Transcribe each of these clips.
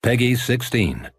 Peggy 16.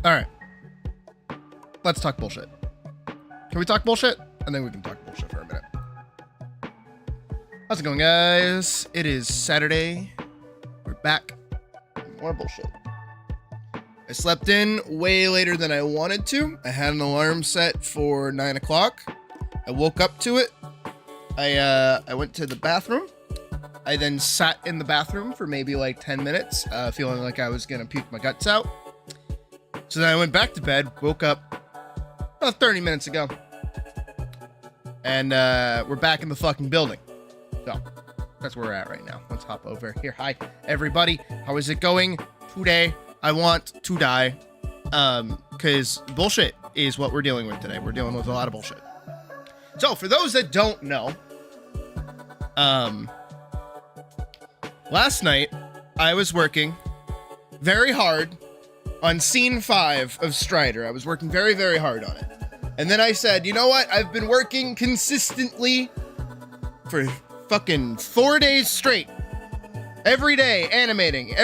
All right. Let's talk bullshit. Can we talk bullshit? I think we can talk bullshit for a minute. How's it going, guys? It is Saturday. We're back. More bullshit. I slept in way later than I wanted to. I had an alarm set for 9 o'clock. I woke up to it. I went to the bathroom. I then sat in the bathroom for maybe like 10 minutes, feeling like I was gonna puke my guts out. So then I went back to bed, woke up about 30 minutes ago. And we're back in the fucking building. So that's where we're at right now. Let's hop over here. Hi, everybody. How is it going today? I want to die. Because bullshit is what we're dealing with today. We're dealing with a lot of bullshit. So for those that don't know, last night I was working very hard on scene 5 of Strider. I was working very, very hard on it. And then I said, you know what? I've been working consistently for fucking 4 days straight. Every day animating.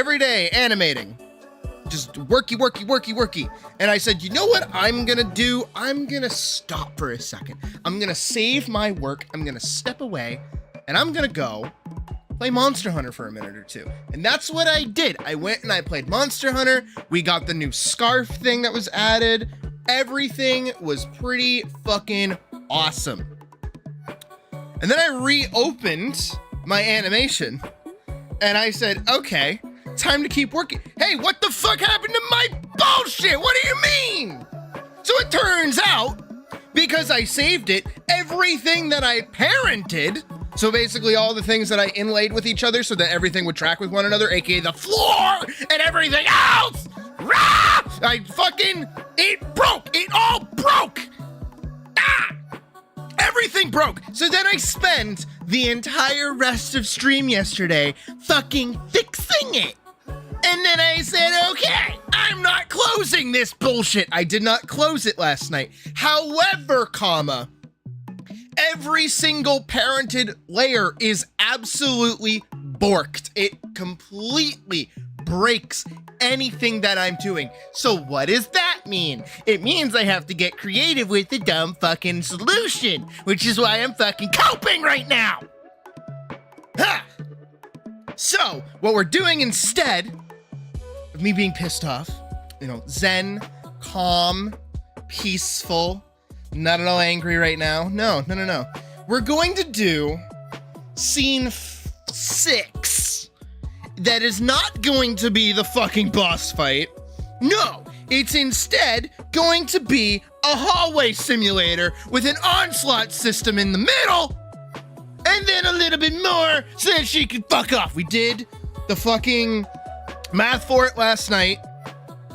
Just worky. And I said, you know what I'm gonna do? I'm gonna stop for a second. I'm gonna save my work. I'm gonna step away. And I'm gonna go play Monster Hunter for a minute or two. And that's what I did. I went and I played Monster Hunter. We got the new scarf thing that was added. Everything was pretty fucking awesome. And then I reopened my animation and I said, okay, time to keep working. Hey, what the fuck happened to my bullshit? What do you mean? So it turns out, because I saved it, everything that I parented, so basically all the things that I inlaid with each other so that everything would track with one another, aka the floor and everything else, it broke. It all broke. Everything broke. So then I spent the entire rest of stream yesterday fucking fixing it. And then I said, okay, I'm not closing this bullshit. I did not close it last night. However, every single parented layer is absolutely borked. It completely breaks anything that I'm doing. So what does that mean? It means I have to get creative with the dumb fucking solution, which is why I'm fucking coping right now. Ha! So what we're doing instead of me being pissed off, zen, calm, peaceful, not at all angry right now. No. We're going to do scene 6. That is not going to be the fucking boss fight. No, it's instead going to be a hallway simulator with an onslaught system in the middle, and then a little bit more so that she can fuck off. We did the fucking math for it last night.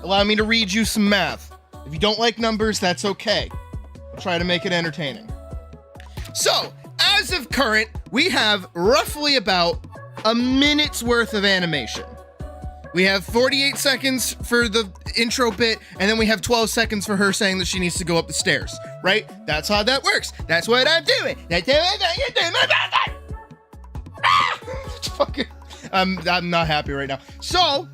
Allow me to read you some math. If you don't like numbers, that's okay. I'll try to make it entertaining. So, as of current, we have roughly about a minute's worth of animation. We have 48 seconds for the intro bit, and then we have 12 seconds for her saying that she needs to go up the stairs, right? That's how that works. That's what I'm doing. That's what I'm doing. I'm not happy right now. So,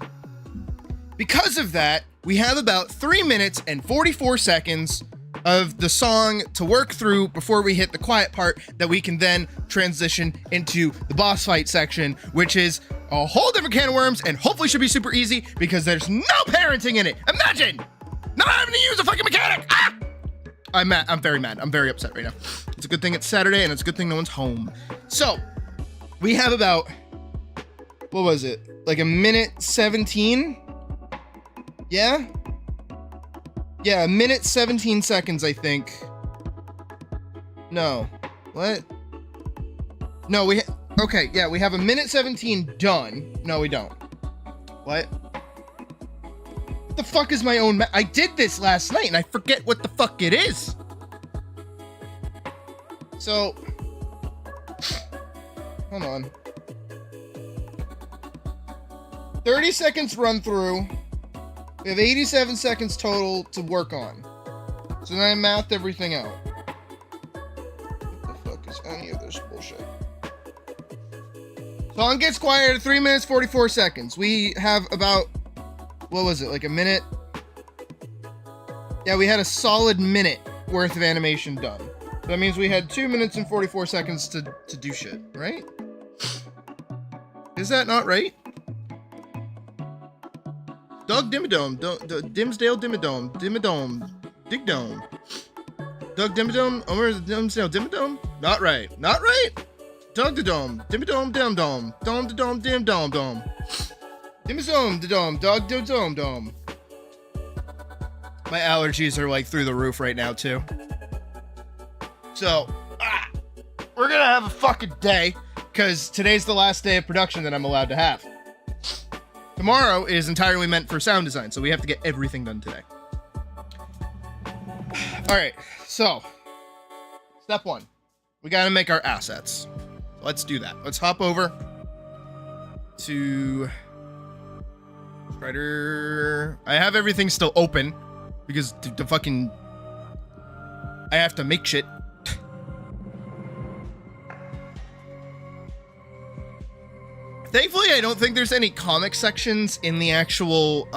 because of that, we have about 3 minutes and 44 seconds of the song to work through before we hit the quiet part that we can then transition into the boss fight section, which is a whole different can of worms and hopefully should be super easy because there's no parenting in it. Imagine not having to use a fucking mechanic. I'm mad. I'm very mad. I'm very upset right now. It's a good thing it's Saturday and it's a good thing no one's home. So we have about, what was it? Like a minute 17? Yeah, a minute 17 seconds, I think. No. What? No, okay, yeah, we have a minute 17 done. No, we don't. What? What the fuck is my own I did this last night and I forget what the fuck it is. So, hold on. 30 seconds run through. We have 87 seconds total to work on. So then I mathed everything out. What the fuck is any of this bullshit? Song gets quiet at 3 minutes 44 seconds. We have about, what was it, like a minute Yeah, we had a solid minute worth of animation done. So that means we had 2 minutes and 44 seconds to do shit, right? Is that not right? Doug Dimmadome, Dimsdale Dimmadome, Digdome. Doug Dimmadome, Omer Dimsdale Dimmadome? Not right. Not right? Doug the Dome, Dimmadome Dim Dome, Dome the Dome Dim Dome Dome. Dimmadome the Dome, Dog the Dome Dome. My allergies are like through the roof right now too. So, we're gonna have a fucking day, because today's the last day of production that I'm allowed to have. Tomorrow is entirely meant for sound design, so we have to get everything done today. Alright, so, step one. We gotta make our assets. Let's do that. Let's hop over to Writer. I have everything still open, because the fucking... I have to make shit. Thankfully, I don't think there's any comic sections in the actual,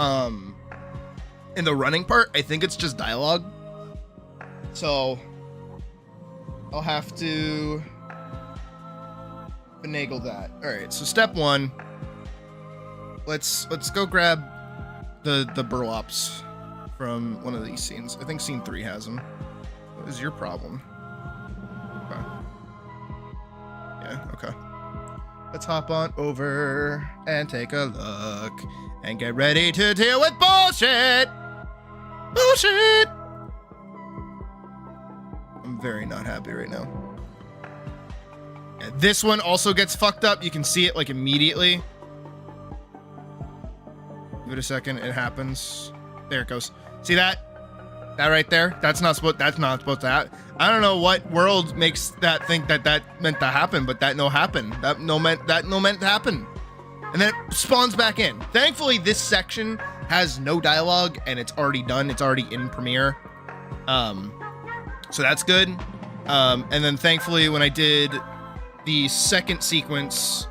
in the running part. I think it's just dialogue. So, I'll have to finagle that. Alright, so step one. Let's go grab the burlops from one of these scenes. I think scene 3 has them. What is your problem? Okay. Yeah, okay. Let's hop on over and take a look and get ready to deal with bullshit. Bullshit. I'm very not happy right now. Yeah, this one also gets fucked up. You can see it like immediately. Give it a second. It happens. There it goes. See that? That right there? That's not supposed to happen. I don't know what world makes that think that meant to happen, but that no happened. That no meant to happen. And then it spawns back in. Thankfully, this section has no dialogue and it's already done. It's already in Premiere. So that's good. And then thankfully, when I did the second sequence,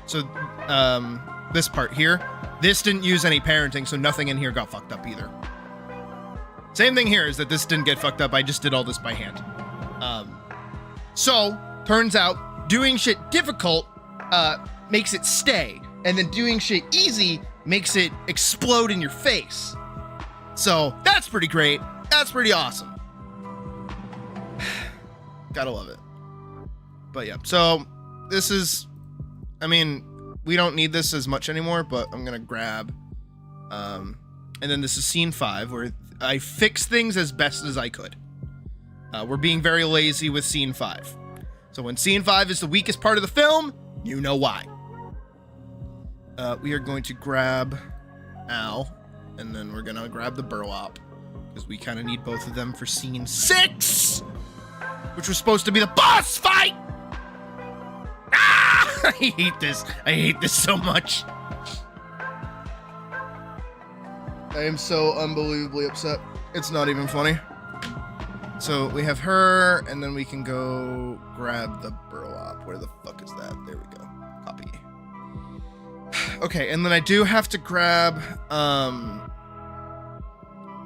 so this part here, this didn't use any parenting, so nothing in here got fucked up either. Same thing here is that this didn't get fucked up. I just did all this by hand. So, turns out, doing shit difficult makes it stay. And then doing shit easy makes it explode in your face. So, that's pretty great. That's pretty awesome. Gotta love it. But yeah, so this is... I mean, we don't need this as much anymore, but I'm gonna grab... and then this is scene 5, where... I fixed things as best as I could. We're being very lazy with scene 5. So when scene 5 is the weakest part of the film, you know why. We are going to grab Al, and then we're gonna grab the burlap, because we kind of need both of them for scene 6, which was supposed to be the boss fight! Ah! I hate this. I hate this so much. I am so unbelievably upset. It's not even funny. So we have her, and then we can go grab the burlap. Where the fuck is that? There we go. Copy. Okay, and then I do have to grab,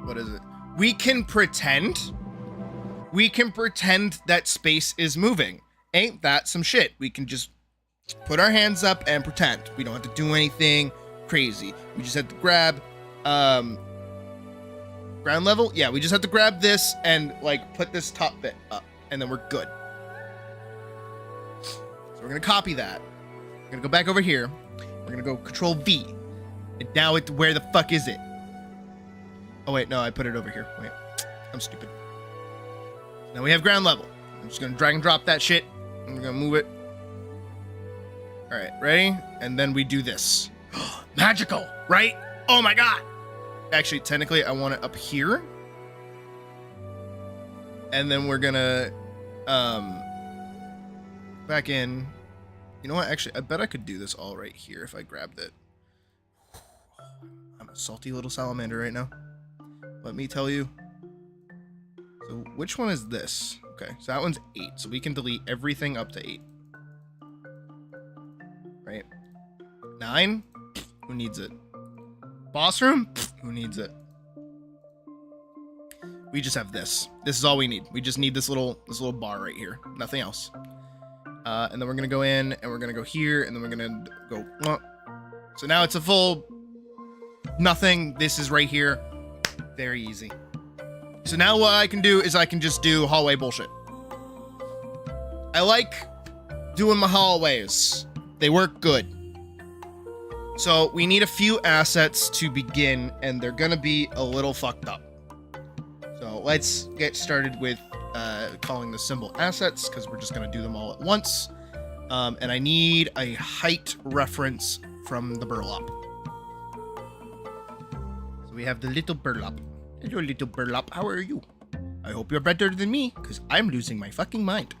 what is it? We can pretend that space is moving. Ain't that some shit? We can just put our hands up and pretend. We don't have to do anything crazy. We just have to grab, ground level? Yeah, we just have to grab this and, like, put this top bit up, and then we're good. So we're gonna copy that. We're gonna go back over here. We're gonna go Control V. And now where the fuck is it? Oh, wait, no, I put it over here. Wait, I'm stupid. Now we have ground level. I'm just gonna drag and drop that shit, and we're gonna move it. All right, ready? And then we do this. Magical, right? Oh my god! Actually, technically, I want it up here. And then we're gonna, back in. You know what? Actually, I bet I could do this all right here if I grabbed it. I'm a salty little salamander right now. Let me tell you. So, which one is this? Okay, so that one's 8. So we can delete everything up to 8. Right? 9? Who needs it? Boss room? Who needs it? we just have this. This is all we need. We just need this little bar right here. Nothing else. And then we're gonna go in, and we're gonna go here, and then we're gonna go. So now it's a full nothing. This is right here. Very easy. So now what I can do is I can just do hallway bullshit. I like doing my hallways. They work good. So we need a few assets to begin, and they're gonna be a little fucked up. So let's get started with calling the symbol assets, because we're just gonna do them all at once. And I need a height reference from the burlap. So we have the little burlap. Hello, little burlap. How are you? I hope you're better than me, because I'm losing my fucking mind.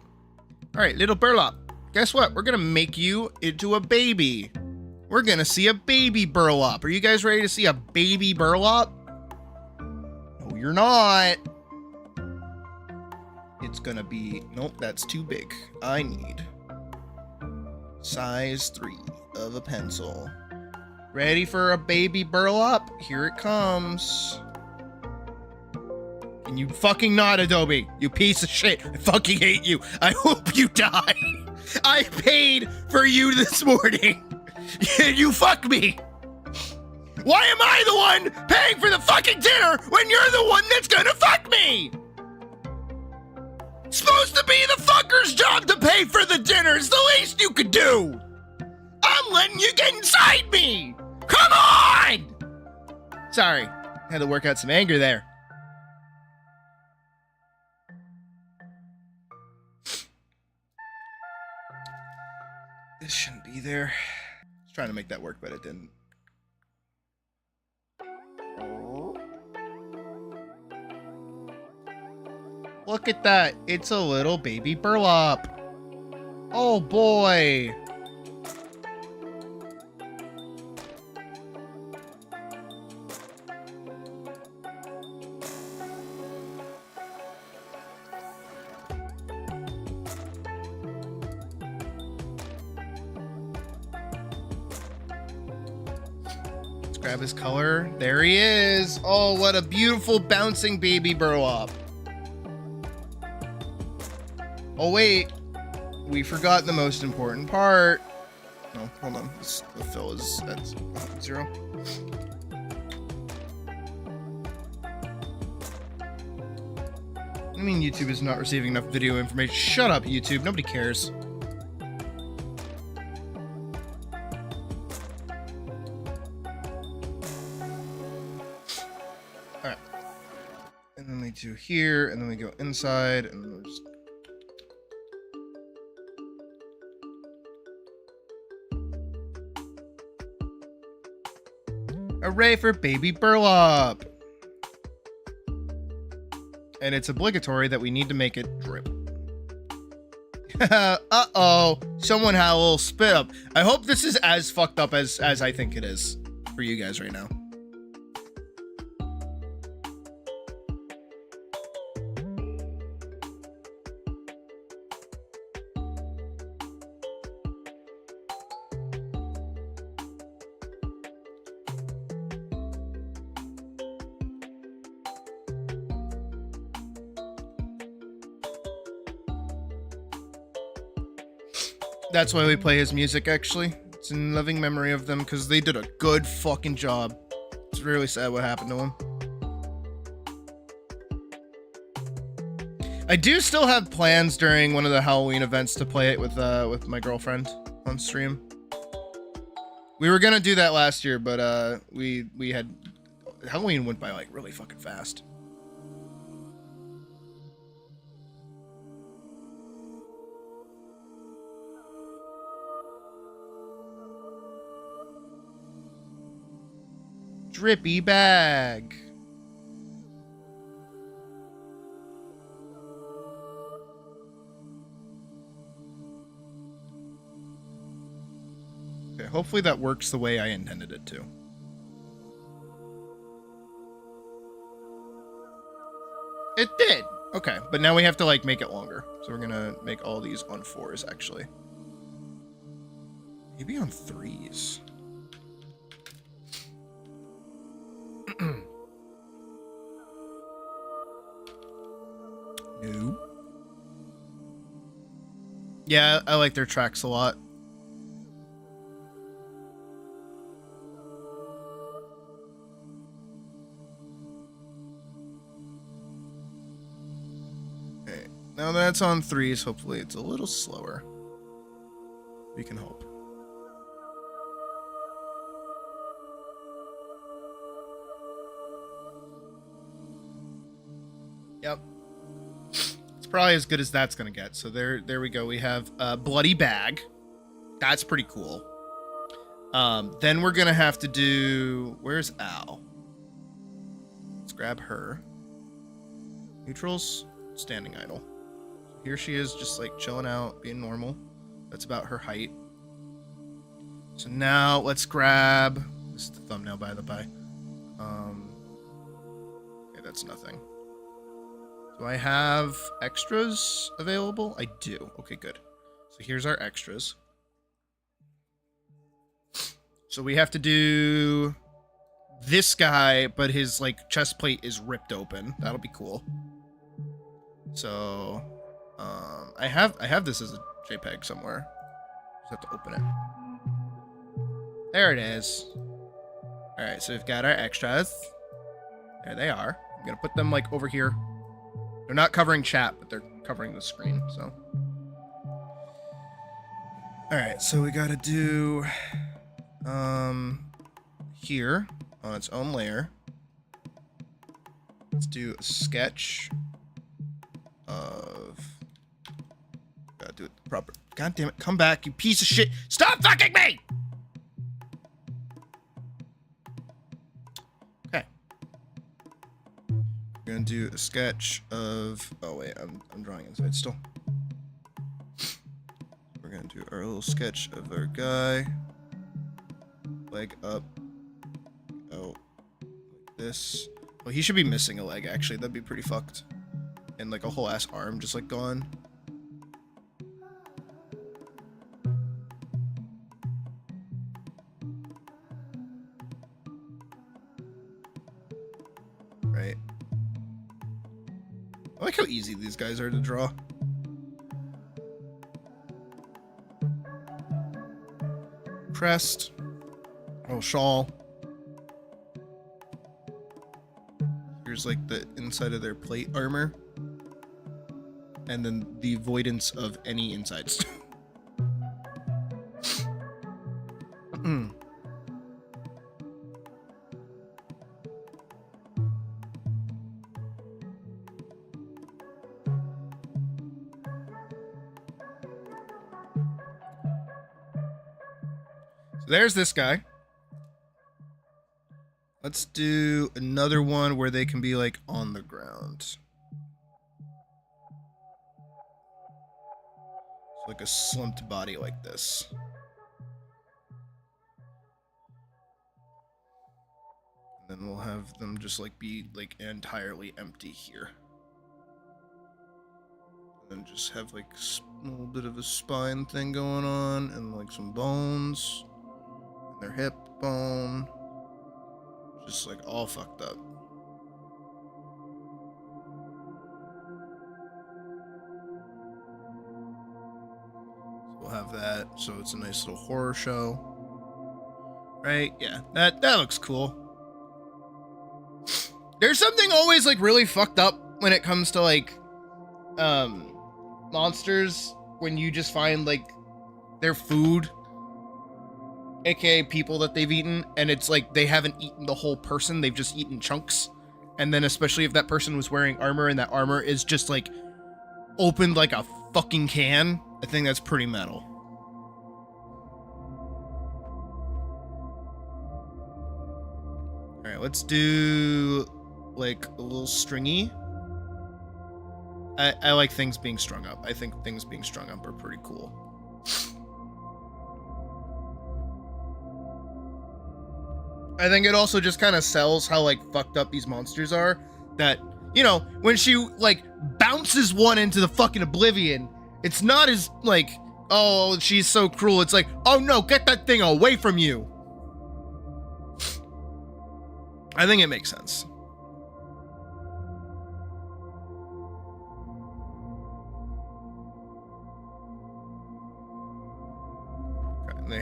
All right, little burlap. Guess what? We're gonna make you into a baby. We're gonna see a baby burlap. Are you guys ready to see a baby burlap? No, you're not. It's gonna be... Nope, that's too big. I need size 3 of a pencil. Ready for a baby burlap? Here it comes. And you fucking not, Adobe. You piece of shit. I fucking hate you. I hope you die. I paid for you this morning. You fuck me. Why am I the one paying for the fucking dinner when you're the one that's gonna fuck me? It's supposed to be the fucker's job to pay for the dinner. It's the least you could do. I'm letting you get inside me. Come on. Sorry. Had to work out some anger there. This shouldn't be there. I was trying to make that work, but it didn't. Look at that. It's a little baby burlap. Oh boy. Grab his color. There he is. Oh, what a beautiful bouncing baby burlap. Oh, wait. We forgot the most important part. No, hold on. The fill is at 0. I mean, YouTube is not receiving enough video information. Shut up, YouTube. Nobody cares. Alright. And then we do here, and then we go inside, and then we'll just... Hooray for baby burlap! And it's obligatory that we need to make it drip. Uh-oh. Someone had a little spit up. I hope this is as fucked up as I think it is for you guys right now. That's why we play his music, actually. It's in loving memory of them, because they did a good fucking job. It's really sad what happened to him. I do still have plans during one of the Halloween events to play it with my girlfriend on stream. We were gonna do that last year, but we had... Halloween went by, like, really fucking fast. Drippy bag. Okay, hopefully that works the way I intended it to. It did. Okay, but now we have to like make it longer. So we're gonna make all these on 4s actually. Maybe on 3s. No. Yeah, I like their tracks a lot. Okay, now that's on 3s. Hopefully it's a little slower. We can hope. Yep. It's probably as good as that's gonna get. So there we go. We have a bloody bag. That's pretty cool. Then we're gonna have to do. Where's Al? Let's grab her. Neutrals, standing idle. Here she is, just like chilling out, being normal. That's about her height. So now let's grab. This is the thumbnail, by the by. Okay, that's nothing. Do I have extras available? I do. Okay, good. So here's our extras. So we have to do this guy, but his like chest plate is ripped open. That'll be cool. So I have this as a JPEG somewhere. Just have to open it. There it is. All right, so we've got our extras. There they are. I'm gonna put them like over here. They're not covering chat, but they're covering the screen, so. All right, so we gotta do here on its own layer. Let's do a sketch of. Gotta do it proper. God damn it! Come back, you piece of shit! Stop fucking me! Okay. We're gonna do a sketch of. Oh wait, I'm drawing inside still. We're gonna do our little sketch of our guy. Leg up. Oh, like this. Well, he should be missing a leg, actually. That'd be pretty fucked. And like a whole ass arm just like gone. Right. I like how easy these guys are to draw. Crest. Oh, shawl. Here's like the inside of their plate armor. And then the avoidance of any insides. So there's this guy. Let's do another one where they can be like on the ground. So like a slumped body like this. And then we'll have them just like be like entirely empty here. And then just have like a little bit of a spine thing going on and like some bones. And their hip bone. Just like all fucked up. So we'll have that. So it's a nice little horror show. Right? Yeah. That looks cool. There's something always like really fucked up when it comes to like monsters when you just find like their food, aka people that they've eaten, and it's like they haven't eaten the whole person, they've just eaten chunks. And then especially if that person was wearing armor and that armor is just like opened like a fucking can, I think that's pretty metal. Alright, let's do like a little stringy. I like things being strung up. I think things being strung up are pretty cool. I think it also just kind of sells how like fucked up these monsters are. That, you know, when she like bounces one into the fucking oblivion, it's not as like, oh, she's so cruel. It's like, oh no, get that thing away from you. I think it makes sense.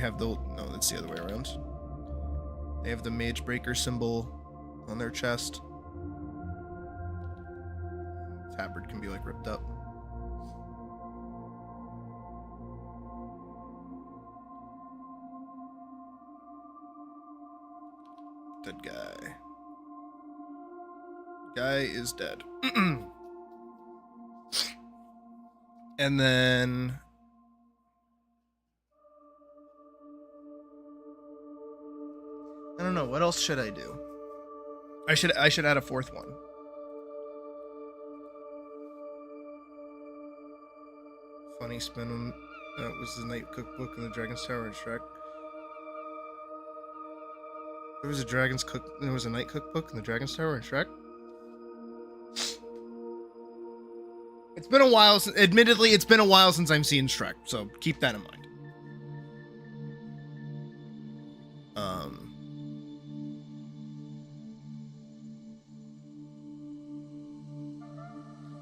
have the... No, that's the other way around. They have the Mage Breaker symbol on their chest. Tabard can be, like, ripped up. Dead guy. Guy is dead. And then... I don't know, what else should I do? I should add a fourth one. Funny spin on that was the Night Cookbook in the Dragon's Tower in Shrek. There was a Night Cookbook in the Dragon's Tower in Shrek. It's been a while. Admittedly, it's been a while since I've seen Shrek, so keep that in mind.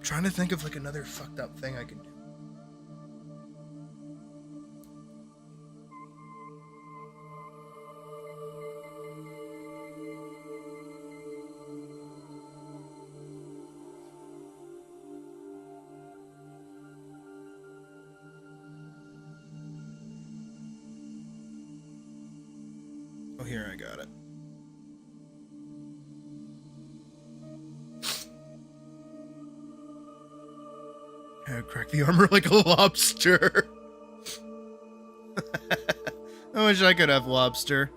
Trying to think of like another fucked up thing I could do. Oh, here, I got it. I crack the armor like a lobster. I wish I could have lobster.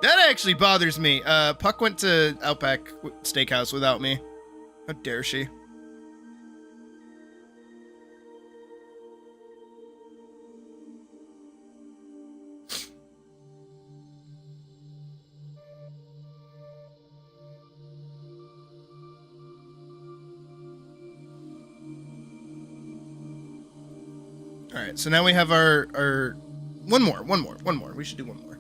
That actually bothers me. Puck went to Outback Steakhouse without me. How dare she? All right, so now we have our one more. We should do one more.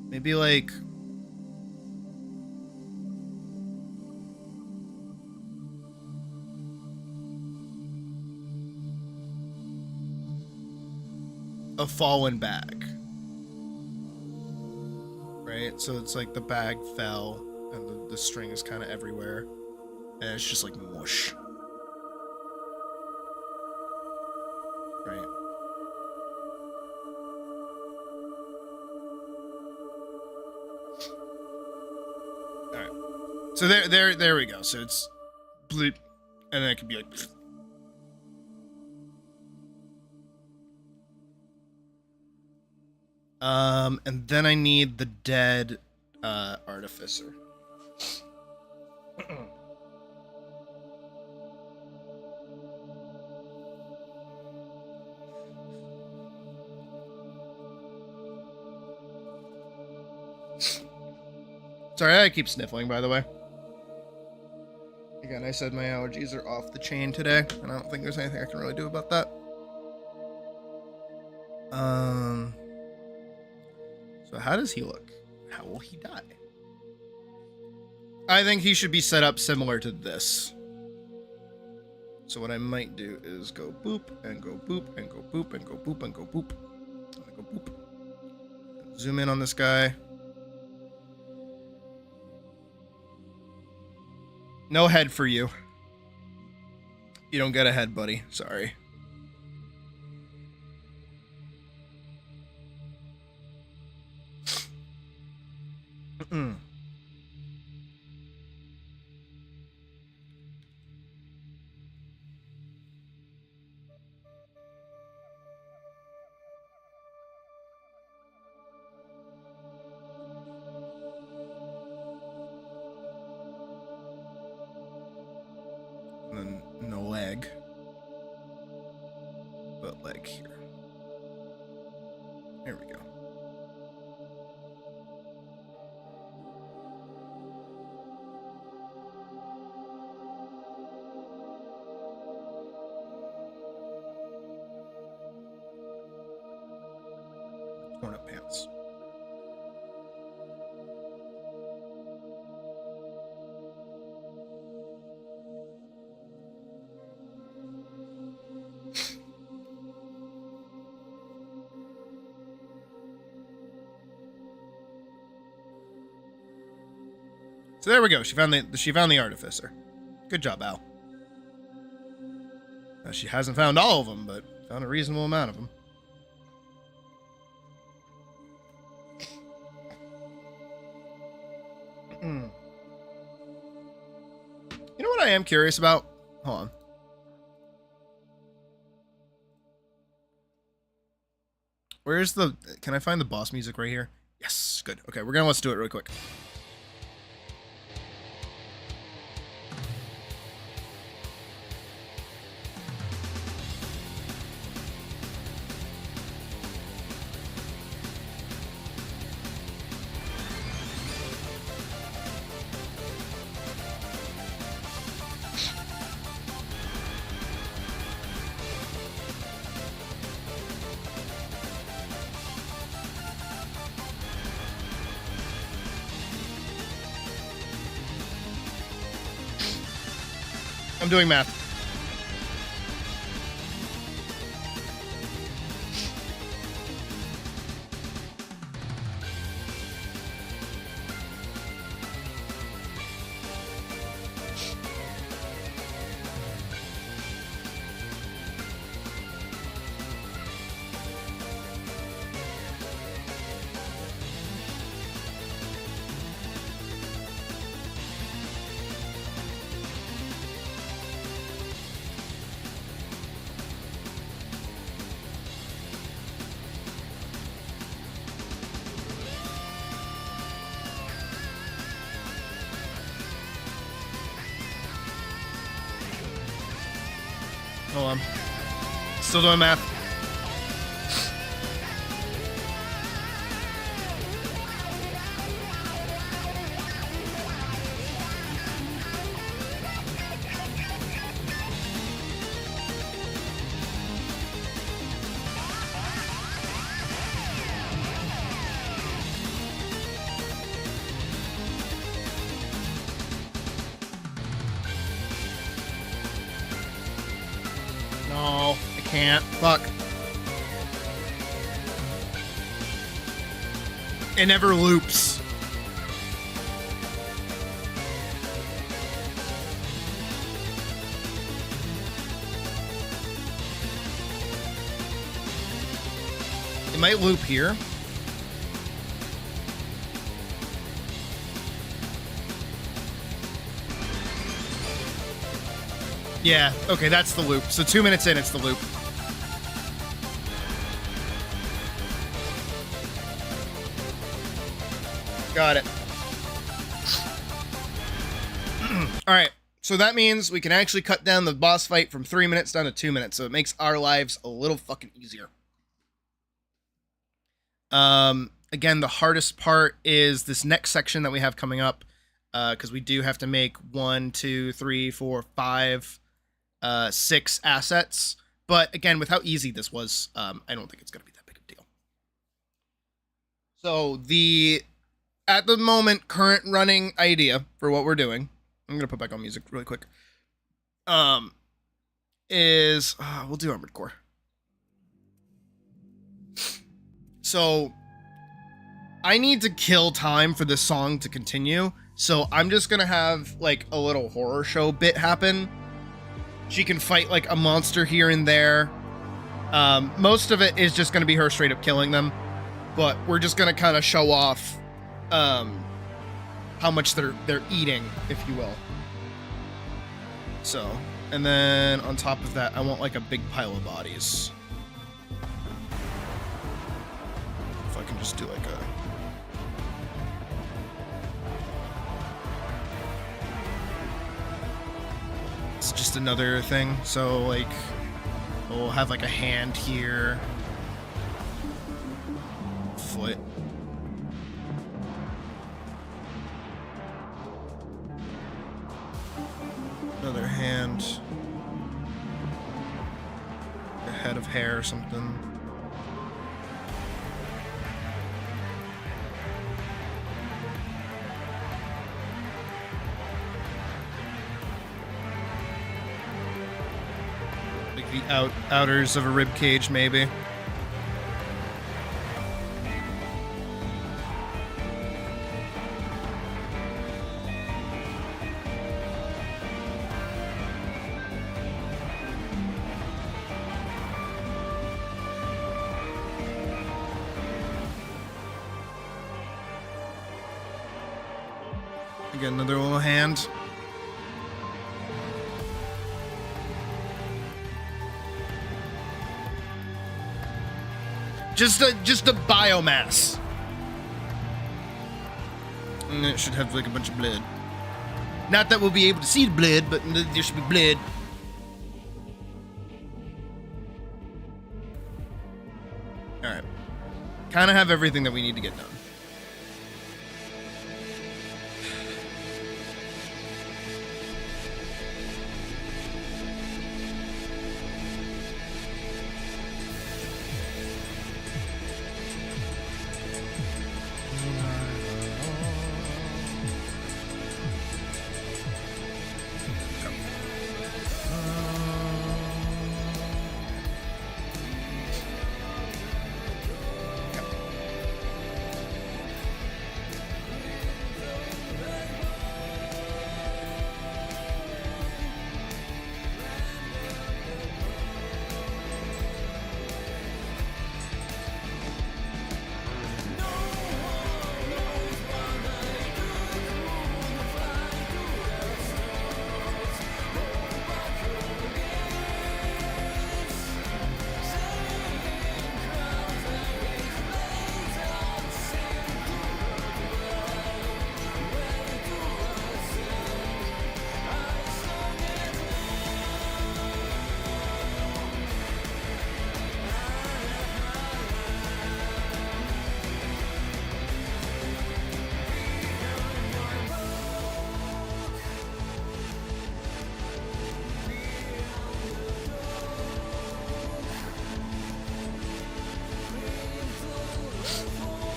Maybe like a fallen bag. Right? So it's like the bag fell and the string is kind of everywhere. And it's just like mush. Right? Alright. So there we go. So it's bleep. And then it could be like bleep. And then I need the dead artificer. Sorry, I keep sniffling, by the way. Again, I said my allergies are off the chain today, and I don't think there's anything I can really do about that. So how does he look? How will he die? I think he should be set up similar to this. So what I might do is go boop, and go boop, and go boop, and go boop, and go boop. And go boop. Zoom in on this guy. No head for you. You don't get a head, buddy. Sorry. And then no leg. But leg here. There we go. Torn up pants. So there we go. She found the artificer. Good job, Al. She hasn't found all of them, but found a reasonable amount of them. You know what I am curious about? Hold on. Where's the... Can I find the boss music right here? Yes, good. Okay, we're gonna let's do it really quick. I'm doing math. Hold on. Still doing math. No, I can't. Fuck. It never loops. It might loop here. Yeah, okay, that's the loop. So 2 minutes in, it's the loop. Got it. Alright, so that means we can actually cut down the boss fight from 3 minutes down to 2 minutes, so it makes our lives a little fucking easier. Again, the hardest part is this next section that we have coming up, because we do have to make 1, 2, 3, 4, 5... 6 assets, but again, with how easy this was, I don't think it's going to be that big of a deal. So the, at the moment, current running idea for what we're doing, I'm going to put back on music really quick, is, we'll do Armored Core. So I need to kill time for this song to continue, so I'm just going to have, like, a little horror show bit happen. She can fight like a monster here and there. Most of it is just going to be her straight up killing them, but we're just going to kind of show off how much they're eating, if you will. So, and then on top of that, I want like a big pile of bodies. If I can just do like a... It's just another thing, so like we'll have like a hand here, foot, another hand, a head of hair or something. The outers of a rib cage, maybe. get another little hand. Just a biomass. And it should have like a bunch of blood. Not that we'll be able to see the blood, but there should be blood. Alright. Kind of have everything that we need to get done.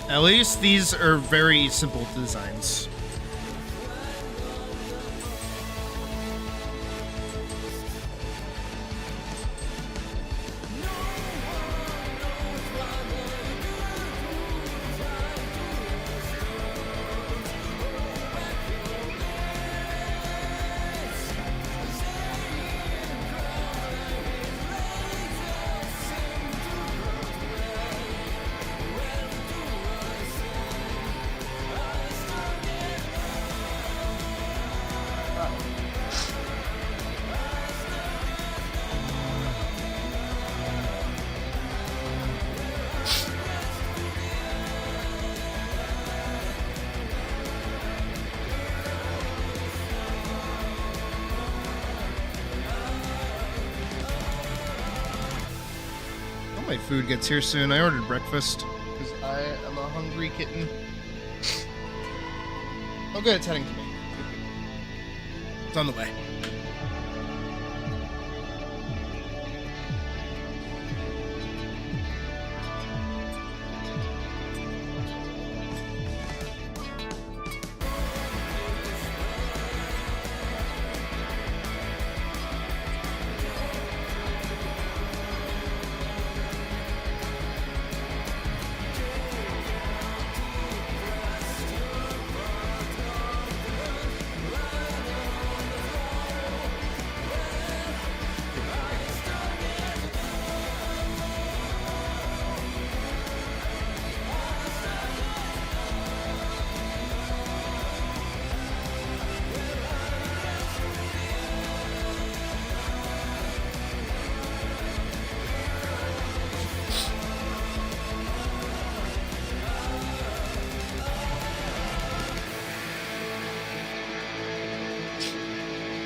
At least these are very simple designs. My food gets here soon. I ordered breakfast because I am a hungry kitten. Oh good, it's heading to me. It's on the way.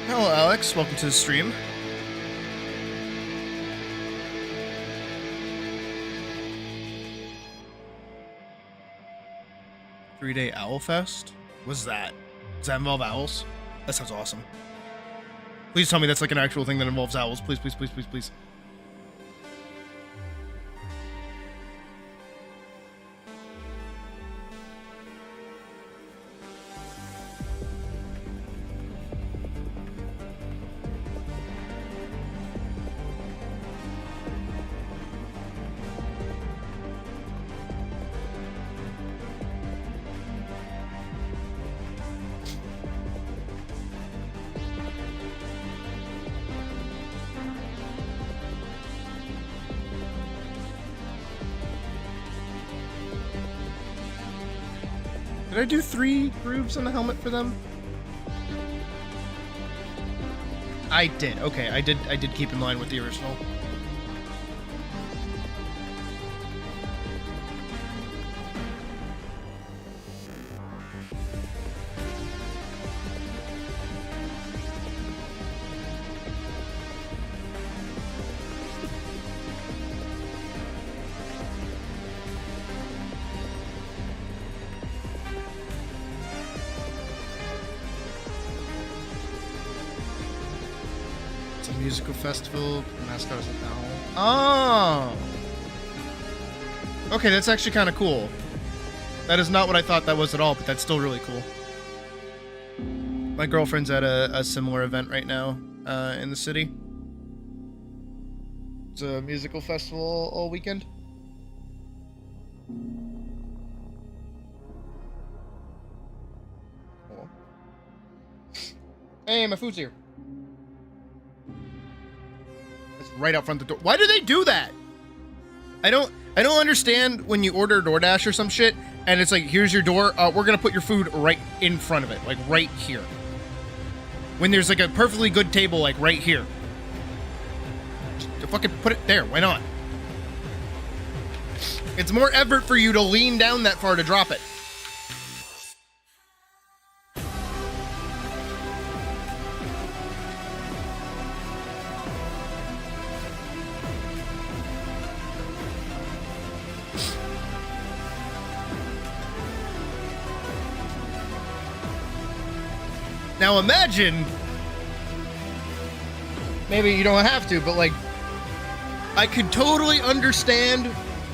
Hello, Alex. Welcome to the stream. Three-day Owl Fest? What's that? Does that involve owls? That sounds awesome. Please tell me that's like an actual thing that involves owls. Please, please, please, please, please. Did I do 3 grooves on the helmet for them? I did. Okay, I did keep in line with the original. Musical festival, mascot is an owl. Oh! Okay, that's actually kind of cool. That is not what I thought that was at all, but that's still really cool. My girlfriend's at a similar event right now in the city. It's a musical festival all weekend. Cool. Hey, my food's here. Right out front the door. Why do they do that? I don't understand when you order DoorDash or some shit and it's like, here's your door, we're gonna put your food right in front of it, like right here. When there's like a perfectly good table like right here. Just fucking put it there, why not? It's more effort for you to lean down that far to drop it. Now imagine, maybe you don't have to, but like, I could totally understand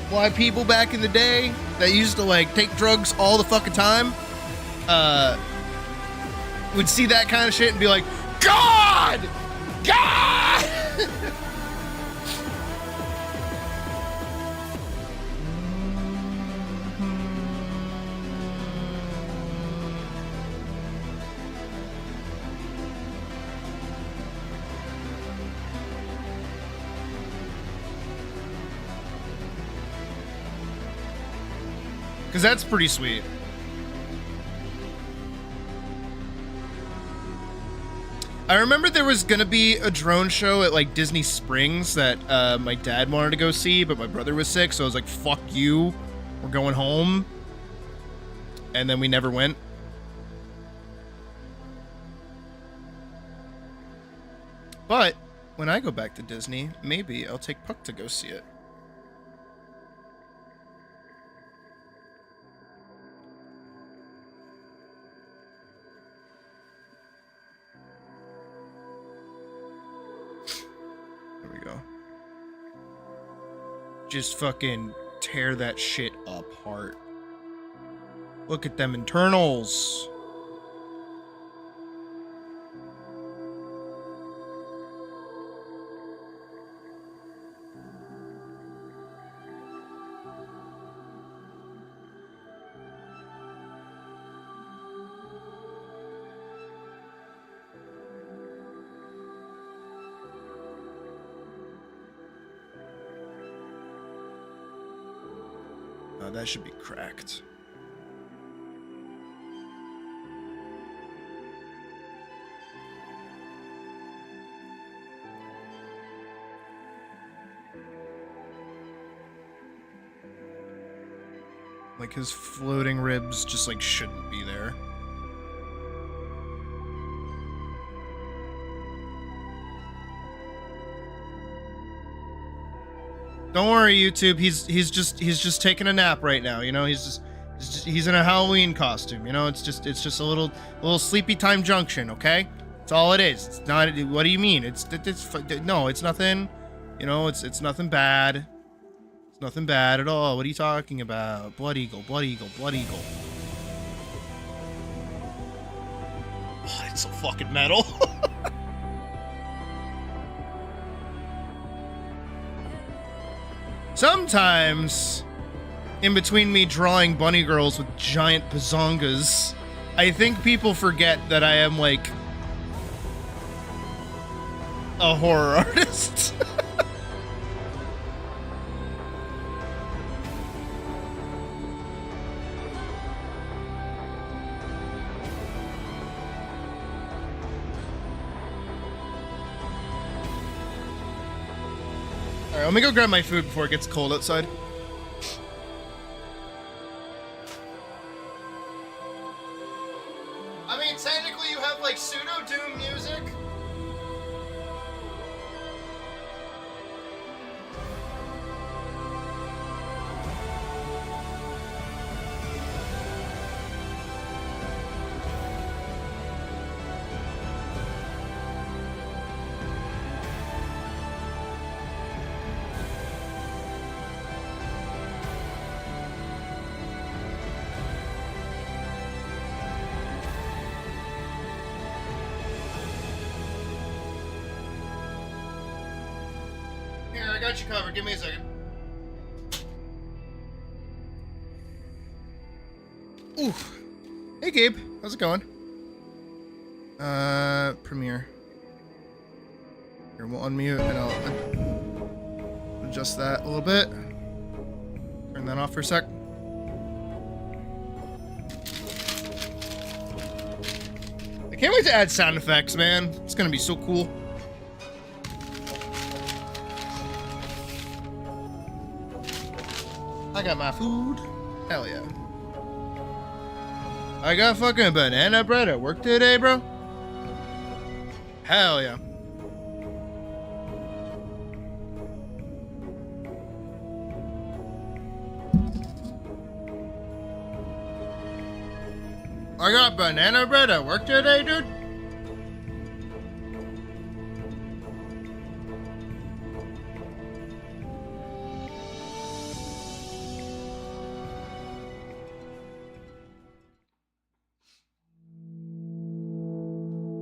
why people back in the day that used to like take drugs all the fucking time, would see that kind of shit and be like, God! God! Because that's pretty sweet. I remember there was gonna be a drone show at like Disney Springs that my dad wanted to go see, but my brother was sick, so I was like, fuck you, we're going home. And then we never went. But when I go back to Disney, maybe I'll take Puck to go see it. Just fucking tear that shit apart. Look at them internals. That should be cracked. Like his floating ribs just like shouldn't be there. Don't worry, YouTube. He's just taking a nap right now. You know, he's in a Halloween costume. You know, it's just a little sleepy time junction. Okay, that's all it is. It's not. What do you mean? No, it's nothing. You know, it's nothing bad. It's nothing bad at all. What are you talking about? Blood eagle, blood eagle, blood eagle. Oh, it's so fucking metal. Sometimes, in between me drawing bunny girls with giant bazongas, I think people forget that I am, like, a horror artist. All right, let me go grab my food before it gets cold outside. I mean, technically you have like pseudo-doom music. Here, I got you covered. Give me a second. Ooh. Hey, Gabe. How's it going? Premiere. Here, we'll unmute and I'll adjust that a little bit. Turn that off for a sec. I can't wait to add sound effects, man. It's gonna be so cool. I got my food. Hell yeah. I got fucking banana bread at work today, bro. Hell yeah. I got banana bread at work today, dude.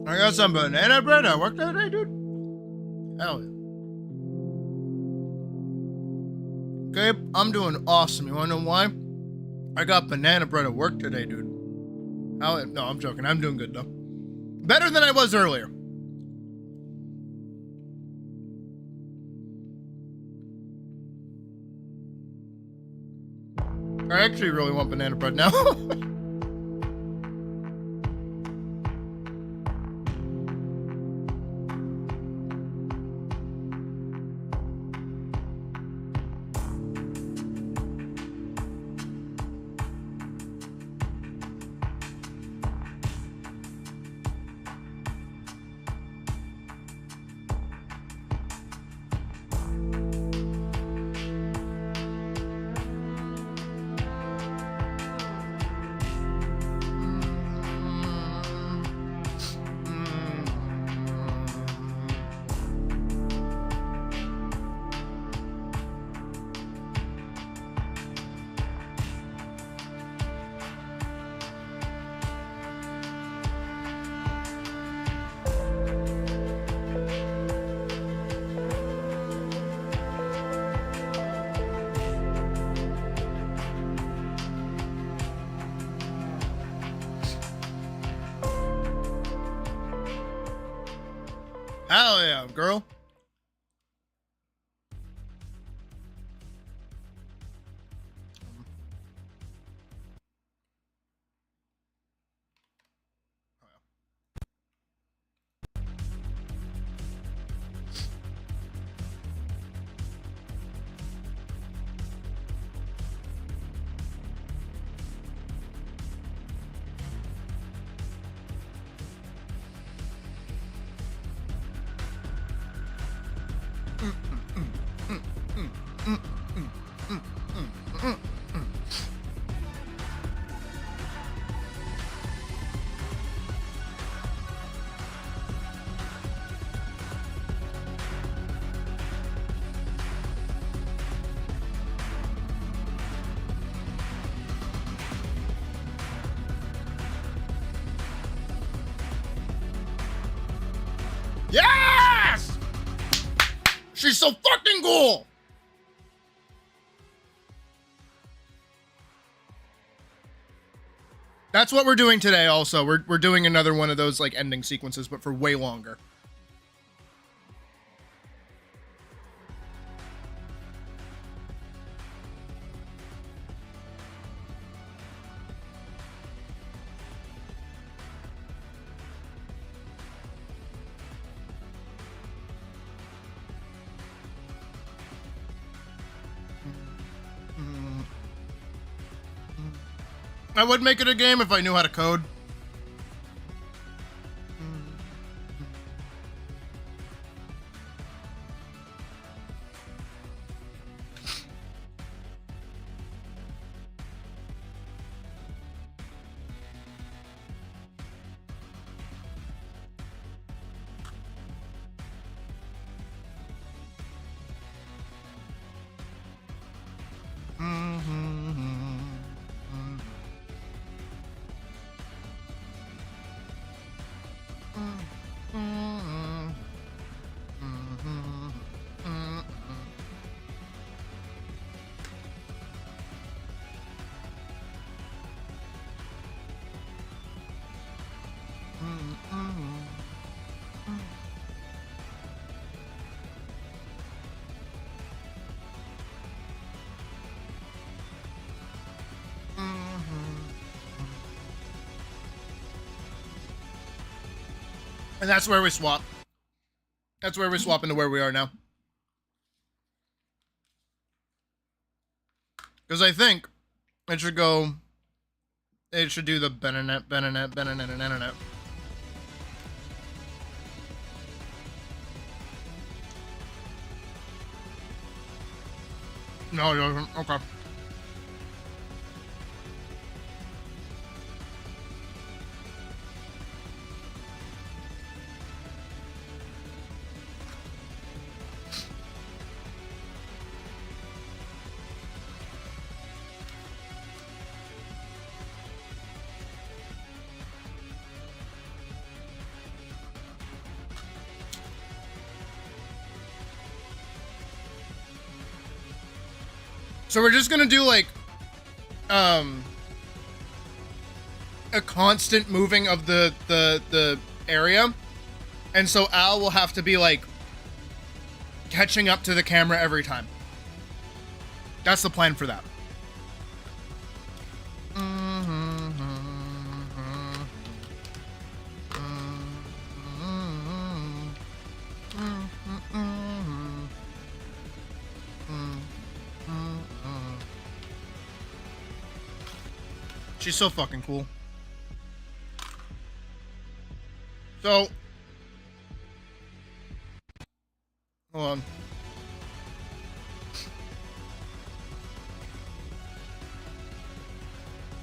I got some banana bread at work today, dude. Hell yeah. Gabe, I'm doing awesome. You wanna know why? I got banana bread at work today, dude. Hell yeah. No, I'm joking. I'm doing good, though. Better than I was earlier. I actually really want banana bread now. Hell yeah, girl. Yes! She's so fucking cool! That's what we're doing today also. We're doing another one of those like ending sequences, but for way longer. I would make it a game if I knew how to code. And that's where we swap. That's where we swap into where we are now. Because I think it should go. It should do the Benenet. No, it doesn't. Okay. So we're just gonna do like a constant moving of the area, and so Al will have to be like catching up to the camera every time. That's the plan for that. She's so fucking cool. So, hold on.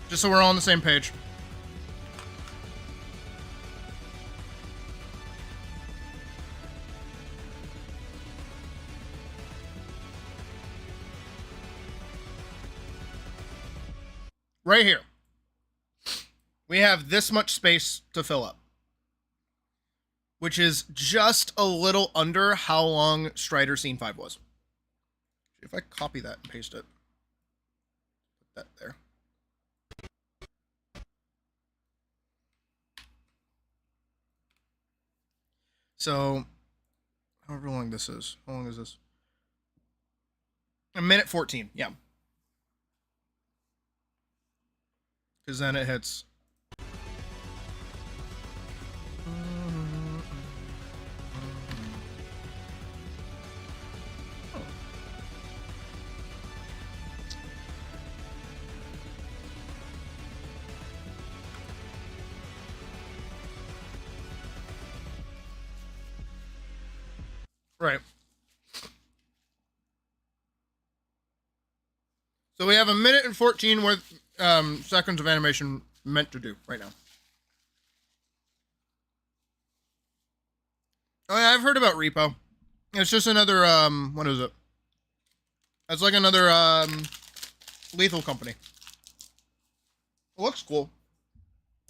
Just so we're all on the same page. Right here. We have this much space to fill up, which is just a little under how long Strider Scene 5 was. If I copy that and paste it, put that there. So, however long this is. How long is this? A minute 14, yeah. Because then it hits. Right. So we have a minute and 14 worth seconds of animation meant to do right now. Oh yeah, I've heard about Repo. It's just another what is it? It's like another lethal company. It looks cool.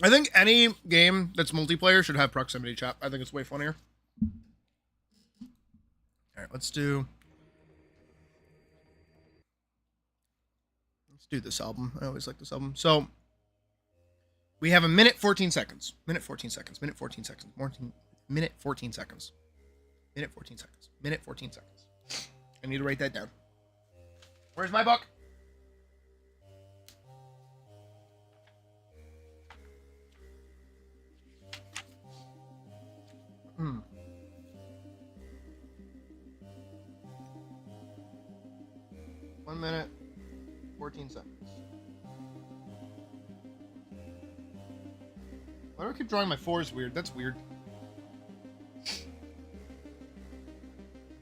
I think any game that's multiplayer should have proximity chat. I think it's way funnier. All right, let's do this album. I always like this album. So we have a minute 14 seconds. Minute 14 seconds. Minute 14 seconds. Minute 14 seconds. Minute 14 seconds. Minute 14 seconds. I need to write that down. Where's my book? Hmm. One minute, 14 seconds. Why do I keep drawing my 4s weird? That's weird.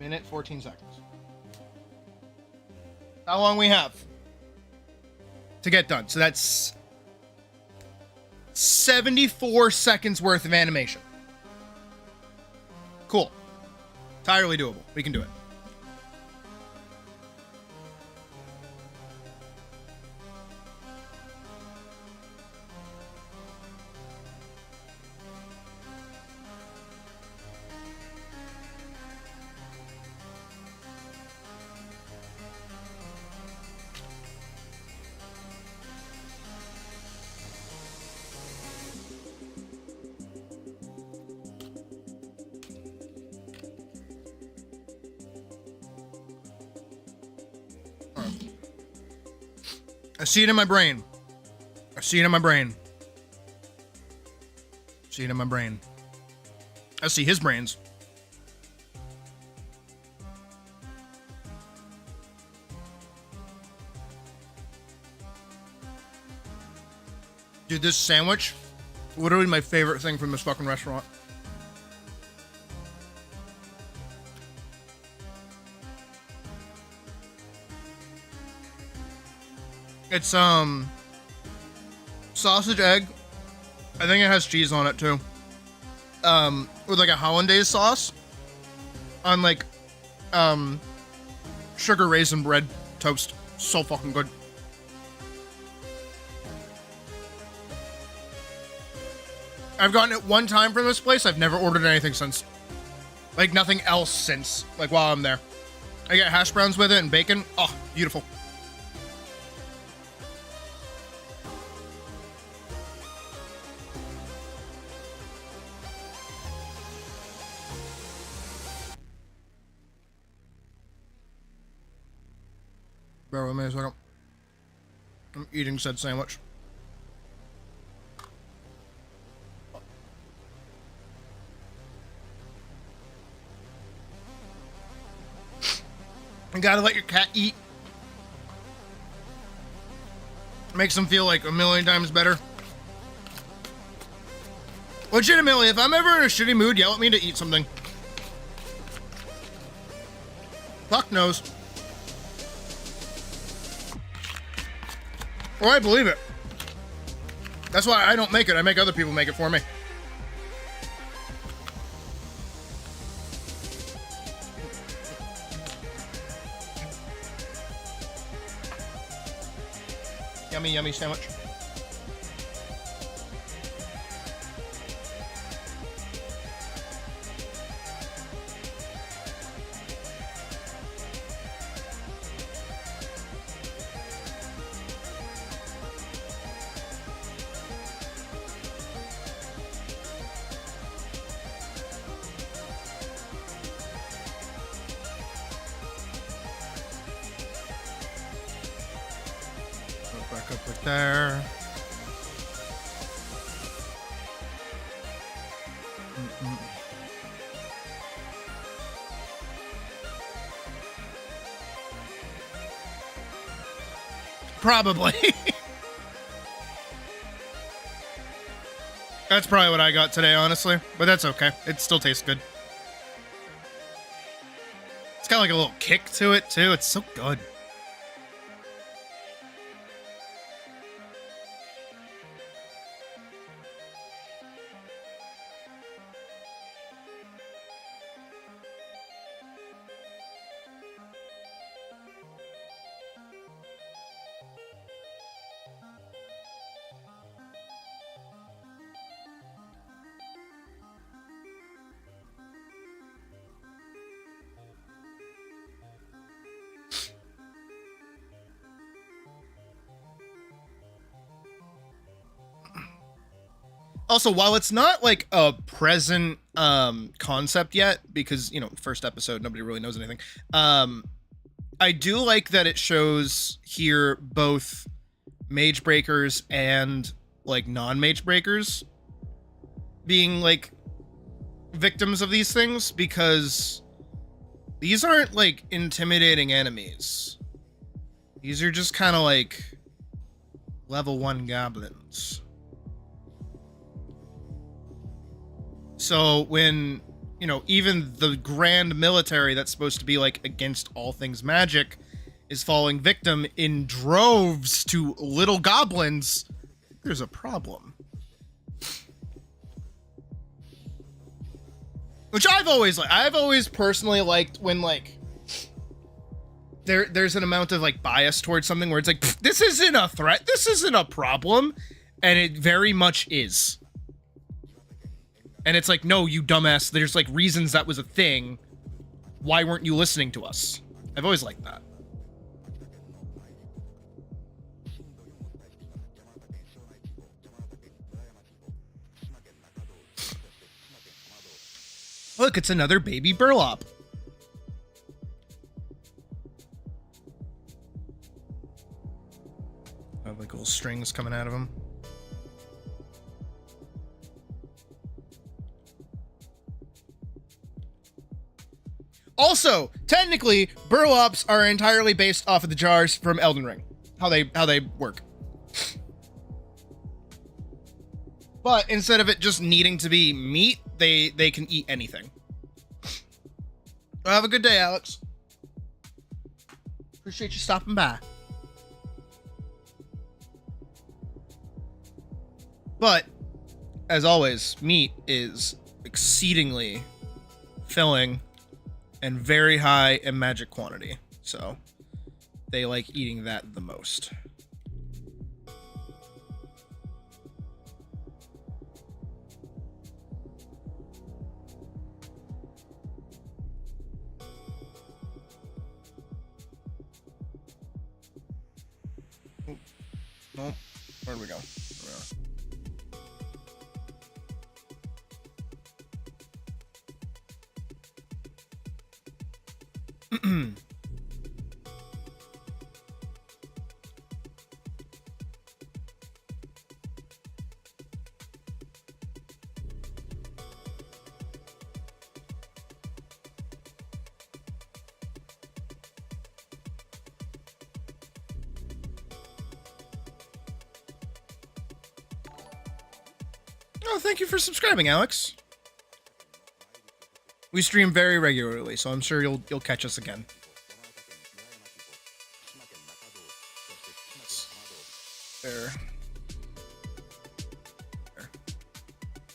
Minute 14 seconds. How long we have to get done? So that's 74 seconds worth of animation. Cool. Entirely doable. We can do it. I see it in my brain. I see it in my brain. I see it in my brain. I see his brains. Dude, this sandwich, literally my favorite thing from this fucking restaurant. It's sausage egg. I think it has cheese on it too. With like a hollandaise sauce on like sugar raisin bread toast. So fucking good. I've gotten it one time from this place. I've never ordered anything since. Like nothing else since. Like while I'm there. I get hash browns with it and bacon. Oh, beautiful. Bear with me a second. I'm eating said sandwich. You gotta let your cat eat. Makes them feel like a million times better. Legitimately, if I'm ever in a shitty mood, yell at me to eat something. Fuck knows. Well, I believe it. That's why I don't make it. I make other people make it for me. Yummy, yummy sandwich. Back up with there. Probably. That's probably what I got today, honestly. But that's okay. It still tastes good. It's got like a little kick to it, too. It's so good. Also, while it's not like a present concept yet, because, you know, first episode, nobody really knows anything, I do like that it shows here both mage breakers and like non-mage breakers being like victims of these things, because these aren't like intimidating enemies. These are just kind of like level 1 goblins. So when, you know, even the grand military that's supposed to be like against all things magic is falling victim in droves to little goblins, there's a problem. Which I've always personally liked when like there's an amount of like bias towards something where it's like, this isn't a threat, this isn't a problem, and it very much is. And it's like, no, you dumbass, there's like reasons that was a thing. Why weren't you listening to us? I've always liked that. Look, it's another baby burlap. Have like little strings coming out of him. Also, technically, burlaps are entirely based off of the jars from Elden Ring. How they work. But instead of it just needing to be meat, they can eat anything. Well, have a good day, Alex. Appreciate you stopping by. But, as always, meat is exceedingly filling and very high in magic quantity. So, they like eating that the most. Oh, where'd we go? Oh, thank you for subscribing, Alex. We stream very regularly, so I'm sure you'll catch us again. There. There.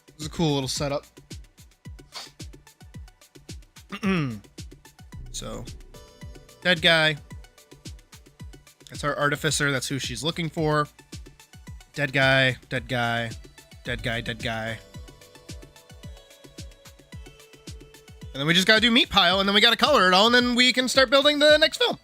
This is a cool little setup. So, dead guy. That's our artificer. That's who she's looking for. Dead guy. Dead guy. Dead guy, dead guy. And then we just gotta do meat pile, and then we gotta color it all, and then we can start building the next film.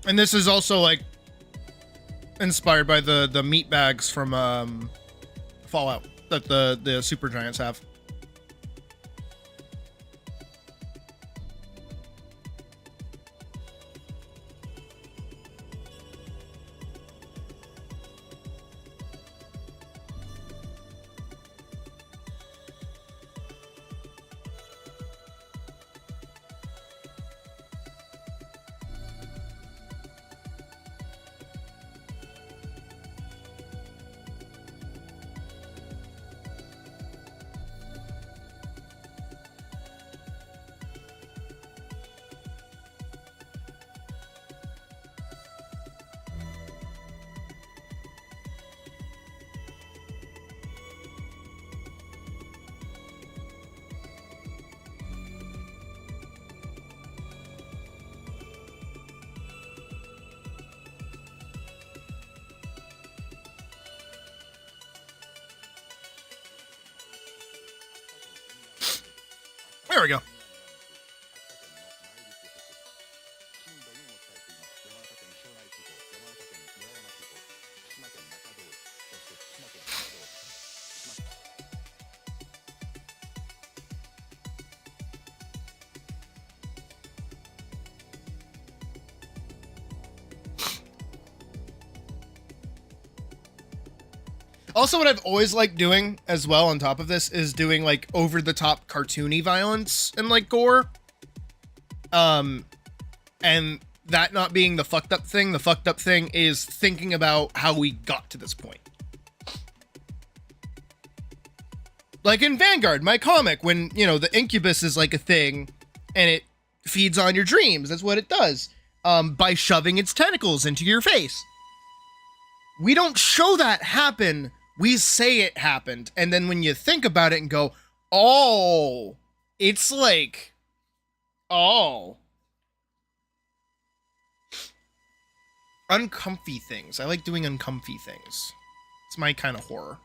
And this is also like inspired by the meat bags from Fallout that the super giants have. There we go. Also, what I've always liked doing as well on top of this is doing like over the top cartoony violence and like gore. And that not being the fucked up thing. The fucked up thing is thinking about how we got to this point. Like in Vanguard, my comic, when, you know, the incubus is like a thing and it feeds on your dreams. That's what it does. By shoving its tentacles into your face. We don't show that happen. We say it happened. And then when you think about it and go, oh, it's like, oh. Uncomfy things. I like doing uncomfy things. It's my kind of horror.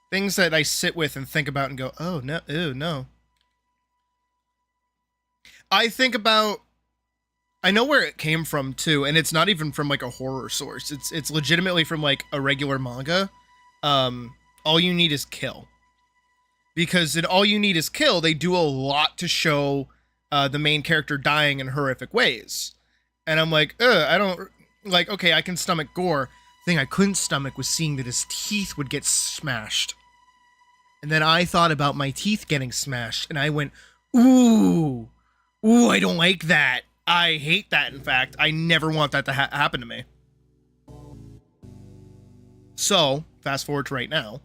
Things that I sit with and think about and go, oh, no, ew, no. I think about, I know where it came from too, and it's not even from like a horror source. It's legitimately from like a regular manga. All You Need Is Kill. Because in All You Need Is Kill, they do a lot to show the main character dying in horrific ways. And I'm like, I don't, like, okay, I can stomach gore. The thing I couldn't stomach was seeing that his teeth would get smashed. And then I thought about my teeth getting smashed, and I went, ooh, I don't like that. I hate that, in fact. I never want that to happen to me. So, fast forward to right now.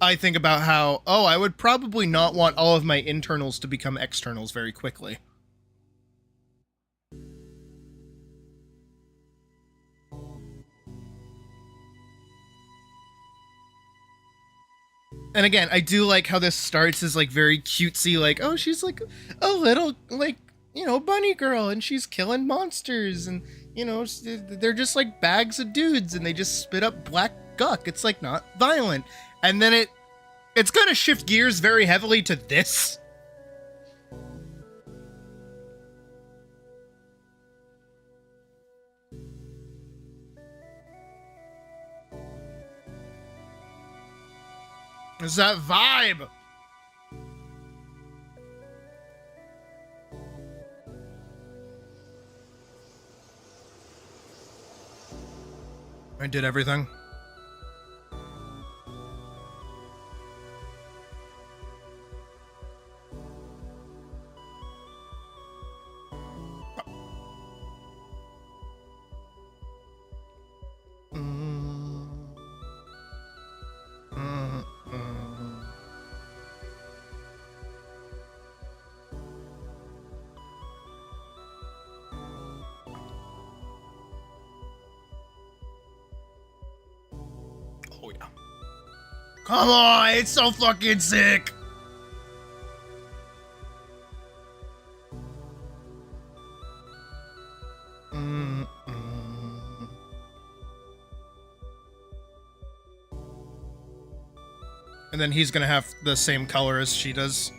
I think about how, oh, I would probably not want all of my internals to become externals very quickly. And again, I do like how this starts as like very cutesy, like, oh, she's like a little, like, you know, bunny girl, and she's killing monsters, and, you know, they're just like bags of dudes, and they just spit up black guck. It's like not violent. And then it's gonna shift gears very heavily to this. It's that vibe. I did everything. Oh yeah. Come on, it's so fucking sick. And then he's gonna have the same color as she does.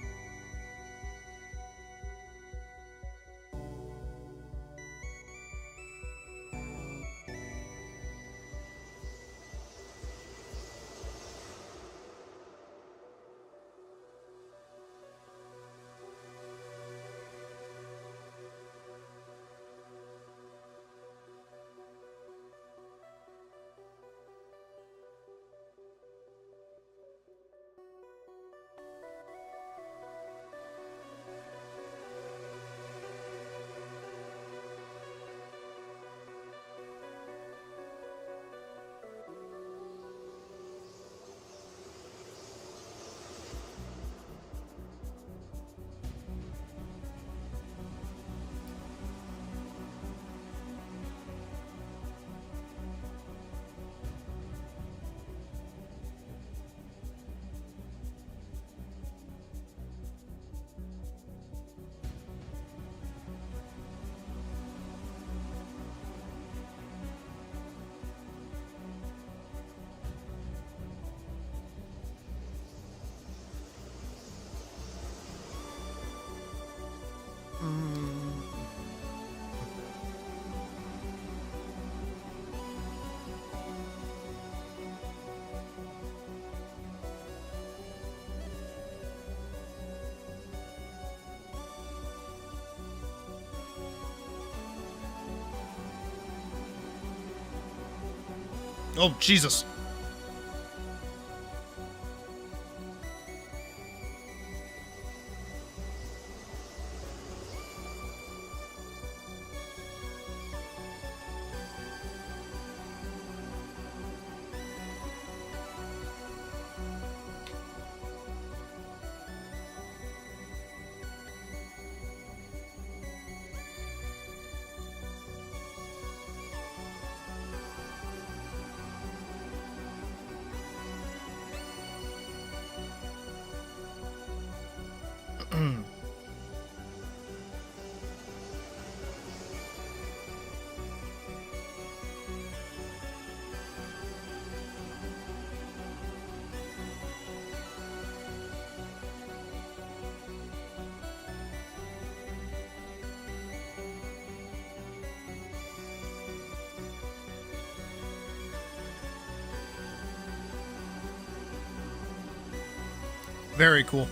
Oh, Jesus. Very cool.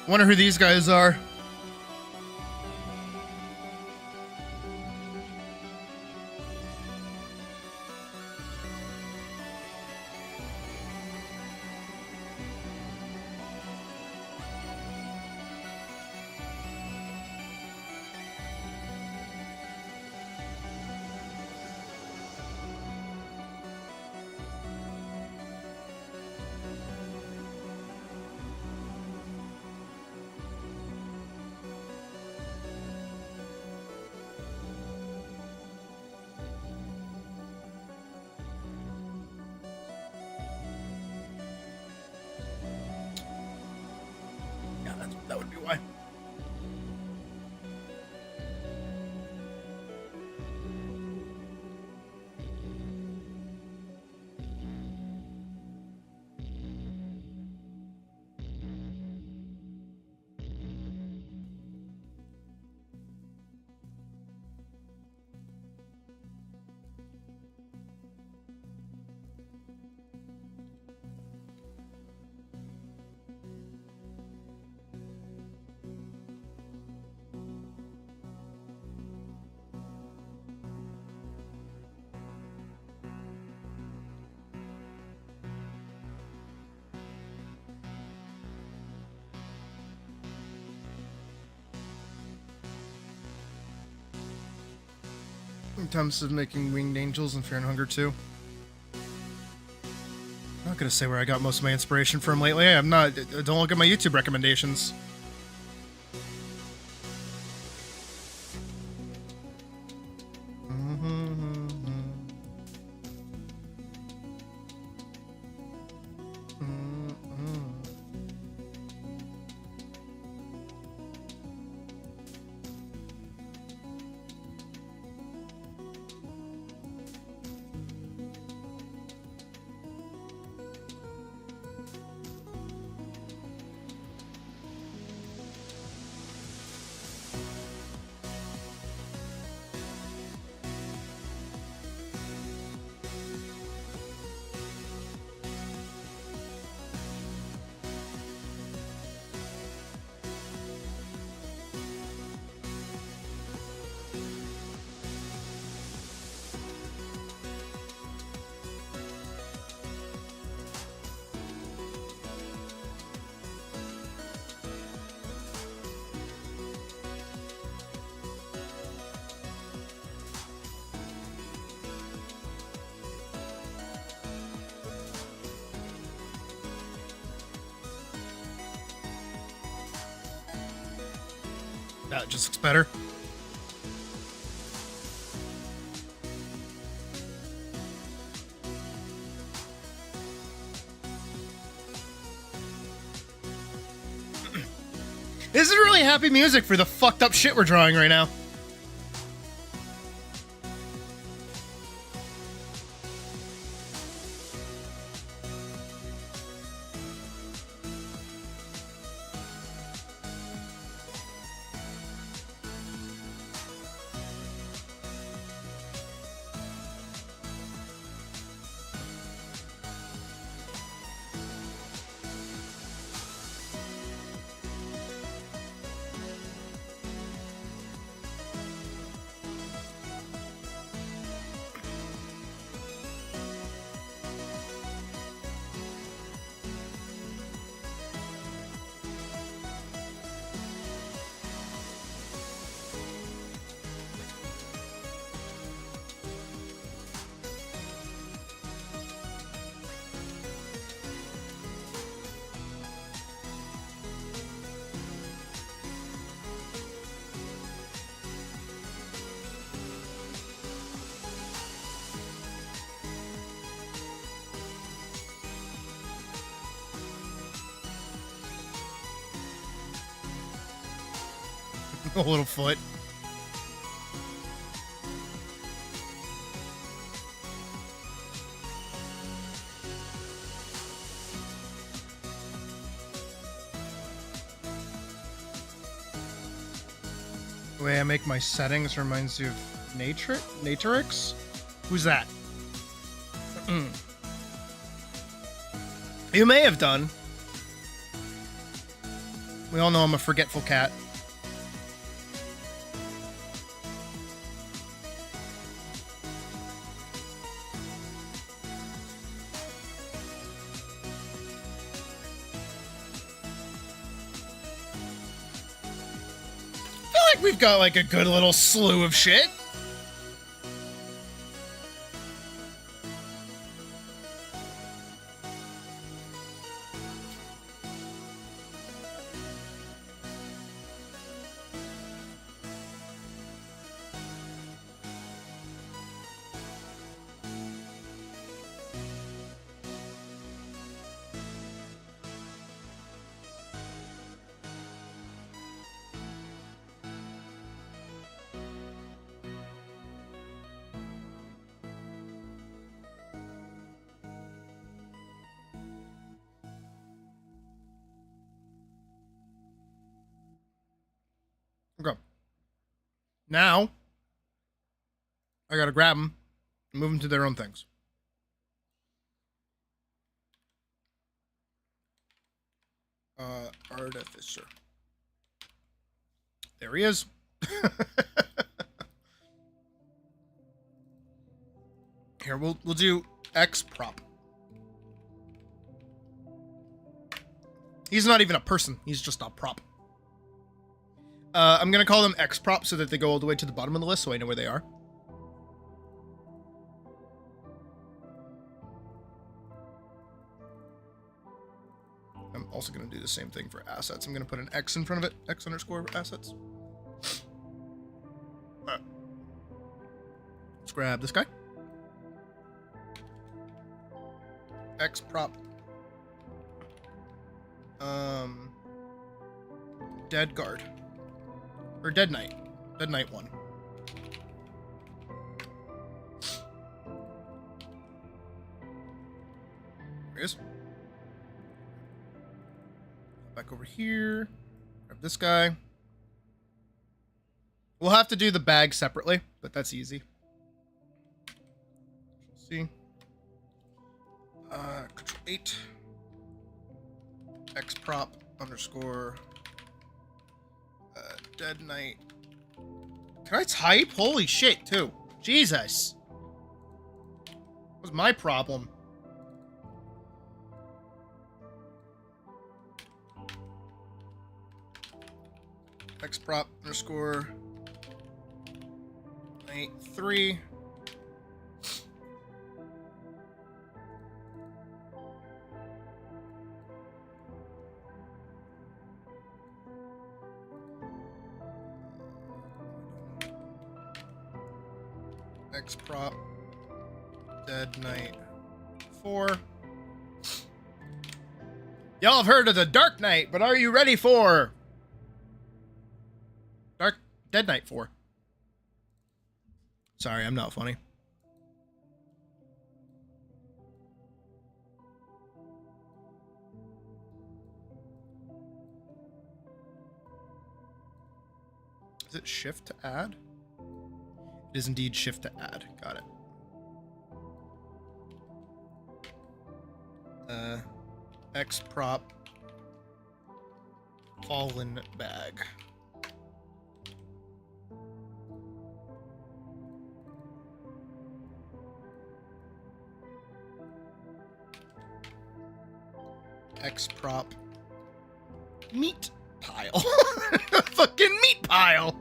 Wonder who these guys are. That would be why. Thomas is making Winged Angels and Fear and Hunger 2. I'm not gonna say where I got most of my inspiration from lately. I'm not. Don't look at my YouTube recommendations. That just looks better. This is really happy music for the fucked up shit we're drawing right now. A little foot. The way I make my settings reminds you of Natrix? Who's that? You may have done. We all know I'm a forgetful cat. We've got like a good little slew of shit. Okay. Now, I gotta grab them and move them to their own things. Artificer. There he is. Here, we'll do X prop. He's not even a person. He's just a prop. I'm gonna call them X prop so that they go all the way to the bottom of the list so I know where they are. I'm also gonna do the same thing for assets. I'm gonna put an X in front of it. X underscore assets. Alright. Let's grab this guy. X prop. Dead guard. Or Dead Knight. Dead Knight 1. There he is. Back over here. Grab this guy. We'll have to do the bag separately, but that's easy. See. Control 8. X prop underscore Dead Knight. Can I type? Holy shit, too. Jesus. What's my problem? X prop underscore Knight 3. X prop Dead Knight 4. Y'all have heard of the Dark Knight, but are you ready for Dead Knight 4. Sorry, I'm not funny. Is it shift to add? It is indeed shift to add. Got it. X prop fallen bag. X prop meat pile. Fucking meat pile.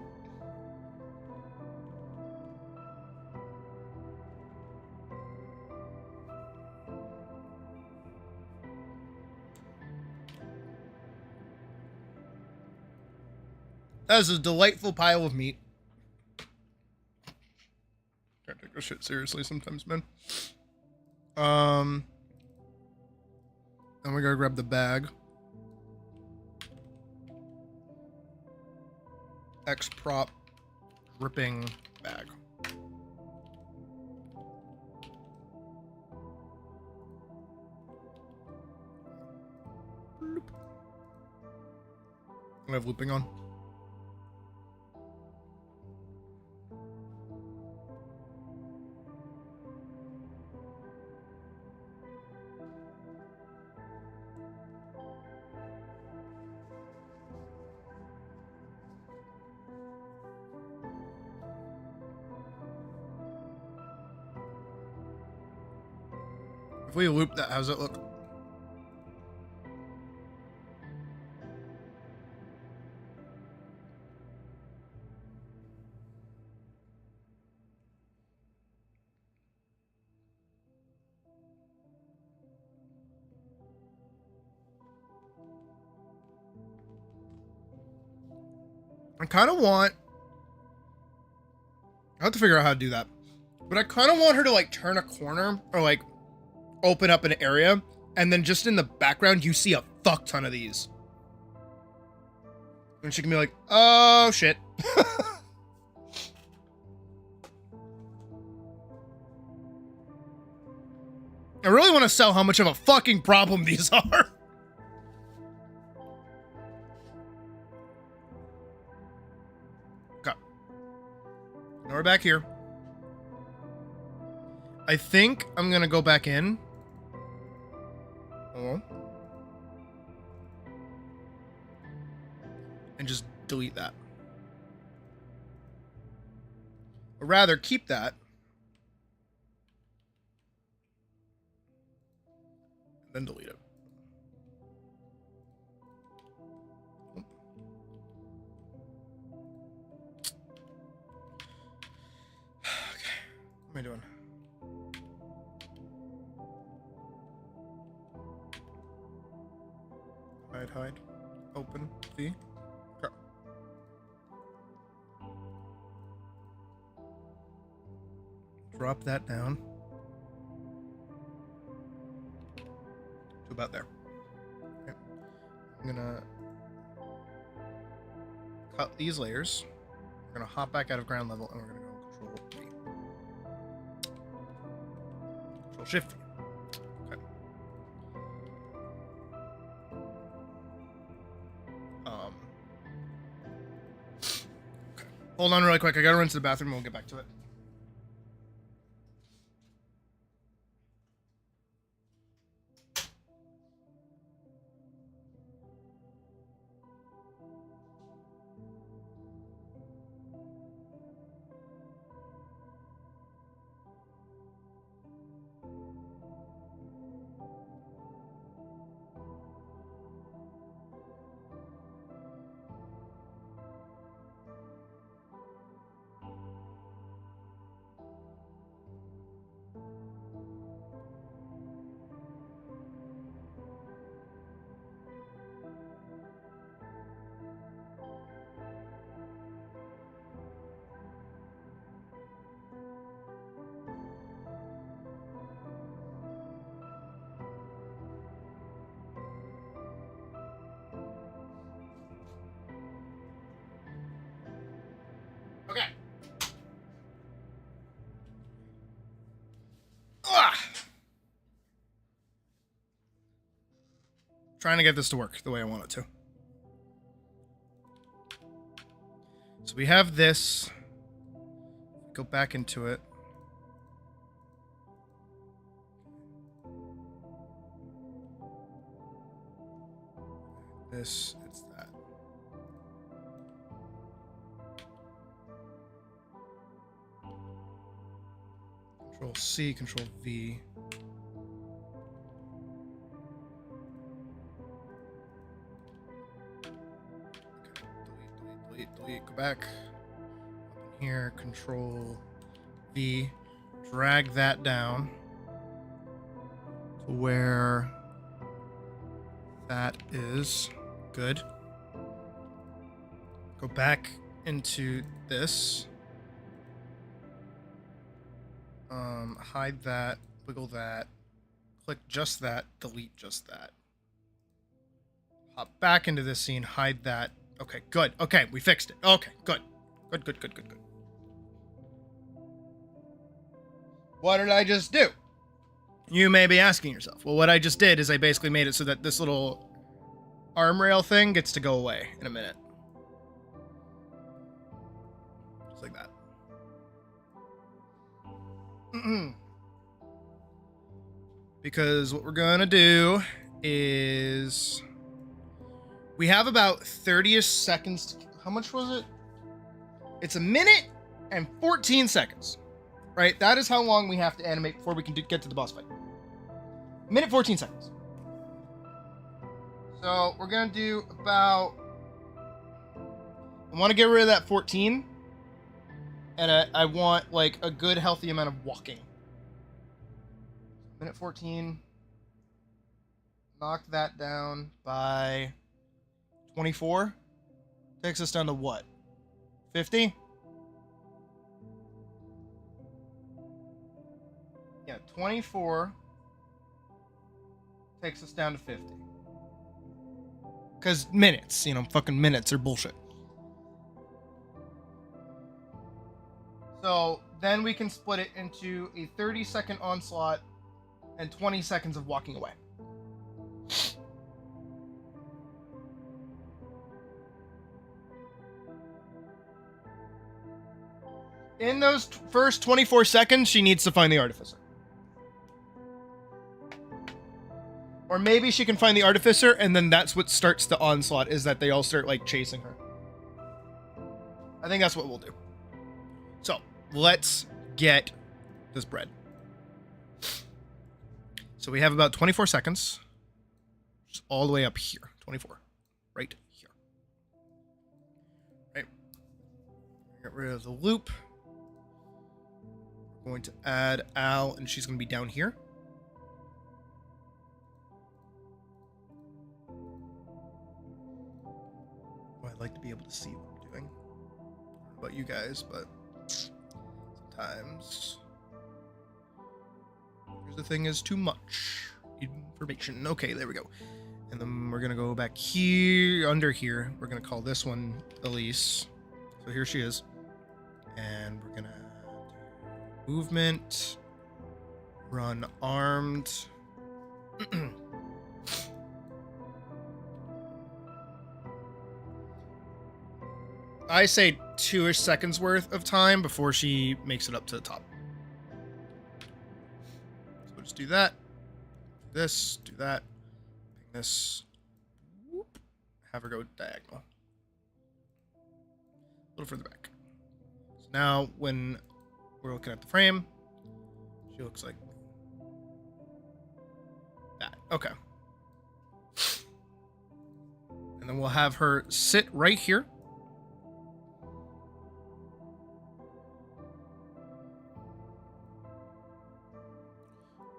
That is a delightful pile of meat. Can't take this shit seriously sometimes, man. Then we gotta grab the bag. X prop dripping bag. I have looping on. If we loop that, how's it look? I kind of want... I have to figure out how to do that. But I kind of want her to, like, turn a corner or, like, open up an area, and then just in the background, you see a fuck ton of these. And she can be like, oh, shit. I really want to sell how much of a fucking problem these are. Okay. Now we're back here. I think I'm gonna go back in. Oh. And just delete that. Or rather, keep that. Then delete it. Okay. What am I doing? Hide. Open. V. Okay. Drop that down. To about there. Okay. I'm gonna cut these layers. We're gonna hop back out of ground level and we're gonna go Control V. Control Shift V. Okay. Okay. Hold on really quick. I gotta run to the bathroom and we'll get back to it. Trying to get this to work the way I want it to. So we have this. Go back into it. This, it's that. Control C, Control V. Okay, delete, go back. Up in here, Control V. Drag that down to where that is. Good. Go back into this. Hide that, wiggle that, click just that, delete just that. Hop back into this scene, hide that. Okay, good. Okay, we fixed it. Okay, good. Good. What did I just do? You may be asking yourself. Well, what I just did is I basically made it so that this little arm rail thing gets to go away in a minute. Just like that. Because what we're gonna do is we have about 30-ish seconds. How much was it? It's a minute and 14 seconds. Right? That is how long we have to animate before we can get to the boss fight. Minute 14 seconds. So we're gonna do about. I want to get rid of that 14, and I want like a good healthy amount of walking. Minute 14. Knock that down by 24. Takes us down to what? 50? Yeah, 24 takes us down to 50. Because minutes, fucking minutes are bullshit. So then we can split it into a 30-second onslaught and 20 seconds of walking away. In those first 24 seconds, she needs to find the artificer. Or maybe she can find the artificer, and then that's what starts the onslaught, is that they all start, like, chasing her. I think that's what we'll do. So, let's get this bread. So we have about 24 seconds. Just all the way up here. 24. Right here. Right. Get rid of the loop. We're going to add Al, and she's going to be down here. Oh, I'd like to be able to see what I'm doing. I don't know about you guys, but sometimes the thing is too much information. Okay, there we go. And then we're gonna go back here, under here. We're gonna call this one Elise. So here she is. And we're gonna do movement, run armed. I say 2-ish seconds worth of time before she makes it up to the top. So we'll just do that. This, do that. This. Whoop. Have her go diagonal. A little further back. So now when we're looking at the frame, she looks like that. Okay. And then we'll have her sit right here.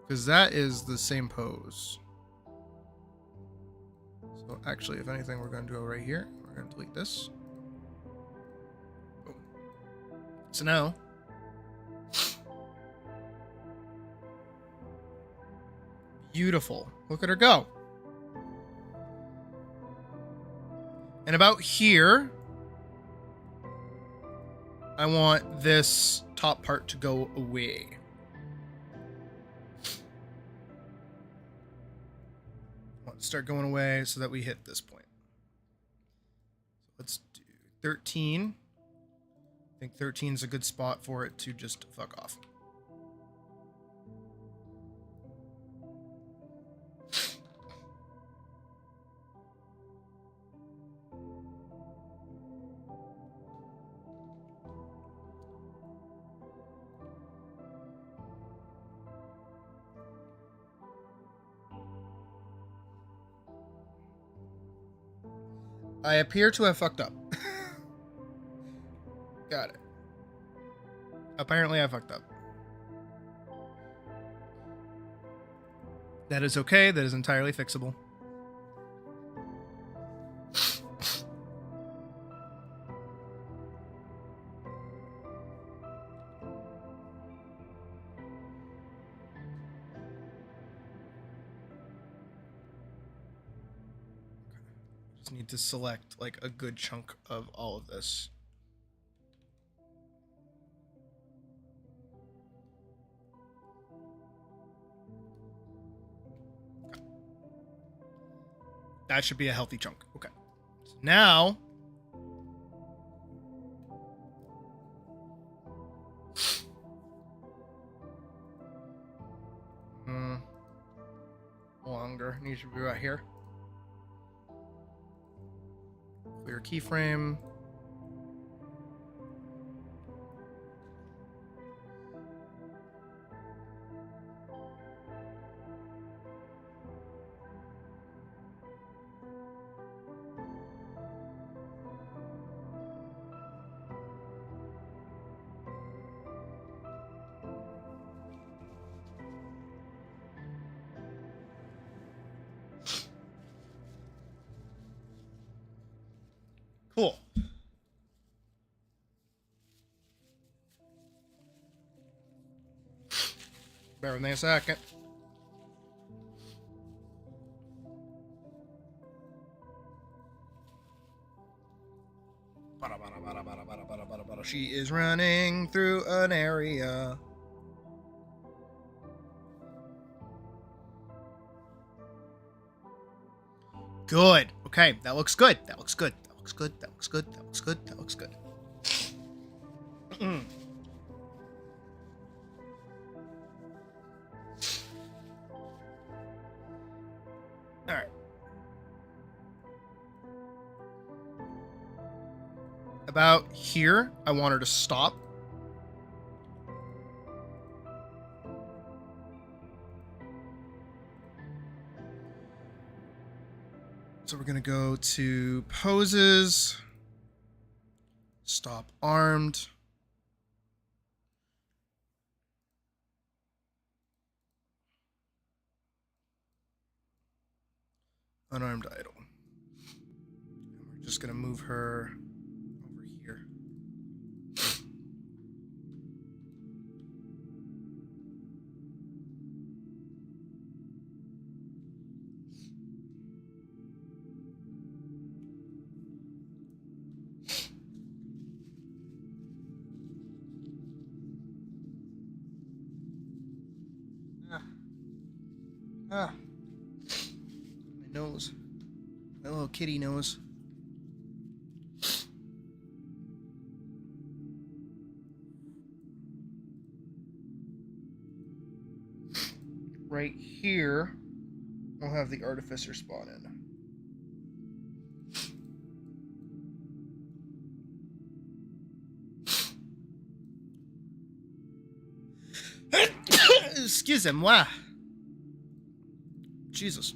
Because that is the same pose. So actually, if anything, we're going to go right here. We're going to delete this. Boom. So now, beautiful. Look at her go. And about here, I want this top part to go away. start going away so that we hit this point. Let's do 13. I think 13 is a good spot for it to just fuck off. I appear to have fucked up. Got it. Apparently I fucked up. That is okay. That is entirely fixable. Just need to select like a good chunk of all of this. That should be a healthy chunk. Okay. So now longer. Needs to be right here. Clear keyframe. Cool. Bear with me a second. She is running through an area. Good. Okay, that looks good. That looks good. That looks good. That looks good. That looks good. That looks good. All right. About here, I want her to stop. So we're going to go to poses, stop armed. Unarmed idle. And we're just going to move her over here. My nose. My little kitty nose. Right here, we'll have the artificer spawn in. Excusez-moi. Jesus.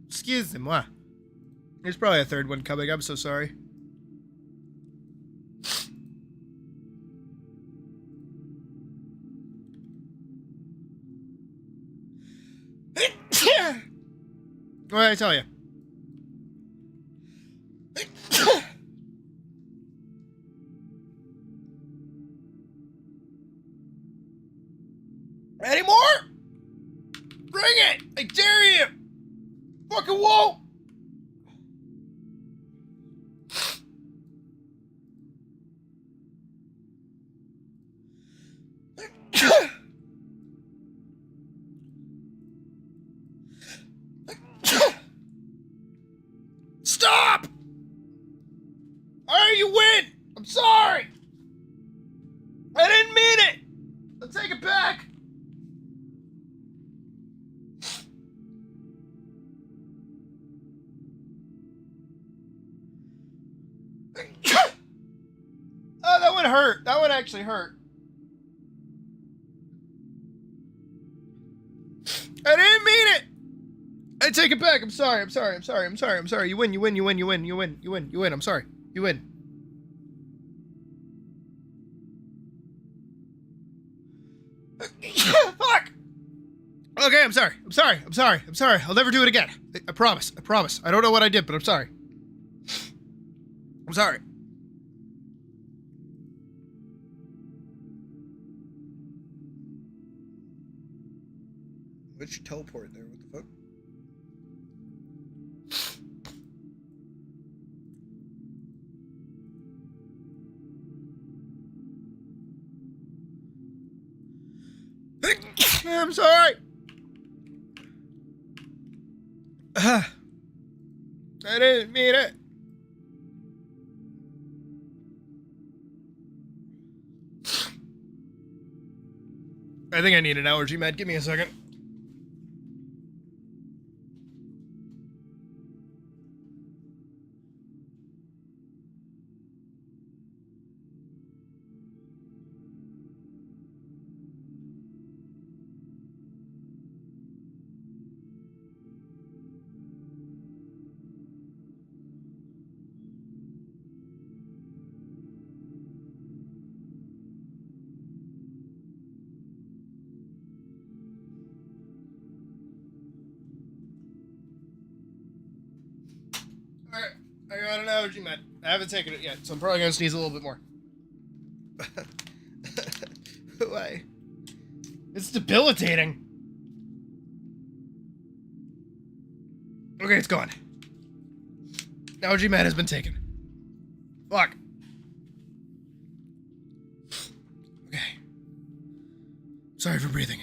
Excusez-moi. There's probably a third one coming. I'm so sorry. What did I tell you? Any more? Bring it! I dare you! Fucking whoa! you win! I'm sorry! I didn't mean it! I'll take it back! Oh, that one hurt. That one actually hurt. I didn't mean it! I take it back. I'm sorry. I'm sorry. I'm sorry. I'm sorry. I'm sorry. You win. You win. You win. You win. You win. You win. You win. I'm sorry. You win. Fuck! Okay, I'm sorry. I'm sorry. I'm sorry. I'm sorry. I'll never do it again. I promise. I promise. I don't know what I did, but I'm sorry. I'm sorry. Why'd you teleport there? What the fuck? I'm sorry. I didn't mean it. I think I need an allergy med. Give me a second. Alright, I got an allergy med. I haven't taken it yet, so I'm probably gonna sneeze a little bit more. Why? It's debilitating. Okay, it's gone. Allergy med has been taken. Fuck. Okay. Sorry for breathing.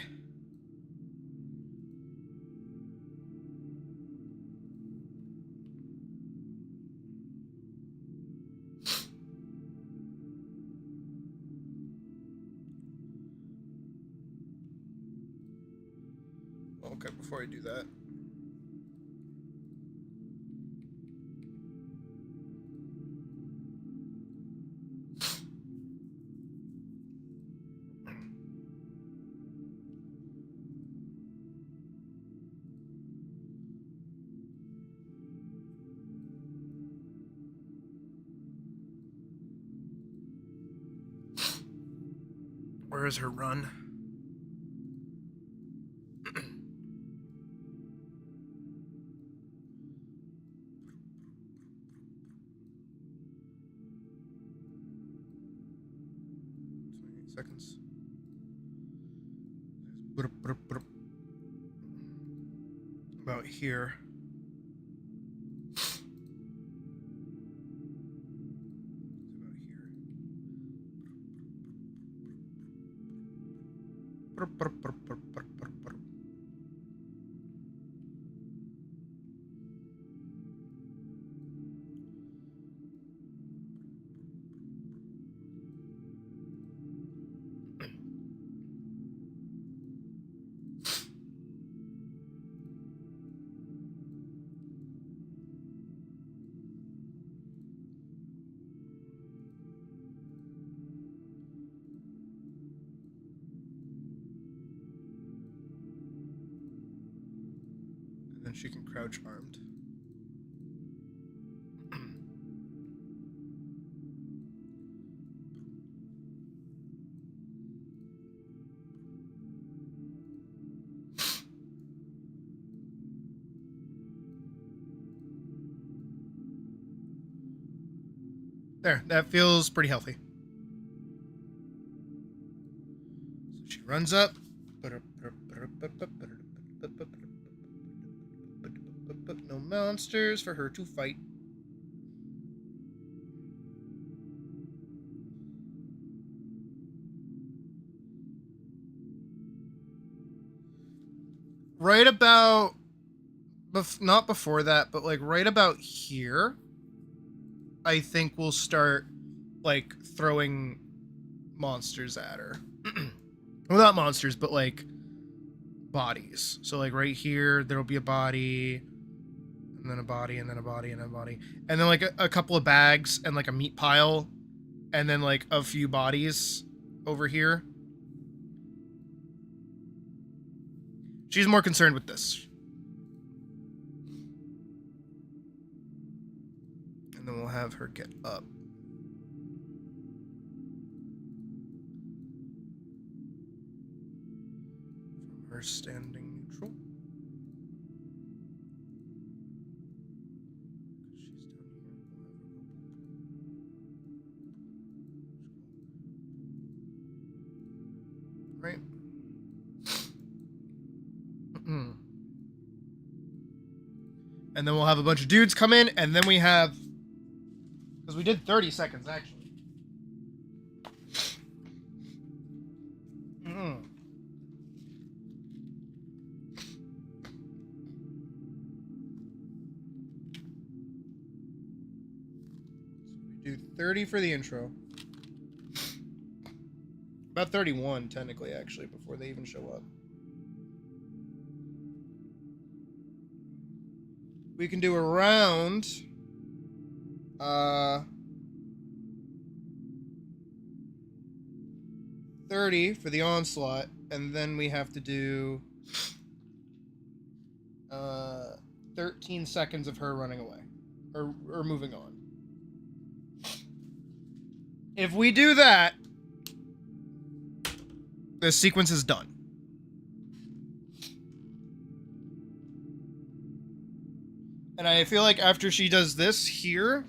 Okay, before I do that. Where is her run? Seconds. About here. And then she can crouch armed. There, that feels pretty healthy. So she runs up. No monsters for her to fight. Right about, not before that, but like right about here, I think we'll start like throwing monsters at her. Well, not monsters, but like bodies. So like right here, there'll be a body, and then a body, and then a body, and a body, and then like a couple of bags and like a meat pile, and then like a few bodies over here. She's more concerned with this. And then we'll have her get up. From her standing neutral. She's down here. Right. And then we'll have a bunch of dudes come in, and then we have, because we did 30 seconds actually. So we do 30 for the intro. About 31 technically actually before they even show up. We can do around 30 for the onslaught, and then we have to do 13 seconds of her running away or moving on. If we do that, the sequence is done. And I feel like after she does this here,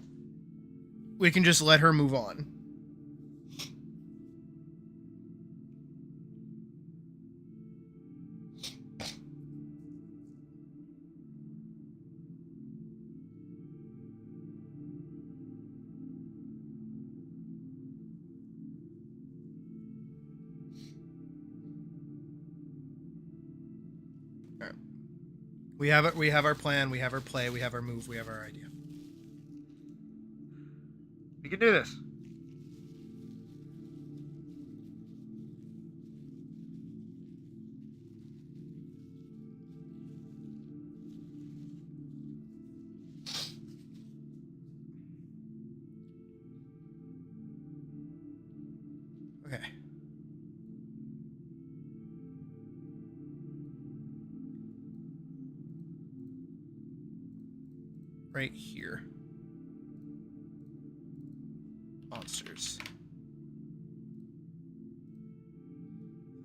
we can just let her move on. We have it. We have our plan. We have our play. We have our move. We have our idea. We can do this. Okay. Right here. Monsters.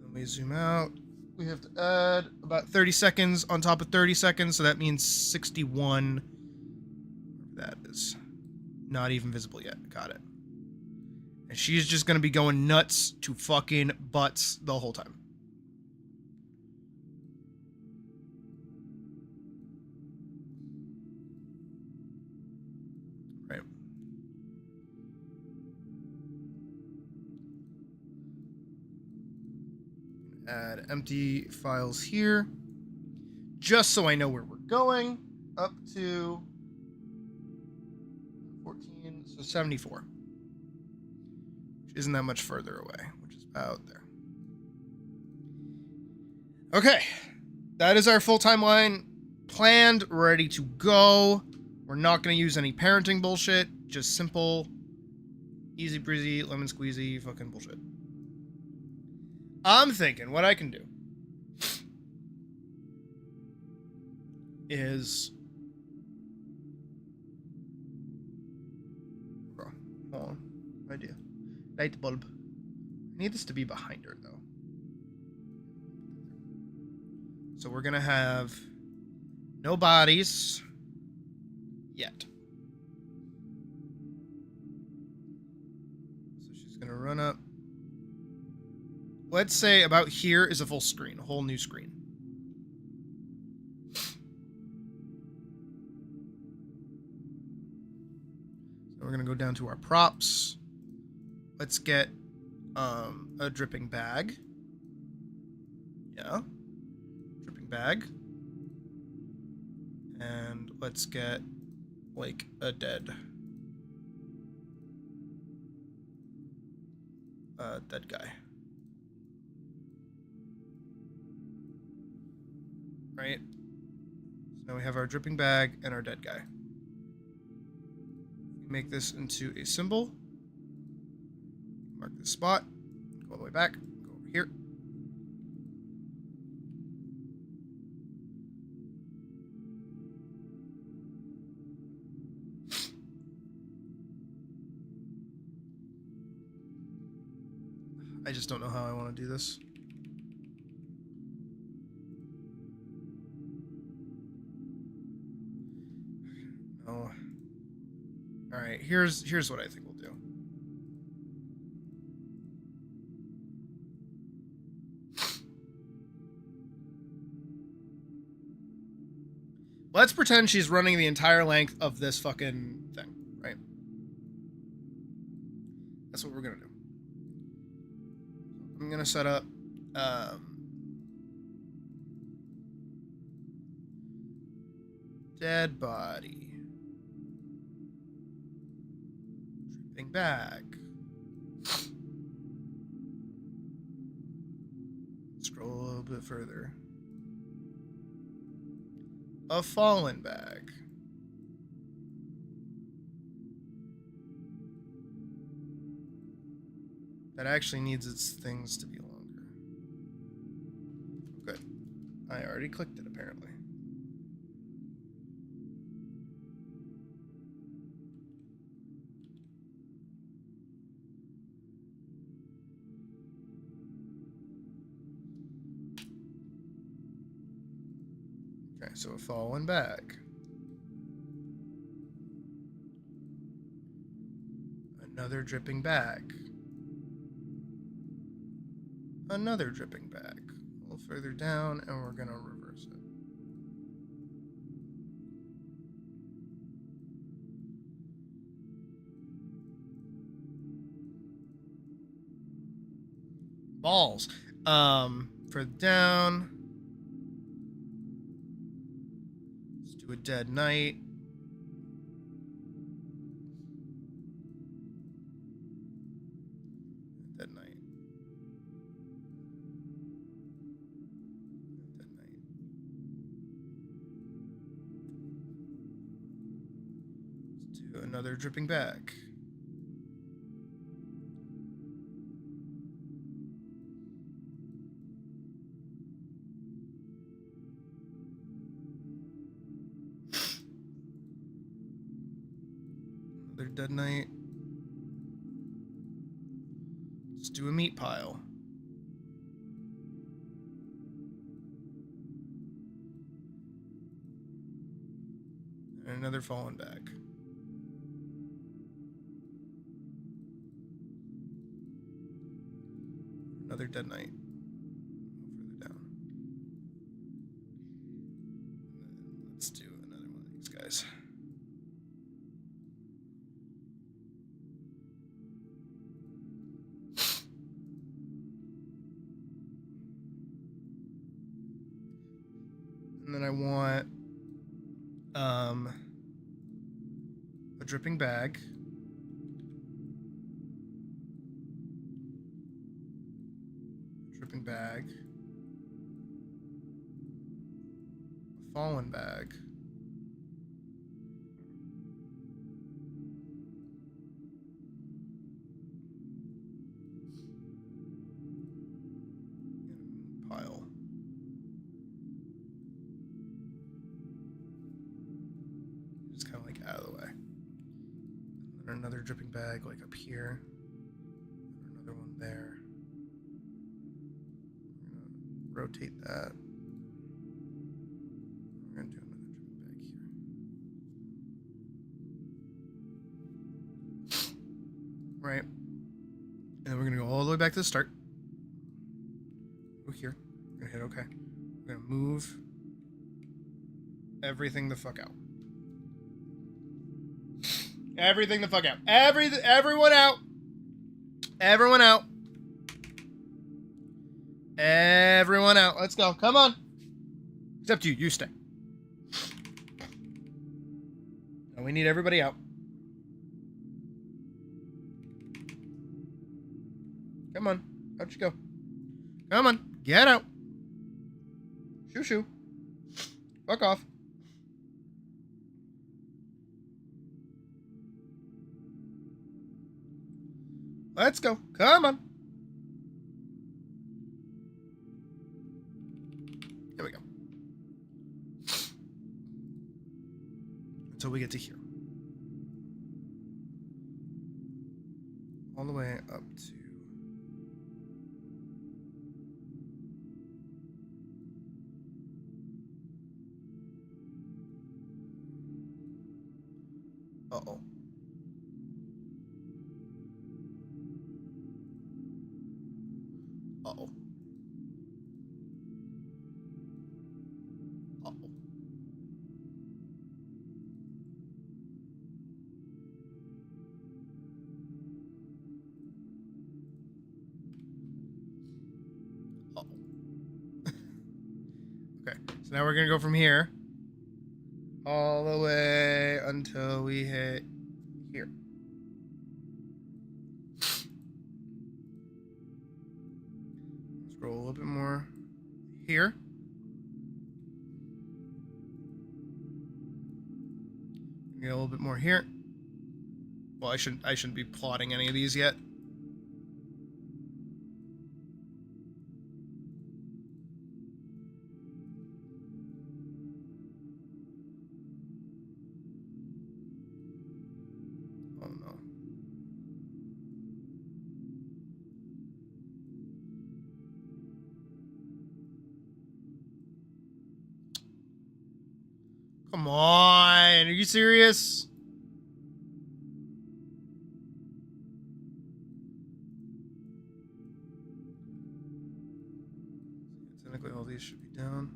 Then we zoom out. We have to add about 30 seconds on top of 30 seconds, so that means 61. That is not even visible yet. Got it. And she's just gonna be going nuts to fucking butts the whole time. Right. Add empty files here, just so I know where we're going, up to 14, so 74. Which isn't that much further away, which is about there. Okay, that is our full timeline planned, ready to go. We're not going to use any parenting bullshit, just simple, easy breezy, lemon squeezy fucking bullshit. I'm thinking what I can do is... Hold on. Idea. Light bulb. I need this to be behind her, though. So we're going to have no bodies yet. So she's going to run up. Let's say about here is a full screen, a whole new screen. So we're going to go down to our props. Let's get a dripping bag. Yeah. Dripping bag. And let's get like a dead dead guy. Right? So now we have our dripping bag and our dead guy. Make this into a symbol. Mark this spot. Go all the way back. Go over here. I just don't know how I want to do this. No. All right, here's what I think we'll do. Let's pretend she's running the entire length of this fucking thing, right? That's what we're gonna do. I'm gonna set up dead body, dripping bag, scroll a little bit further, a fallen bag, that actually needs its things to be longer. Good. I already clicked it, apparently. Okay, so a fallen bag. Another dripping bag. Another dripping bag. A little further down, and we're gonna reverse it. Balls. Further down. Let's do a dead night. Dead night. Dead night. Let's do another dripping bag. Another dead night. Let's do a meat pile. And another fallen bag. Another dead night. Further down. And then let's do another one of these guys. And then I want a dripping bag. Dripping bag. A fallen bag. And a pile. Just kind of like out of the way. And then another dripping bag like up here. And another one there. We're gonna rotate that. We're gonna do another dripping bag here. Right. And then we're gonna go all the way back to the start. Go here. We're gonna hit OK. We're gonna move everything the fuck out. Everything the fuck out. Everyone out. Everyone out. Everyone out. Let's go. Come on. Except you. You stay. No, we need everybody out. Come on. Out you go. Come on. Get out. Shoo shoo. Fuck off. Let's go. Come on. Here we go. Until we get to here. All the way up to... Uh-oh. Uh-oh. Uh-oh. Uh-oh. Okay, so now we're gonna go from here all the way until we hit here. Scroll a little bit more here. Get a little bit more here. Well, I shouldn't be plotting any of these yet. Oh no. Come on, are you serious? Technically all these should be down.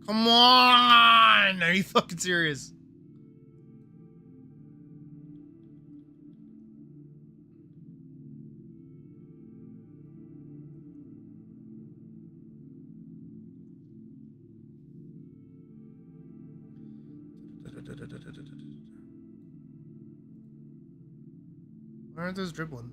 Come on! Are you fucking serious? Why aren't those dribbling?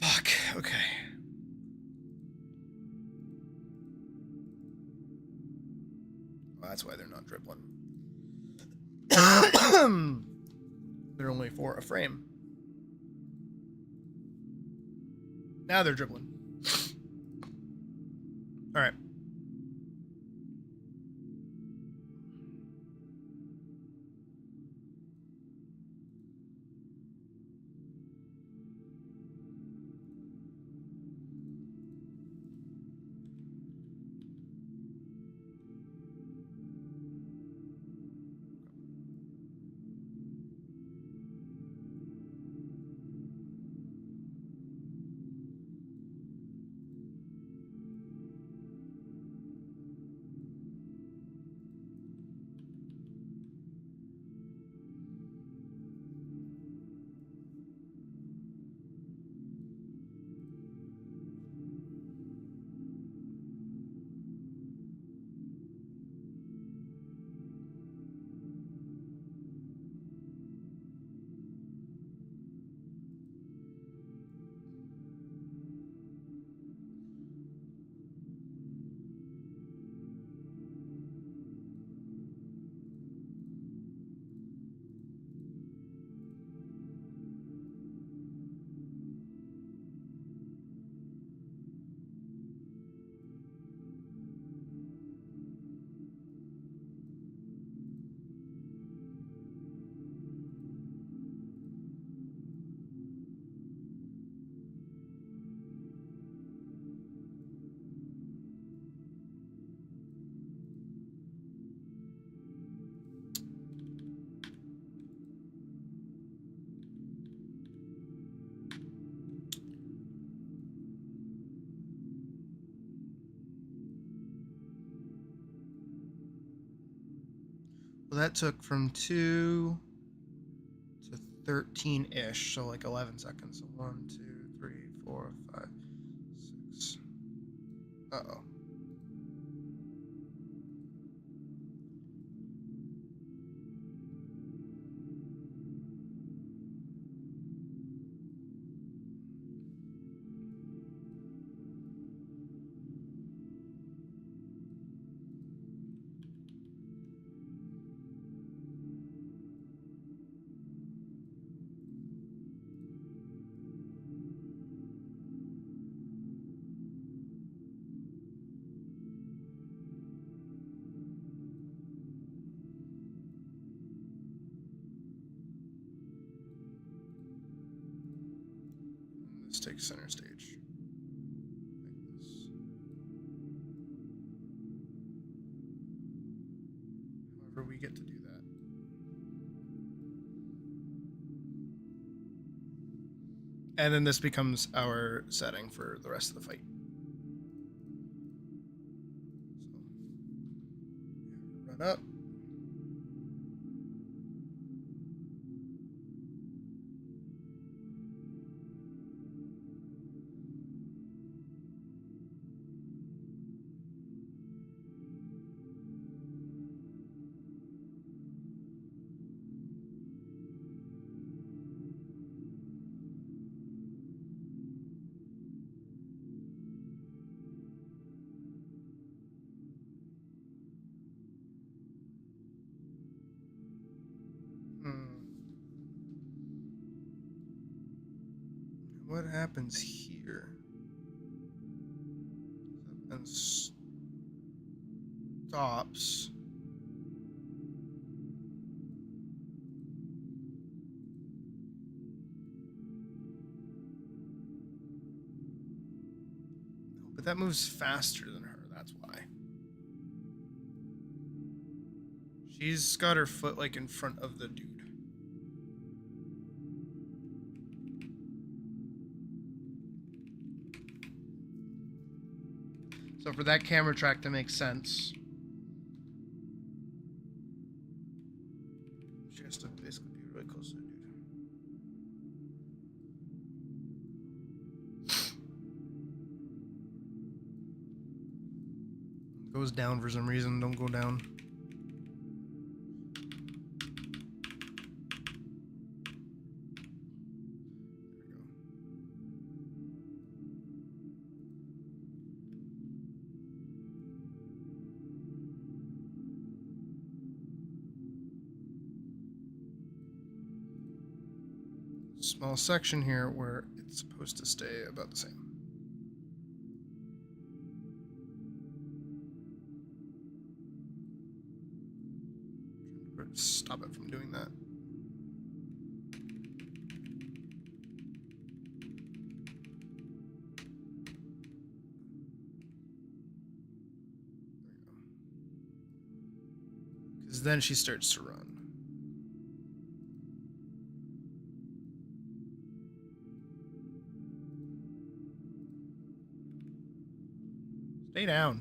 Fuck, okay. Well, that's why they're not dribbling. They're only for a frame. Now they're dribbling. All right. So that took from 2 to 13-ish, so like 11 seconds. So 1, 2, 3, 4, 5, 6. Uh-oh. This takes center stage. Like this. However, we get to do that. And then this becomes our setting for the rest of the fight. So, run up. What happens here? And stops. But that moves faster than her, that's why. She's got her foot like in front of the dude. So for that camera track to make sense, she has to basically be really close to the dude. Goes down for some reason. Don't go down. Small section here where it's supposed to stay about the same. Stop it from doing that. Because then she starts to run. Stay down.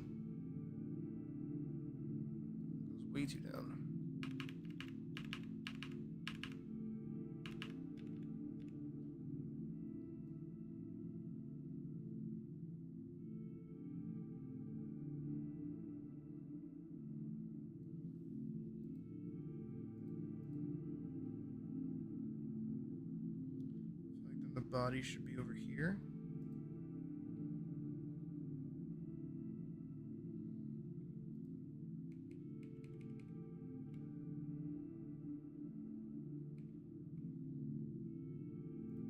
Goes way too down. So like then the body should be over here.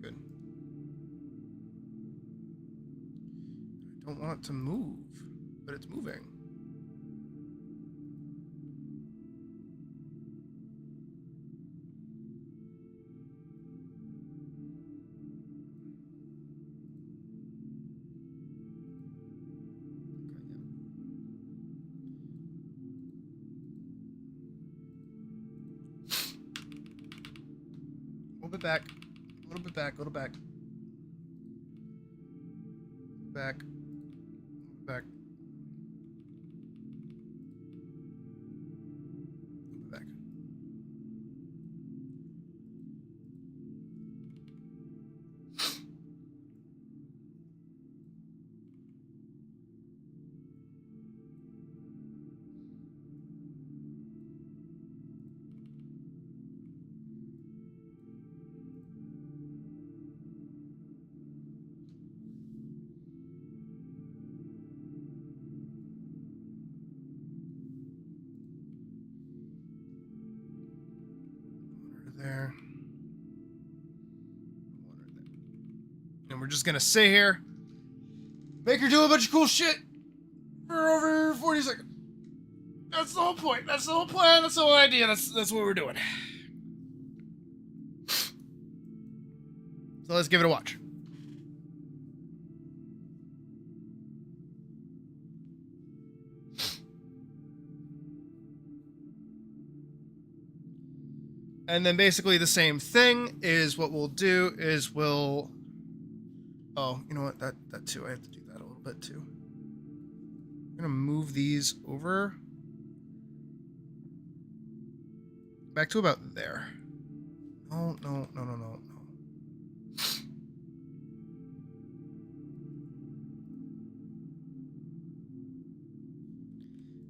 Good. I don't want it to move, but it's moving. A little bit back, a little bit back, a little back. Back. Back. Back. there. Water there. And we're just gonna sit here, make her do a bunch of cool shit for over 40 seconds. That's the whole point. That's the whole plan. That's the whole idea. That's what we're doing. So let's give it a watch. And then basically the same thing is what we'll do is we'll... Oh, you know what? That too. I have to do that a little bit too. I'm going to move these over. Back to about there. No.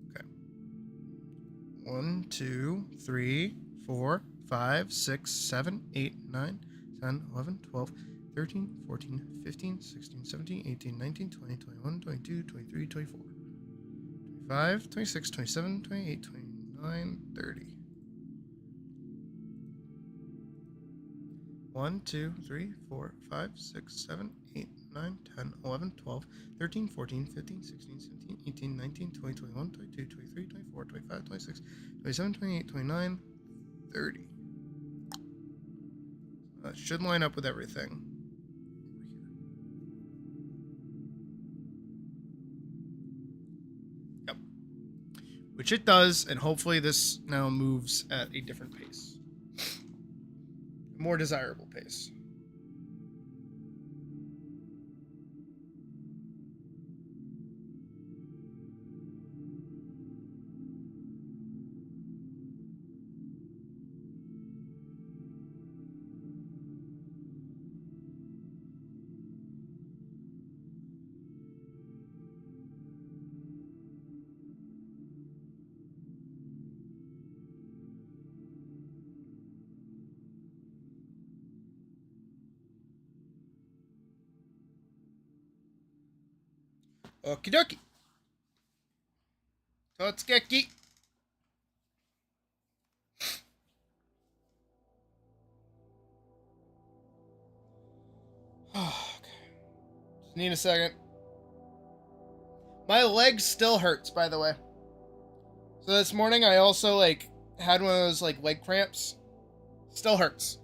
Okay. 1, 2, 3, 4, 5, 6, 7, 8, 9, 10, 11, 12, 13, 14, 15, 16, 17, 18, 19, 20, 21, 22, 23, 24, 25, 26, 27, 28, 29, 30. 1, 2, 3, 4, 5, 6, 7, 8, 9, 10, 11, 12, 13, 14, 15, 16, 17, 18, 19, 20, 21, 22, 23, 24, 25, 26, 27, 28, 29, 30. That should line up with everything. Yep. Which it does, and hopefully this now moves at a different pace. A more desirable pace. Okie dokie. Totsukeki. Okay. Just need a second. My leg still hurts, by the way. So this morning I also had one of those leg cramps. Still hurts.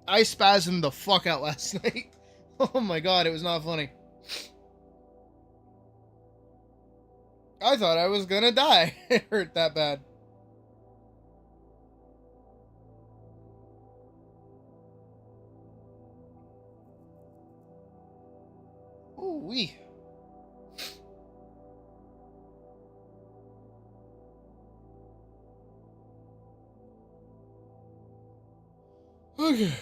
I spasmed the fuck out last night. Oh my god, it was not funny. I thought I was gonna die. It hurt that bad. Ooh wee. Okay.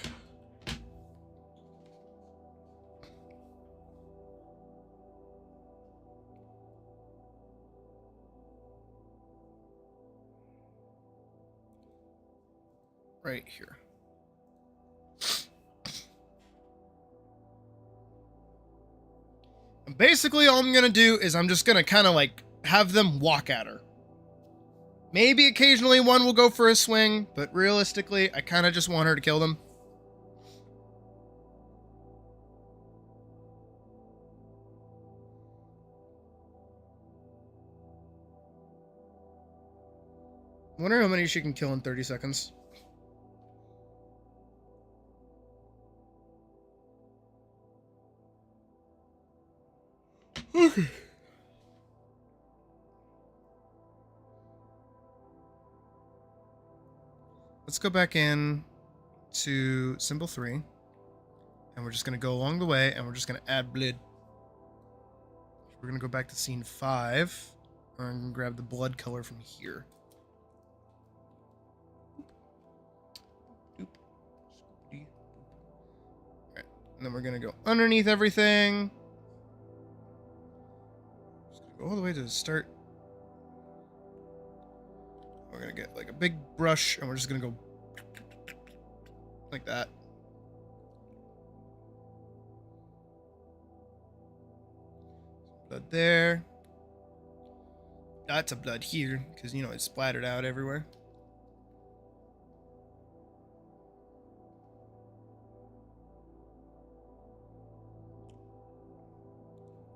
Right here. And basically all I'm gonna do is I'm just gonna kind of have them walk at her. Maybe occasionally one will go for a swing, but realistically I kind of just want her to kill them. I wonder how many she can kill in 30 seconds. Okay. Let's go back in to symbol 3. And we're just going to go along the way and we're just going to add blood. We're going to go back to scene 5. And grab the blood color from here. Alright, and then we're going to go underneath everything. Go all the way to the start. We're gonna get a big brush and we're just gonna go like that. Blood there. Lots of blood here because it splattered out everywhere.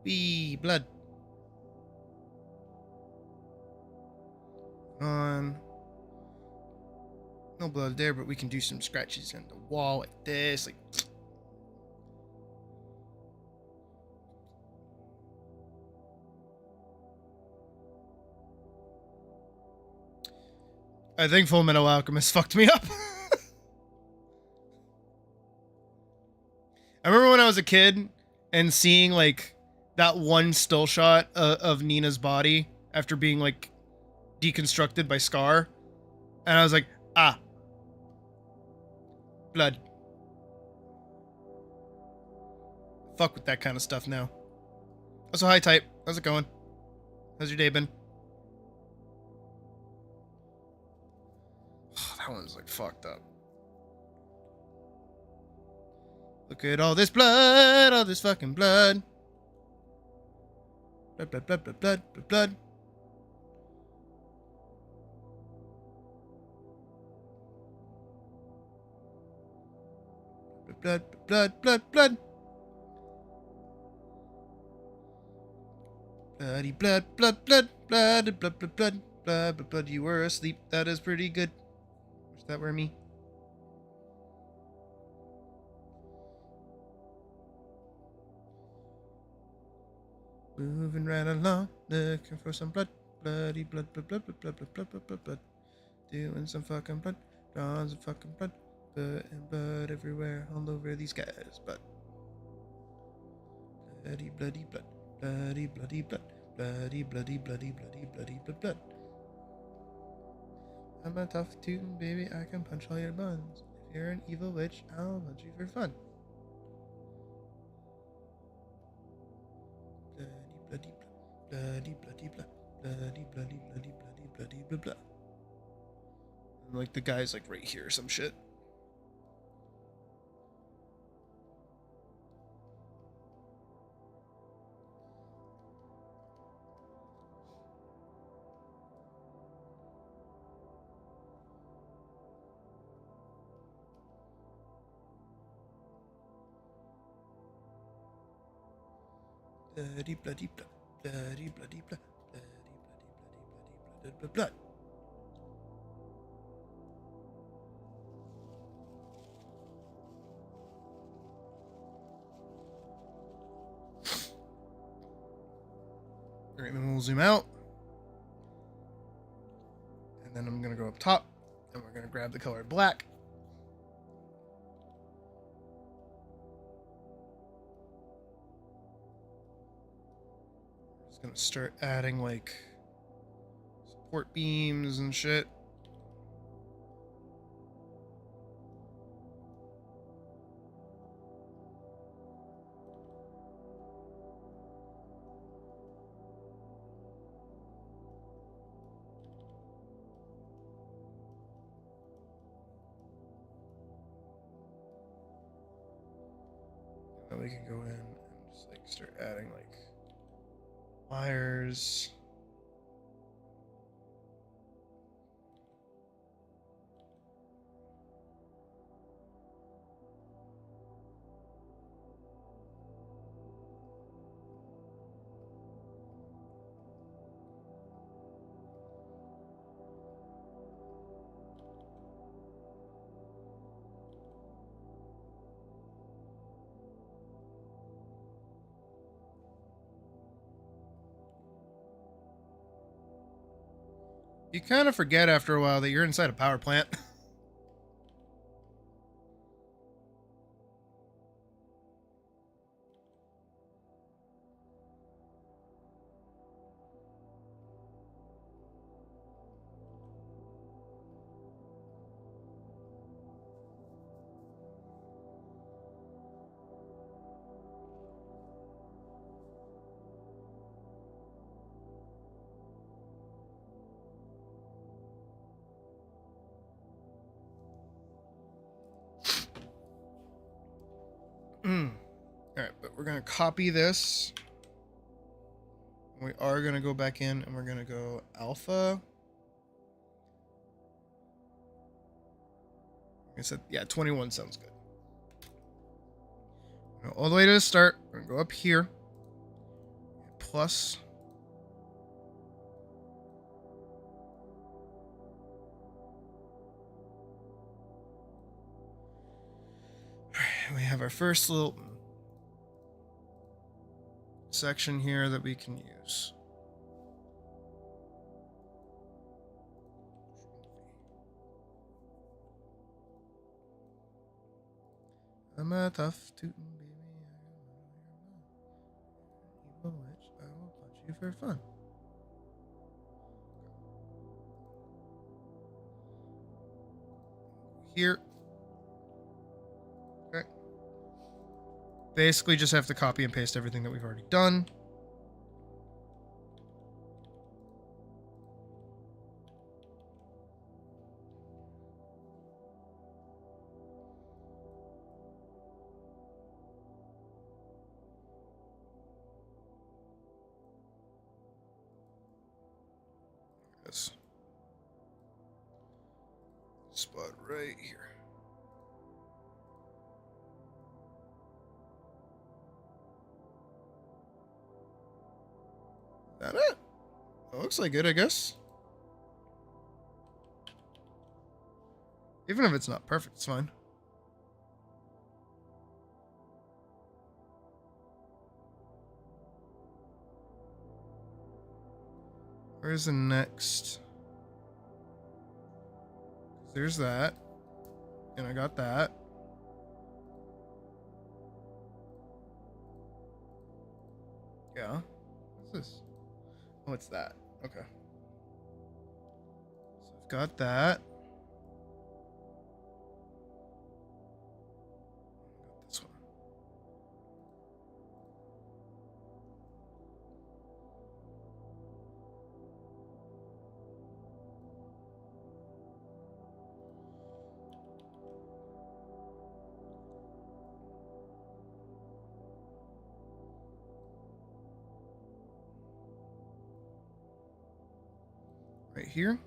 B, blood. On. No blood there, but we can do some scratches on the wall like this. Like. I think Full Metal Alchemist fucked me up. I remember when I was a kid and seeing like that one still shot of Nina's body after being like deconstructed by Scar, and I was like, ah, blood. Fuck with that kind of stuff now. Also, hi Type. How's it going? How's your day been? Oh, that one's like fucked up. Look at all this blood, all this fucking blood. Blood, blood, blood, blood, blood, blood, blood. Blood, blood, blood, blood. Bloody blood, blood, blood, blood, blood, blood, blood, blood, blood, blood. You were asleep. That is pretty good. Wish that were me. Moving right along, looking for some blood. Bloody blood, blood, blood, blood, blood, blood, blood, blood, blood, blood. Doing some fucking blood. Drawing some fucking blood. Blood and blood everywhere, all over these guys. Blood. Bloody, bloody blood. Bloody, bloody blood. Bloody, bloody, bloody, bloody, bloody, blood, blood. I'm a tough tune, baby. I can punch all your buns. If you're an evil witch, I'll punch you for fun. Bloody, bloody, bloody, blood. Bloody, bloody, bloody, bloody, bloody, blood, blood. And like the guy's like right here or some shit. Bloody, bloody, blood. Bloody, bloody, blood. Bloody, bloody, bloody, bloody, blood, blood, blood. Alright, then we'll zoom out. And then I'm going to go up top. And we're going to grab the color black. Just going to start adding like support beams and shit. We can go in and just like start adding like wires. You kind of forget after a while that you're inside a power plant. Alright, but we're going to copy this. We are going to go back in and we're going to go alpha. Like I said, yeah, 21 sounds good. All the way to the start. We're going to go up here. plus. We have our first little section here that we can use. I'm a tough tootin' baby. Evil witch, I will punch you for fun. Here. Okay. Basically just have to copy and paste everything that we've already done. This spot right here. That it? That looks like it, I guess. Even if it's not perfect, it's fine. Where's the next? There's that. And I got that. Yeah. What's this? Oh, it's that. Okay. So I've got that. Got this one. Right here.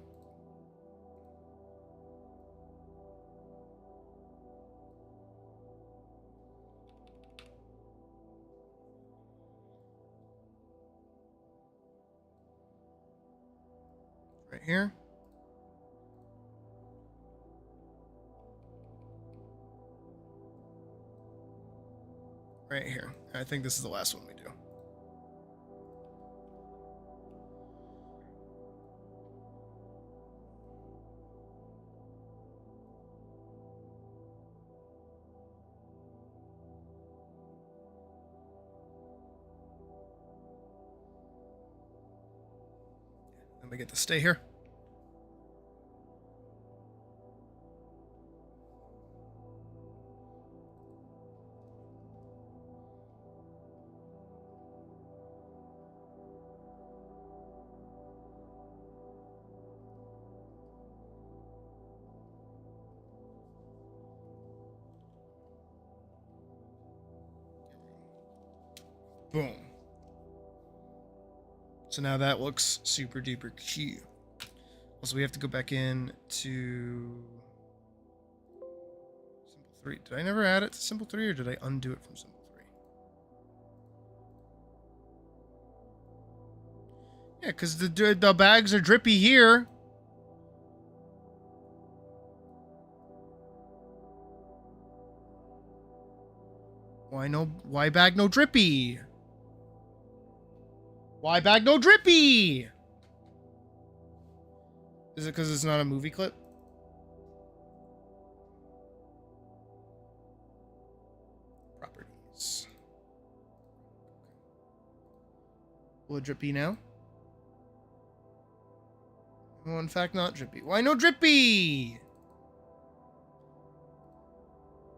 Right here. Right here. I think this is the last one we do. Then we get to stay here. Boom. So now that looks super duper cute. Also, we have to go back in to Symbol 3. Did I never add it to Symbol 3, or did I undo it from Symbol 3? Yeah, because the bags are drippy here. Why bag no drippy? Why bag no drippy? Is it because it's not a movie clip? Properties. Will it drippy now? Well, in fact, not drippy. Why no drippy?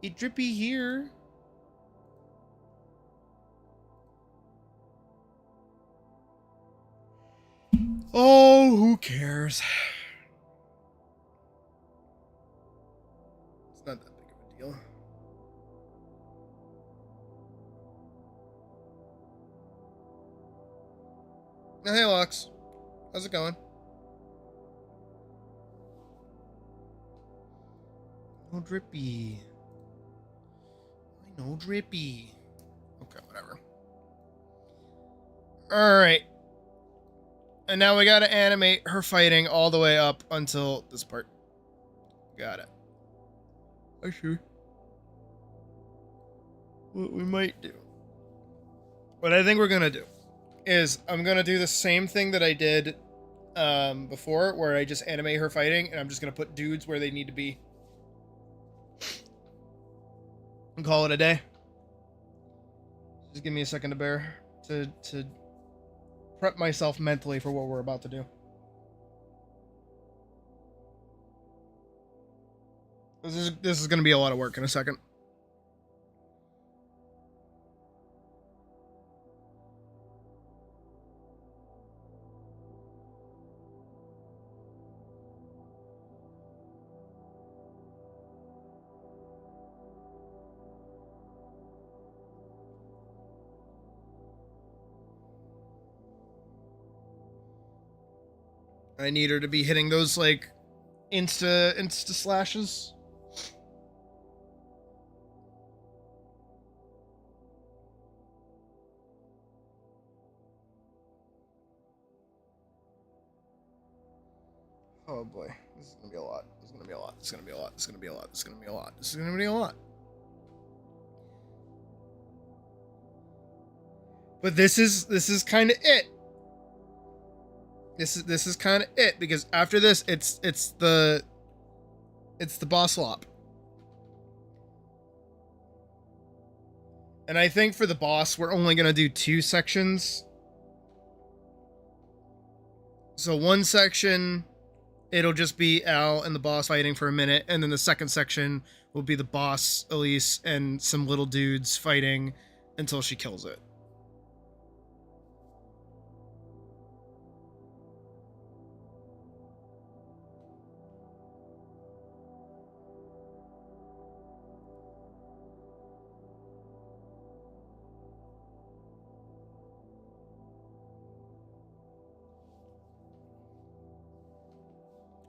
It drippy here. Oh, who cares? It's not that big of a deal. Now, hey, Lux. How's it going? No drippy. Why no drippy? Okay, whatever. Alright. And now we gotta animate her fighting all the way up until this part. Got it. Oh, sure. What we might do. What I think we're gonna do is I'm gonna do the same thing that I did before, where I just animate her fighting, and I'm just gonna put dudes where they need to be. And call it a day. Just give me a second to bear to prep myself mentally for what we're about to do. This is gonna be a lot of work in a second. I need her to be hitting those like insta slashes. Oh boy, this is gonna be a lot. This is gonna be a lot. This is gonna be a lot. This is gonna be a lot. This is gonna be a lot. This is gonna be a lot. But this is kind of it. This is kind of it, because after this, it's the boss swap. And I think for the boss, we're only gonna do 2 sections. So one section, it'll just be Al and the boss fighting for a minute, and then the second section will be the boss, Elise, and some little dudes fighting until she kills it.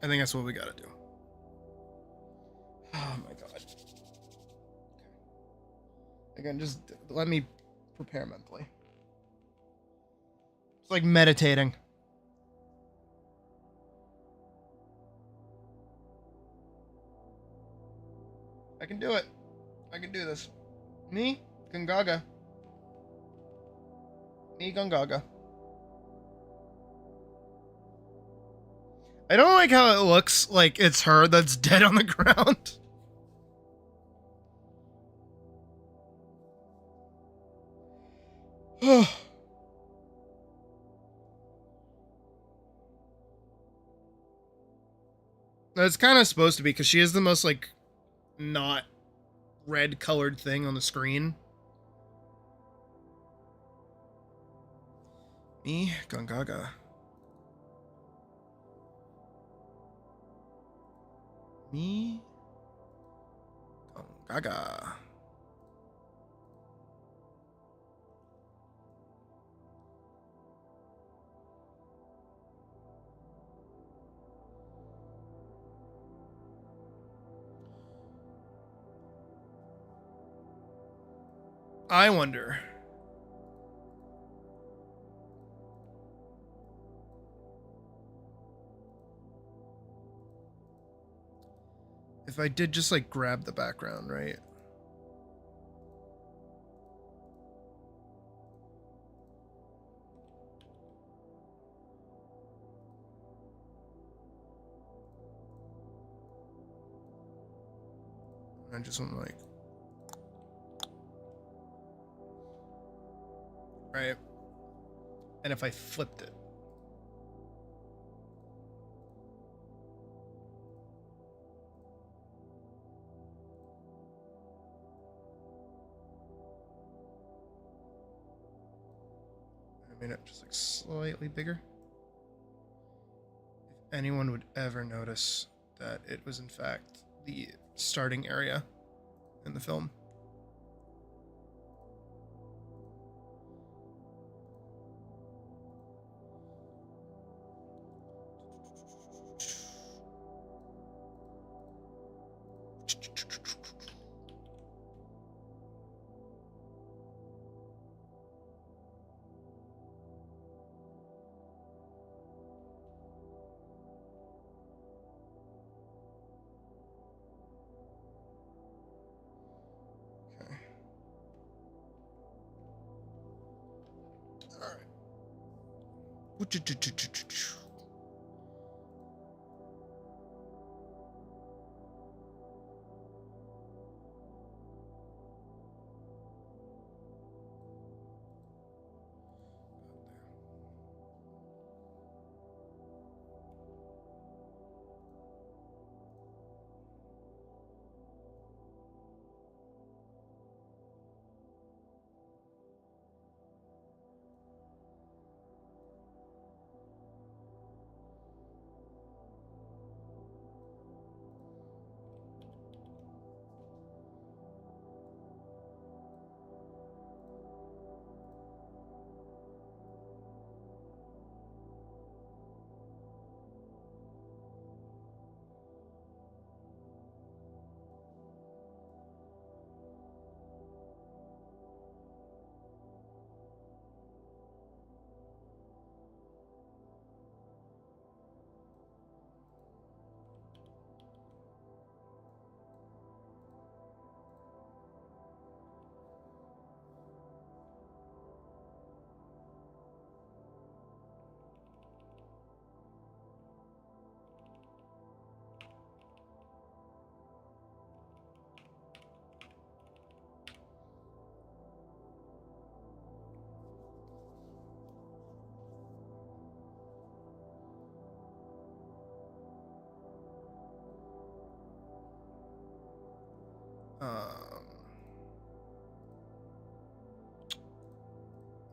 I think that's what we gotta do. Oh my god. Again, just let me prepare mentally. It's like meditating. I can do it. I can do this. Me? Gungaga. Me, Gungaga. I don't like how it looks like it's her that's dead on the ground. It's kind of supposed to be, because she is the most, like, not red colored thing on the screen. Me, Gungaga. Me, Gungaga. I wonder if I did just like grab the background, right? I just want to like, right? And if I flipped it, I made it just like slightly bigger. If anyone would ever notice that it was in fact the starting area in the film.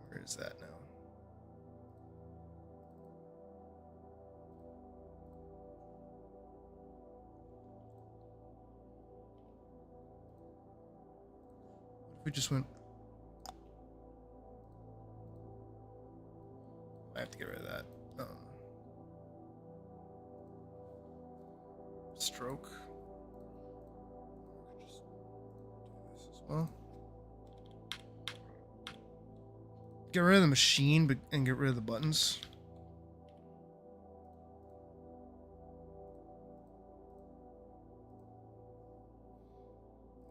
Where is that now? What if we just went? I have to get rid of that. Stroke. Just do this as well. Get rid of the machine, and get rid of the buttons.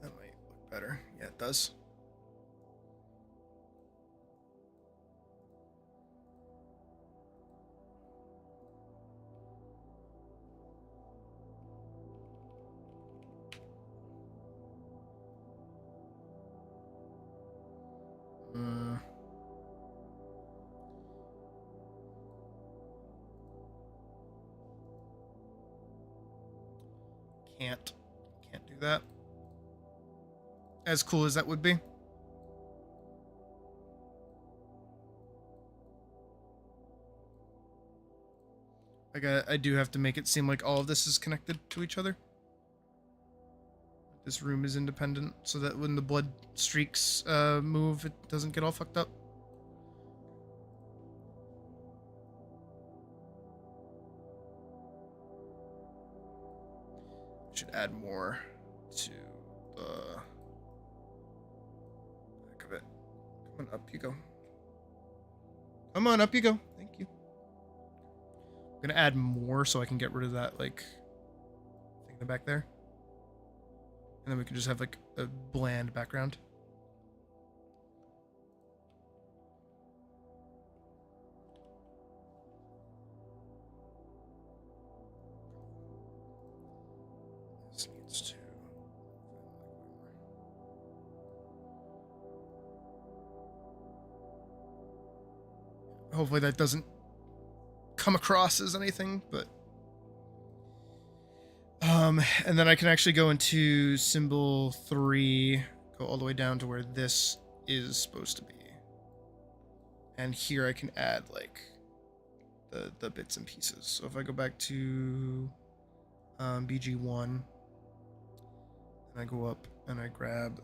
That might look better. Yeah, it does. Can't do that. As cool as that would be. I do have to make it seem like all of this is connected to each other. This room is independent, so that when the blood streaks move, it doesn't get all fucked up. Should add more to the back of it. Come on, up you go. Come on, up you go. Thank you. I'm gonna add more so I can get rid of that, like, thing in the back there. And then we can just have, like, a bland background. This needs to... Hopefully that doesn't come across as anything, but... and then I can actually go into symbol 3, go all the way down to where this is supposed to be. And here I can add, like, the bits and pieces. So if I go back to BG1, and I go up and I grab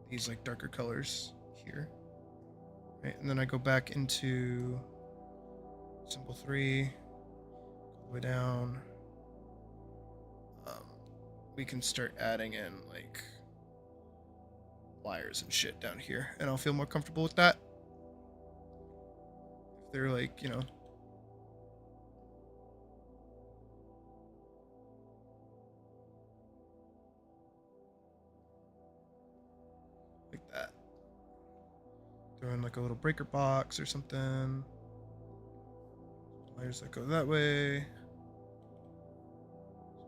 these, like, darker colors here. Right, and then I go back into symbol 3, all the way down. We can start adding in, like, wires and shit down here, and I'll feel more comfortable with that. If they're, like, you know, like that. Doing, like, like a little breaker box or something. Wires that go that way.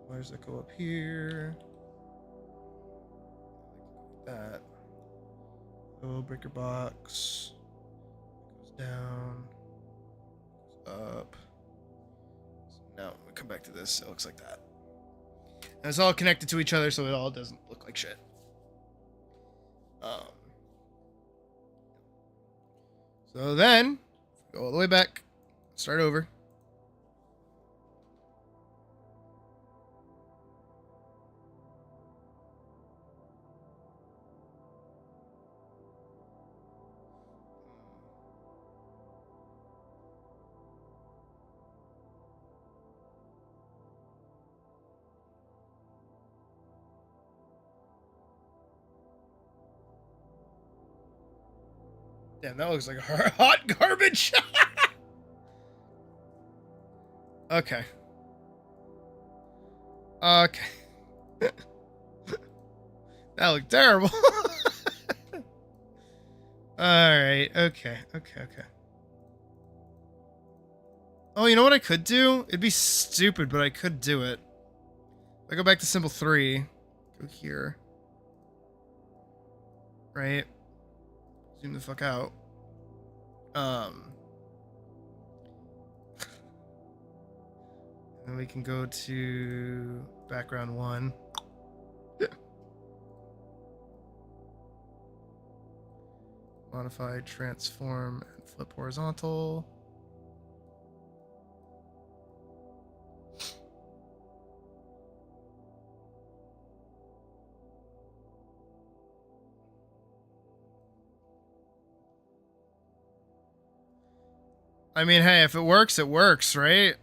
Wires that go up here. That. A little breaker box. Goes down. Goes up. So now we come back to this. It looks like that. And it's all connected to each other so it all doesn't look like shit. So then, go all the way back. Start over. Damn, that looks like hot garbage. Okay. Okay. That looked terrible. Alright, okay. Oh, you know what I could do? It'd be stupid, but I could do it. If I go back to symbol 3, go here. Right? Zoom the fuck out. And we can go to background 1. Modify, transform, and flip horizontal. I mean, hey, if it works, right?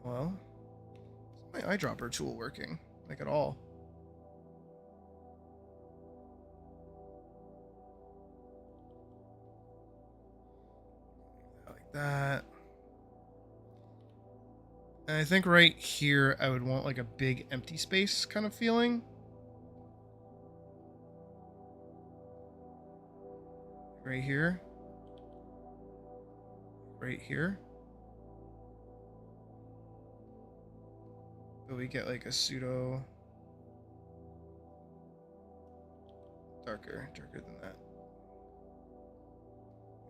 Well, is my eyedropper tool working? Like at all? Like that. And I think right here I would want like a big empty space kind of feeling. Right here. Right here. But we get like a pseudo darker than that.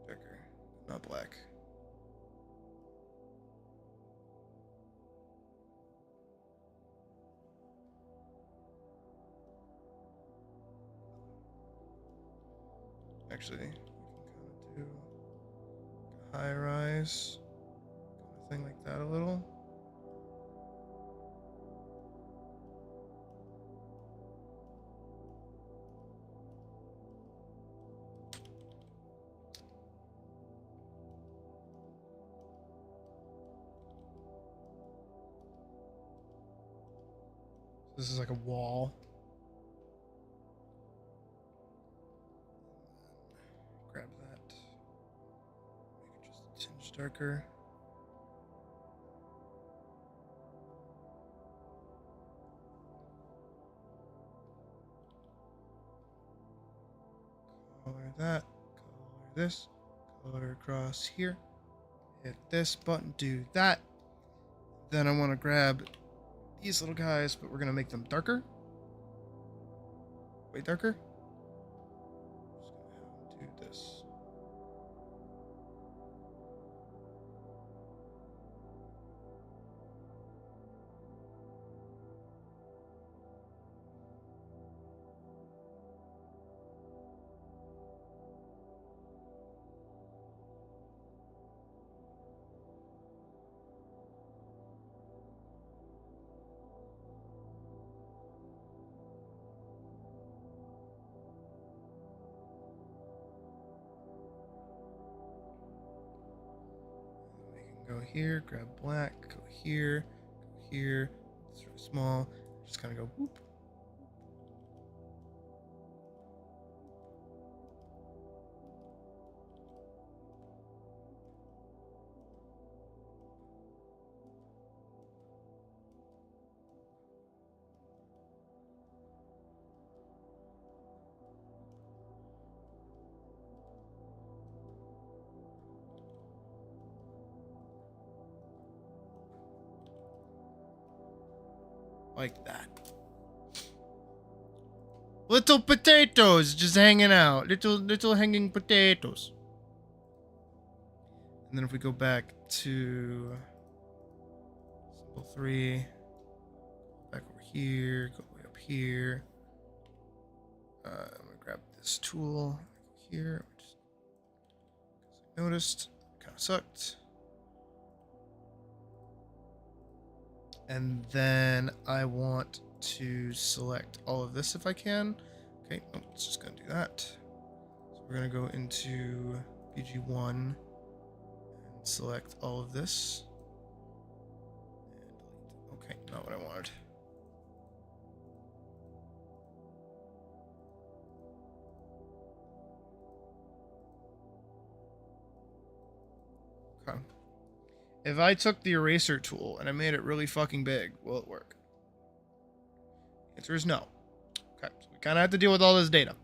Darker, not black. Actually, we can kind of do a high rise, kind of thing like that a little. This is like a wall. Grab that. Make it just a tinge darker. Color that. Color this. Color across here. Hit this button. Do that. Then I want to grab these little guys, but we're going to make them darker. Way darker. Just going to do this. Go here, grab black, go here, it's really small, just kind of go whoop. Like that. Little potatoes just hanging out. Little hanging potatoes. And then if we go back to symbol 3, back over here, go way up here. I'm gonna grab this tool here. Just, I noticed, kind of sucked. And then I want to select all of this if I can. Okay, nope, it's just gonna do that. So we're gonna go into BG1 and select all of this. And delete. Okay, not what I wanted. Okay. If I took the eraser tool and I made it really fucking big, will it work? The answer is no. Okay, so we kind of have to deal with all this data.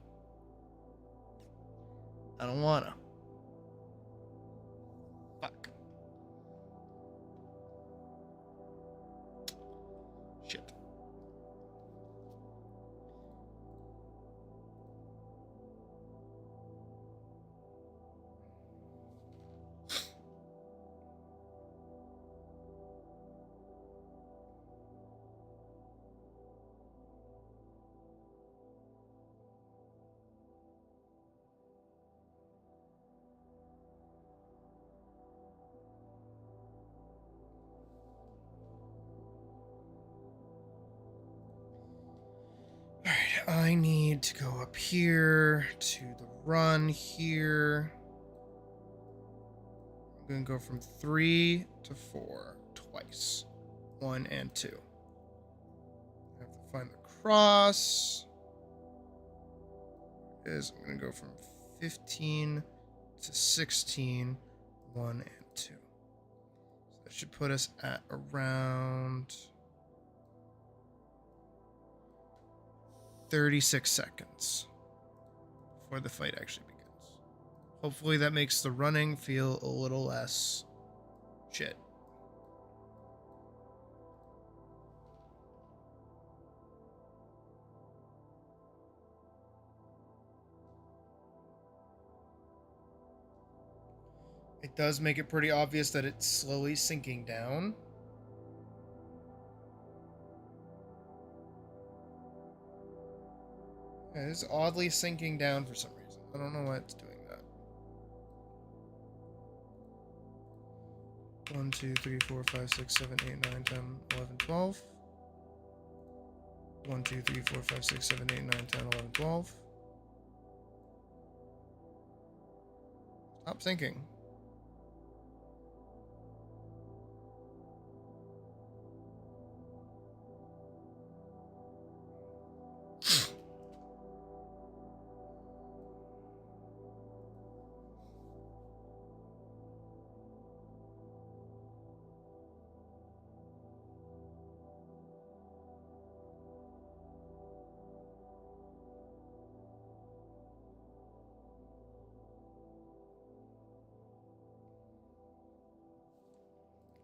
I don't wanna. Fuck. Shit. Alright, I need to go up here to the run here. I'm gonna go from 3 to 4 twice. 1 and 2. I have to find the cross. I'm gonna go from 15 to 16, 1 and 2. So that should put us at around 36 seconds before the fight actually begins. Hopefully that makes the running feel a little less shit. It does make it pretty obvious that it's slowly sinking down. Yeah, it's oddly sinking down for some reason. I don't know why it's doing that. 1, 2, 3, 4, 5, 6, 7, 8, 9, 10, 11, 12. 1, 2, 3, 4, 5, 6, 7, 8, 9, 10, 11, 12. Stop sinking.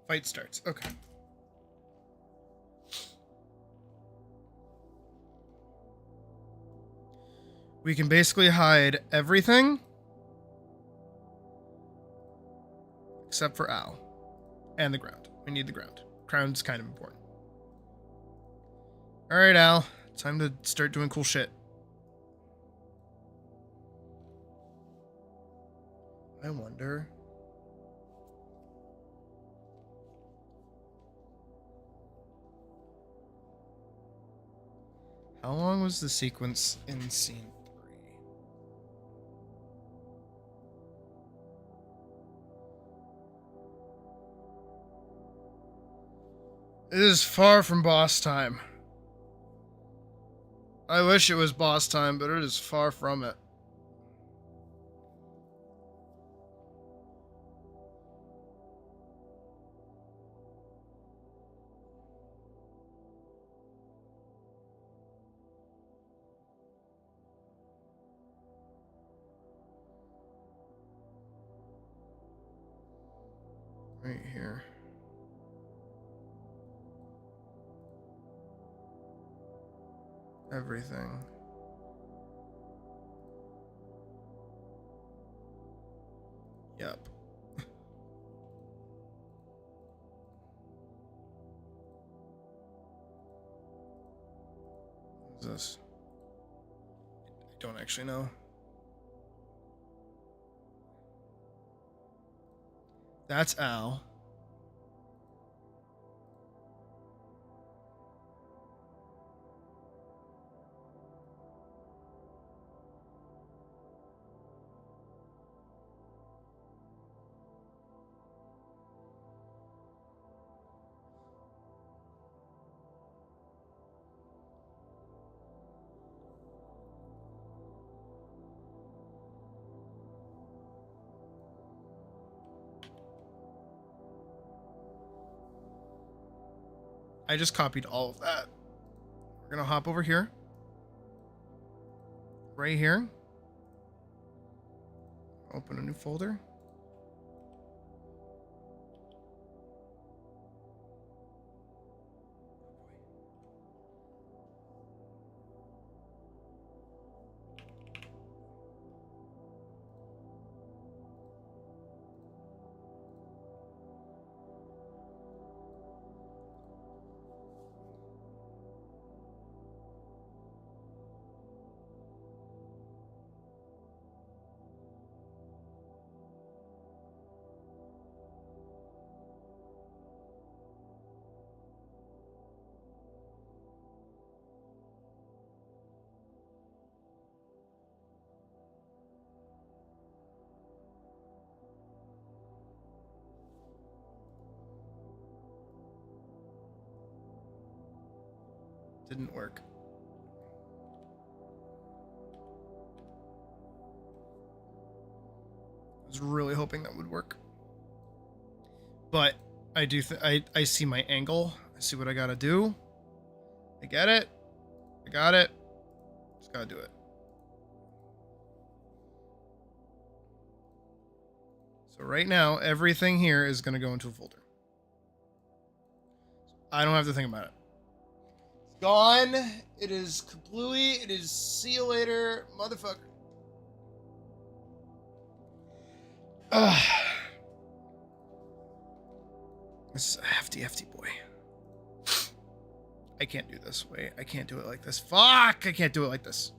Fight starts. Okay. We can basically hide everything except for Al and the ground. We need the ground. Ground's kind of important. All right, Al. Time to start doing cool shit. I wonder. How long was the sequence in scene 3? It is far from boss time. I wish it was boss time, but it is far from it. Right here. everything. Yep. What is this? I don't actually know. That's Al. I just copied all of that. We're gonna hop over here. Right here. Open a new folder. Didn't work. I was really hoping that would work. But I do I see my angle. I see what I gotta do. I get it. I got it. Just gotta do it. So right now, everything here is gonna go into a folder. I don't have to think about it. It's gone. It is completely. It is see you later, motherfucker. This is a hefty boy. I can't do this. Wait, I can't do it like this. Fuck! I can't do it like this.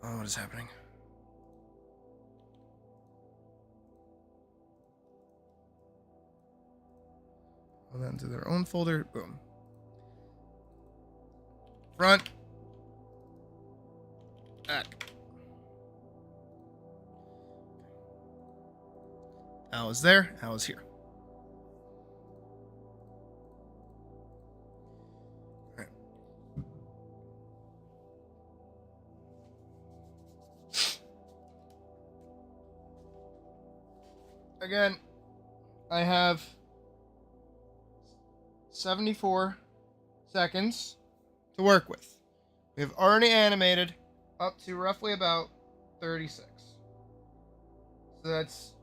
Oh, what is happening? Well, then to their own folder. Boom. Front. Back. Al is there. Al is here. All right. Again, I have 74 seconds to work with. We have already animated up to roughly about 36. So that's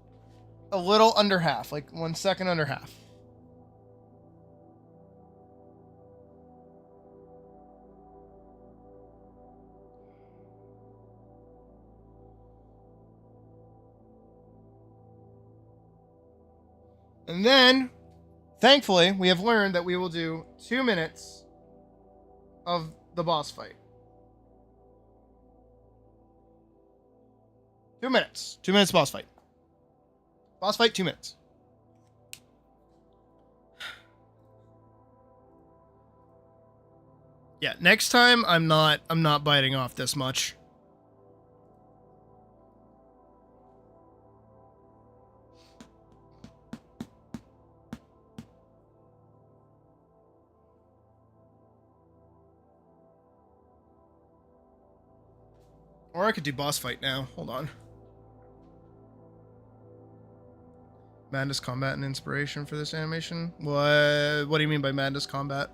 a little under half, like 1 second under half. And then, thankfully, we have learned that we will do 2 minutes of the boss fight. 2 minutes. 2 minutes boss fight. Boss fight, 2 minutes. Yeah, next time I'm not biting off this much. Or I could do boss fight now. Hold on. Madness combat and inspiration for this animation? What do you mean by madness combat?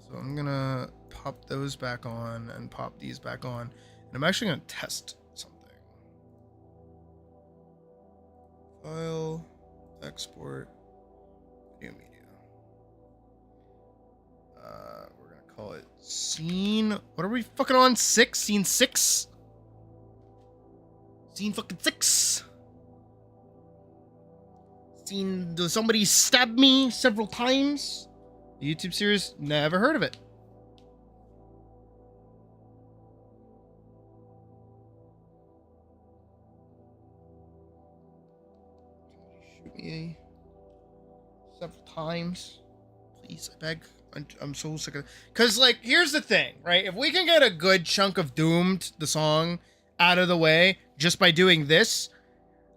So I'm gonna pop those back on and pop these back on. And I'm actually gonna test something. File, export, new media. We're gonna call it scene. What are we fucking on? 6? Scene 6? Scene fucking 6. Scene, does somebody stab me several times? The YouTube series, never heard of it. Shoot me several times. Please, I beg. I'm so sick of it. Because, like, here's the thing, right? If we can get a good chunk of Doomed, the song, out of the way just by doing this,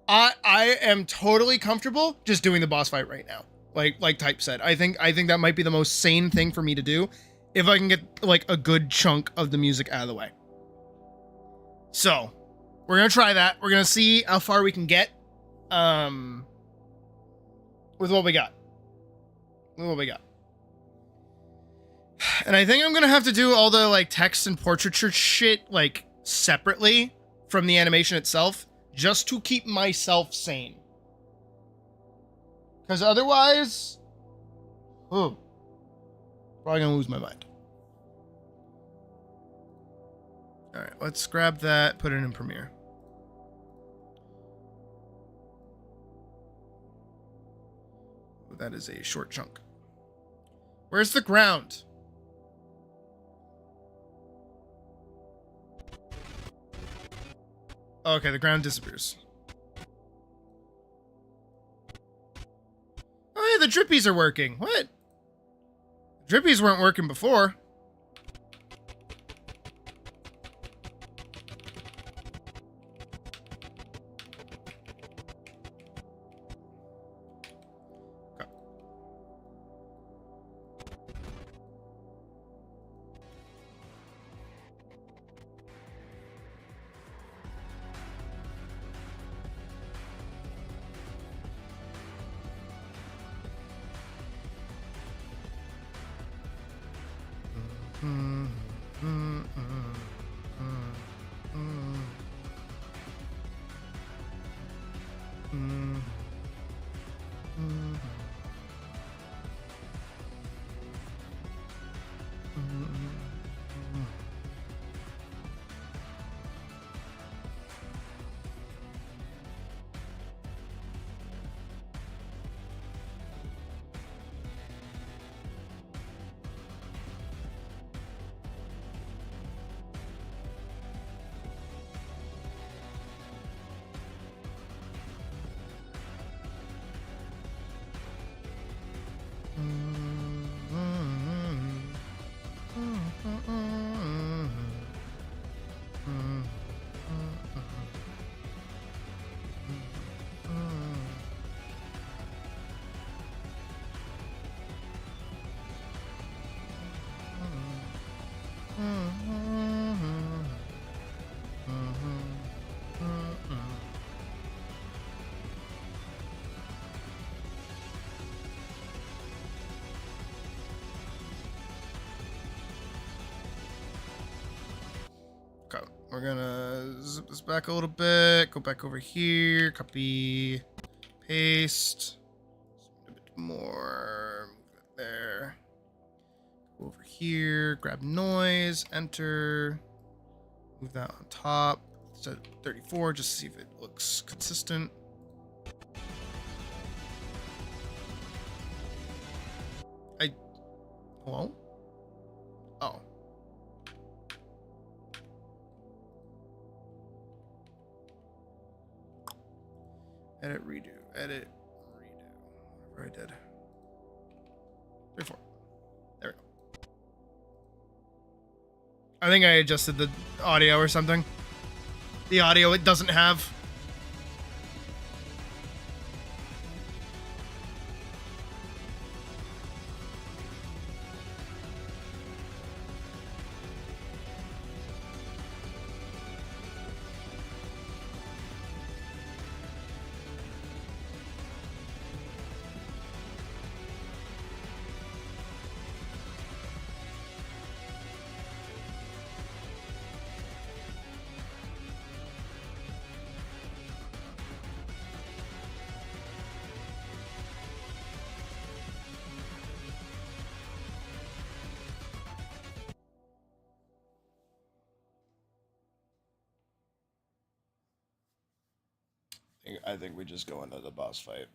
I am totally comfortable just doing the boss fight right now. Like Type said. I think that might be the most sane thing for me to do if I can get, like, a good chunk of the music out of the way. So, we're going to try that. We're going to see how far we can get with what we got. And I think I'm gonna have to do all the, like, text and portraiture shit, like, separately from the animation itself, just to keep myself sane. Because otherwise, probably gonna lose my mind. Alright, let's grab that, put it in Premiere. That is a short chunk. Where's the ground? Okay, the ground disappears. Oh yeah, the drippies are working. What? Drippies weren't working before. Okay, we're gonna zip this back a little bit, go back over here, copy, paste, a bit more, move that there, go over here, grab noise, enter, move that on top, set 34 just to see if it looks consistent. Hello? Oh. Edit, redo, edit, redo. Whatever I did. 34. There we go. I think I adjusted the audio or something. The audio it doesn't have. I think we just go into the boss fight.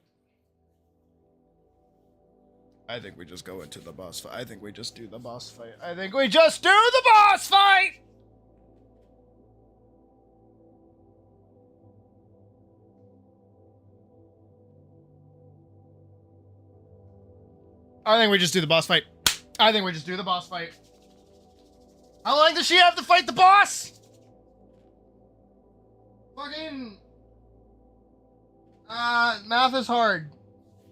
I think we just go into the boss fight. I think we just do the boss fight. I think we just do the boss fight! I think we just do the boss fight. I think we just do the boss fight. How long does she have to fight the boss? Fucking... math is hard.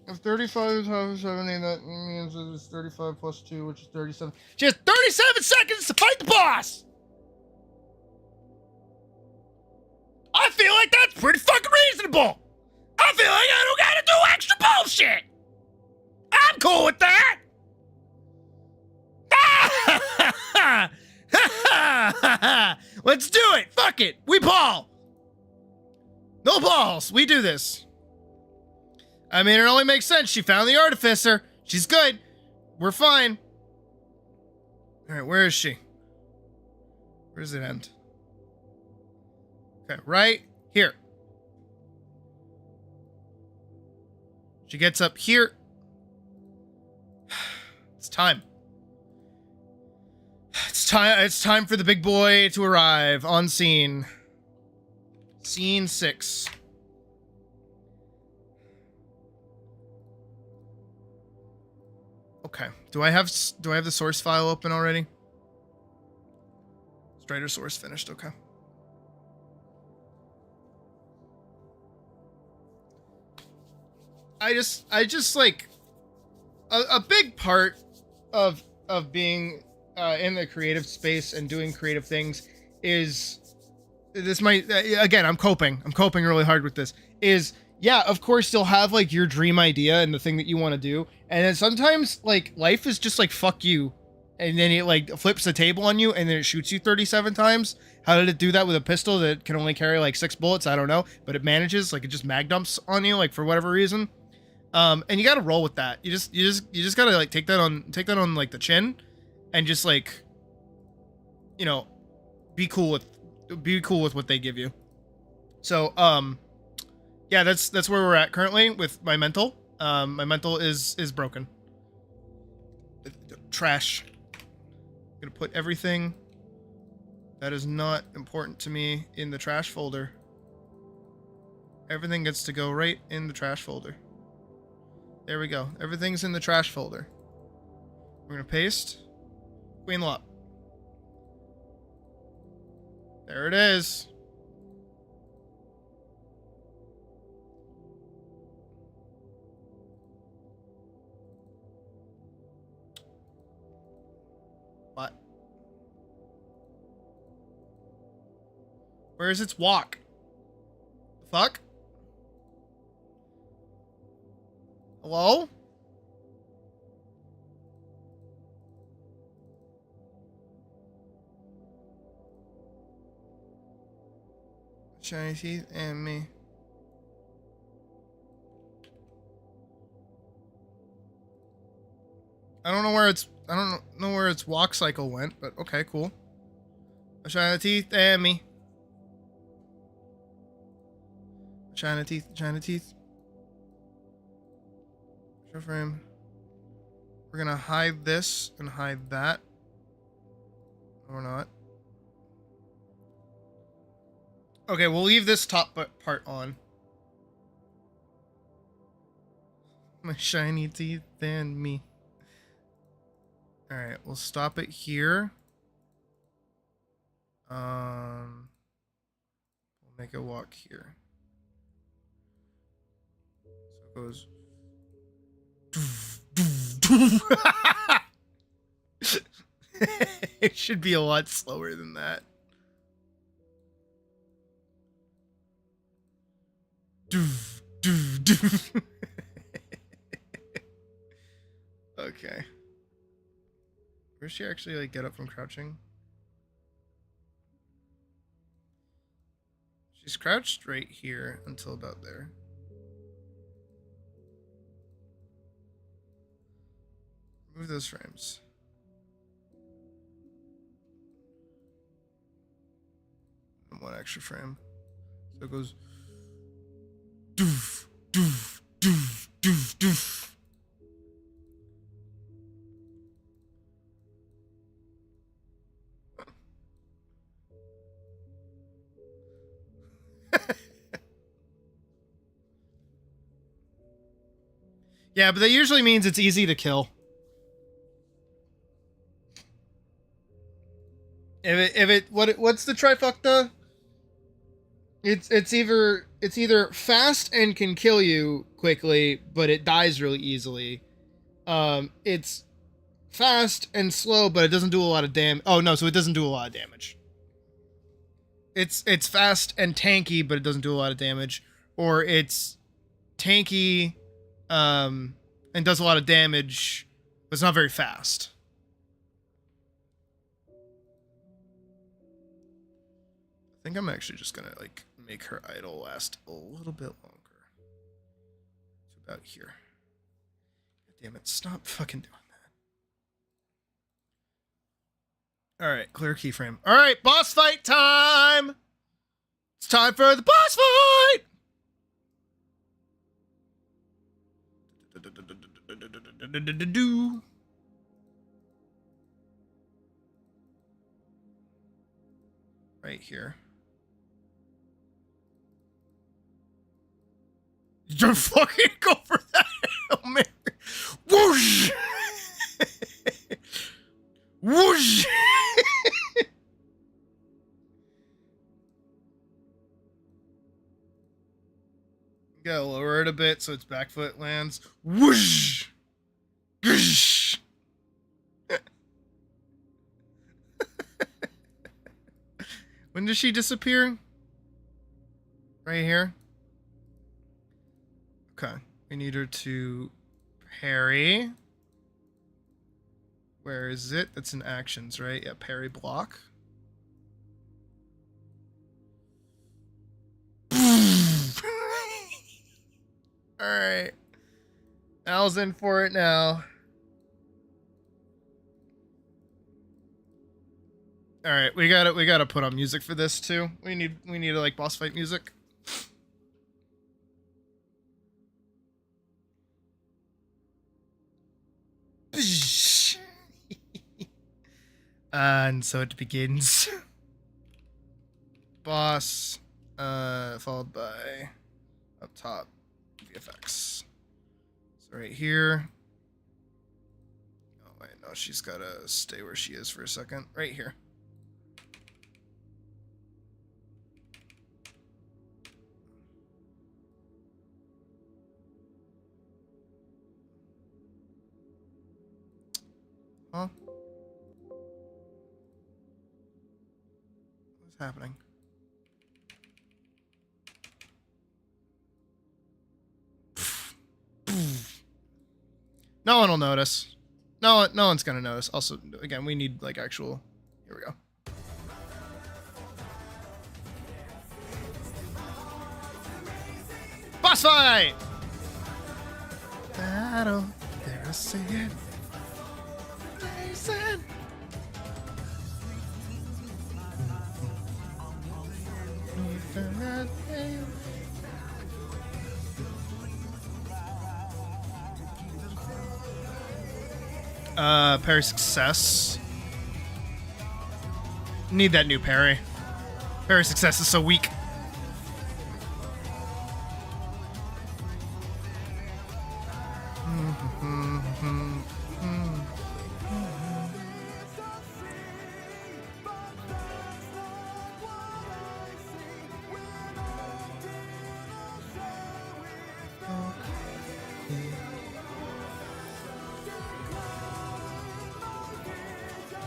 If 35 times 70, that means it's 35 plus 2, which is 37. She has 37 seconds to fight the boss! I feel like that's pretty fucking reasonable! I feel like I don't gotta do extra bullshit! I'm cool with that! Let's do it! Fuck it! We ball! No balls! We do this. I mean, it only makes sense. She found the artificer. She's good. We're fine. Alright, where is she? Where does it end? Okay, right here. She gets up here. It's time. It's time for the big boy to arrive on scene. Scene 6. Okay. Do I have the source file open already? Strider source finished. Okay. I just like a big part of being in the creative space and doing creative things is this might again I'm coping really hard with this is yeah, of course you'll have like your dream idea and the thing that you want to do, and then sometimes like life is just like fuck you, and then it like flips the table on you and then it shoots you 37 times. How did it do that with a pistol that can only carry like 6 bullets? I don't know, but it manages. Like it just mag dumps on you like for whatever reason. And you gotta roll with that. You just gotta like take that on like the chin, and just like, you know, be cool with what they give you. So yeah, that's where we're at currently with my mental. My mental is broken. Trash. I'm gonna put everything that is not important to me in the trash folder. Everything gets to go right in the trash folder. There we go. Everything's in the trash folder. We're gonna paste. Queen Lot. There it is. What? Where is its walk? The fuck? Hello? Shiny teeth and me. I don't know where its walk cycle went, but okay, cool. Shiny teeth and me. Shiny teeth, shiny teeth. Show frame. We're gonna hide this and hide that. No, we're not. Okay, we'll leave this top part on. My shiny teeth and me. Alright, we'll stop it here. We'll make it walk here. So it goes. It should be a lot slower than that. Okay. Where's she actually like get up from crouching? She's crouched right here until about there. Remove those frames. And one extra frame. So it goes. doof, doof, doof, doof, doof. Yeah, but that usually means it's easy to kill. What's the trifecta? It's either fast and can kill you quickly, but it dies really easily. It's fast and slow, but it doesn't do a lot of damage. Oh no, so it doesn't do a lot of damage. It's fast and tanky, but it doesn't do a lot of damage. Or it's tanky, and does a lot of damage, but it's not very fast. I think I'm actually just gonna like make her idle last a little bit longer. It's about here. God damn it! Stop fucking doing that. All right, clear keyframe. All right, boss fight time. It's time for the boss fight. Right here. Don't fucking go for that, Hail Mary. Whoosh! Whoosh! Gotta lower it a bit so its back foot lands. Whoosh! Whoosh! When does she disappear? Right here? Okay. We need her to parry. Where is it? That's in actions, right? Yeah, parry block. Alright. Al's in for it now. Alright, we gotta put on music for this too. We need like boss fight music. And so it begins. Boss, followed by up top VFX. So right here. Oh wait, no, she's gotta stay where she is for a second. Right here. Huh? What's happening? No one will notice. No one's gonna notice. Also, again, we need like actual. Here we go. Boss fight! Battle. There I see it. Listen. Parry success. Need that new parry. Parry success is so weak.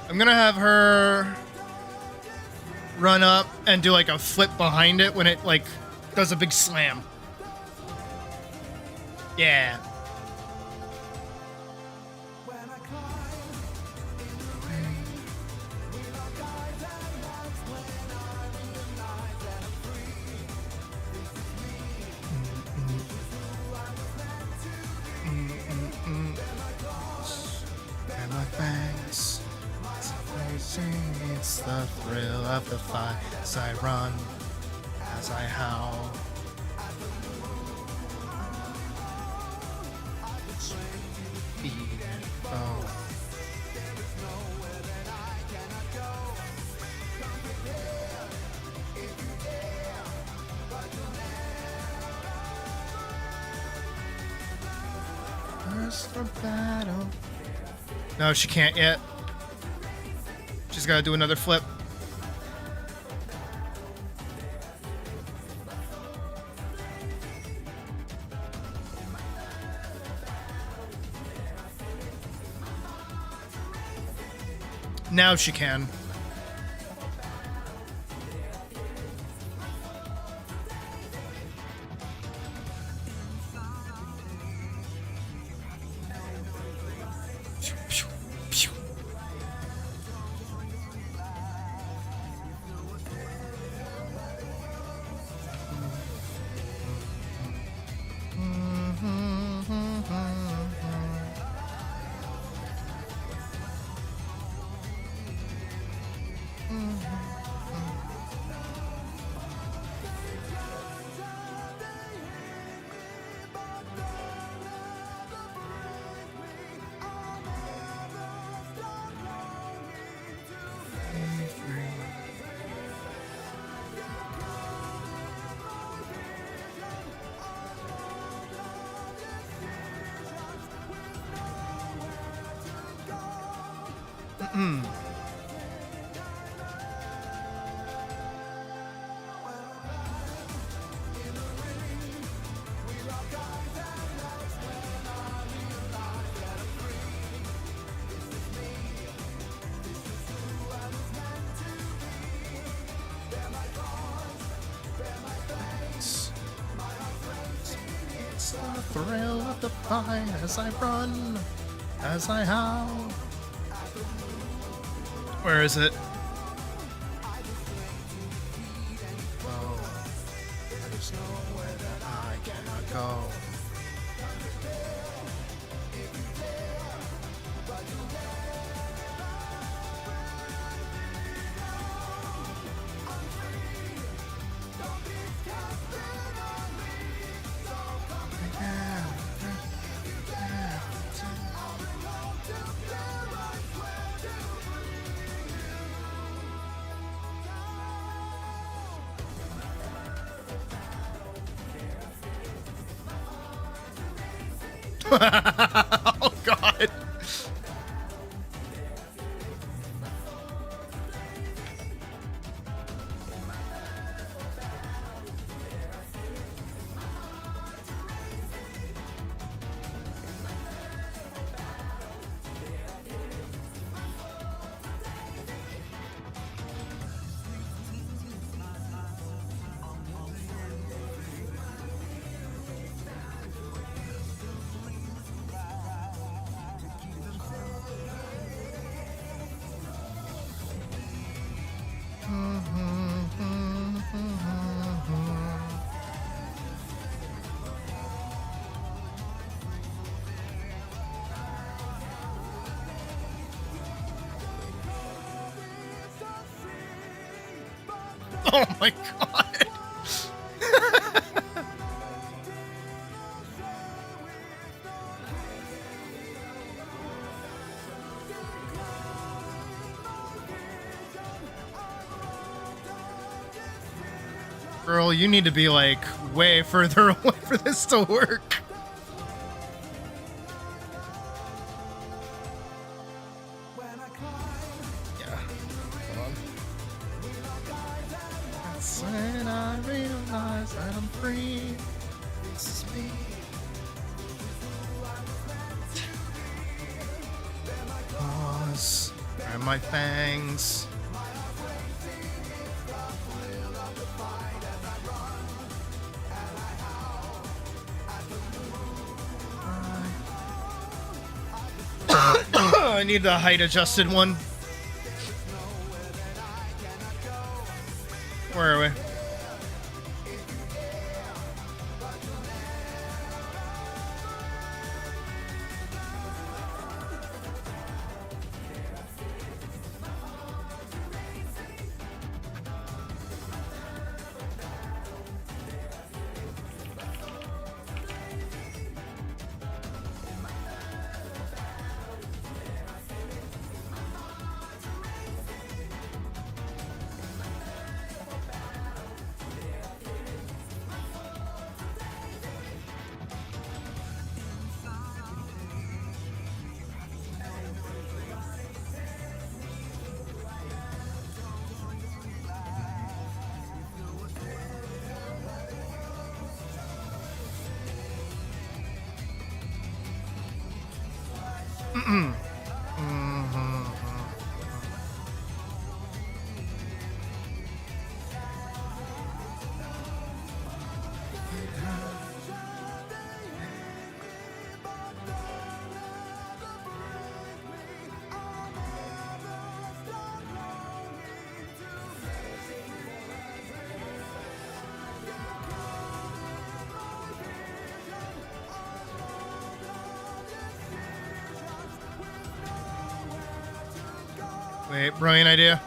I'm gonna have her run up and do like a flip behind it when it like does a big slam. Yeah. And my fangs. It's the thrill of the fight as I run, as I howl. for battle. No, she can't yet. She's got to do another flip. Now she can. Thrill of the fight as I run, as I howl. Where is it? Oh, there's nowhere that I cannot go. Oh God. Oh my God. Girl, you need to be like way further away for this to work. Yeah. Hold on. That's when I realize that I'm free. This is me. Pause. Grab my fangs. I need the height adjusted one. Where are we? Wait, brilliant idea.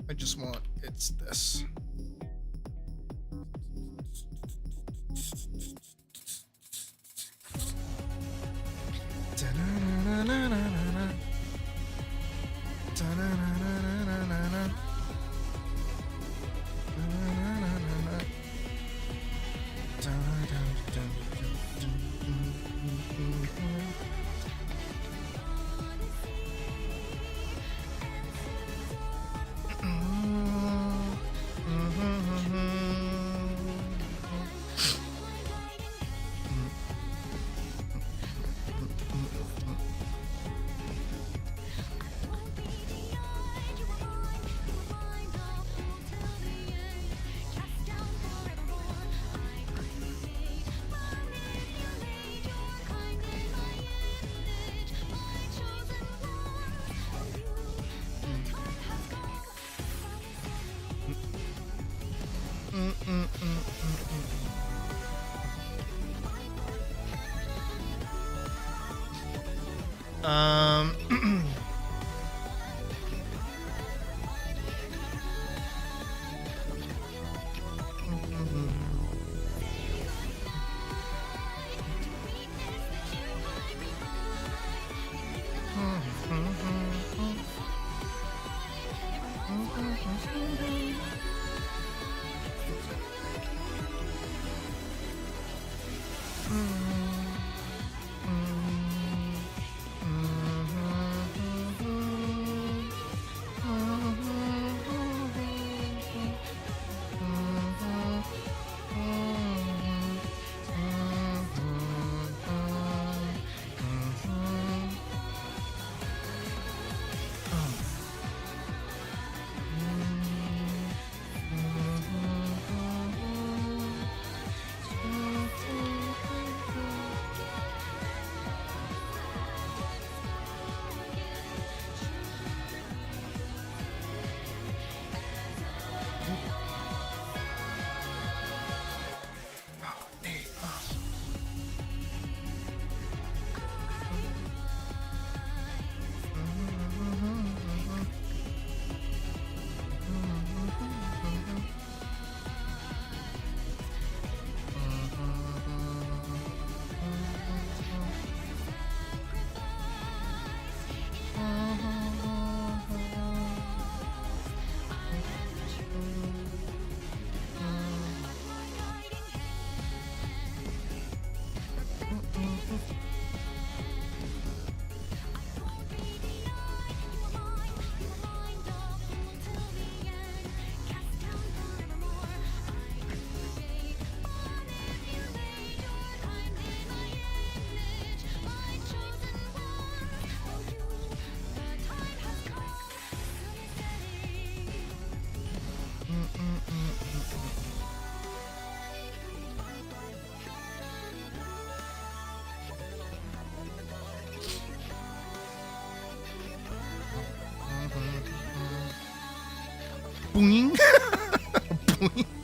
I just want, it's this. Boing. Boing.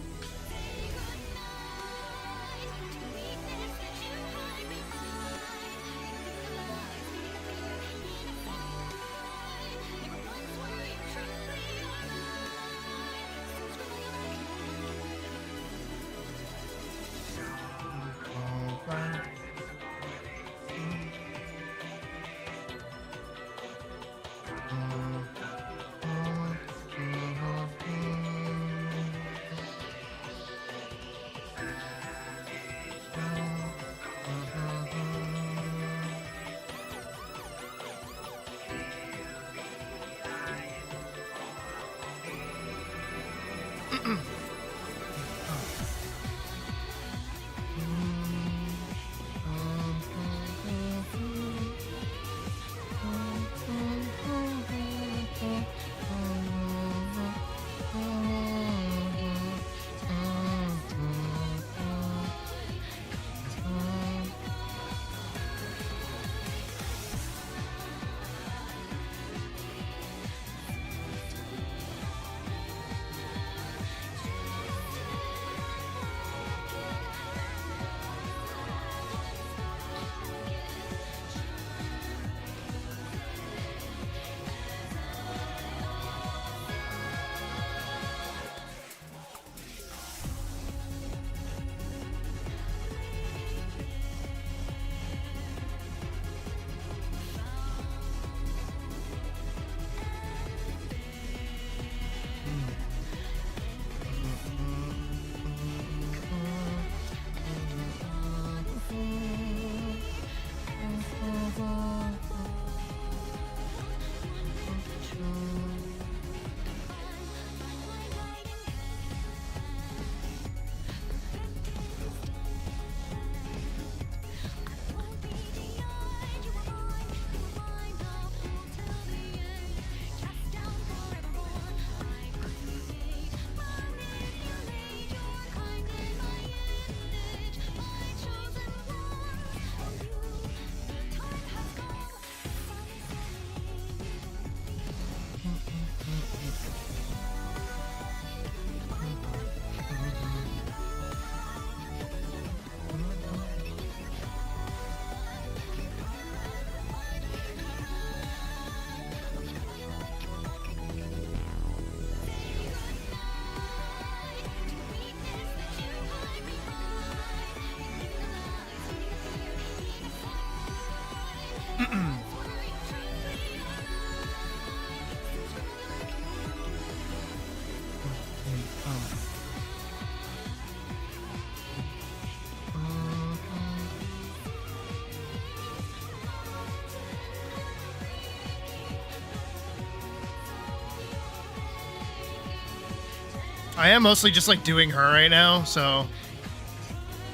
I am mostly just like doing her right now, so.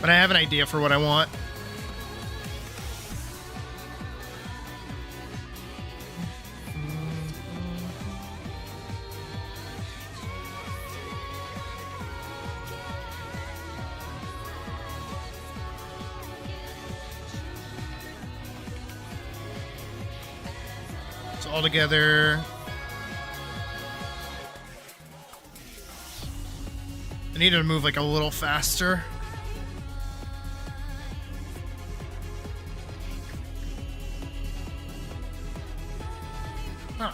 But I have an idea for what I want. So all together. I need to move like a little faster. Huh.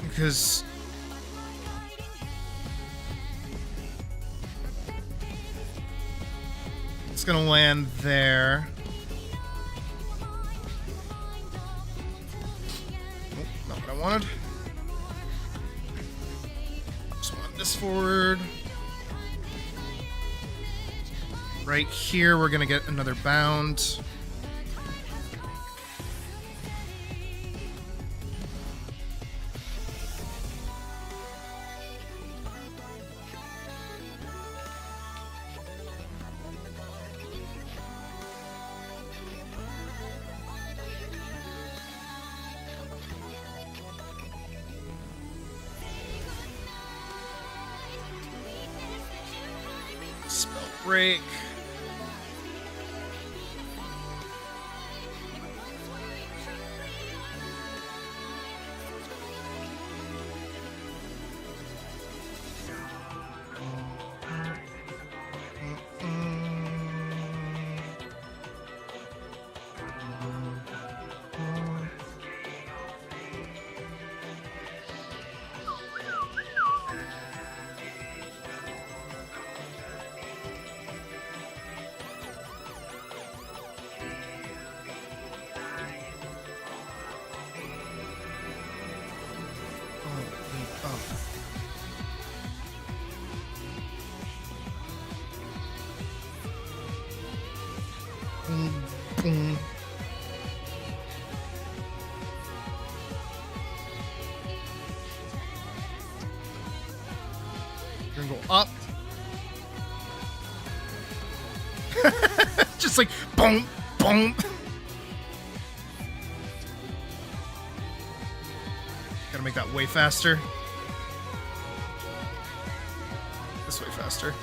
Because it's gonna land there. Oh, not what I wanted. Just want this forward. Right here, we're gonna get another bound. Spell break. We're gonna go up. Just like boom, boom. Gotta make that way faster. This way faster.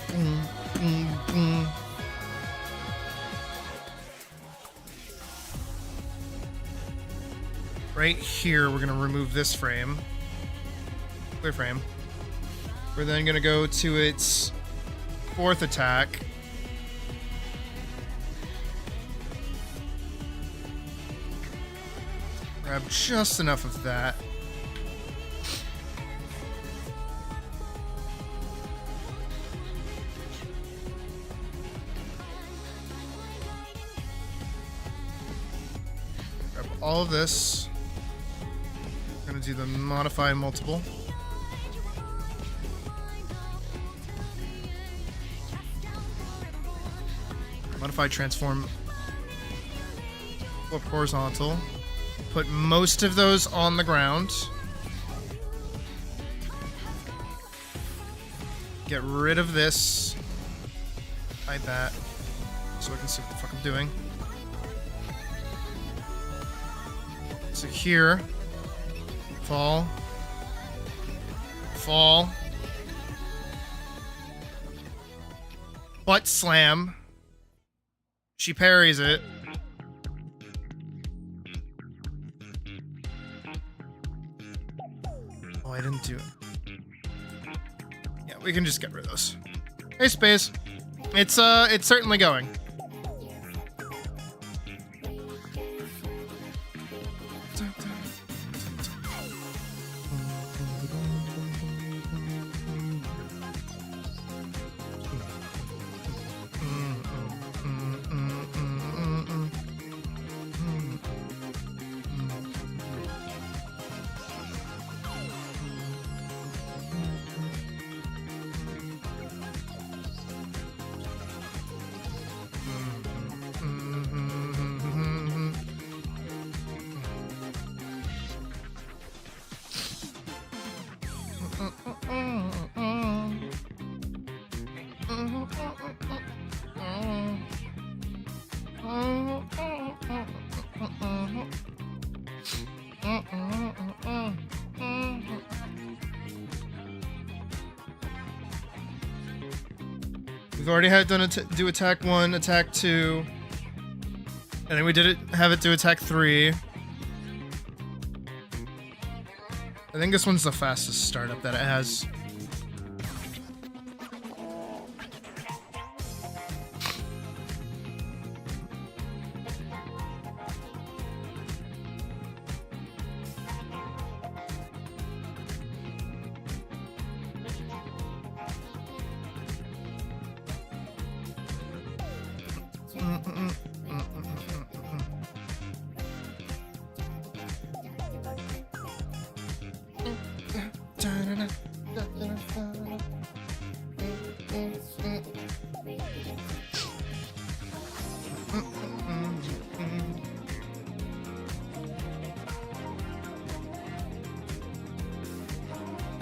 Boom, boom, boom. Right here, we're gonna remove this frame. Clear frame. We're then gonna go to its fourth attack. Grab just enough of that. Grab all of this. We're gonna do the modify multiple. Modify transform. Flip horizontal. Put most of those on the ground. Get rid of this. Hide that. So I can see what the fuck I'm doing. So here. Fall. Fall. Butt slam. She parries it. Oh, I didn't do it. Yeah, we can just get rid of those. Hey, Space. It's certainly going. We've already had done do attack 1, attack 2. And then we have it do attack 3. I think this one's the fastest startup that it has.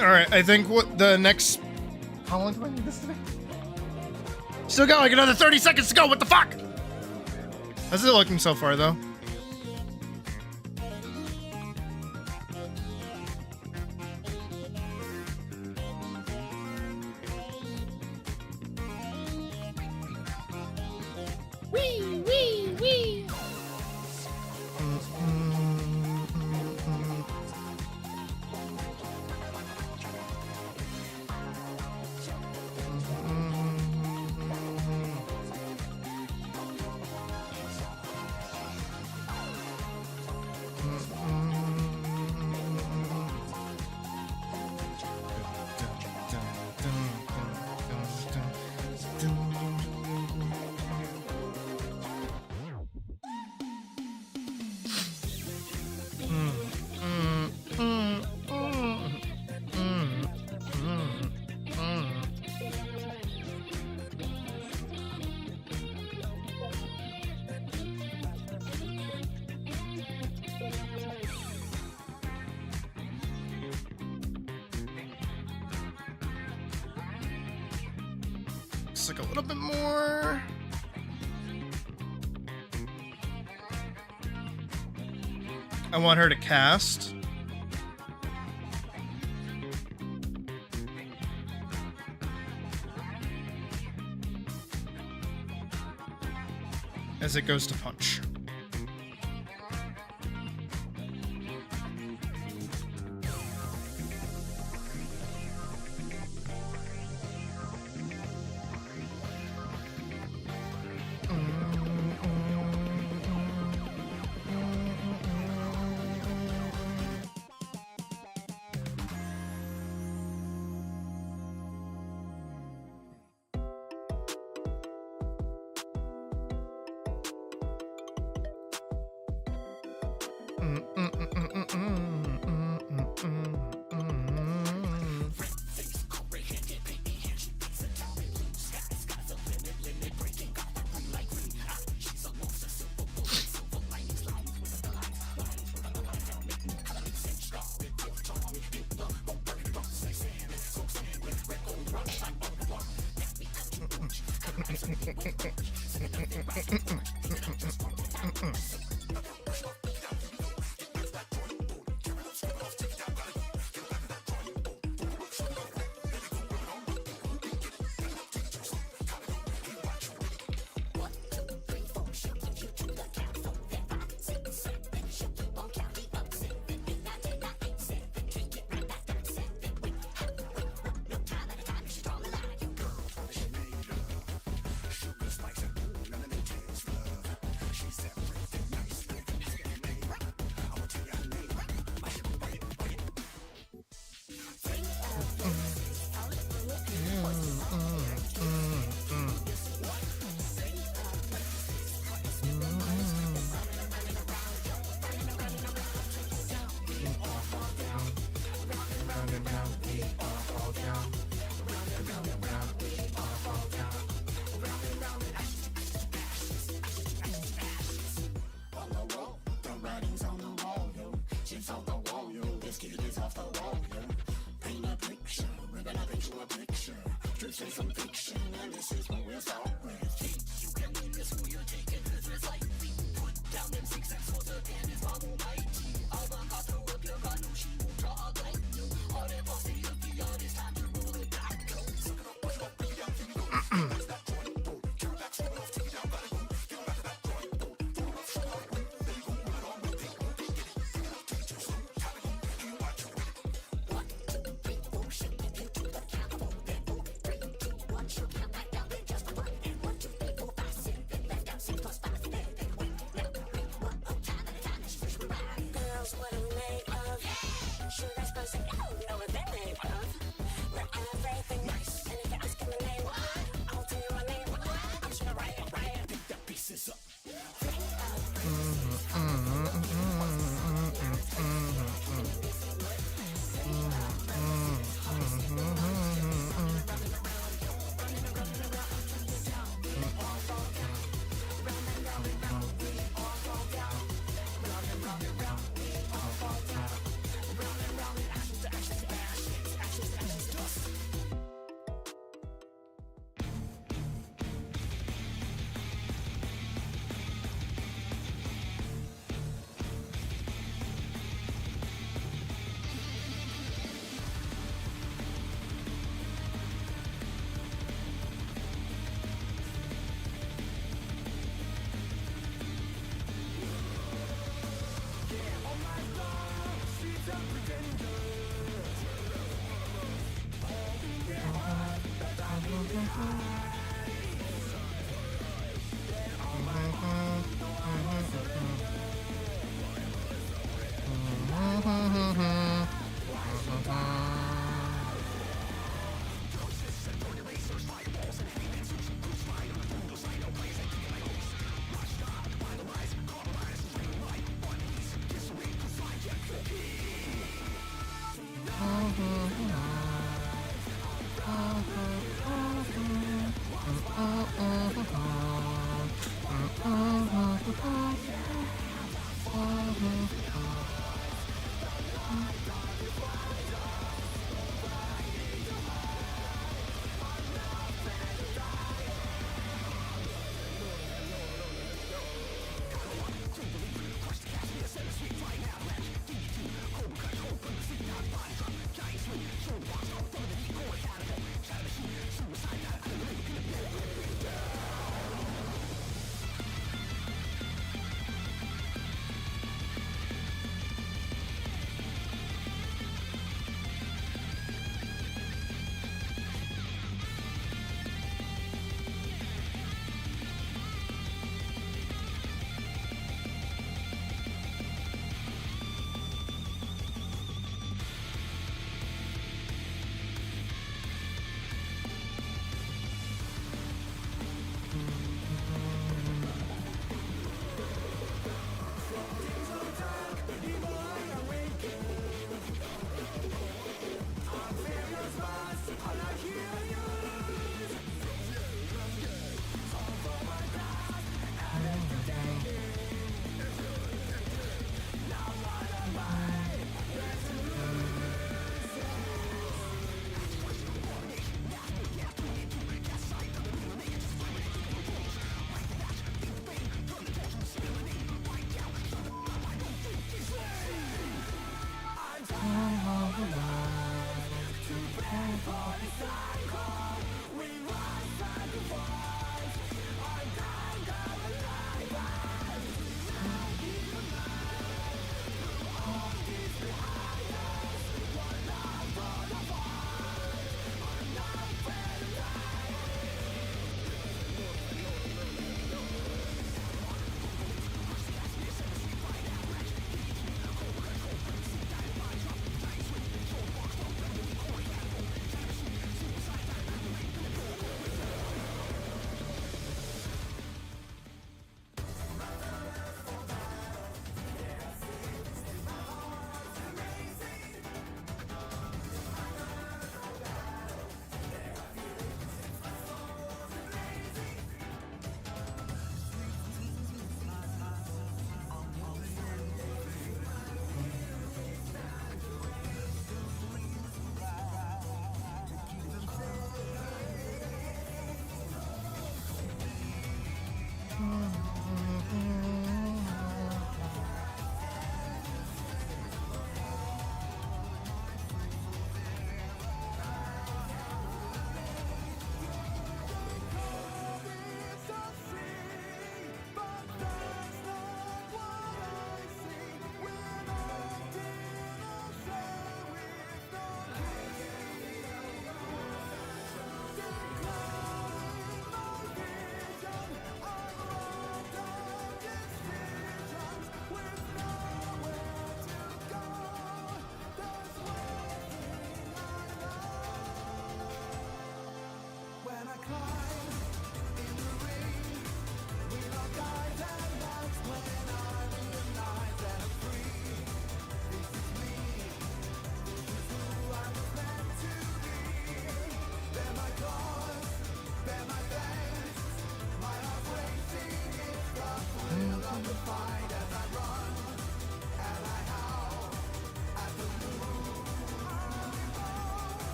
Alright, I think what the next... How long do I need this to be? Still got like another 30 seconds to go, what the fuck? How's it looking so far, though? Wee, wee, wee. Like a little bit more. I want her to cast. As it goes to punch.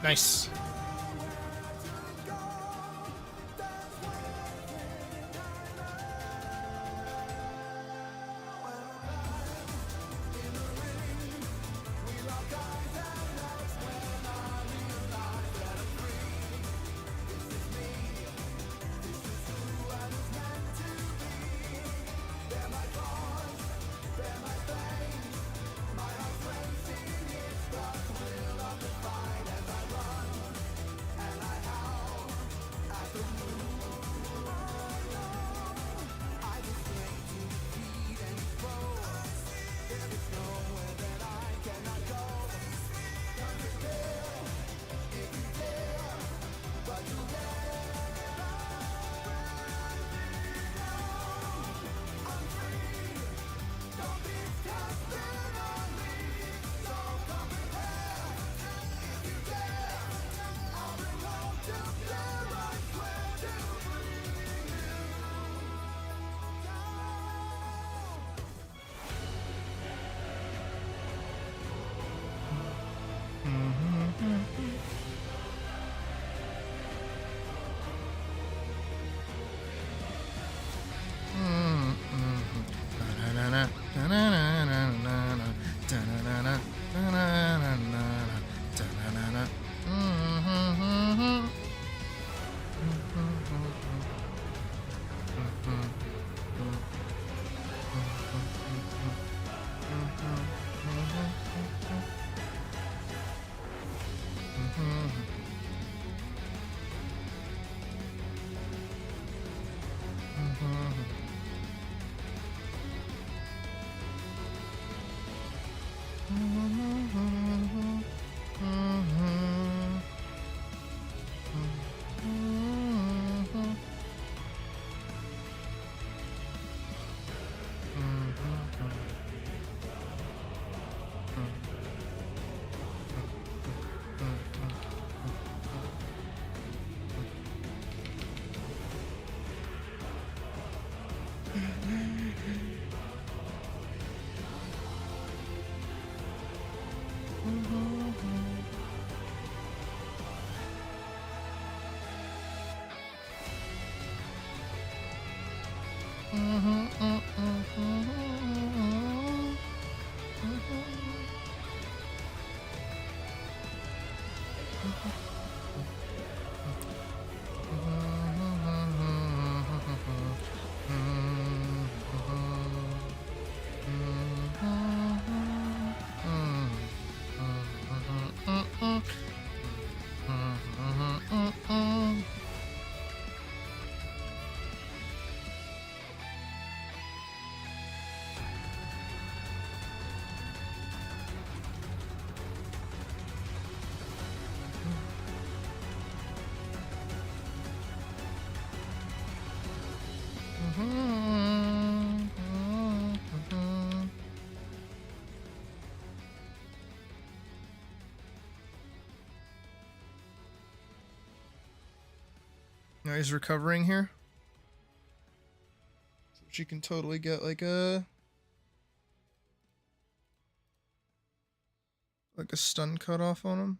Nice. Now he's recovering here. So she can totally get like a stun cut off on him.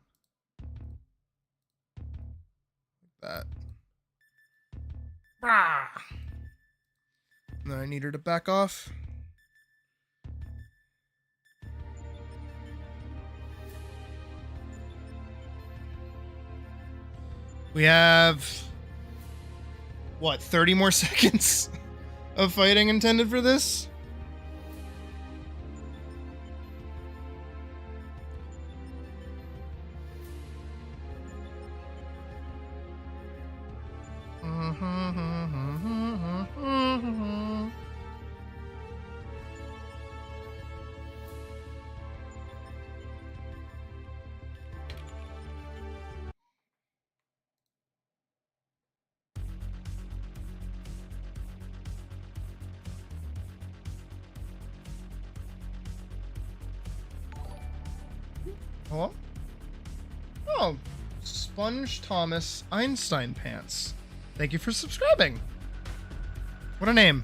Like that. And then I need her to back off. We have, what, 30 more seconds of fighting intended for this? Hello? Oh, Sponge Thomas Einstein Pants. Thank you for subscribing. What a name.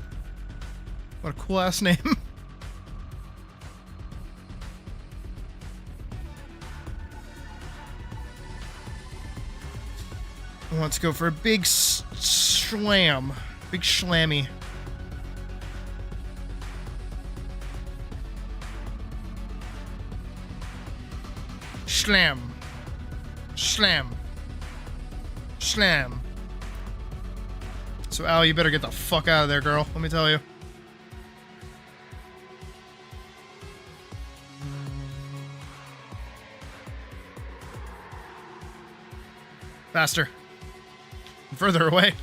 What a cool ass name. Let's go for a big slam. Big slammy. Slam. Slam. Slam. So, Al, you better get the fuck out of there, girl. Let me tell you. Faster. Further away.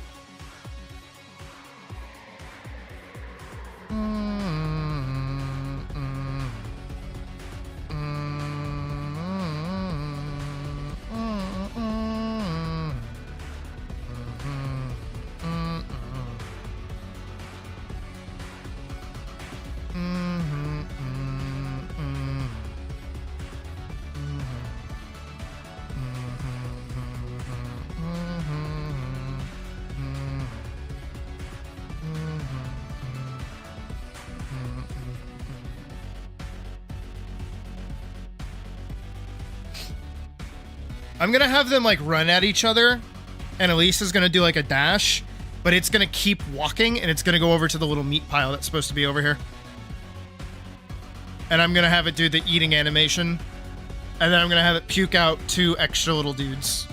I'm gonna have them like run at each other, and Elise is gonna do like a dash, but it's gonna keep walking and it's gonna go over to the little meat pile that's supposed to be over here. And I'm gonna have it do the eating animation, and then I'm gonna have it puke out 2 extra little dudes.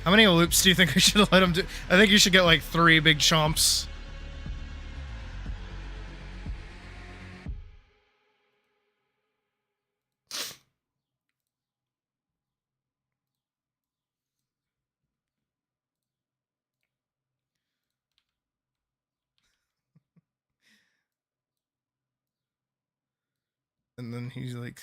How many loops do you think I should have let him do? I think you should get like 3 big chomps. And then he's like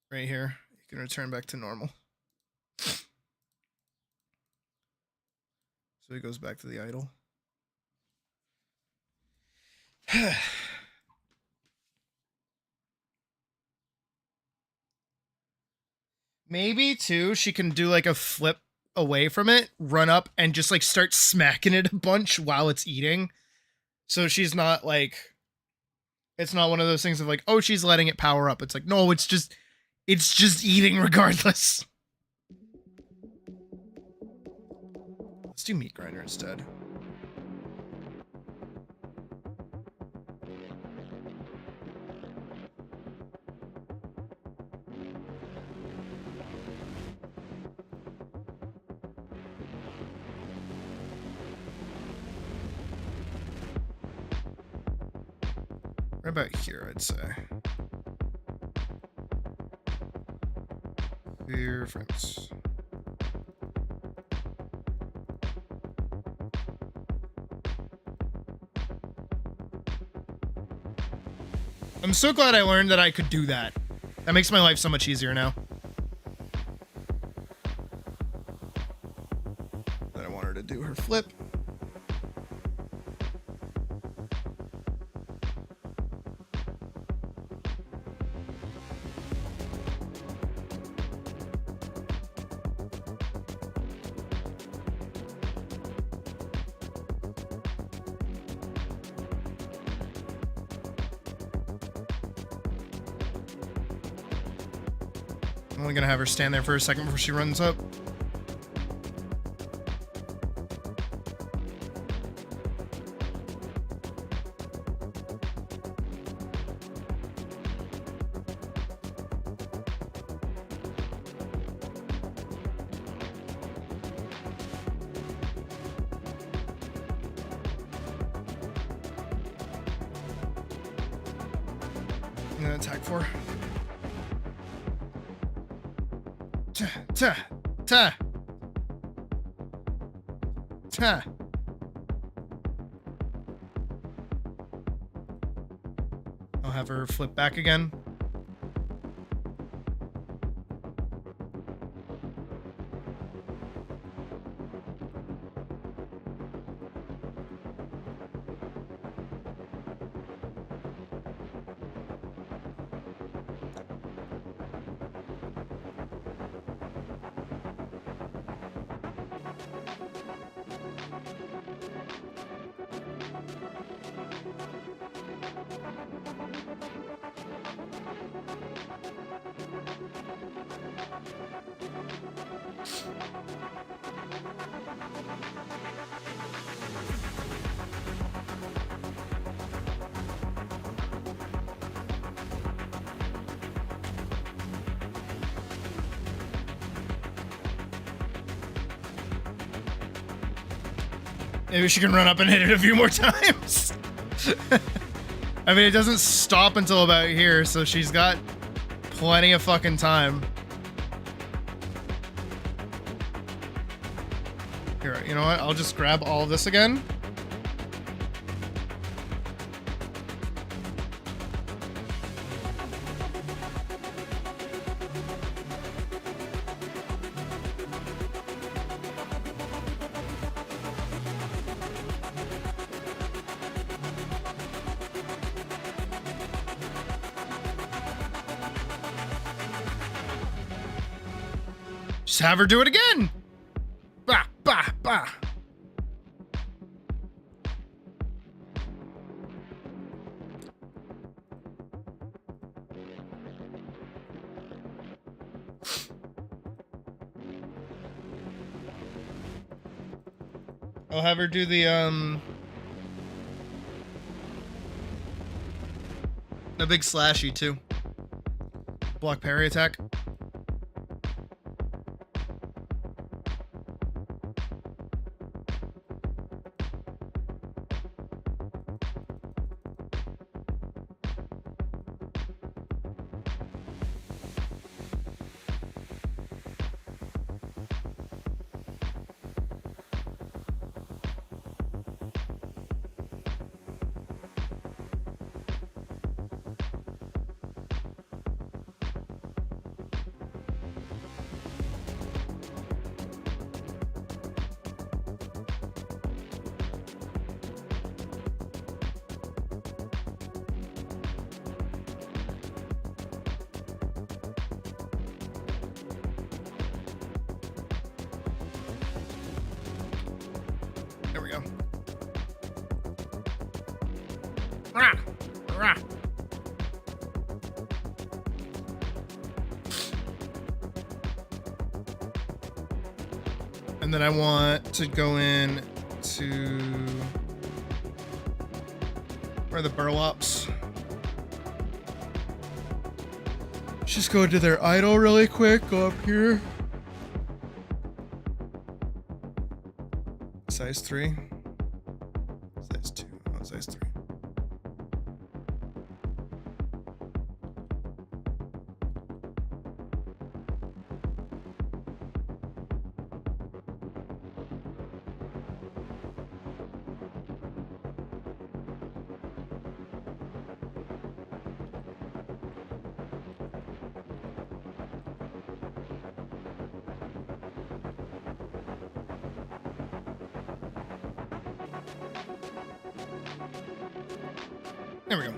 Right here, you can return back to normal. So he goes back to the idle. Maybe too, she can do like a flip away from it, run up, and just like start smacking it a bunch while it's eating. So she's not like, it's not one of those things of like, oh, she's letting it power up. It's like, no, it's just eating regardless. Let's do meat grinder instead. Right about here, I'd say. Clear frames. I'm so glad I learned that I could do that. That makes my life so much easier now. Then I want her to do her flip. I'm only gonna have her stand there for a second before she runs up. I'm gonna attack for her. Ta ta ta. I'll have her flip back again. Maybe she can run up and hit it a few more times. I mean, it doesn't stop until about here, so she's got plenty of fucking time. Here, you know what? I'll just grab all of this again. Just have her do it again. Bah, bah, bah. I'll have her do the big slashy too. Block parry attack. And then I want to go in to where are the burlaps? Just go to their idle really quick. Go up here. Size 3. Size 2. Oh, size 3. There we go.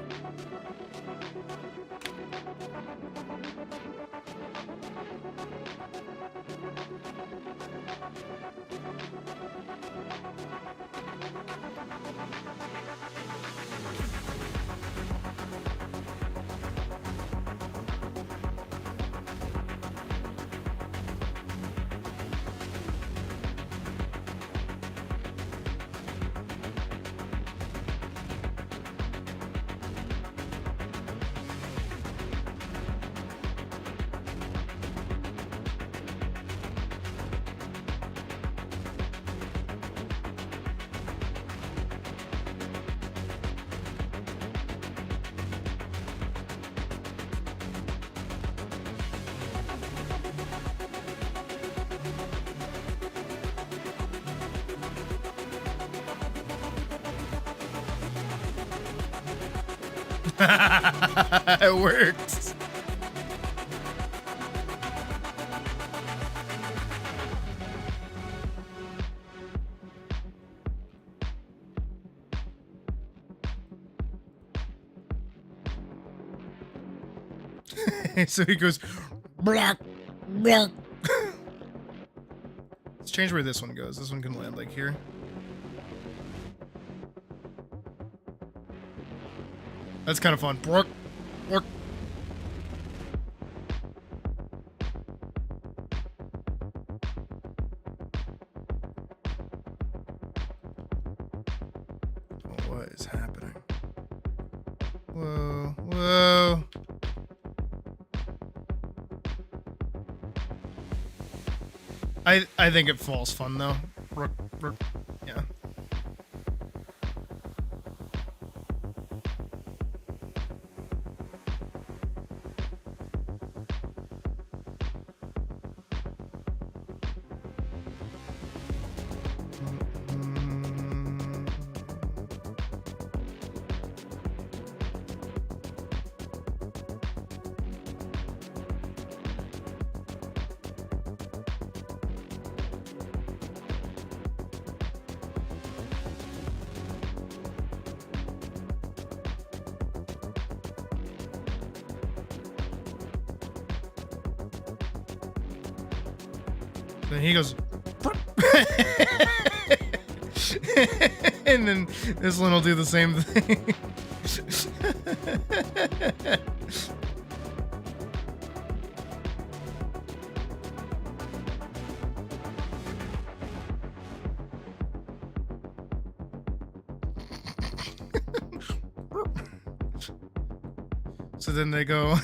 It works. So he goes, block, block. Let's change where this one goes. This one can land like here. That's kind of fun. Bork, bork. Oh, what is happening? Whoa, whoa. I think it falls fun though. Rook, rook. Yeah. Then he goes, and then this one will do the same thing. So then they go.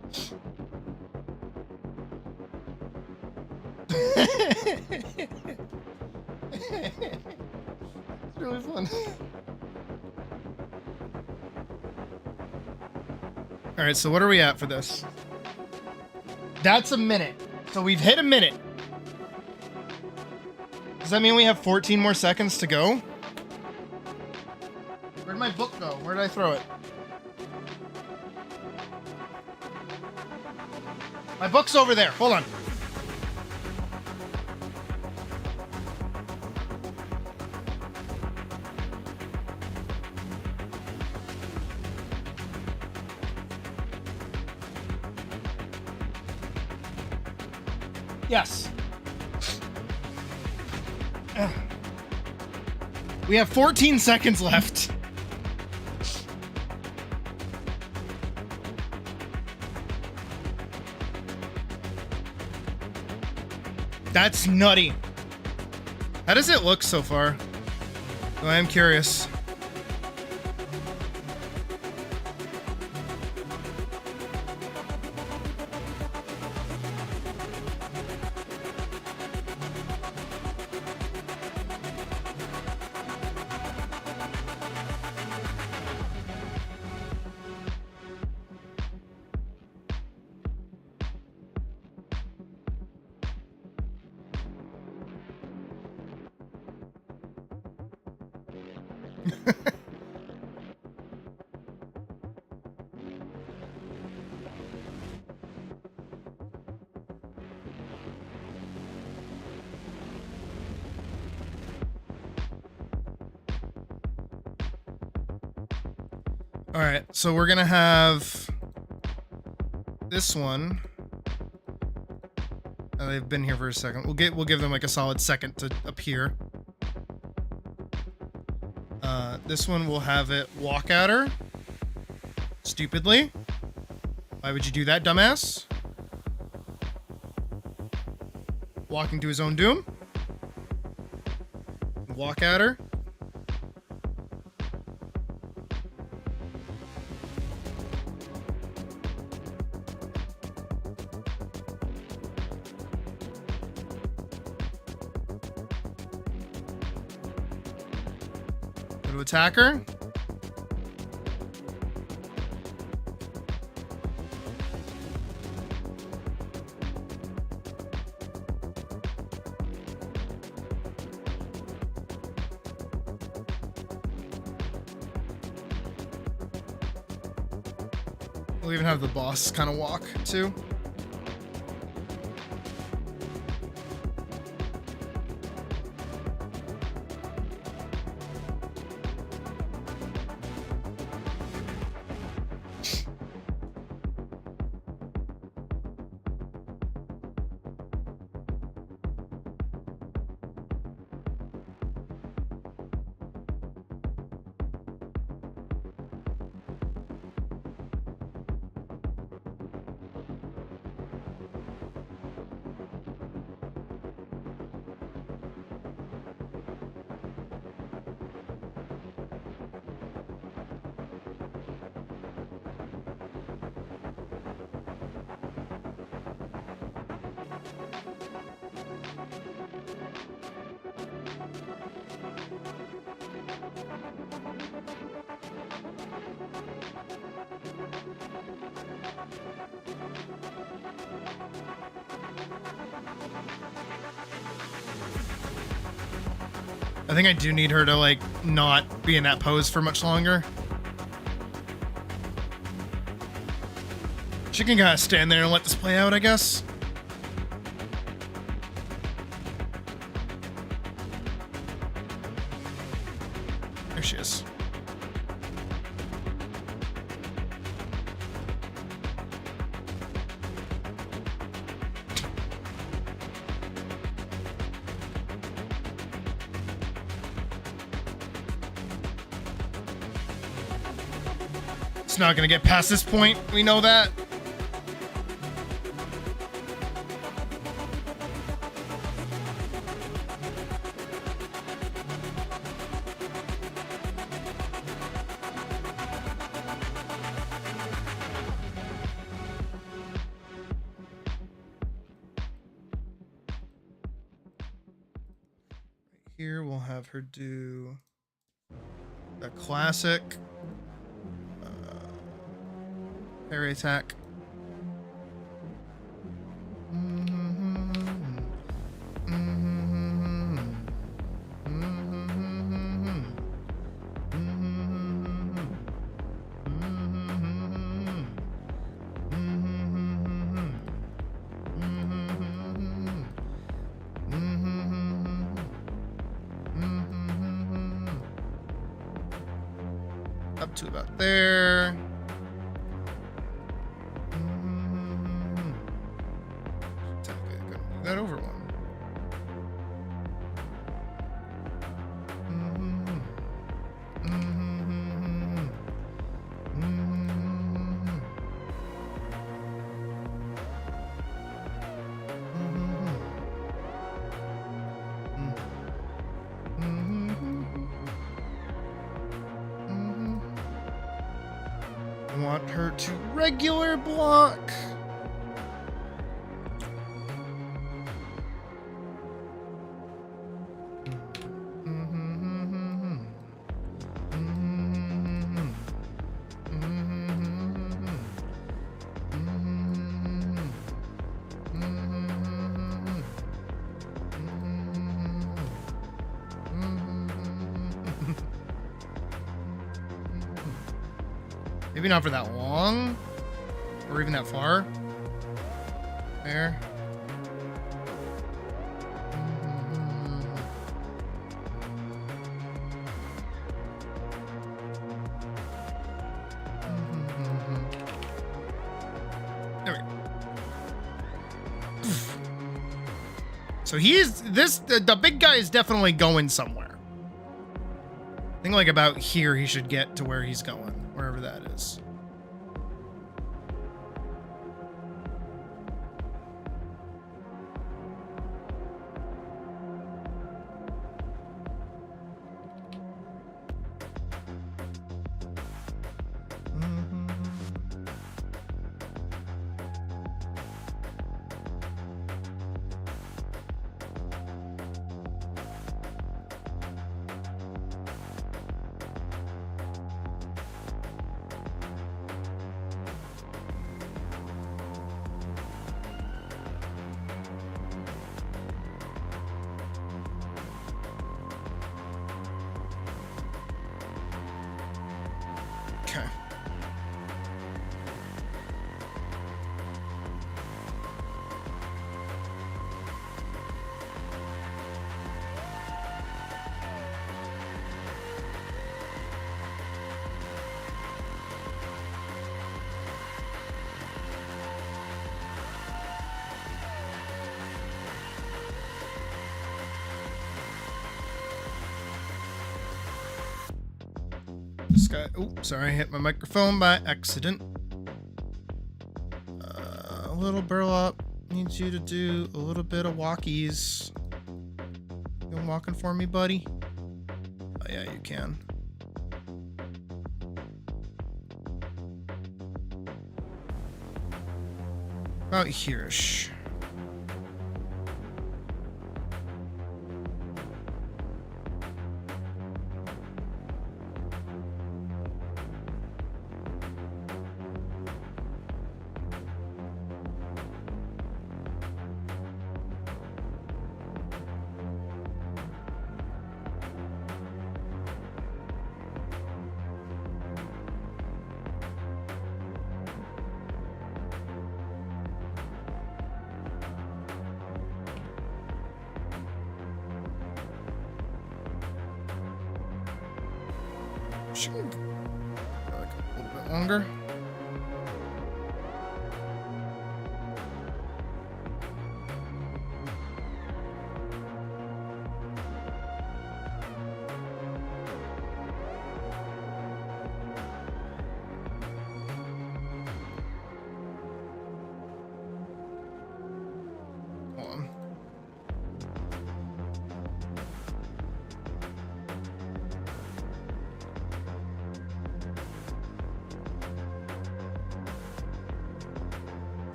It's really fun. All right, so what are we at for this? That's a minute. So we've hit a minute. Does that mean we have 14 more seconds to go? Where'd my book go? Where did I throw it? My book's over there. Hold on. Yes. We have 14 seconds left. That's nutty. How does it look so far? Oh, I am curious. All right, so we're gonna have this one. Oh, they've been here for a second. We'll give them like a solid second to appear. This one will have it walk at her. Stupidly. Why would you do that, dumbass? Walking to his own doom. Walk at her. Go to attack her. We'll even have the boss kind of walk too. I think I do need her to, like, not be in that pose for much longer. She can kind of stand there and let this play out, I guess. There she is. It's not gonna get past this point, we know that. Here we'll have her do a classic parry attack. Up to about there. Gonna move that over one. I want her to regular block. Maybe not for that long, or even that far. There. There we go. So the big guy is definitely going somewhere. I think like about here he should get to where he's going. Wherever that is. Okay. This guy. Oh, sorry, I hit my microphone by accident. Little burlap needs you to do a little bit of walkies. You walking for me, buddy? Oh yeah, you can. About here-ish. Should go like a little bit longer. Hold on.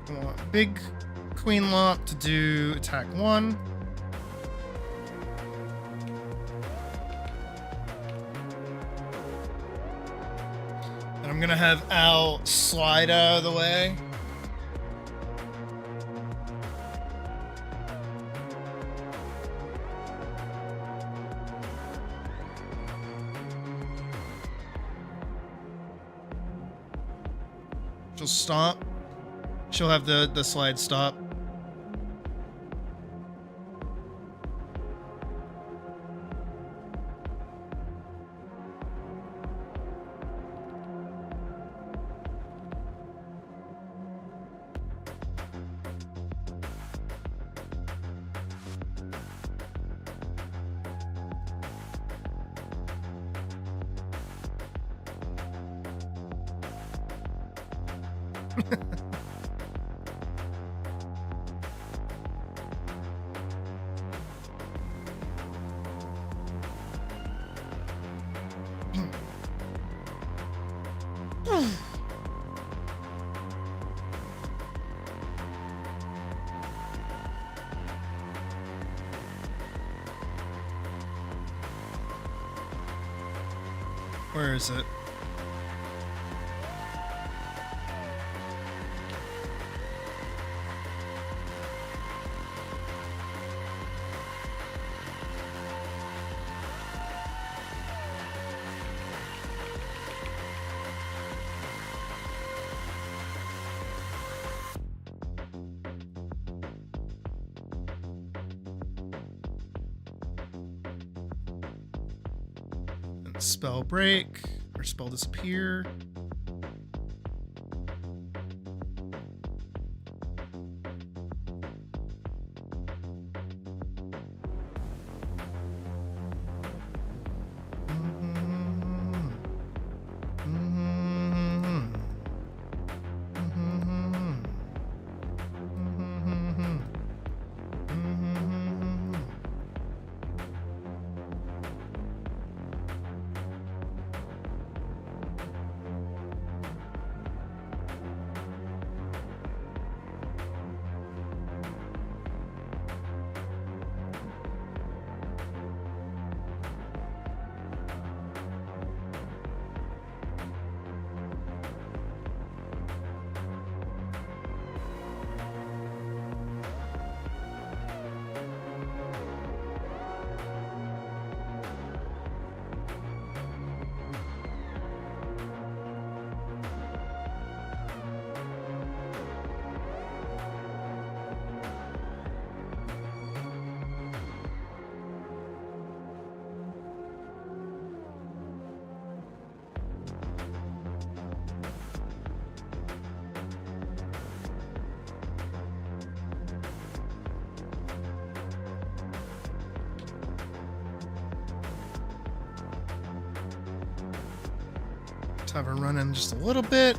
I want big queen lop to do attack 1. And I'm gonna have Al slide out of the way. She'll stop. She'll have the slide stop. Where is it? Spell break or spell disappear. Have her run in just a little bit.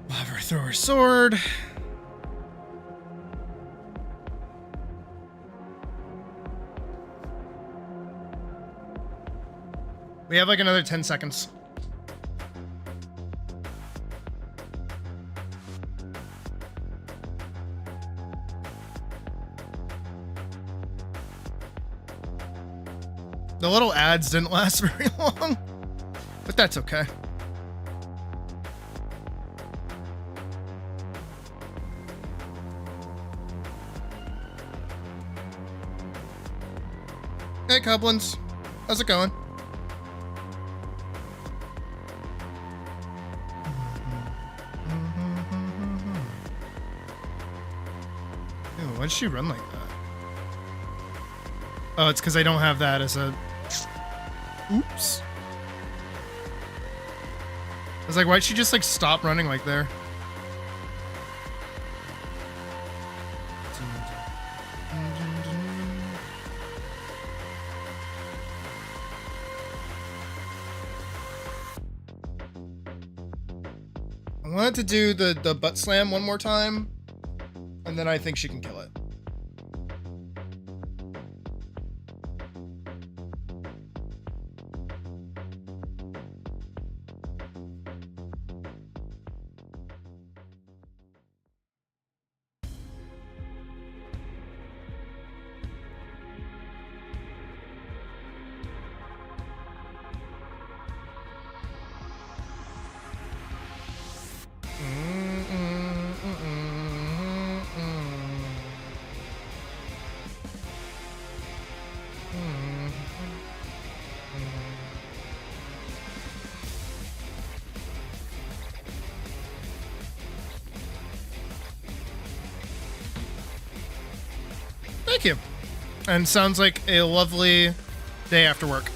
Have her throw her sword. We have like another 10 seconds. The little ads didn't last very long, but that's okay. Hey, Cublins. How's it going? Ew, why did she run like that? Oh, it's because I don't have that as a... Oops. I was like, why'd she just like stop running like there? I wanted to do the butt slam one more time, and then I think she can kill it. Thank you. And sounds like a lovely day after work.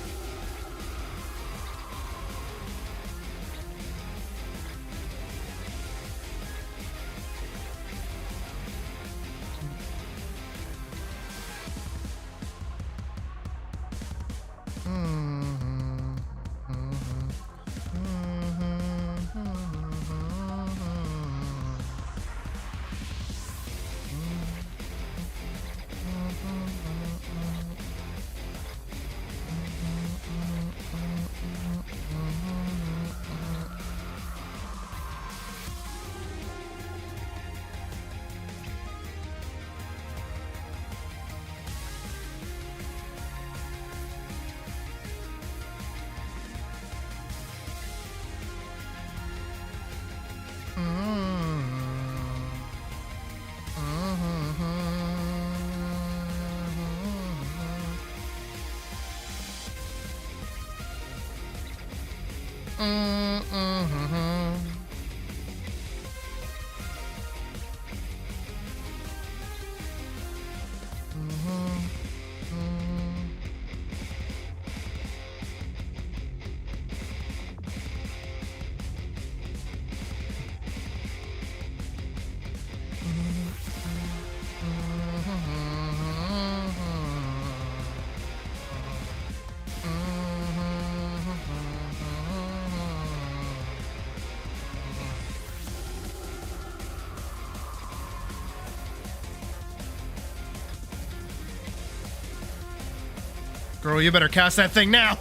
Girl, you better cast that thing now.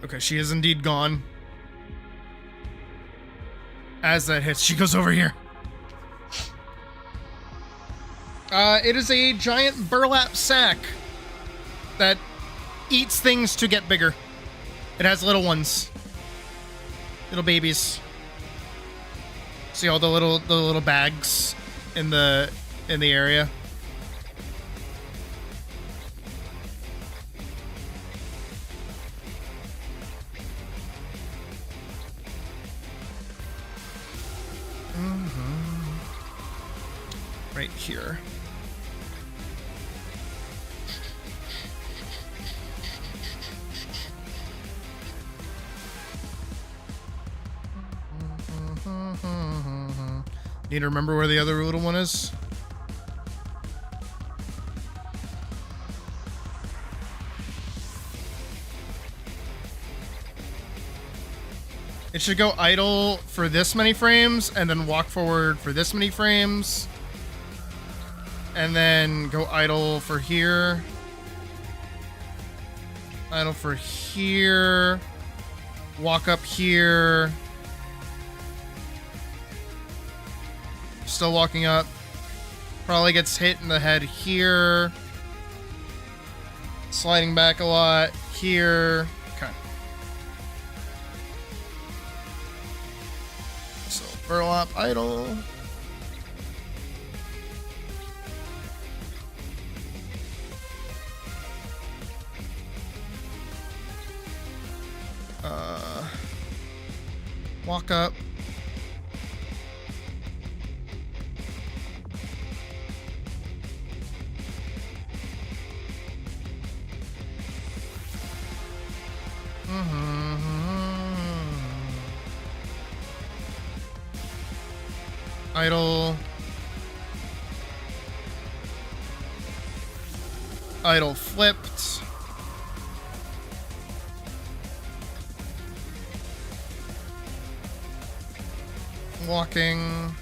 Okay, she is indeed gone. As that hits, she goes over here. It is a giant burlap sack that eats things to get bigger. It has little ones. Little babies. See all the little bags in the area? Right here. Need to remember where the other little one is. It should go idle for this many frames, and then walk forward for this many frames. And then go idle for here. Idle for here. Walk up here. Still walking up. Probably gets hit in the head here. Sliding back a lot here. Okay. So burlap idle. Walk up. Idle. Idle flipped. Walking.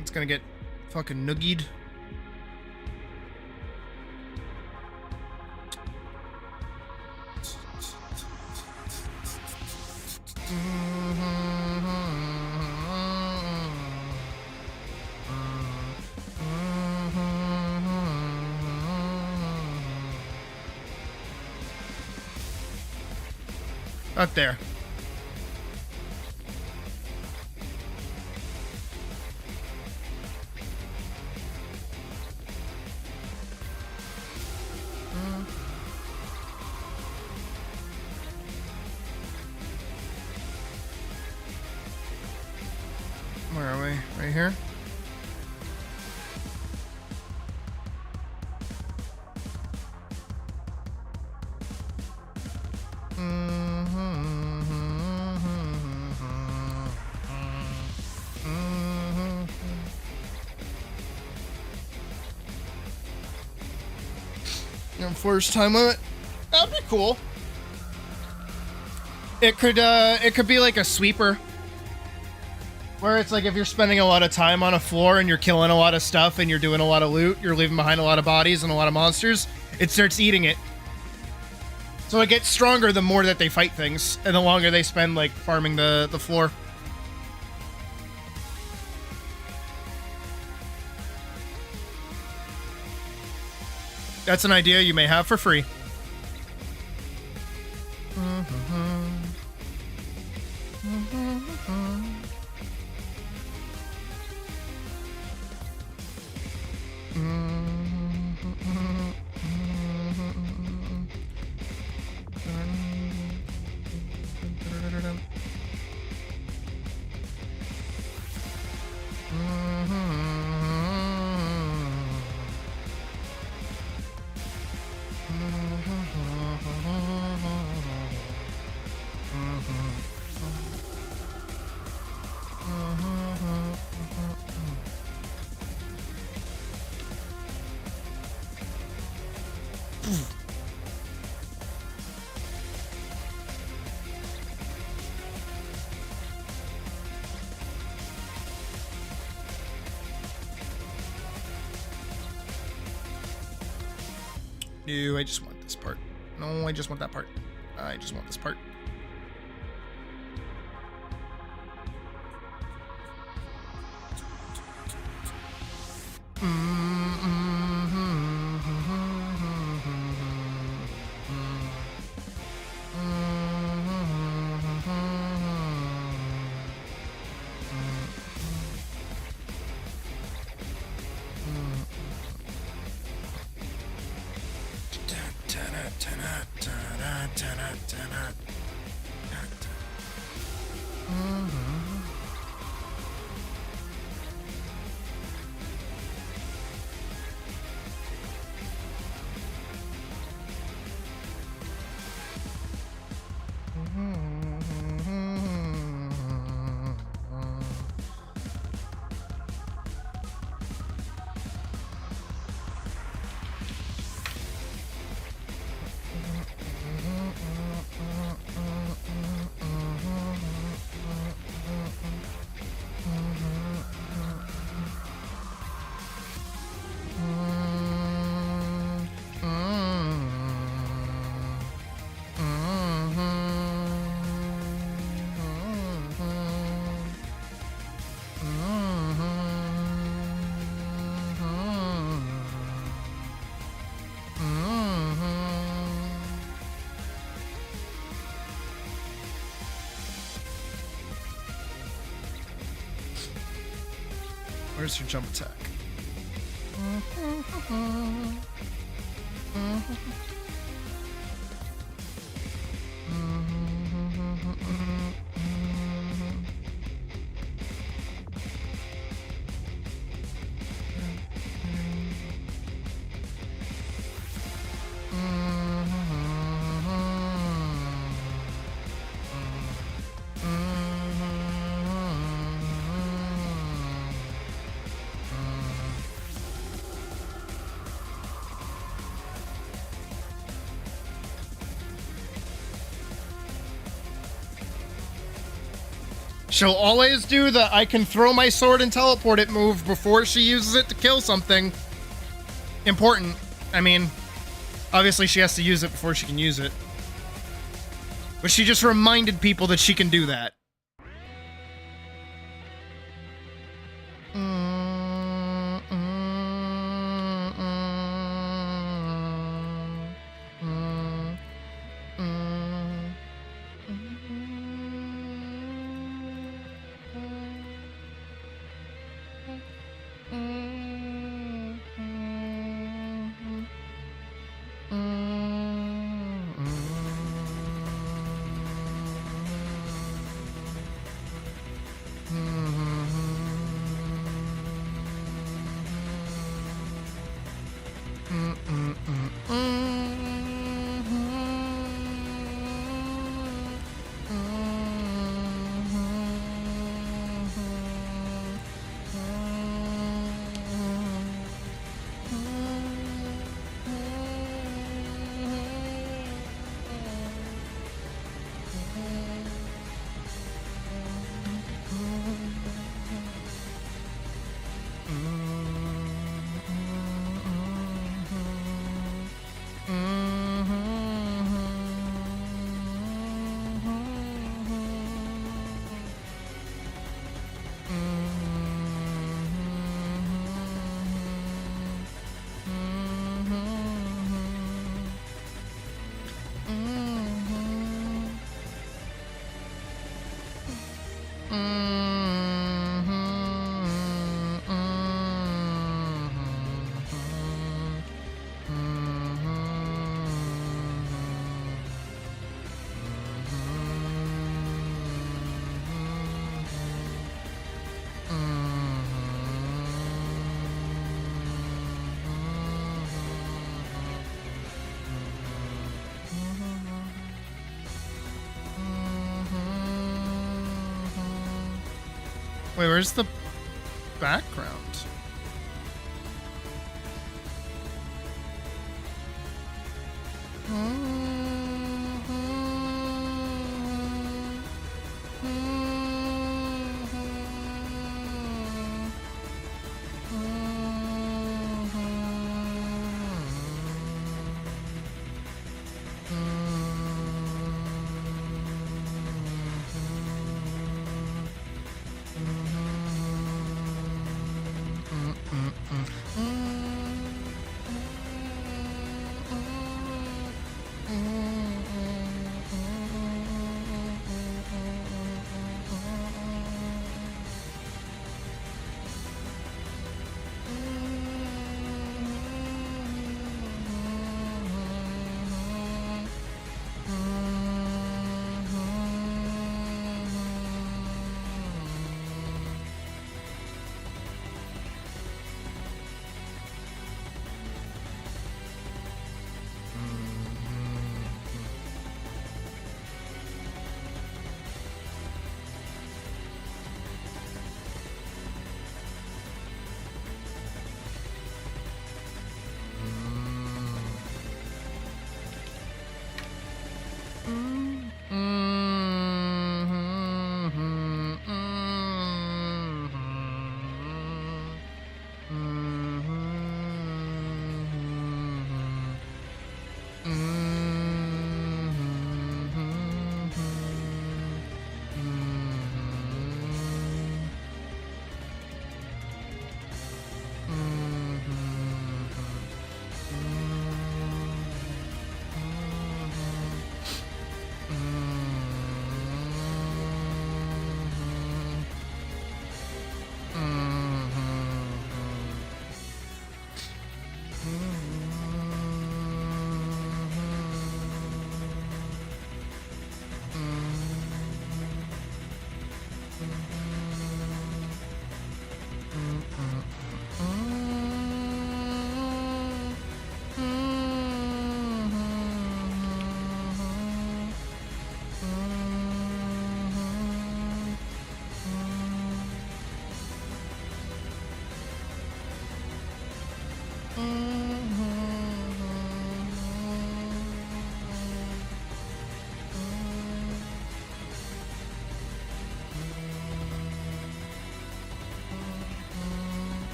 It's gonna get fucking noogied. Up there. Where are we? Right here? First time limit. That'd be cool. It could be like a sweeper. Where it's like if you're spending a lot of time on a floor and you're killing a lot of stuff and you're doing a lot of loot, you're leaving behind a lot of bodies and a lot of monsters, it starts eating it. So it gets stronger the more that they fight things and the longer they spend like farming the floor. That's an idea you may have for free. No, I just want this part. No, I just want that part. I just want this part. Where's your jump attack? She'll always do the I can throw my sword and teleport it move before she uses it to kill something. Important. I mean, obviously she has to use it before she can use it. But she just reminded people that she can do that. Wait, where's the background?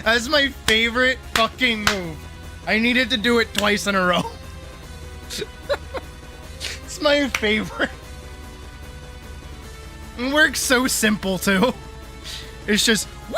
That's my favorite fucking move. I needed to do it twice in a row. It's my favorite. It works so simple too. It's just whee!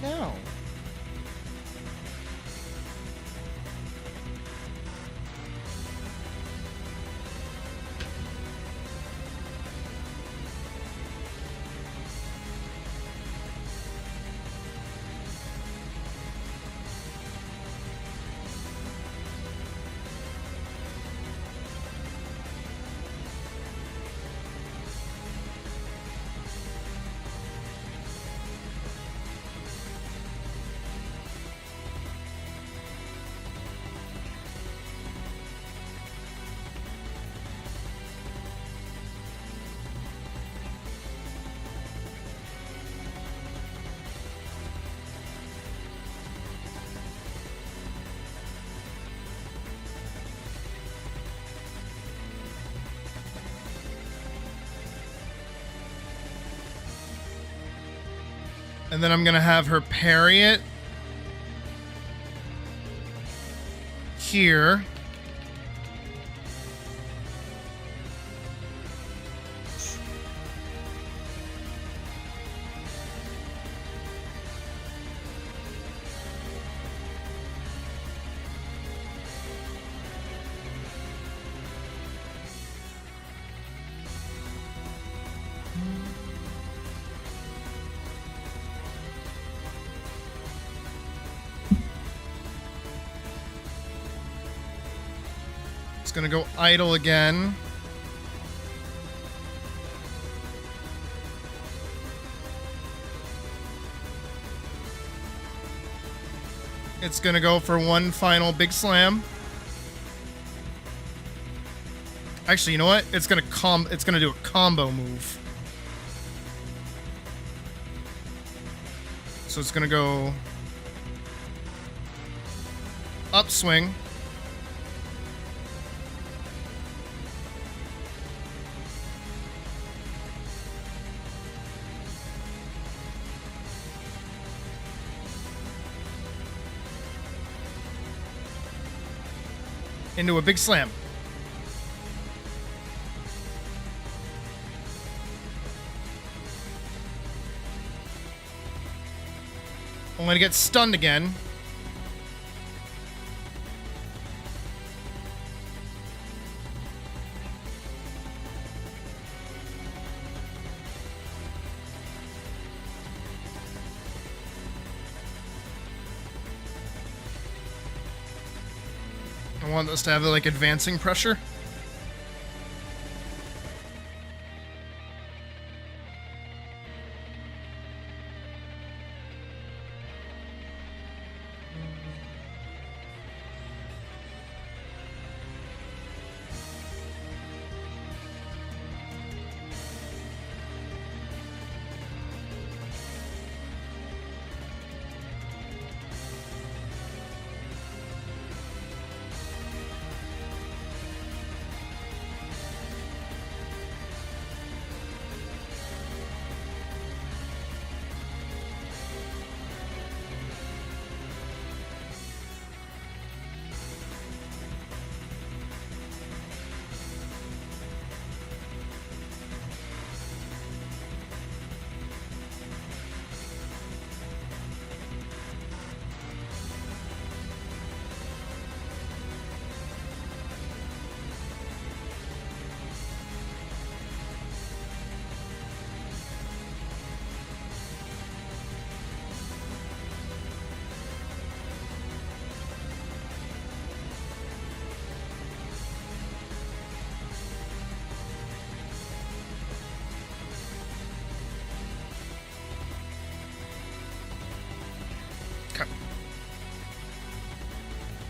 now. And then I'm gonna have her parry it here. It's gonna go idle again. It's gonna go for one final big slam. Actually, you know what? It's gonna do a combo move. So it's gonna go upswing. Into a big slam. I'm gonna get stunned again. I want this to have like advancing pressure.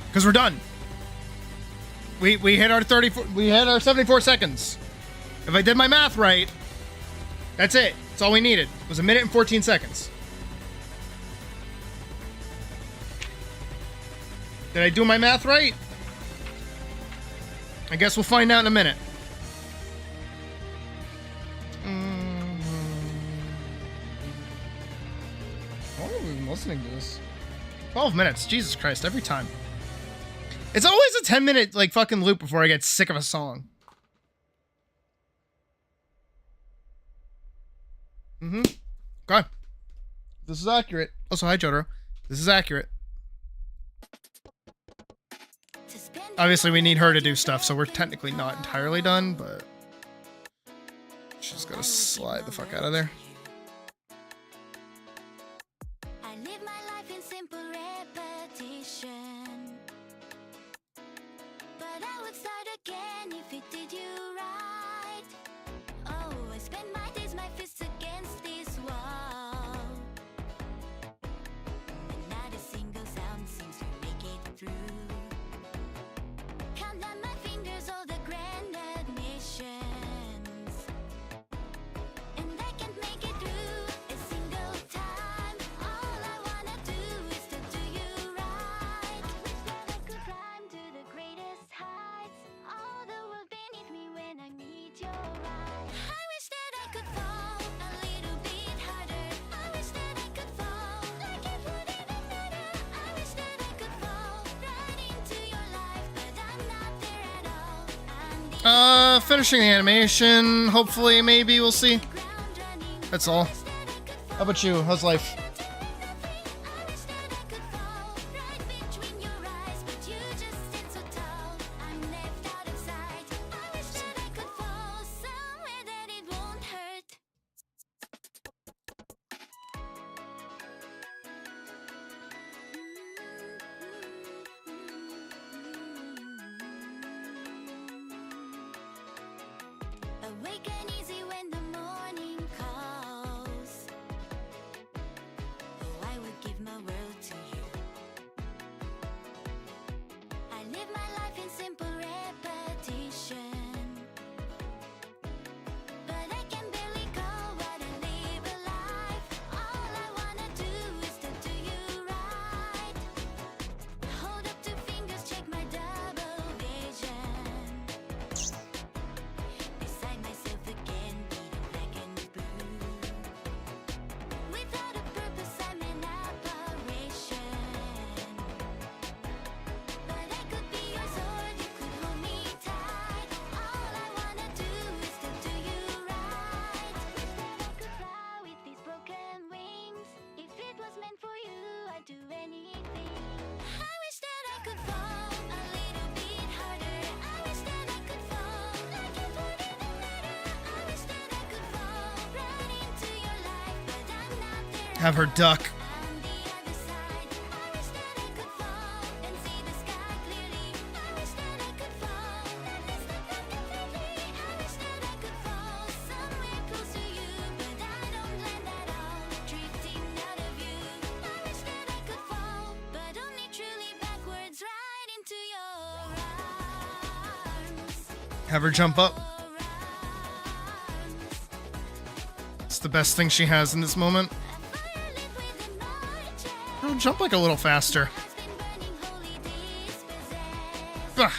Because we're done. We hit our 34. We hit our 74 seconds. If I did my math right, that's it. That's all we needed. It was 1 minute and 14 seconds. Did I do my math right? I guess we'll find out in a minute. How long have we been listening to this? 12 minutes. Jesus Christ, every time. It's always a 10-minute, like, fucking loop before I get sick of a song. Okay. This is accurate. Also, hi, Jotaro. This is accurate. Obviously, we need her to do stuff, so we're technically not entirely done, but she's gotta slide the fuck out of there. I live my life in simple repetition, but I would start again if it did you right. Oh, I spend my days, my fists against this wall, and not a single sound seems to make it through. Count on my fingers all the grand admissions, and I can't make it through a single time. All I wanna do is to do you right. Wish that I could climb to the greatest heights, all the world beneath me when I meet your eyes. I wish that I could fall a little bit harder. I wish that I could fall like it would even matter. I wish that I could fall right into your life, but I'm not there at all. I'm the Finishing the animation. Hopefully, maybe we'll see. ground running. That's all. How about you? How's life? I wish that I could fall right between your eyes, but you just stand so tall. I'm left out of sight. I wish that I could fall somewhere that it won't hurt. Awake and easy when the morning calls. Oh, I would give my world to you. I live my life in simple repetition, but I can barely call what I live a life. All I wanna do is to do you right. Hold up two fingers, check my double vision. Beside myself again, beating black and blue. Without a purpose, I'm an apparition. But I could be your sword, you could hold me tight. All I wanna do is to do you right. Wish that I could fly with these broken wings. If it was meant for you, I'd do anything. I wish that I could fall a little bit harder. I wish that I could fall like it would even matter. I wish that I could fall right into your life, but I'm not there. Have her duck. On the other side, I wish that I could fall and see the sky clearly. I wish that I could fall and miss the ground completely. I wish that I could fall somewhere close to you, but I don't land at all, drifting out of you. I wish that I could fall, but only truly backwards, right into your arms. Have her jump up. Your arms. It's the best thing she has in this moment. A fire lit within my chest. Girl, jump like a little faster. Has been burning, wholly dispossessed. Ugh.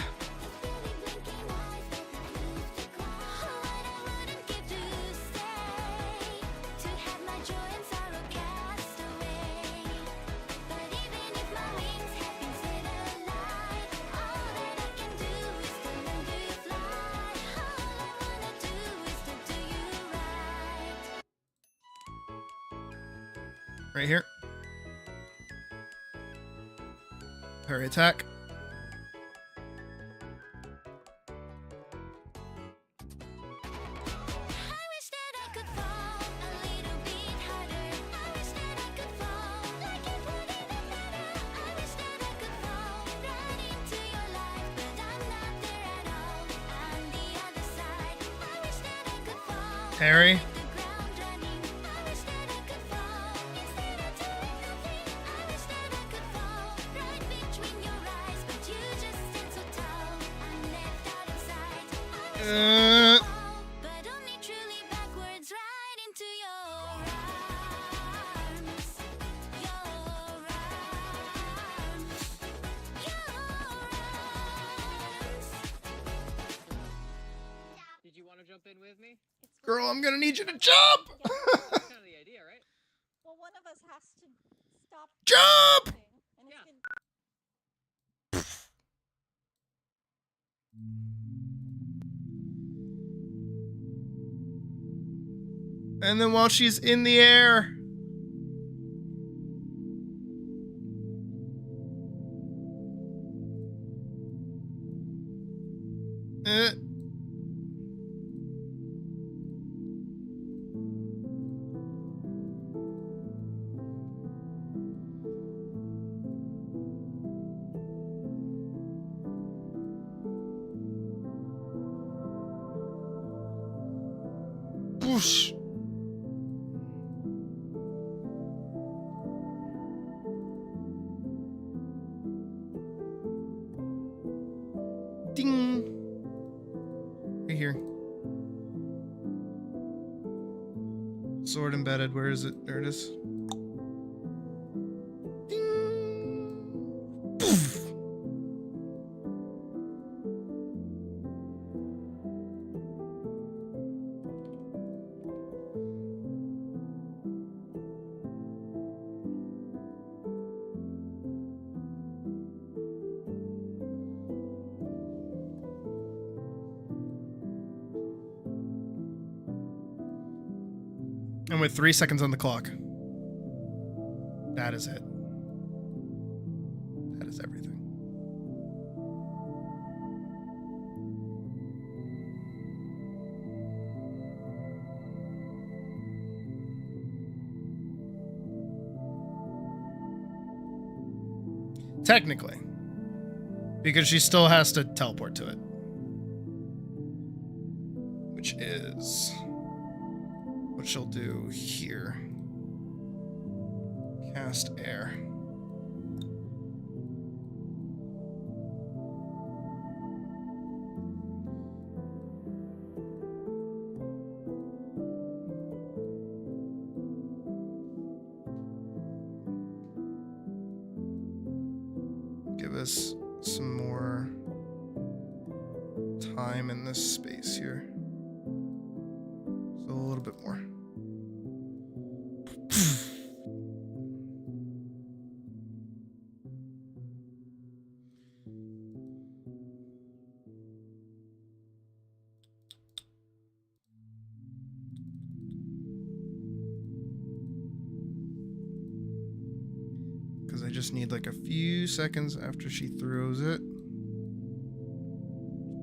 Right here. Parry attack. Parry. But only truly backwards, right into your arms. Your arms. Your arms. Did you want to jump in with me? Girl, I'm gonna need you to jump! That's kind of the idea, right? Well, one of us has to stop. Jump! And it's Yeah. gonna- And then while she's in the air, Uh. Whoosh. Ding. Right here. Sword embedded. Where is it? There it is. Ding. Poof. And with 3 seconds on the clock. That is it. That is everything. Technically. Because she still has to teleport to it. Which is what she'll do here. Cast air. Give us some more time in this space here. So a little bit more. Because I just need like a few seconds after she throws it.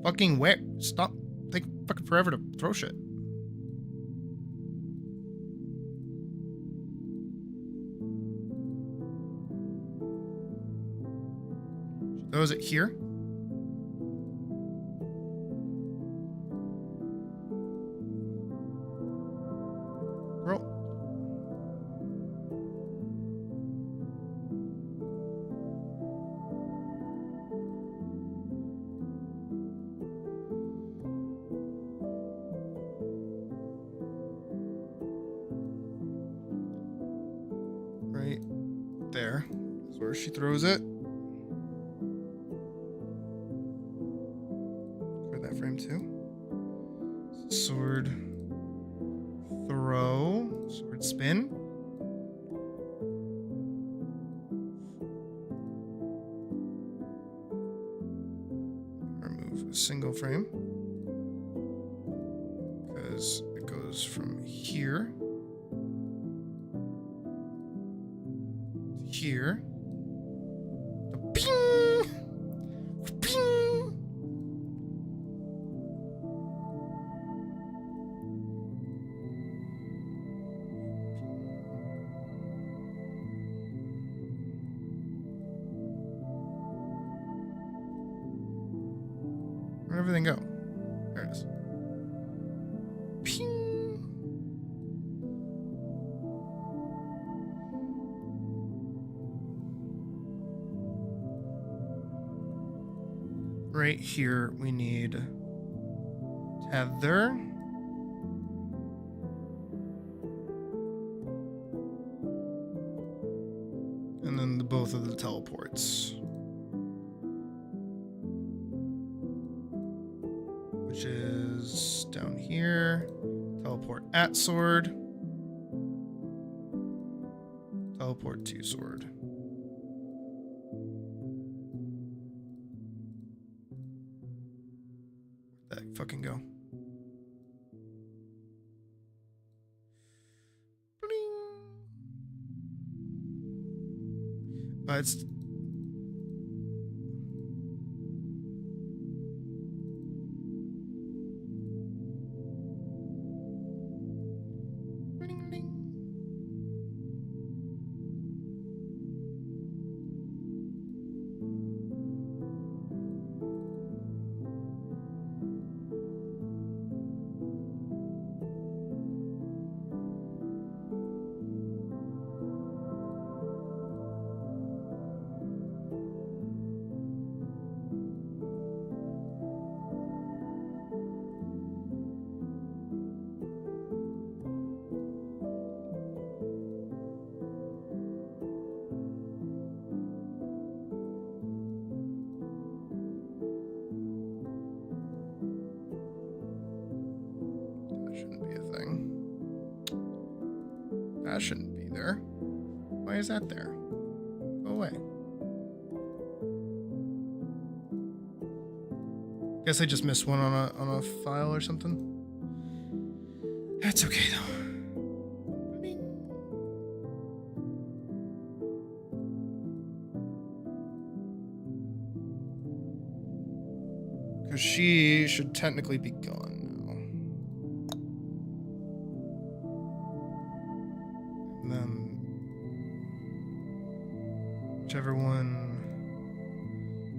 Fucking where? Stop. Take fucking forever to throw shit. She throws it here. Roll. Right there is where she throws it. Clear that frame too. Sword throw. Sword spin. Remove a single frame. Because it goes from here to here. Ping! Ping! Where'd everything go? There it is. Ping! Right here, we need tether. And then both of the teleports. Which is down here. Teleport at sword. Teleport to sword. Where'd that fucking go? Bling. That shouldn't be there. Why is that there? Go away. Guess I just missed one on a file or something. That's okay though. I mean, because she should technically be gone now. And then whichever one.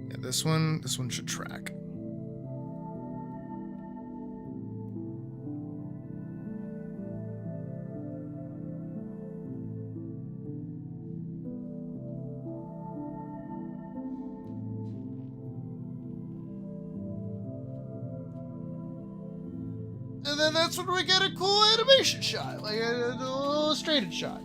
Yeah, this one should track. And then that's when we get a cool animation shot, like an illustrated shot.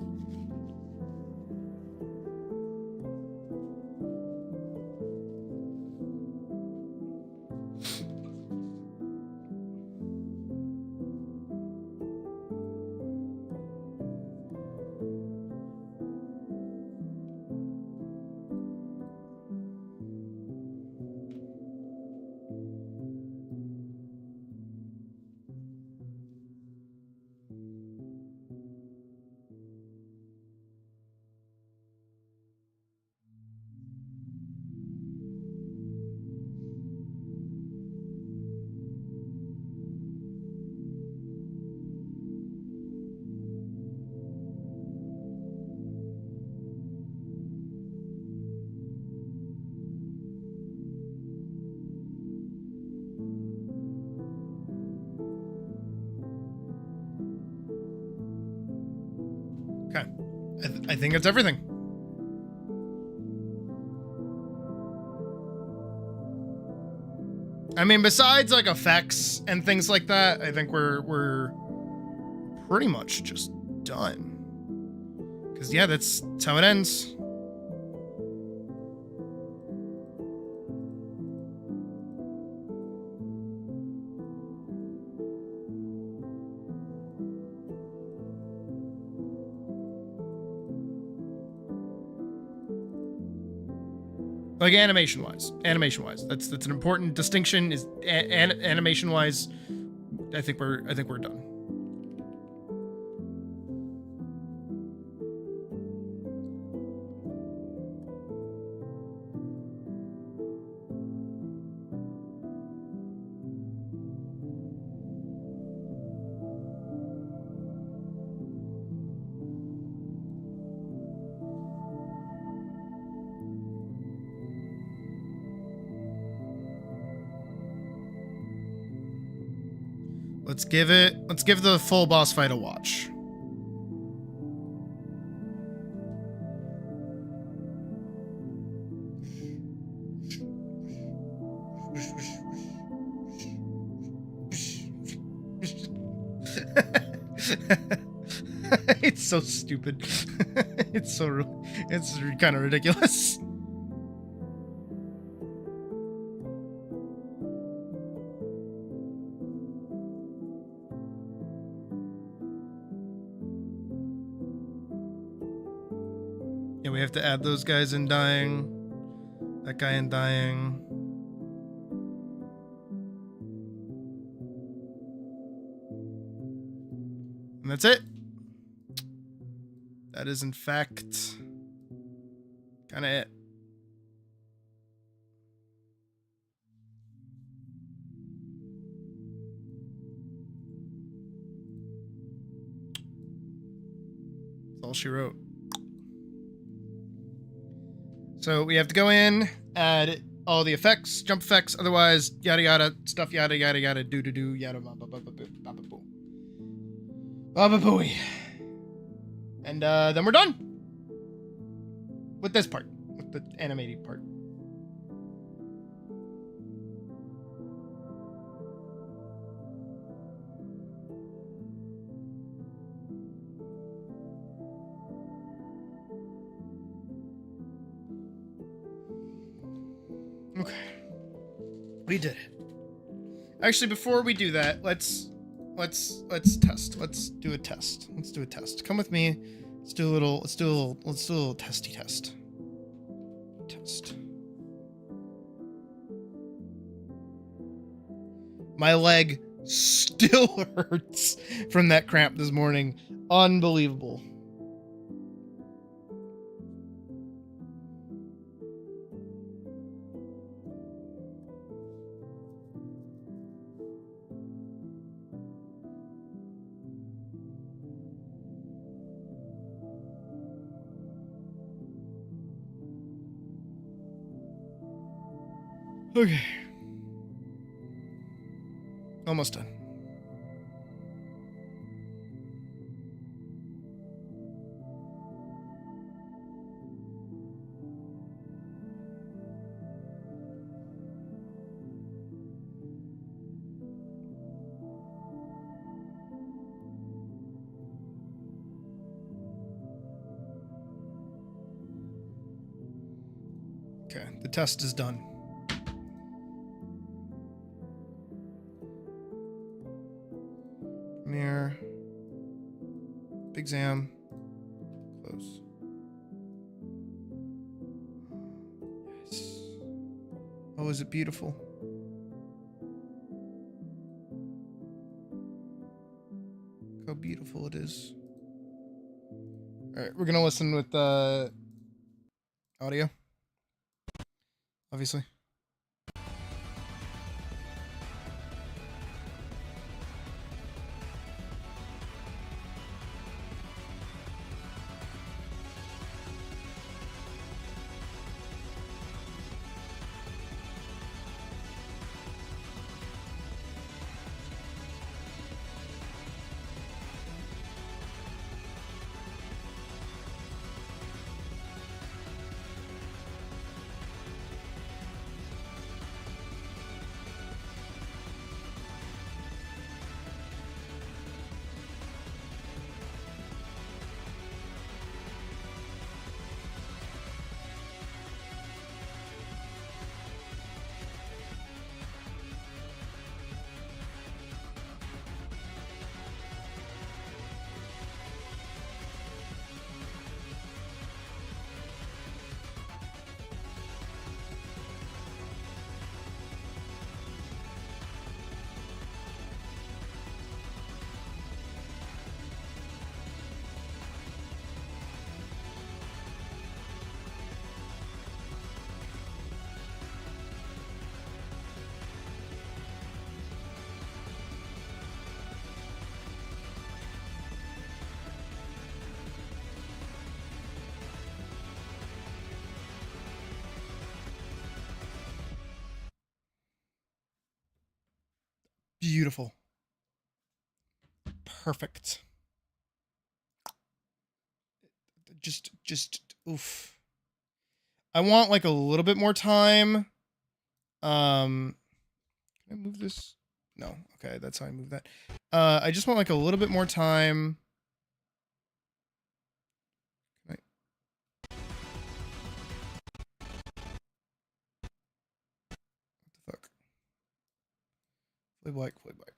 Okay. I think that's everything. I mean, besides like effects and things like that, I think we're pretty much just done. Cause yeah, that's how it ends. Like animation wise, that's an important distinction. Is animation wise, I think we're done. Let's give the full boss fight a watch. It's so stupid. It's kind of ridiculous. Yeah, we have to add those guys in dying. That guy in dying. And that's it. That is, in fact, kind of it. That's all she wrote. So we have to go in, add all the effects, jump effects, otherwise yada yada, stuff yada yada yada, do do do, yada ba ba ba ba ba ba ba boo. Ba ba booey. And then we're done with this part, with the animated part. Okay, we did it. Actually, before we do that, let's let's test. Let's do a test. Let's do a test. Come with me. Let's do a little testy test. Test. My leg still hurts from that cramp this morning. Unbelievable. Okay. Almost done. Okay, the test is done. Premiere. Big Zam. Close. Yes. Oh, is it beautiful? Look how beautiful it is. Alright, we're gonna listen with audio. Obviously. Beautiful. Perfect. Just oof. I want like a little bit more time. Can I move this? No. Okay, that's how I move that. I just want like a little bit more time. Can I... What the fuck? Play black, play black.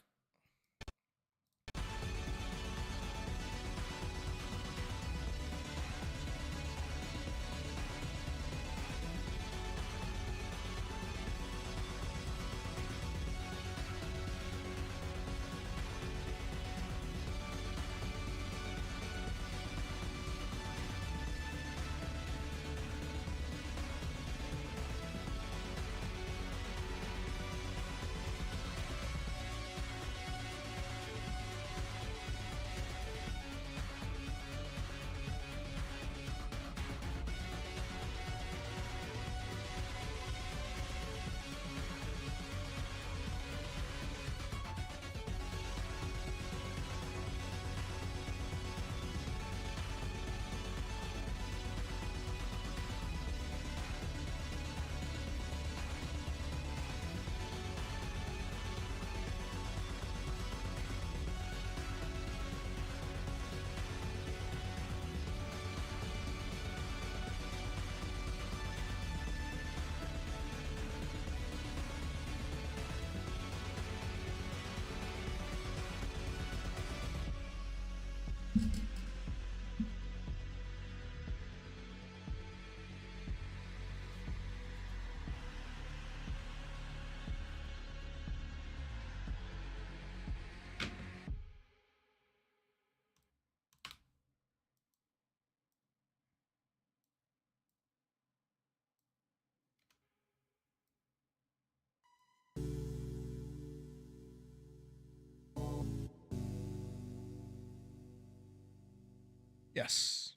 Yes.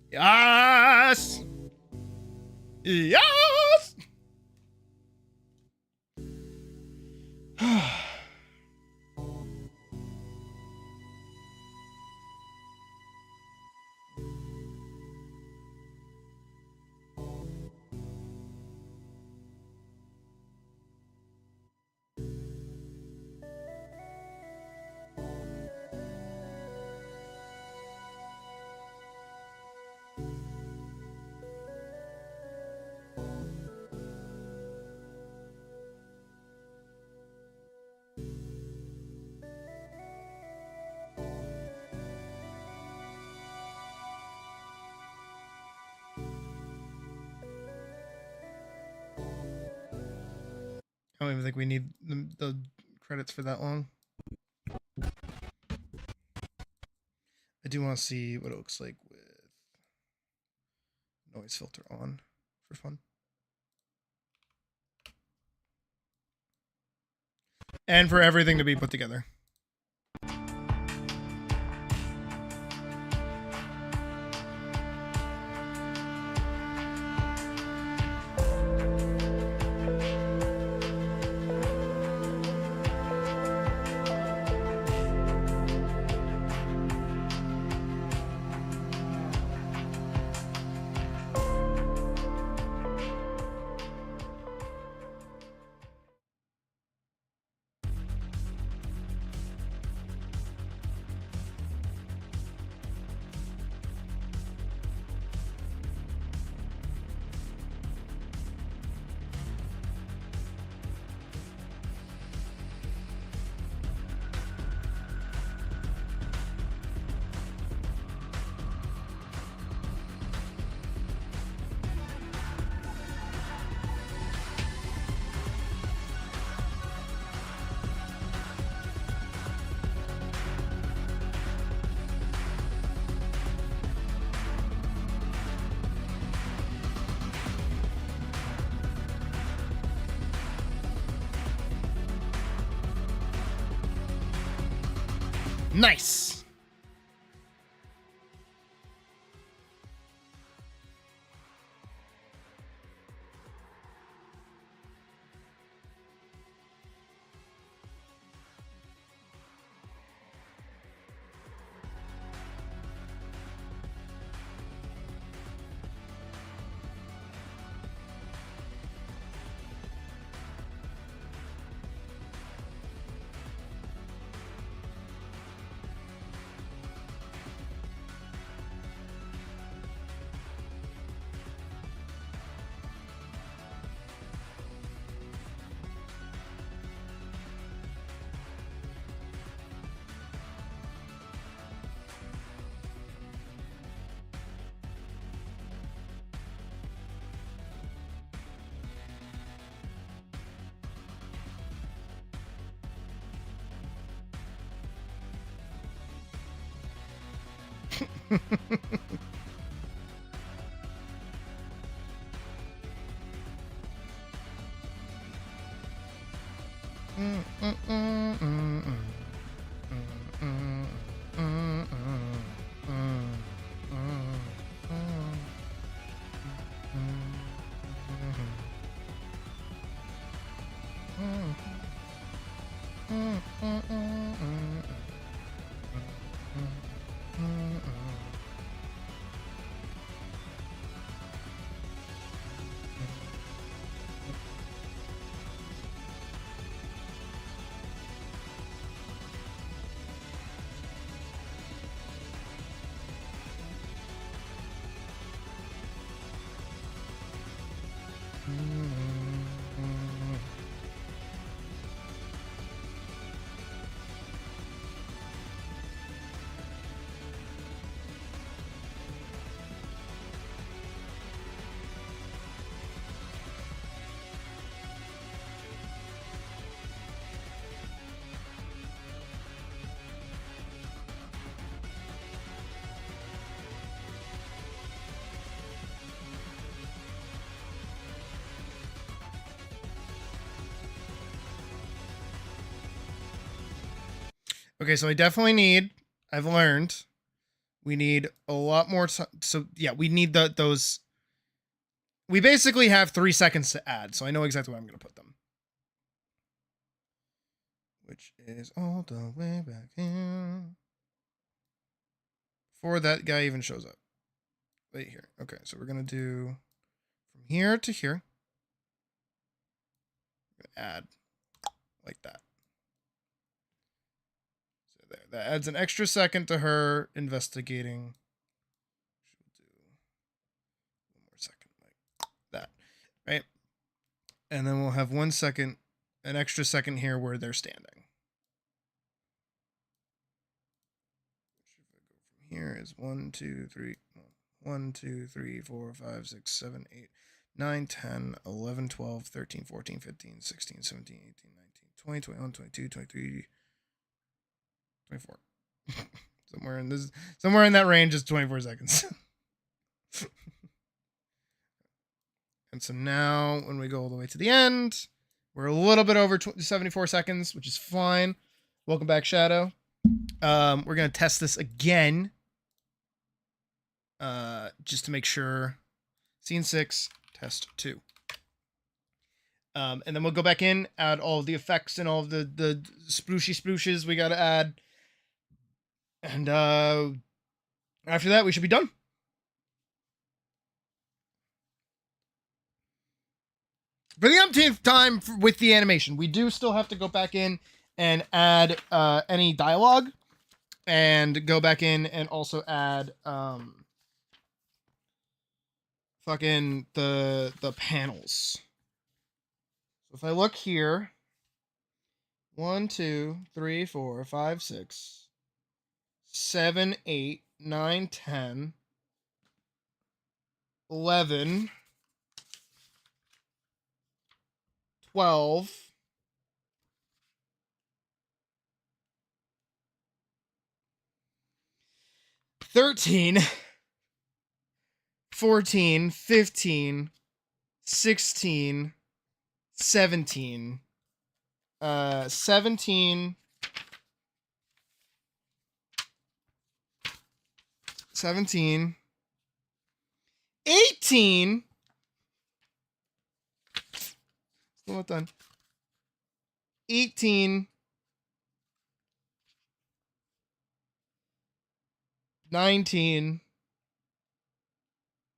Yes. Yes. I don't even think we need the credits for that long. I do want to see what it looks like with noise filter on for fun. And for everything to be put together. Nice. Okay, so I definitely need, I've learned, We need a lot more time. So yeah, we need those. We basically have 3 seconds to add, so I know exactly where I'm going to put them. Which is all the way back here. Before that guy even shows up. Right here. Okay, so we're going to do from here to here. Add like that. So there. That adds an extra second to her investigating. She'll do one more second like that. Right? And then we'll have 1 second, an extra second here where they're standing. Here is 1, 2, 3, 1, 2, 3, 4, 5, 6, 7, 8, 9, 10, 11, 12, 13, 14, 15, 16, 17, 18, 19, 20, 21, 22, 23, 24. Somewhere in that range is 24 seconds. And so now when we go all the way to the end, we're a little bit over 74 seconds, which is fine. Welcome back, Shadow. We're going to test this again. Just to make sure. Scene 6, test 2. And then we'll go back in, add all of the effects and all of the splooshes we got to add. And after that, we should be done. For the umpteenth time with the animation, we do still have to go back in and add any dialogue, and go back in and also add fucking the panels. So if I look here, 1, 2, 3, 4, 5, 6, 7, 8, 9, 10, 11, 12, 13, 14, 15, 16, 17, 17, 17, 18, still not done, 18, 19,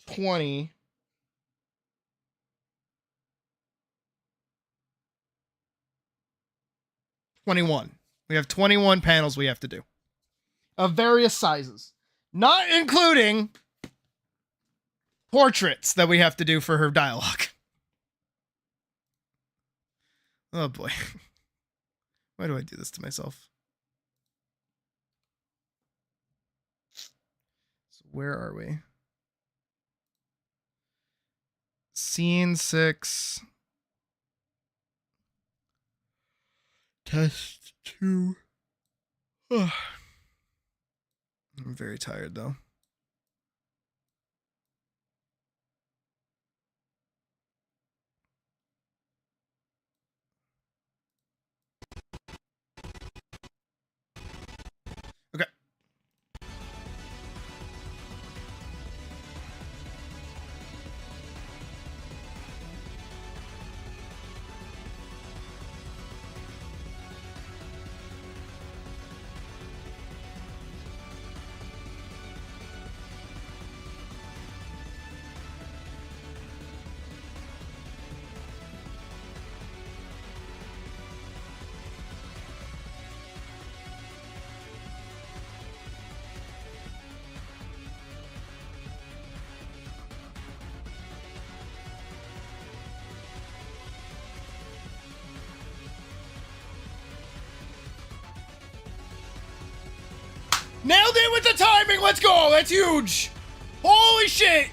20, 21. We have 21 panels we have to do of various sizes, not including portraits that we have to do for her dialogue. Oh boy. Why do I do this to myself? So where are we? Scene 6. Test 2. I'm very tired though. Okay. Nailed it with the timing. Let's go. That's huge. Holy shit.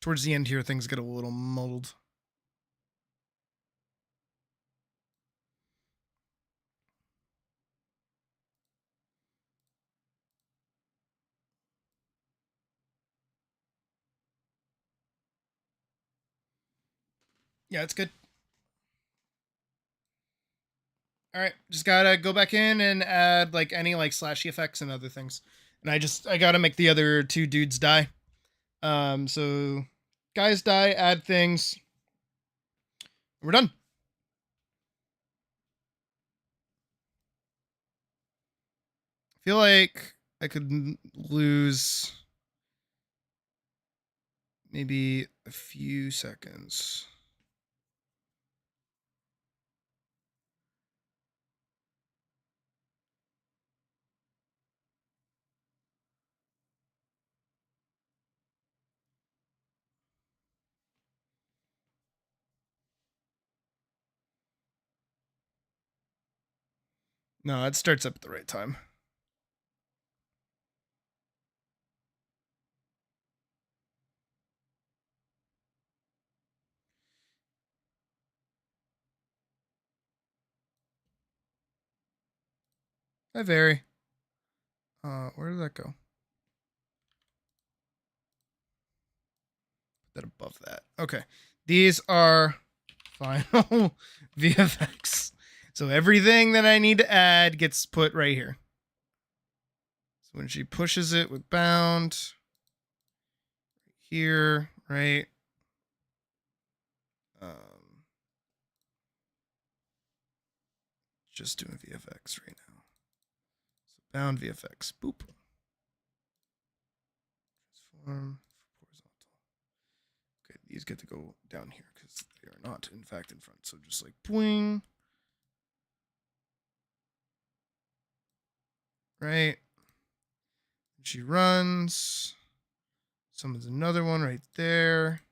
Towards the end here, things get a little muddled. Yeah, it's good. All right, just gotta go back in and add like any like slashy effects and other things. And I gotta make the other two dudes die. So guys die, add things. We're done. I feel like I could lose maybe a few seconds. No, it starts up at the right time. I vary. Where did that go? Put that above that. Okay. These are final VFX. So everything that I need to add gets put right here. So when she pushes it with bound, here, right? Just doing VFX right now. So bound VFX. Boop. Transform. Horizontal. Okay, these get to go down here because they are not, in fact, in front. So just like boing. Right. She runs. Summons another one right there.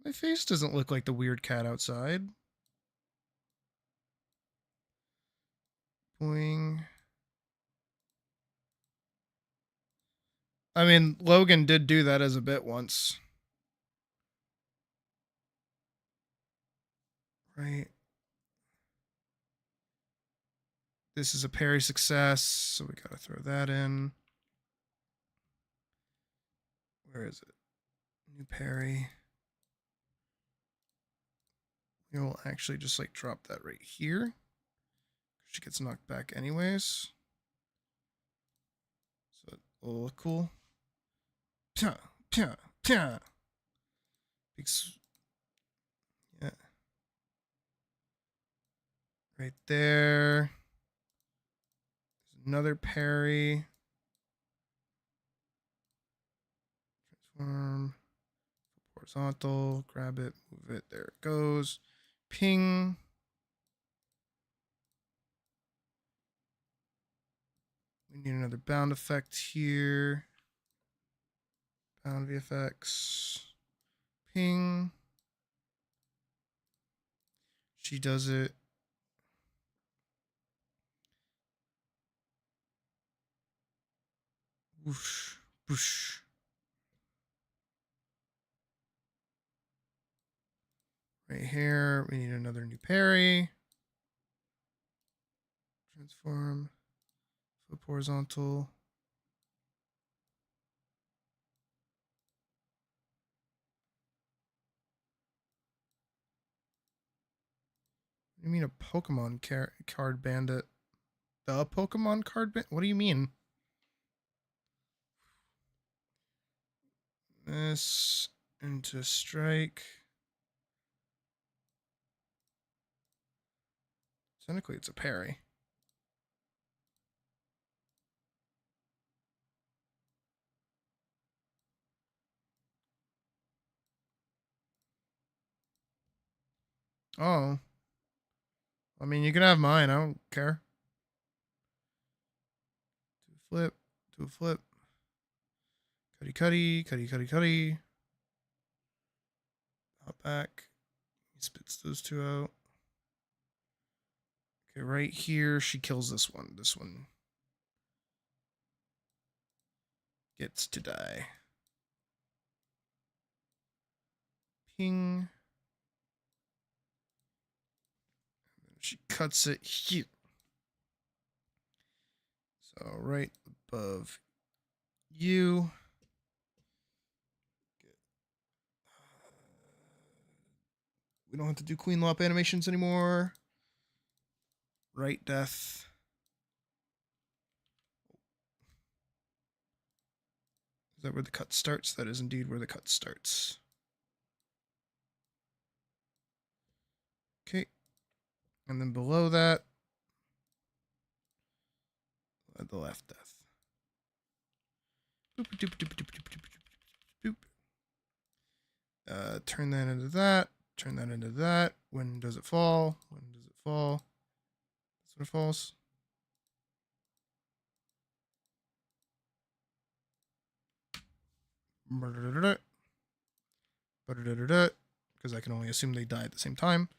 My face doesn't look like the weird cat outside. Boing. I mean, Logan did do that as a bit once. Right. This is a parry success, so we gotta throw that in. Where is it? New parry. We'll actually just like drop that right here. She gets knocked back anyways. So it'll look cool. Pya, pya, pya. Yeah. Right there. There's another parry. Transform. Horizontal. Grab it. Move it. There it goes. Ping. We need another bound effect here. Bound VFX. Ping. She does it. Whoosh. Whoosh. Right here, we need another new parry. Transform. Flip horizontal. What do you mean a Pokemon card bandit? The Pokemon card bandit? What do you mean? This into strike. Technically, it's a parry. Oh. I mean, you can have mine. I don't care. Do a flip. Do a flip. Cutty, cutty, cutty, cutty, cutty. Hop back. He spits those two out. Okay, right here, she kills this one. This one. gets to die. Ping. She cuts it here. So right above you. We don't have to do Queen Lop animations anymore. Right death. Is that where the cut starts? That is indeed where the cut starts. Okay. And then below that, the left death. Boop, doop, doop, doop, doop, doop, doop. Turn that into that. Turn that into that. When does it fall? When does it fall? That's when it falls. Because I can only assume they die at the same time.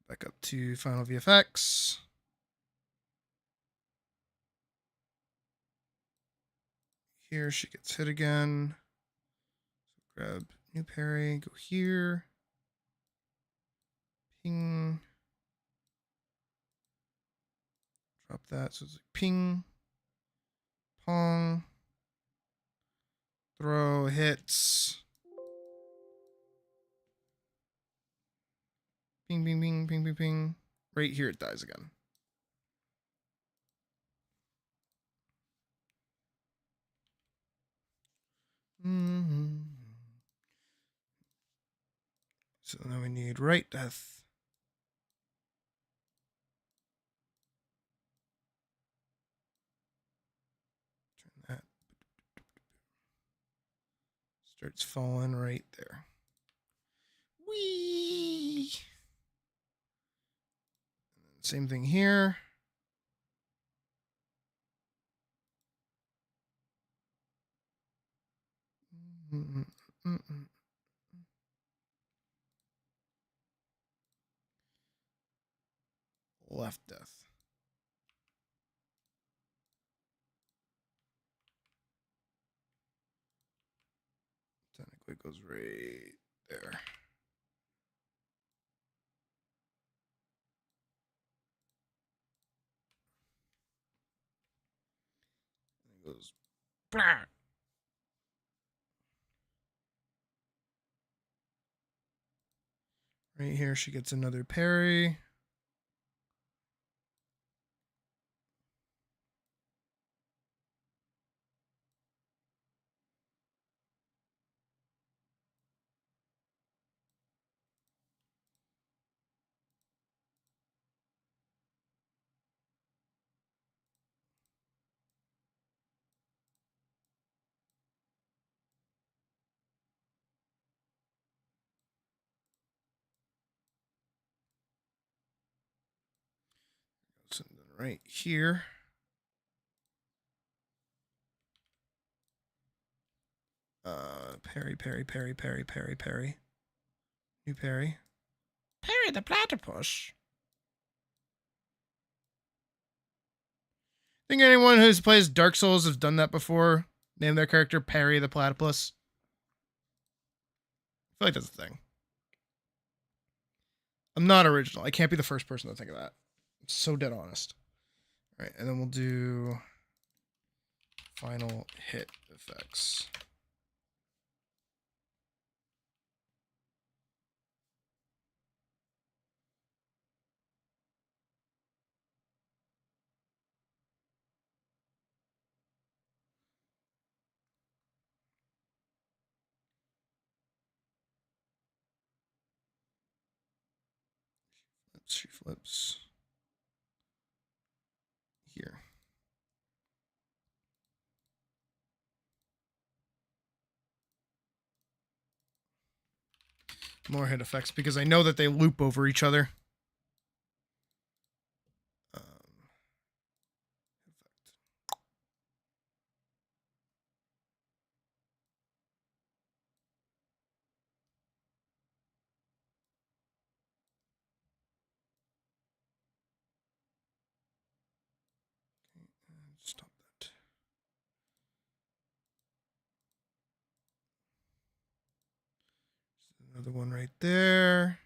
Go back up to Final VFX. Here she gets hit again. So grab new parry, go here. Ping. Drop that. So it's like ping. Pong. Throw, hits. Ping, ping, ping, ping, ping, ping. Right here it dies again. Mm-hmm. So now we need right death. Turn that. Starts falling right there. Whee! Same thing here. Left death. Technically it goes right there. And it goes. Blah. Right here, she gets another parry. So then right here. Parry, parry, parry, parry, parry, parry. New parry. Parry the platypus. Think anyone who plays Dark Souls has done that before? Name their character Parry the Platypus. I feel like that's a thing. I'm not original. I can't be the first person to think of that. I'm so dead honest. All right, and then we'll do final hit effects. She flips here. More hit effects because I know that they loop over each other. Stop that. Another one right there.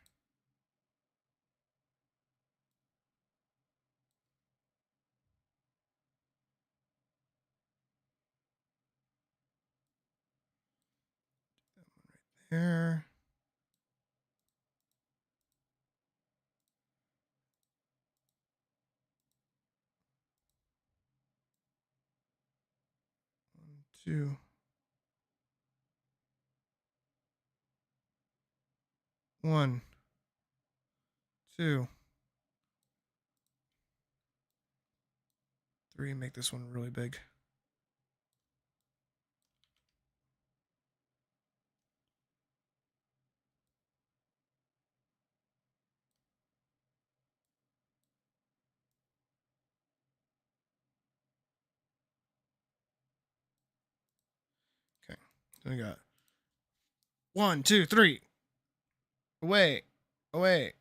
There. One, two. One, two, three. Make this one really big. Okay, so we got 1, 2, 3. Away, away.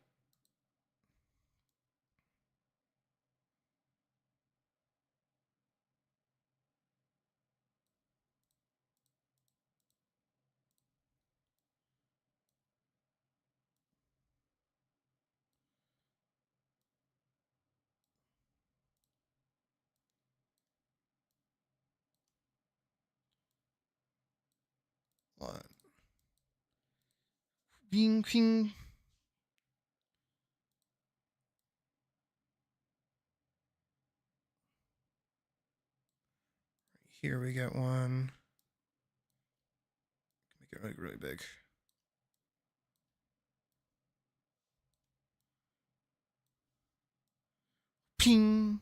One. Bing, bing. Here we get one. Make it like really big. Ping.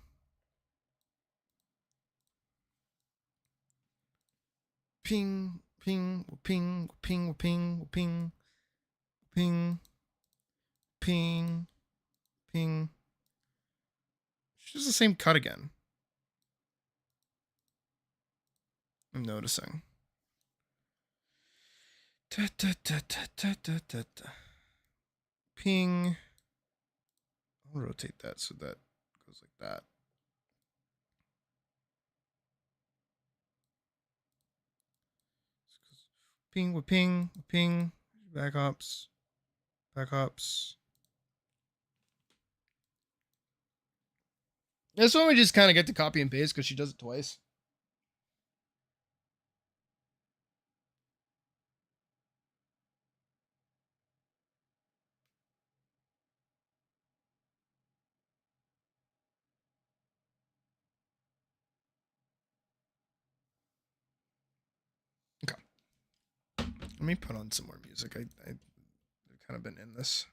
Ping, ping, ping, ping, ping, ping, ping, ping, ping. It's just the same cut again. I'm noticing. Da, da, da, da, da, da, da, da. Ping. I'll rotate that so that goes like that. Ping with ping, ping, back hops, back hops. This one we just kind of get to copy and paste because she does it twice. Okay. Let me put on some more music. I've kind of been in this.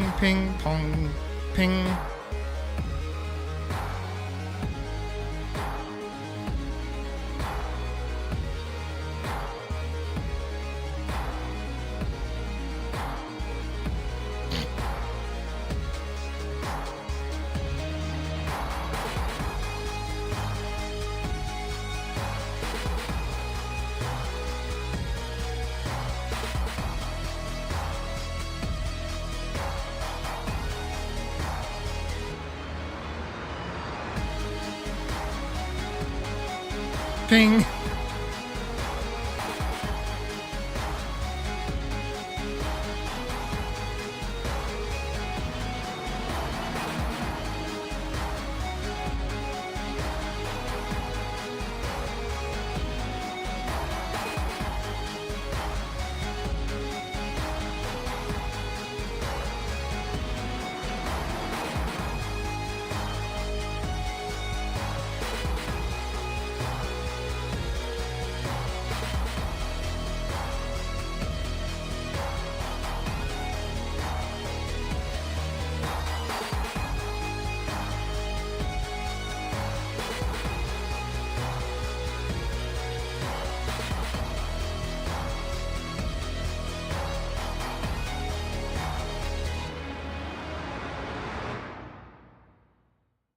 ping, ping, pong, ping. Ping.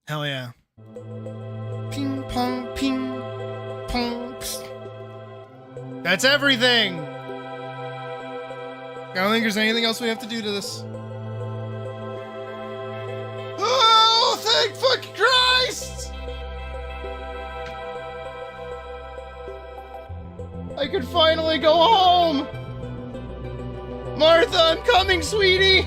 Hell yeah. Ping pong ping pong. Psst. That's everything. I don't think there's anything else we have to do to this. Oh, thank fucking Christ! I could finally go home! Martha, I'm coming, sweetie!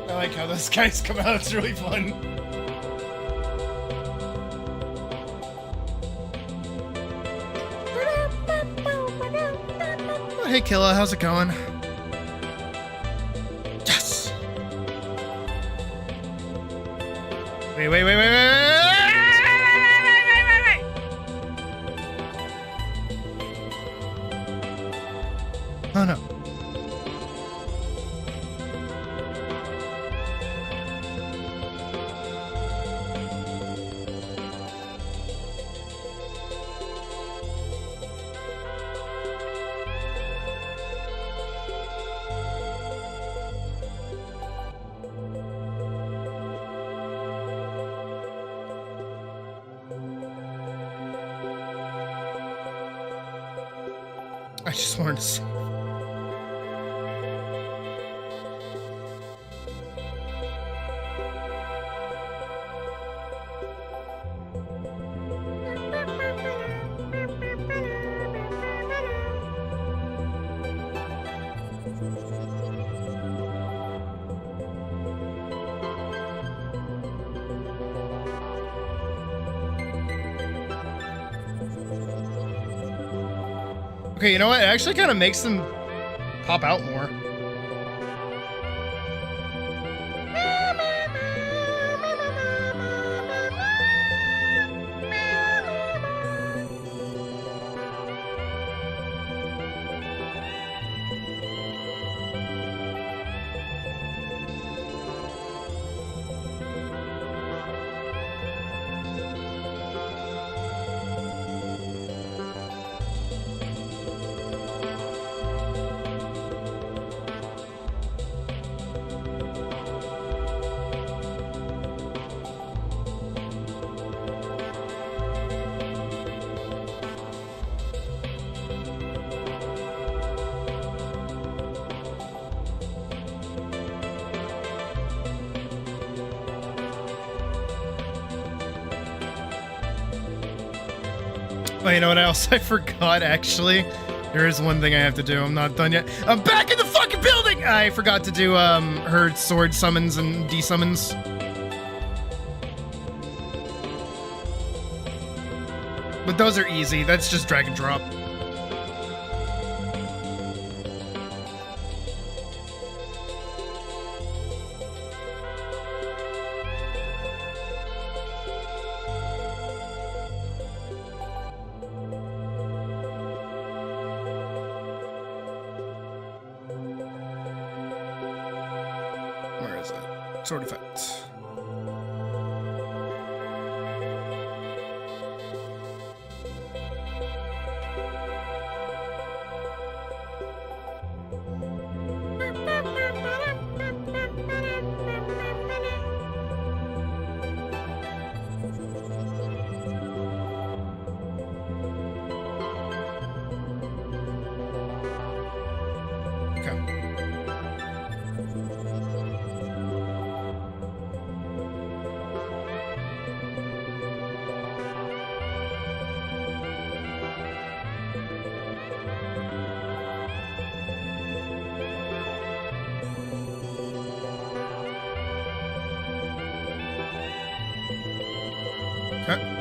I like how those guys come out, it's really fun. Oh, hey Killa, how's it going? Yes! Wait. Oh no. I just wanted to see. Okay, you know what? It actually kind of makes them pop out more. Oh, you know what else I forgot, actually? There is one thing I have to do. I'm not done yet. I'm back in the fucking building! I forgot to do, her sword summons and desummons. But those are easy. That's just drag and drop. Where is it? Sword effect. Okay. Okay.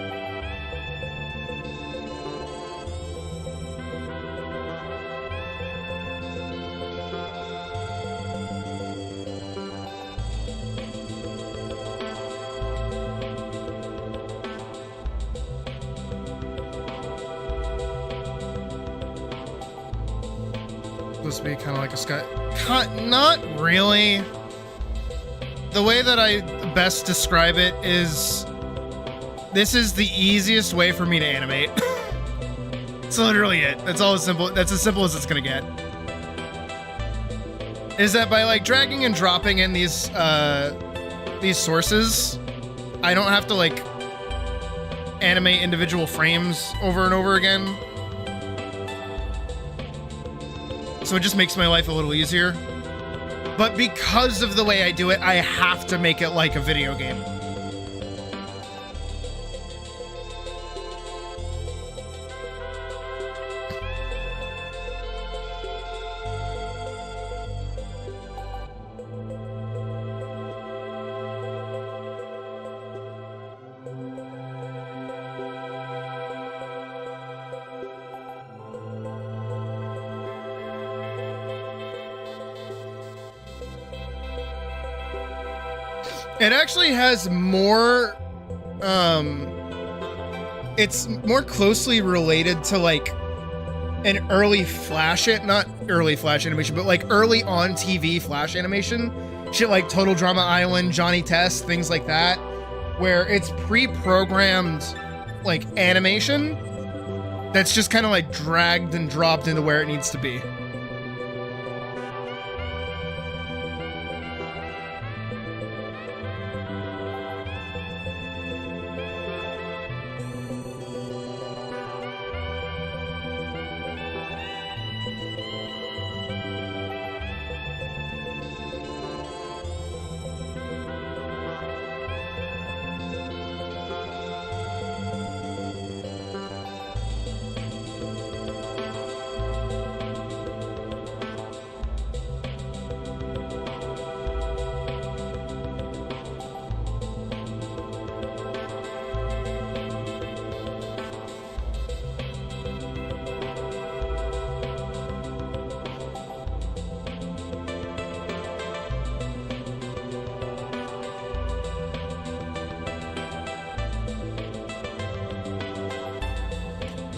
Supposed to be kind of like a sky. Not really. The way that I best describe it is, this is the easiest way for me to animate. That's literally it. That's all as simple. That's as simple as it's gonna get. Is that by like dragging and dropping in these sources, I don't have to like animate individual frames over and over again. So it just makes my life a little easier. But because of the way I do it, I have to make it like a video game. It actually has more, it's more closely related to like an early not early Flash animation, but like early on TV Flash animation. Shit like Total Drama Island, Johnny Test, things like that, where it's pre-programmed like animation that's just kind of like dragged and dropped into where it needs to be.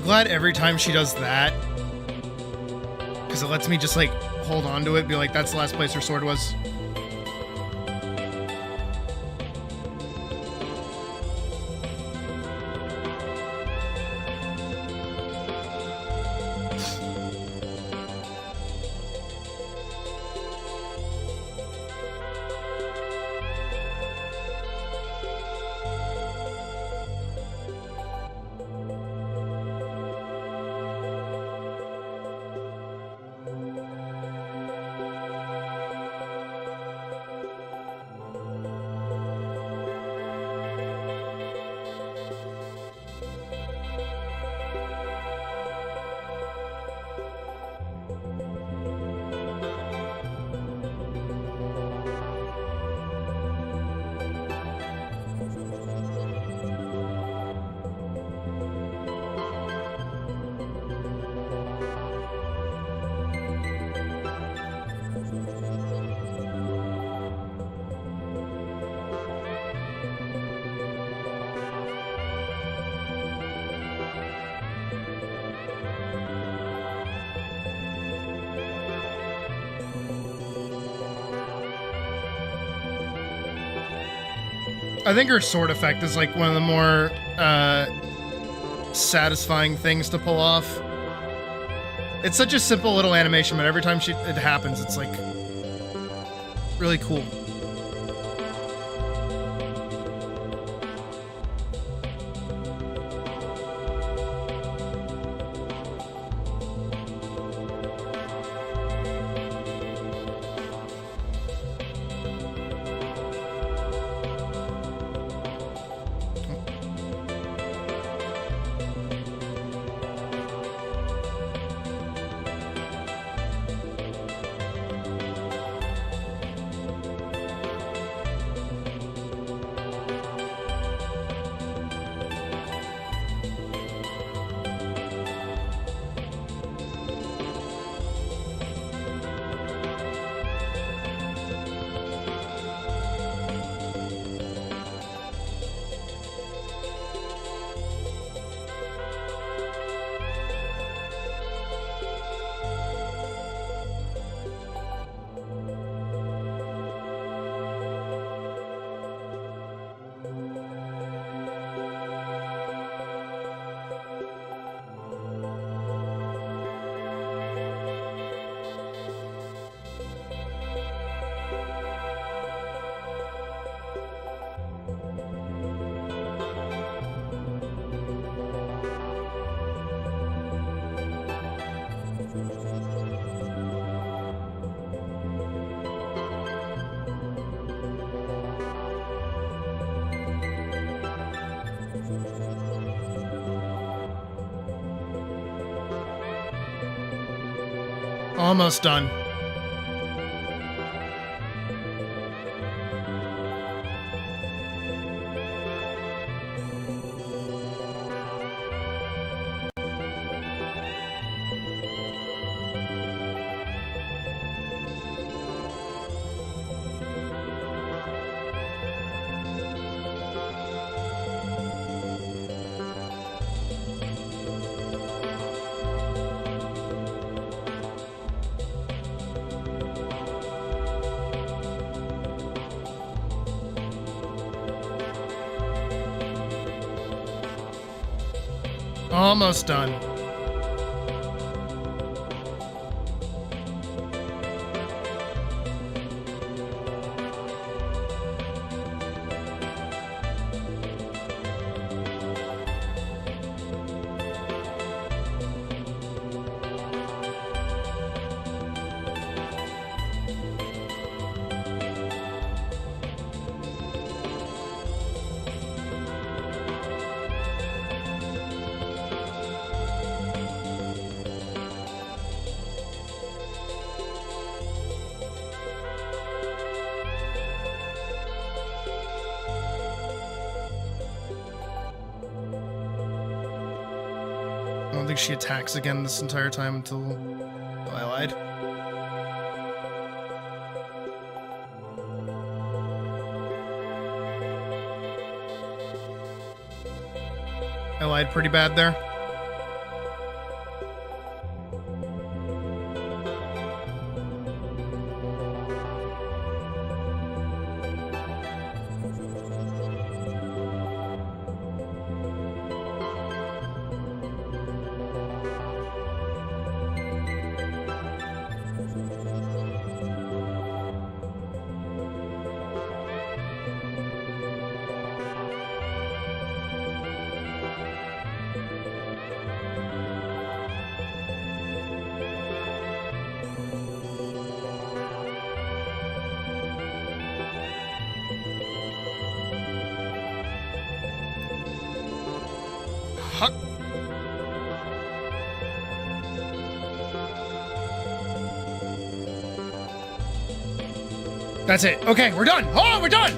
Glad every time she does that, because it lets me just like hold on to it, be like, that's the last place her sword was. I think her sword effect is like one of the more satisfying things to pull off. It's such a simple little animation, but every time it happens, it's like really cool. Almost done. Almost done. I don't think she attacks again this entire time until I lied. I lied pretty bad there. Huck. That's it. Okay, we're done. Oh, we're done.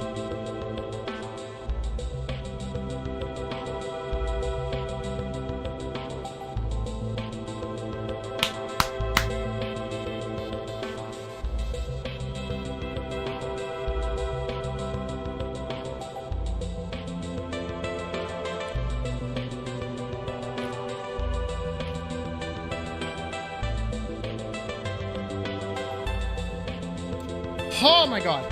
Oh my god.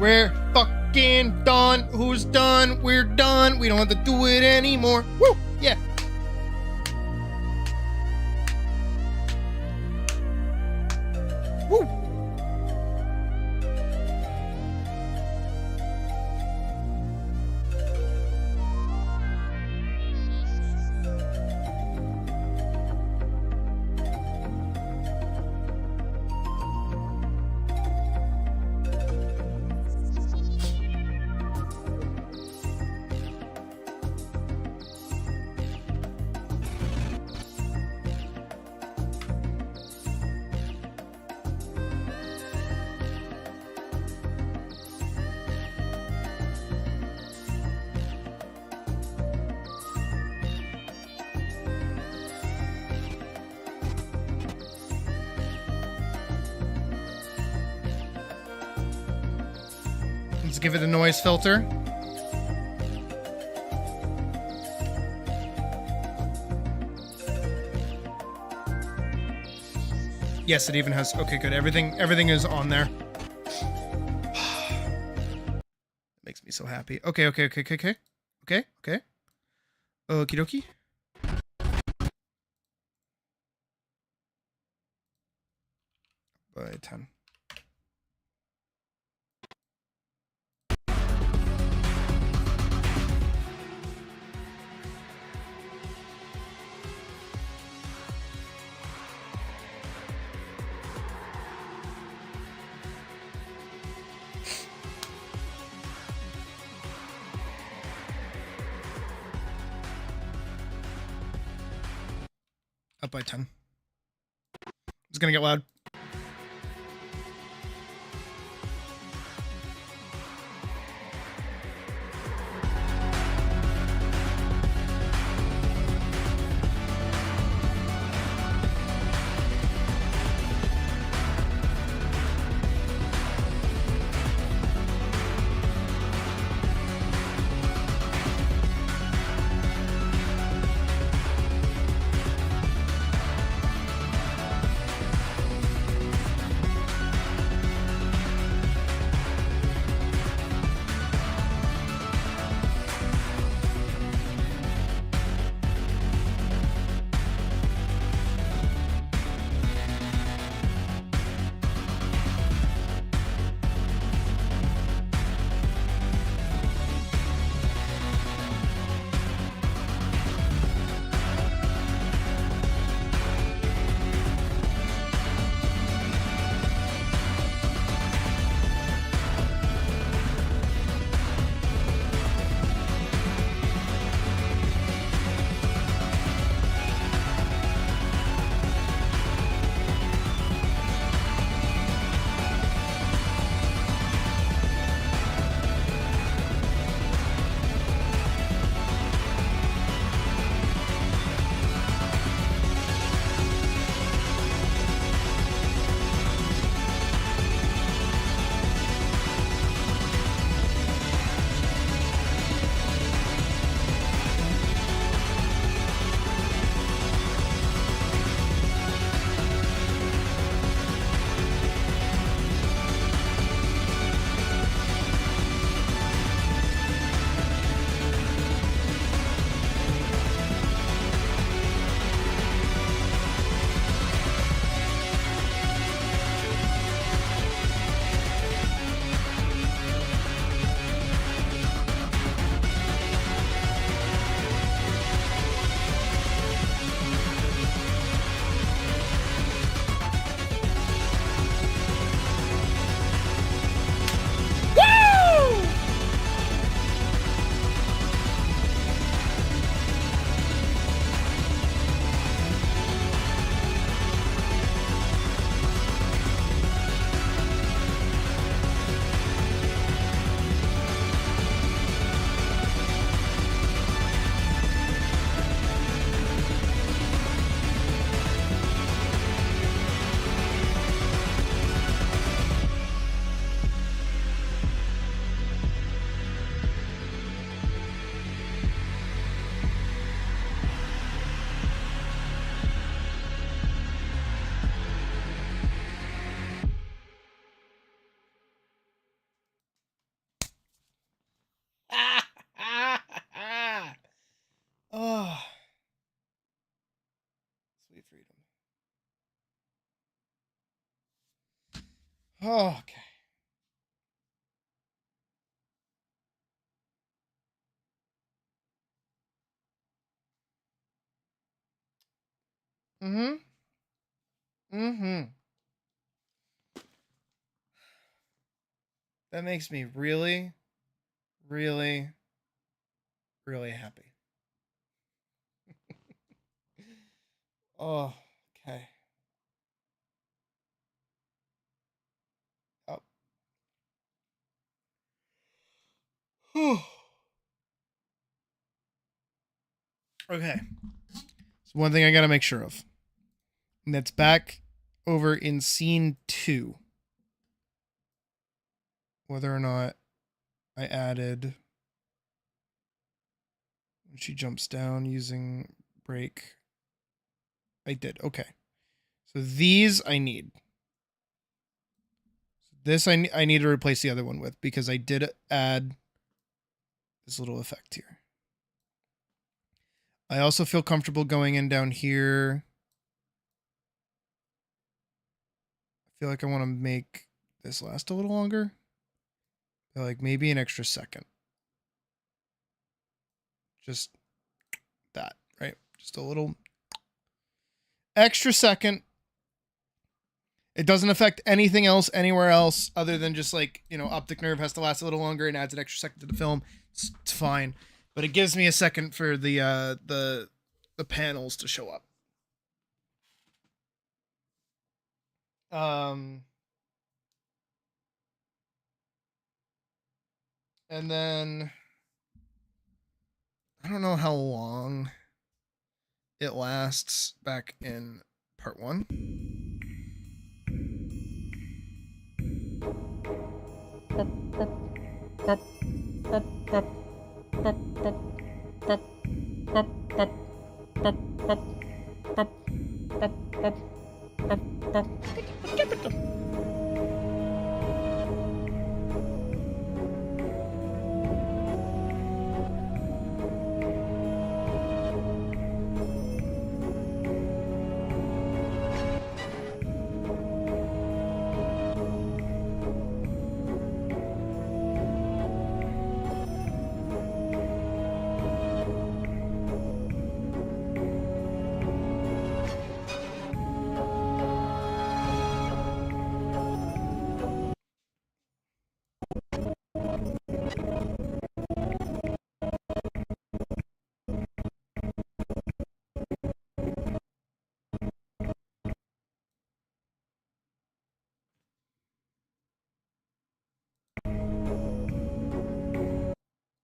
We're fucking done. Who's done? We're done. We don't have to do it anymore. Woo! Yeah. Woo! Let's give it a noise filter. Yes, it even has. Okay, good. Everything is on there. Makes me so happy. Okay. Okie dokie. By 10. Up by 10. It's gonna get loud. freedom. Oh, okay. Mm-hmm. Mm-hmm. That makes me really, really, really happy. Oh, okay. Oh. Okay. So one thing I gotta make sure of. And that's back over in scene 2. Whether or not I added when she jumps down using break. I did. Okay. So these I need. This I need to replace the other one with because I did add this little effect here. I also feel comfortable going in down here. I feel like I want to make this last a little longer. Like maybe an extra second. Just that, right? Just a little extra second. It doesn't affect anything else anywhere else other than just like, you know, optic nerve has to last a little longer and adds an extra second to the film. It's fine. But it gives me a second for the panels to show up. And then I don't know how long it lasts back in part 1.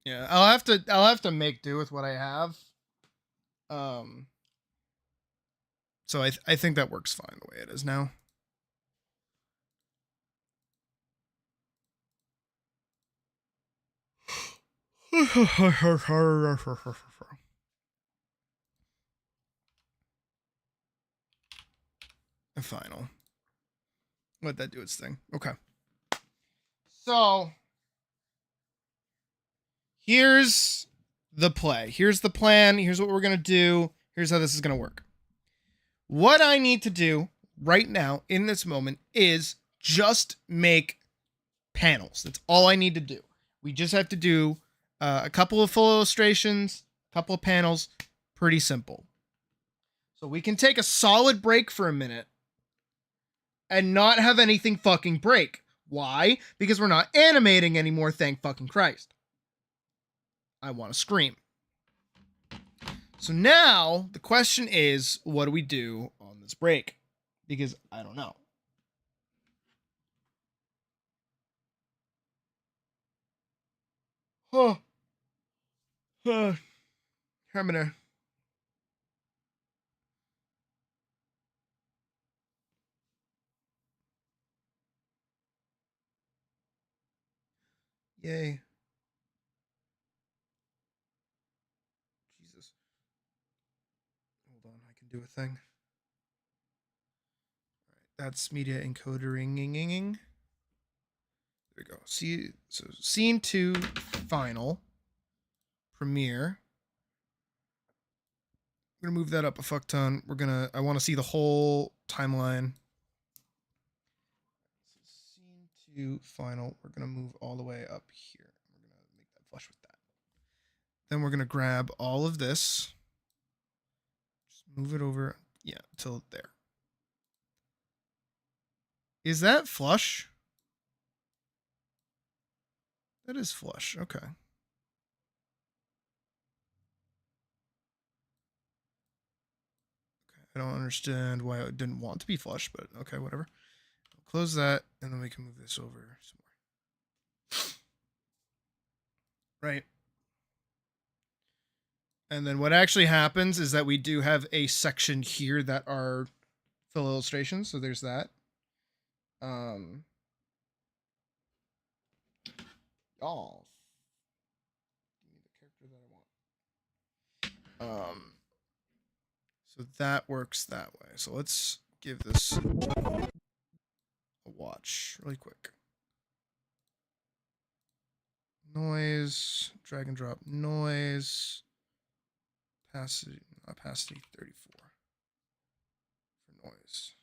Yeah, I'll have to make do with what I have. So I think that works fine the way it is now. Final. Let that do its thing. Okay. So here's the play. Here's the plan. Here's what we're gonna do. Here's how this is gonna work. What I need to do right now in this moment is just make panels. That's all I need to do. We just have to do a couple of full illustrations, a couple of panels. Pretty simple. So we can take a solid break for a minute and not have anything fucking break. Why? Because we're not animating anymore, thank fucking Christ. I want to scream. So now the question is, what do we do on this break? Because I don't know. Oh. I'm gonna. Yay. Jesus. Hold on, I can do a thing. All right, that's media encodering. There we go. See, so scene 2, final, premiere. gonna move that up a fuck ton. I want to see the whole timeline. Scene 2 final. We're gonna move all the way up here. We're gonna make that flush with that. Then we're gonna grab all of this. Just move it over. Yeah, till there. Is that flush? That is flush. Okay. I don't understand why it didn't want to be flush, but okay, whatever. Close that, and then we can move this over some more. Right. And then what actually happens is that we do have a section here that are fill illustrations. So there's that. Oh. Give me the character that I want. So that works that way. So let's give this a watch really quick. Noise, drag and drop noise, opacity 34 for noise.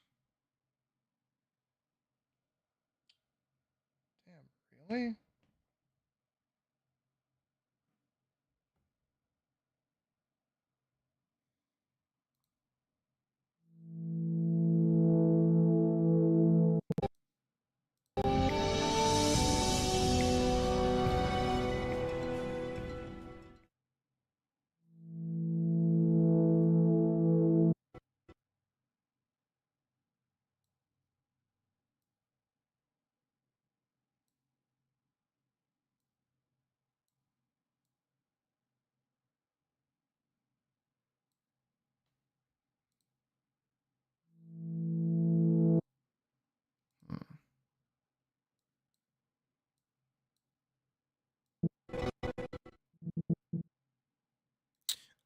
Damn, really?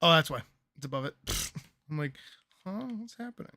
Oh, that's why. It's above it. I'm like, huh? What's happening?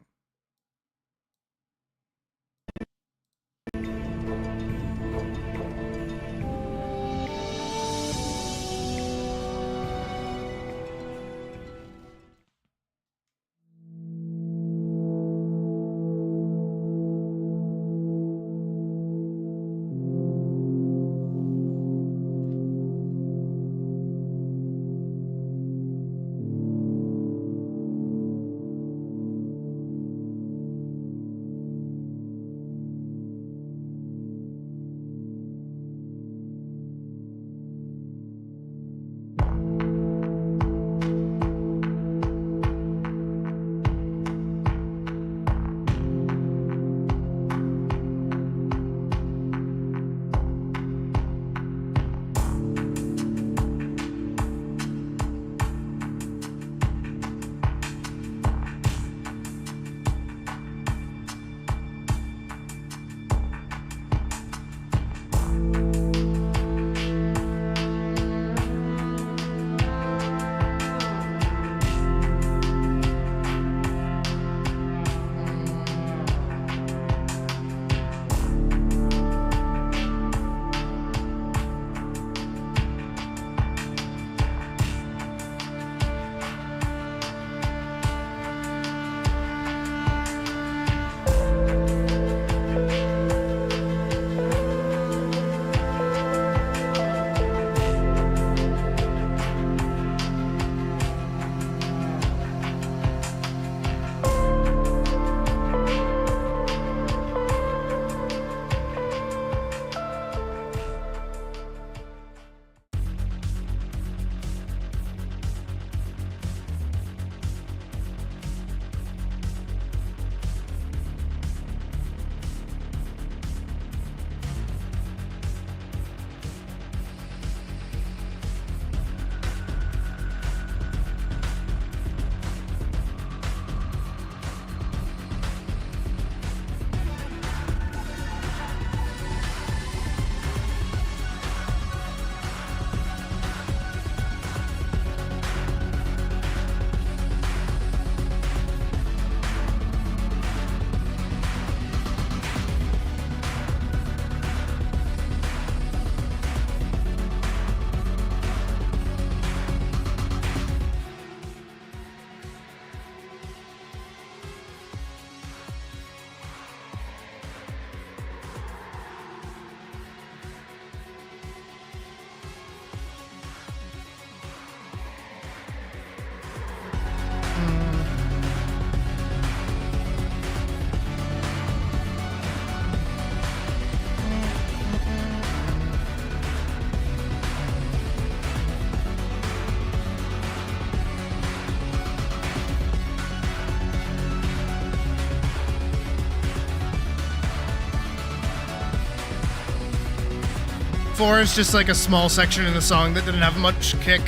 before is just like a small section in the song that didn't have much kick.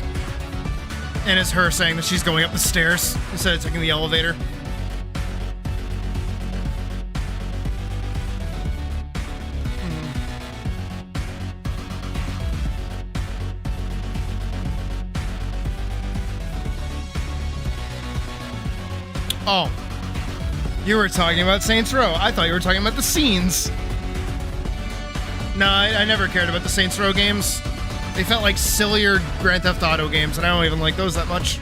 And it's her saying that she's going up the stairs instead of taking the elevator. Oh. You were talking about Saints Row. I thought you were talking about the scenes. No, I never cared about the Saints Row games. They felt like sillier Grand Theft Auto games, and I don't even like those that much.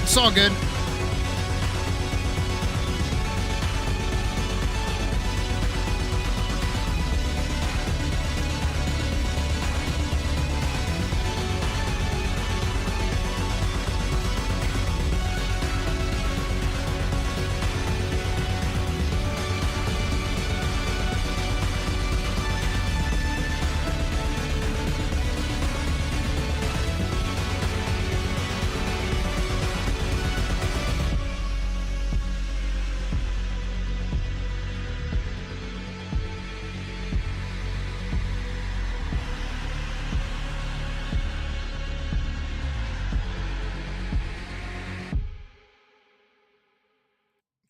It's all good.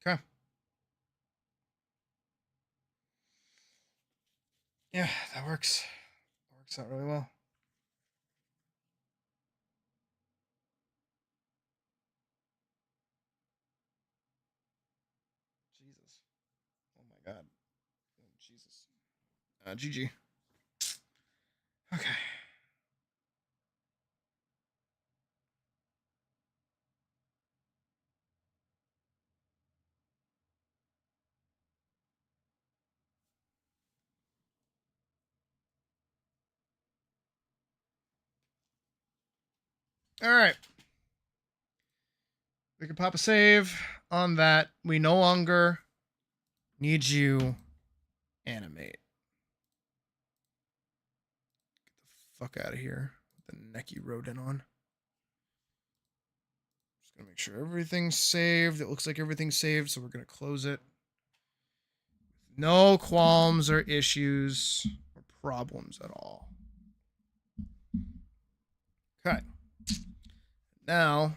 Okay. Yeah, that works. Works out really well. Jesus. Oh my god. Oh, Jesus. GG. Okay. All right. We can pop a save on that. We no longer need you animate. Get the fuck out of here with the neck you rode in on. Just gonna make sure everything's saved. It looks like everything's saved, so we're gonna close it. No qualms or issues or problems at all. Okay. Now,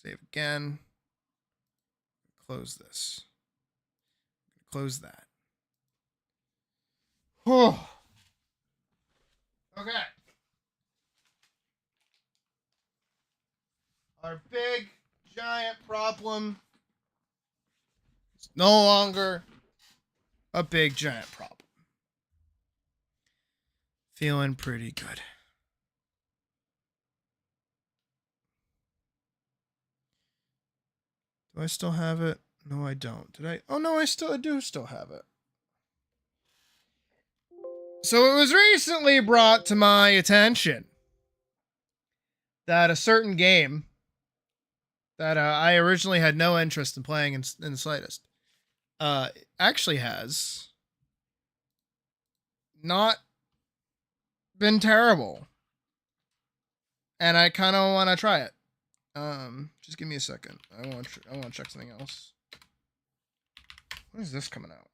save again. Close this. Close that. Whew. Okay. Our big, giant problem is no longer a big, giant problem. Feeling pretty good. Do I still have it? No, I don't. Did I? Oh, no, I do still have it. So it was recently brought to my attention that a certain game that I originally had no interest in playing in the slightest actually has not been terrible. And I kind of want to try it. Just give me a second. I want to check something else. When is this coming out?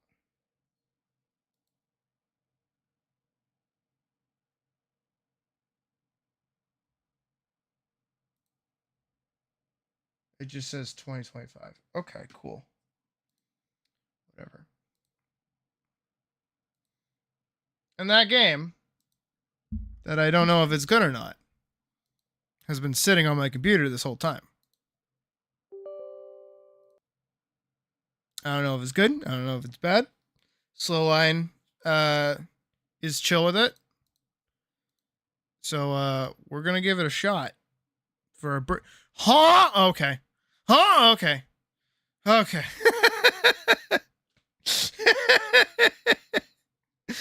It just says 2025. Okay, cool. Whatever. And that game, that I don't know if it's good or not, has been sitting on my computer this whole time. I don't know if it's good. I don't know if it's bad. Slowline is chill with it. So we're gonna give it a shot for a huh? Okay. Huh? Okay. Okay.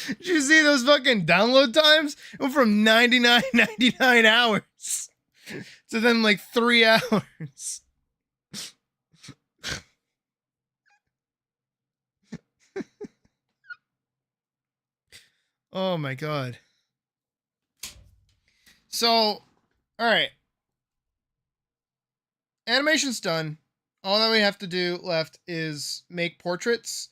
Did you see those fucking download times? It went from 99 hours to then like 3 hours. Oh my god. So, all right. Animation's done. All that we have to do left is make portraits.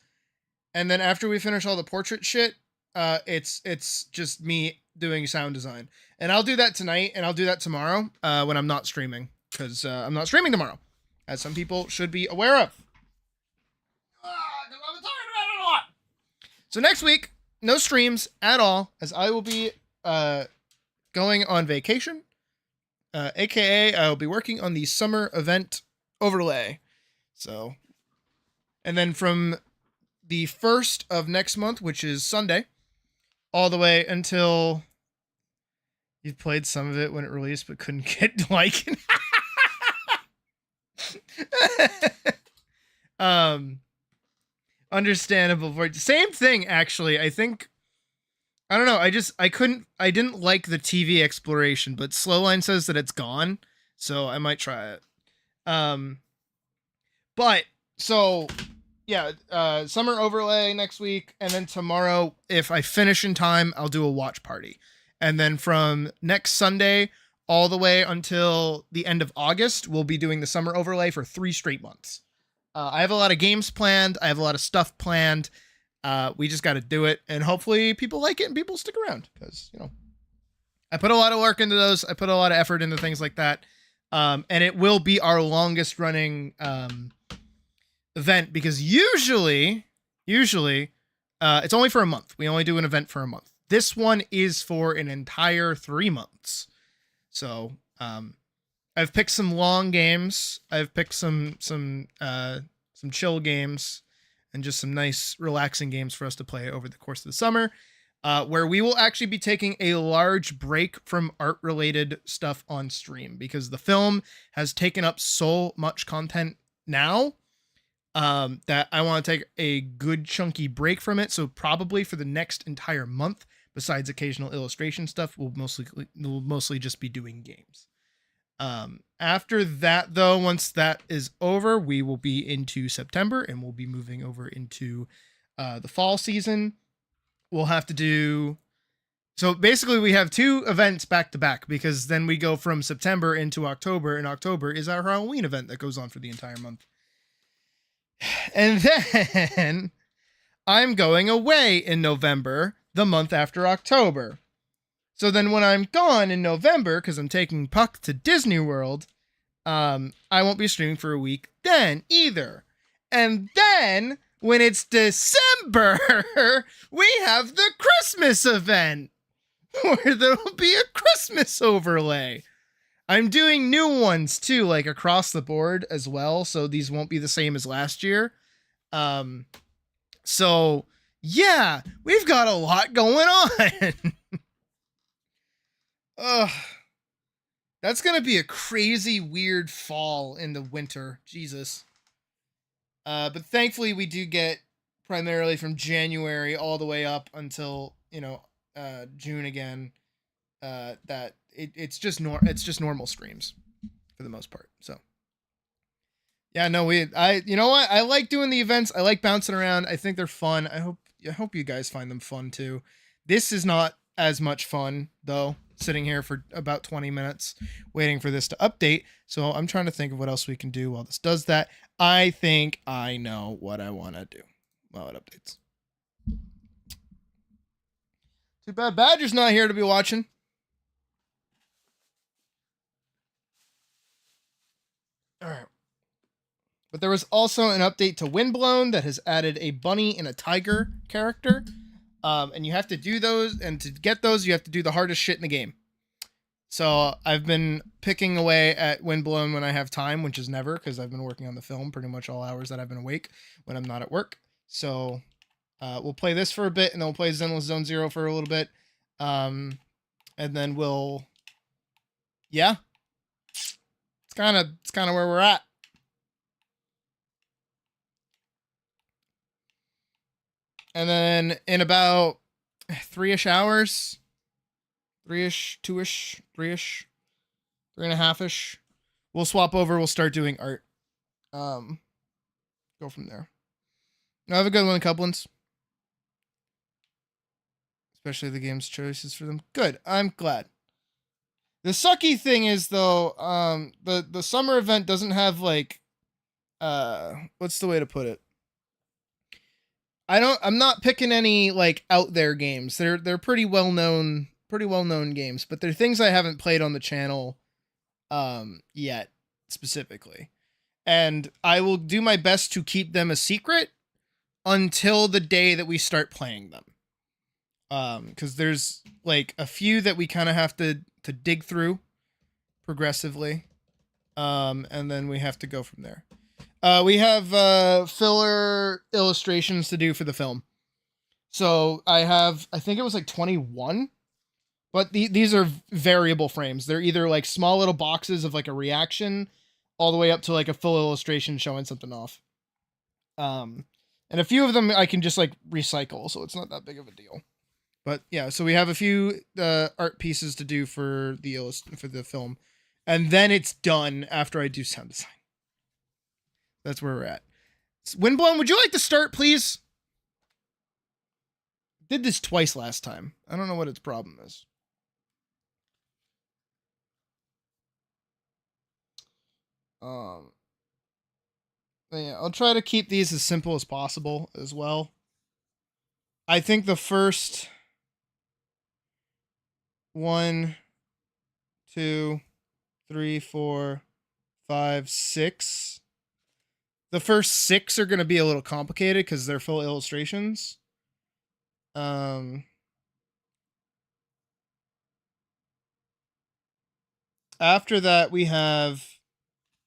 And then after we finish all the portrait shit, it's just me doing sound design. And I'll do that tonight, and I'll do that tomorrow when I'm not streaming. Because I'm not streaming tomorrow, as some people should be aware of. So next week, no streams at all, as I will be going on vacation. AKA, I'll be working on the summer event overlay. So, and then from the 1st of next month, which is Sunday, all the way until you played some of it when it released but couldn't get like understandable for it. Same thing, actually. I think, I don't know, I didn't like the TV exploration, but Slowline says that it's gone, so I might try it. But so yeah, summer overlay next week, and then tomorrow, if I finish in time, I'll do a watch party. And then from next Sunday all the way until the end of August, we'll be doing the summer overlay for 3 straight months. I have a lot of games planned. I have a lot of stuff planned. We just got to do it, and hopefully people like it and people stick around, because, you know, I put a lot of work into those. I put a lot of effort into things like that. And it will be our longest running event, because usually it's only for a month. We only do an event for a month. This one is for an entire 3 months. So I've picked some long games. I've picked some chill games, and just some nice relaxing games for us to play over the course of the summer, where we will actually be taking a large break from art related stuff on stream, because the film has taken up so much content now that I want to take a good chunky break from it. So probably for the next entire month, besides occasional illustration stuff, we'll mostly just be doing games. After that, though, once that is over, we will be into September, and we'll be moving over into the fall season. We'll have to do, so basically we have 2 events back to back, because then we go from September into October, and October is our Halloween event that goes on for the entire month. And then I'm going away in November, the month after October. So then when I'm gone in November, because I'm taking Puck to Disney World, I won't be streaming for a week then either. And then when it's December, we have the Christmas event, where there'll be a Christmas overlay. I'm doing new ones too, like across the board as well, so these won't be the same as last year. So yeah, we've got a lot going on. Ugh. That's gonna be a crazy weird fall in the winter. Jesus. But thankfully we do get primarily from January all the way up until, you know, June again. That it's just normal streams for the most part. So yeah, no, you know what? I like doing the events. I like bouncing around. I think they're fun. I hope you guys find them fun too. This is not as much fun though, sitting here for about 20 minutes waiting for this to update. So I'm trying to think of what else we can do while this does that. I think I know what I want to do while it updates. Too bad Badger's not here to be watching. All right. But there was also an update to Windblown that has added a bunny and a tiger character. And you have to do those, and to get those, you have to do the hardest shit in the game. So I've been picking away at Windblown when I have time, which is never, because I've been working on the film pretty much all hours that I've been awake when I'm not at work. So we'll play this for a bit, and then we'll play Zenless Zone Zero for a little bit. And then we'll, yeah, it's kind of where we're at. And then in about 3-ish hours, 3-ish, 2-ish, 3-ish, 3.5-ish, we'll swap over. We'll start doing art. Go from there. Have a good one, Couplins. Especially the game's choices for them. Good. I'm glad. The sucky thing is though, the summer event doesn't have like, what's the way to put it? I'm not picking any like out there games. They're pretty well known games, but they're things I haven't played on the channel yet specifically. And I will do my best to keep them a secret until the day that we start playing them. Cuz there's like a few that we kind of have to dig through progressively. And then we have to go from there. We have filler illustrations to do for the film. So I think it was like 21, but these are variable frames. They're either like small little boxes of like a reaction all the way up to like a full illustration showing something off. And a few of them I can just like recycle, so it's not that big of a deal. But yeah, so we have a few art pieces to do for the film, and then it's done after I do sound design. That's where we're at. Windblown, would you like to start, please? Did this twice last time. I don't know what its problem is. Yeah, I'll try to keep these as simple as possible as well. I think the first 1, 2, 3, 4, 5, 6. The first 6 are going to be a little complicated because they're full illustrations. After that, we have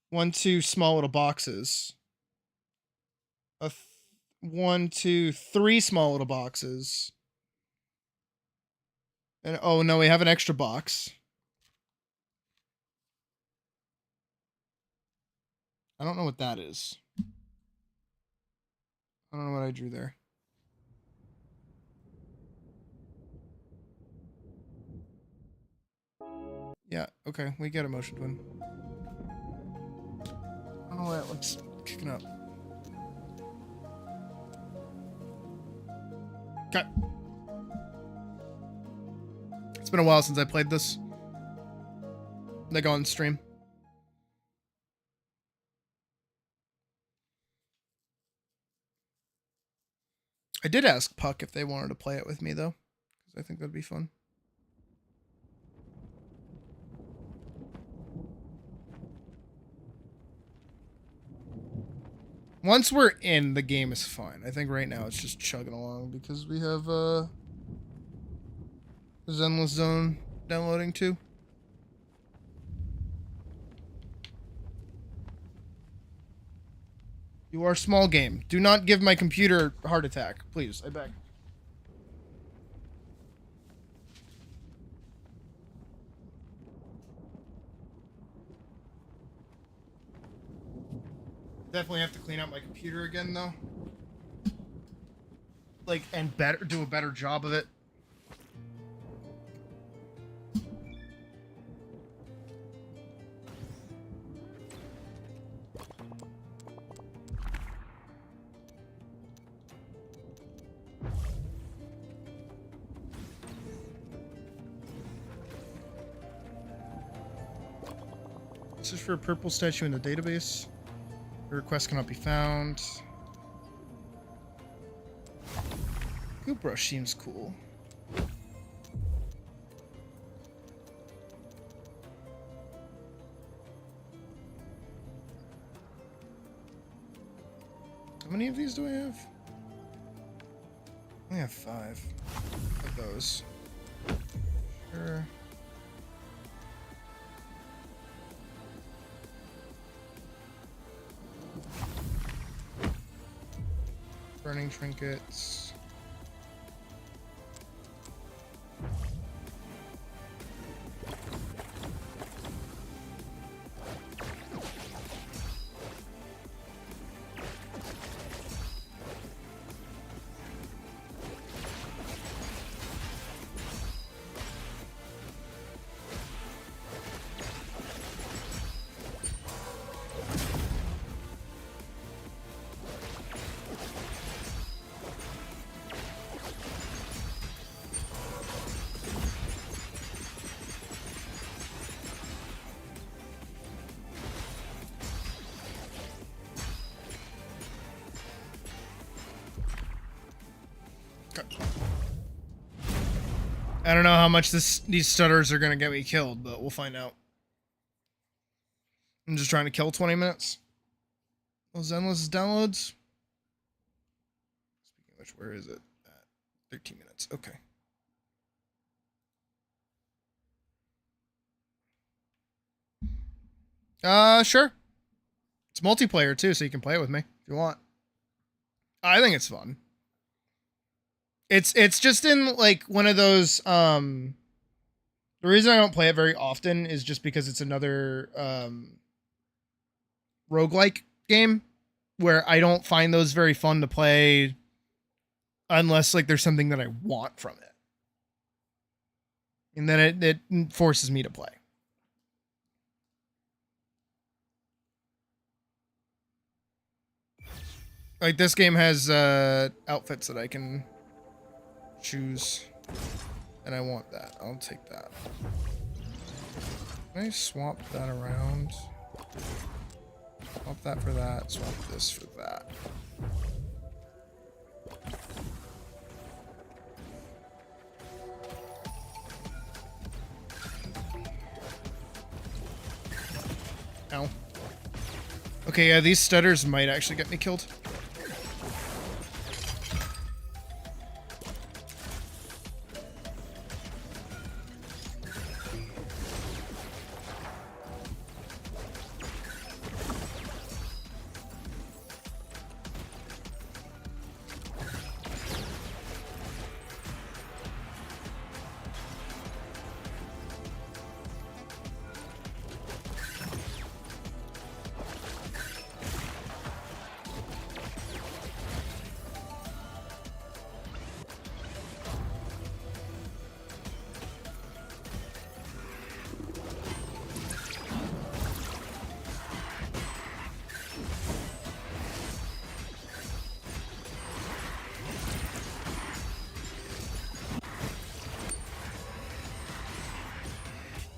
1, 2 small little boxes. 1, 2, 3 small little boxes. And oh no, we have an extra box. I don't know what that is. I don't know what I drew there. Yeah, okay, we get a motion twin. I don't know why it looks kicking up. Okay. It's been a while since I played this. Like on stream. I did ask Puck if they wanted to play it with me, though, because I think that'd be fun. Once we're in, the game is fine. I think right now it's just chugging along because we have Zenless Zone downloading too. You are small game. Do not give my computer a heart attack, please. I beg. Definitely have to clean out my computer again, though. Like, and do a better job of it. This is for a purple statue in the database. The request cannot be found. Goop brush seems cool. many of these do I have? I only have 5 of those. Sure. Burning trinkets. I don't know how much these stutters are gonna get me killed, but we'll find out. I'm just trying to kill 20 minutes. Those endless downloads. Speaking of which, where is it? At 13 minutes. Okay. Sure. It's multiplayer too, so you can play it with me if you want. I think it's fun. It's just in like one of those the reason I don't play it very often is just because it's another roguelike game where I don't find those very fun to play unless like there's something that I want from it. And then it forces me to play. Like this game has outfits that I can choose, and I want that. I'll take that. Can I swap that around? Swap that for that. Swap this for that. Ow. Okay, yeah, these stutters might actually get me killed.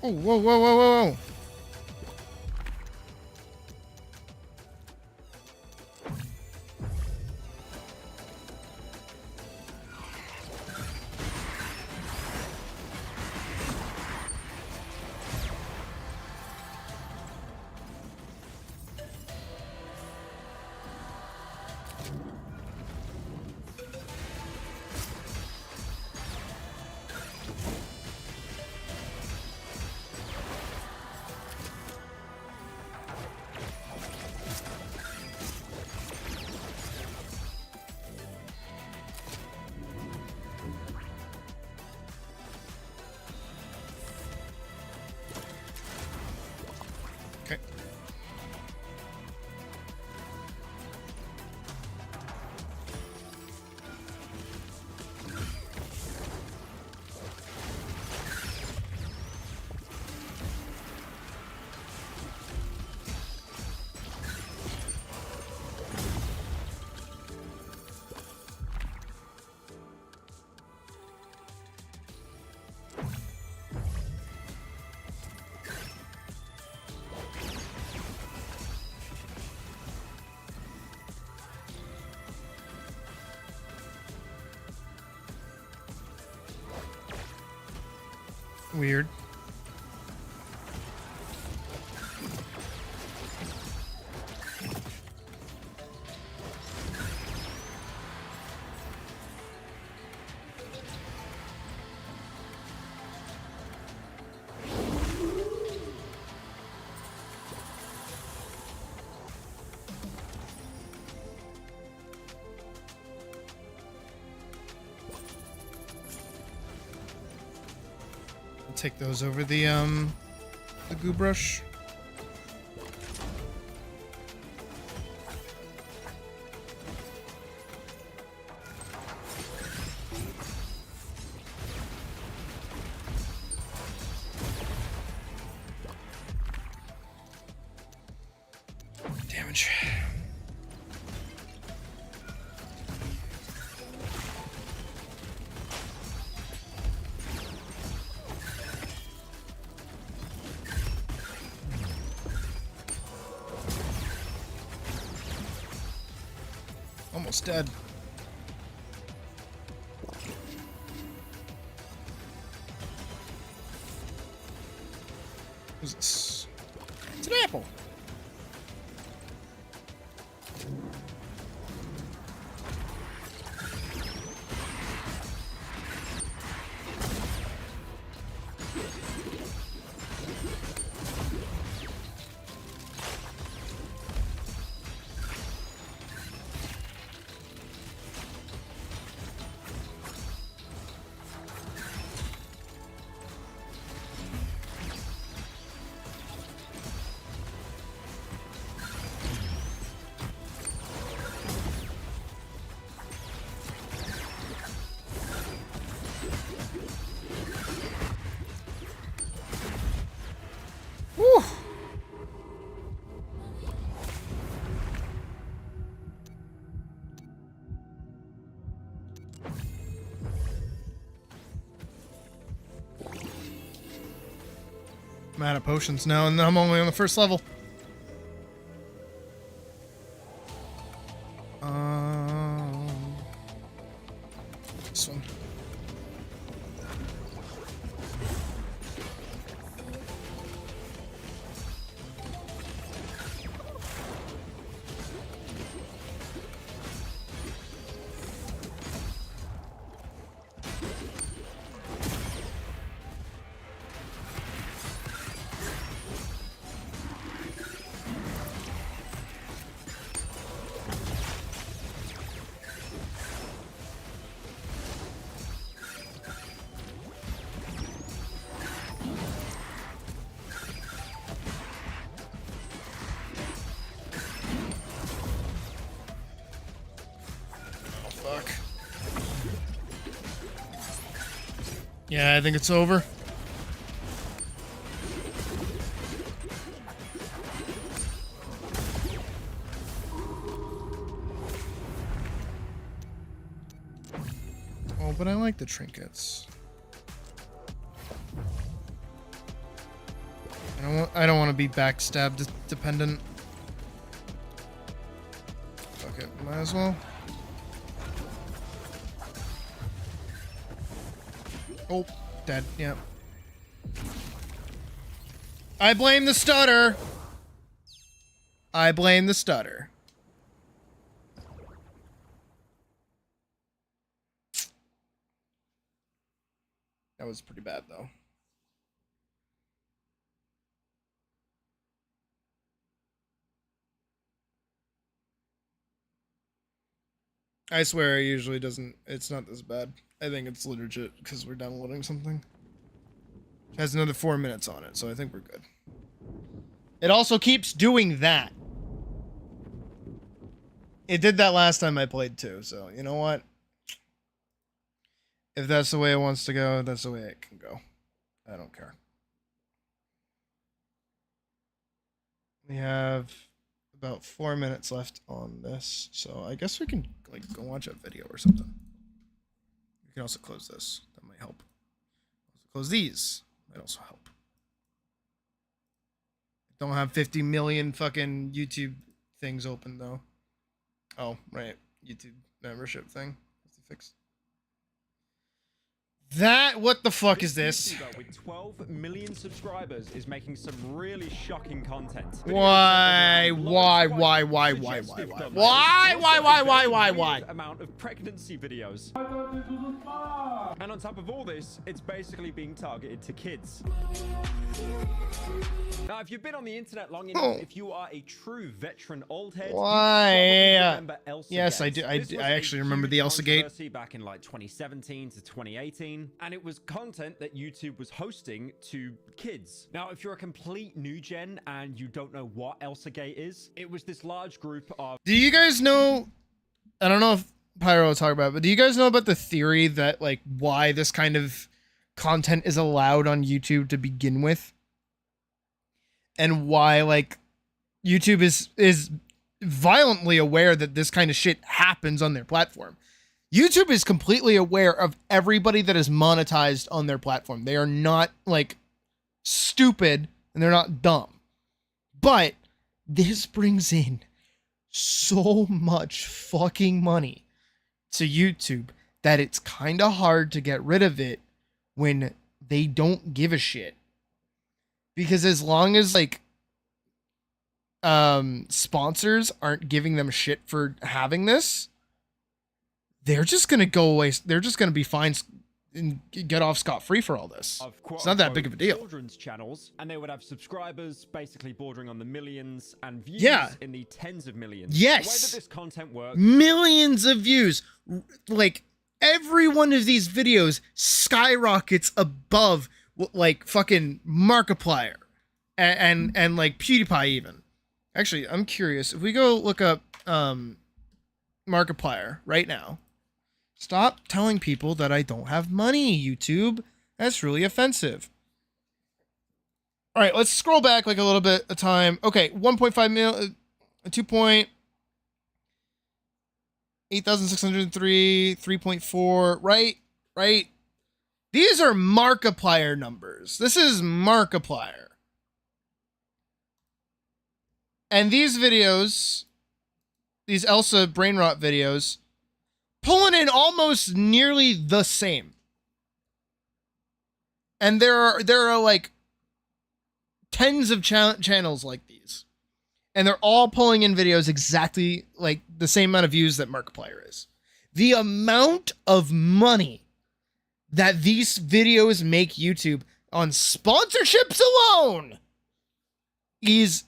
Oh, whoa, whoa, whoa, whoa, whoa. Okay. Weird. take those over the goo brush. Damage. Almost dead. What's this? It's an apple. Whew. I'm out of potions now, and I'm only on the first level. This one. Fuck. Yeah, I think it's over. Oh, but I like the trinkets. I don't want to be backstab dependent. Fuck it, might as well. Oh, dead. Yep. I blame the stutter. I blame the stutter. That was pretty bad, though. I swear it usually doesn't, it's not this bad. I think it's legit because we're downloading something. It has another 4 minutes on it, so I think we're good. It also keeps doing that. It did that last time I played too, so you know what? If that's the way it wants to go, that's the way it can go. I don't care. We have about 4 minutes left on this, so I guess we can like go watch a video or something. We can also close this. That might help. Also close these. Might also help. Don't have 50 million fucking YouTube things open though. Oh, right. YouTube membership thing. That's the fix. That, what the fuck is this? YouTuber with 12 million subscribers is making some really shocking content. Why? Amount of pregnancy videos. And on top of all this, it's basically being targeted to kids. Now, if you've been on the internet long enough, if you are a true veteran old head, Why? you Yes, I Gate. do. I actually remember the Elsa Gate. Back in like 2017 to 2018. 2016, and it was content that YouTube was hosting to kids. Now, if you're a complete new gen and you don't know what ElsaGate is, it was this large group of... Do you guys know, I don't know if Pyro will talk about it, but do you guys know about the theory that, like, why this kind of content is allowed on YouTube to begin with? And why, like, YouTube is violently aware that this kind of shit happens on their platform. YouTube is completely aware of everybody that is monetized on their platform. They are not, like, stupid, and they're not dumb. But this brings in so much fucking money to YouTube that it's kind of hard to get rid of it when they don't give a shit. Because as long as, like, sponsors aren't giving them shit for having this, they're just gonna go away. They're just gonna be fine and get off scot-free for all this. It's not that big of a deal. Children's channels, and they would have subscribers basically bordering on the millions and views in the tens of millions. Yes. The way that this content works, Millions of views. Like, every one of these videos skyrockets above, like, fucking Markiplier and like PewDiePie even. Actually, I'm curious. If we go look up Markiplier right now. Stop telling people that I don't have money, YouTube. That's really offensive. All right, let's scroll back like a little bit of time. Okay, 1.5 million, 8,603, 3.4, right? Right? These are Markiplier numbers. This is Markiplier. And these videos, these Elsa brain rot videos, pulling in almost nearly the same. And there are like tens of channels like these. And they're all pulling in videos exactly like the same amount of views that Markiplier is. The amount of money that these videos make YouTube on sponsorships alone is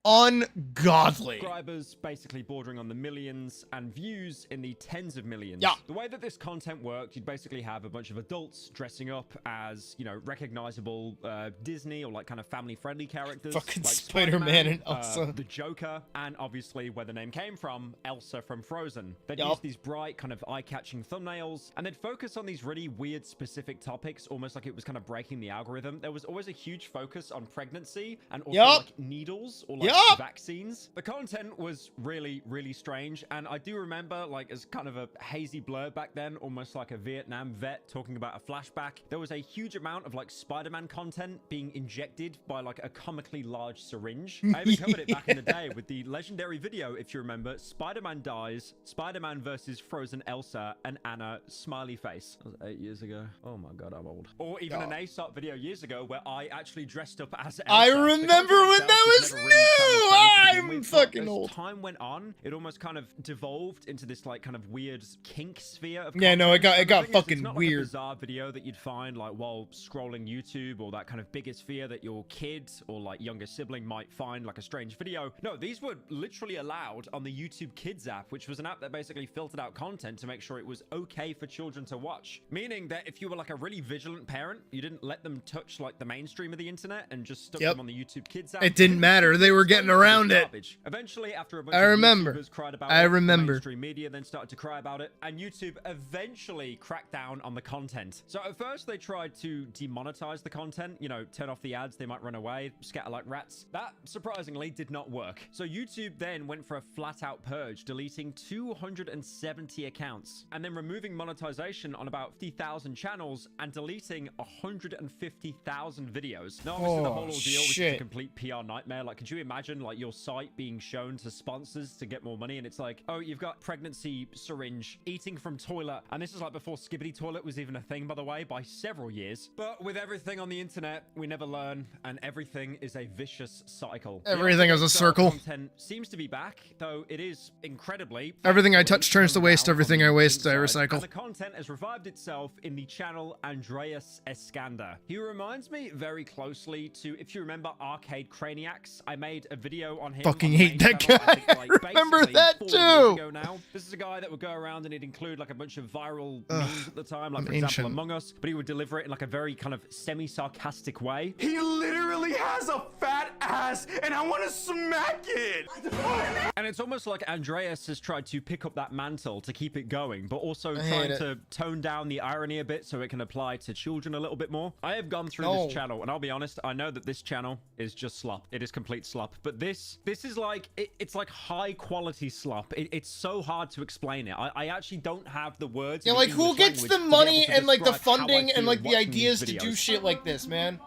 ungodly. subscribers basically bordering on the millions and views in the tens of millions. Yeah. The way that this content worked, you'd basically have a bunch of adults dressing up as, you know, recognizable Disney or like kind of family-friendly characters. Fucking like Spider-Man and Elsa. The Joker, and obviously where the name came from, Elsa from Frozen. They'd Yup. use these bright, kind of eye-catching thumbnails, and they'd focus on these really weird, specific topics, almost like it was kind of breaking the algorithm. There was always a huge focus on pregnancy and also Yup. like needles or like Yup. vaccines. The content was really, really strange, and I do remember, like, as kind of a hazy blur back then, almost like a Vietnam vet talking about a flashback, there was a huge amount of like Spider-Man content being injected by like a comically large syringe. I even covered it back in the day with the legendary video, if you remember, Spider-Man dies, Spider-Man versus Frozen Elsa and Anna smiley face. That was 8 years ago. Oh my god, I'm old. Or even an ASAP video years ago where I actually dressed up as Elsa. I The remember content when that itself was never really new! family friendly to begin I'm with, but fucking as old. time went on, it almost kind of devolved into this like kind of weird kink sphere of Yeah, no, it got- content. it And the got thing is, fucking it's not weird. like a bizarre video that you'd find like while scrolling YouTube, or that kind of biggest fear that your kid or like younger sibling might find like a strange video. No, these were literally allowed on the YouTube Kids app, which was an app that basically filtered out content to make sure it was okay for children to watch. Meaning that if you were like a really vigilant parent, you didn't let them touch like the mainstream of the internet and just stuck Yep. them on the YouTube Kids app. It didn't matter. They were getting around it. Garbage. Eventually, after a bunch I of remember. YouTubers cried about I it, remember. the mainstream media then started to cry about it, and YouTube eventually cracked down on the content. So at first they tried to demonetize the content, you know, turn off the ads, they might run away, scatter like rats. That surprisingly did not work. So YouTube then went for a flat out purge, deleting 270 accounts, and then removing monetization on about 50,000 channels and deleting 150,000 videos. Now obviously the Oh, whole ordeal was just a shit. complete PR nightmare. Like, could you imagine like your site being shown to sponsors to get more money, and it's like, oh, you've got pregnancy syringe, eating from toilet, and this is like before Skibbity Toilet was even a thing, by the way, by several years. But with everything on the internet, we never learn, and everything is a vicious cycle. The Everything is a style circle. Content seems to be back, though it is incredibly. Everything I thankfully, touch turns to toned waste. down Everything on I the waste, I inside, recycle. and the content has revived itself in the channel Andreas Eskander. He reminds me very closely to, if you remember Arcade Craniacs, I made made a video on him. Fucking on the hate main that channel, guy. like, I remember basically that 4 too. years ago now. This is a guy that would go around and he'd include like a bunch of viral memes at the time, like I'm for example ancient. Among Us, but he would deliver it in like a very kind of semi-sarcastic way. He literally has a fat ass, and I want to smack it. And it's almost like Andreas has tried to pick up that mantle to keep it going, but also hate trying it. to tone down the irony a bit so it can apply to children a little bit more. I have gone through No. this channel, and I'll be honest, I know that this channel is just slop. It is complete slop. But this is like, it's like high quality slop. It's so hard to explain it. I actually don't have the words. Yeah, in like English who gets language the to be money able to and like the describe how I funding and feel like the watching these ideas to do videos. shit like this, man?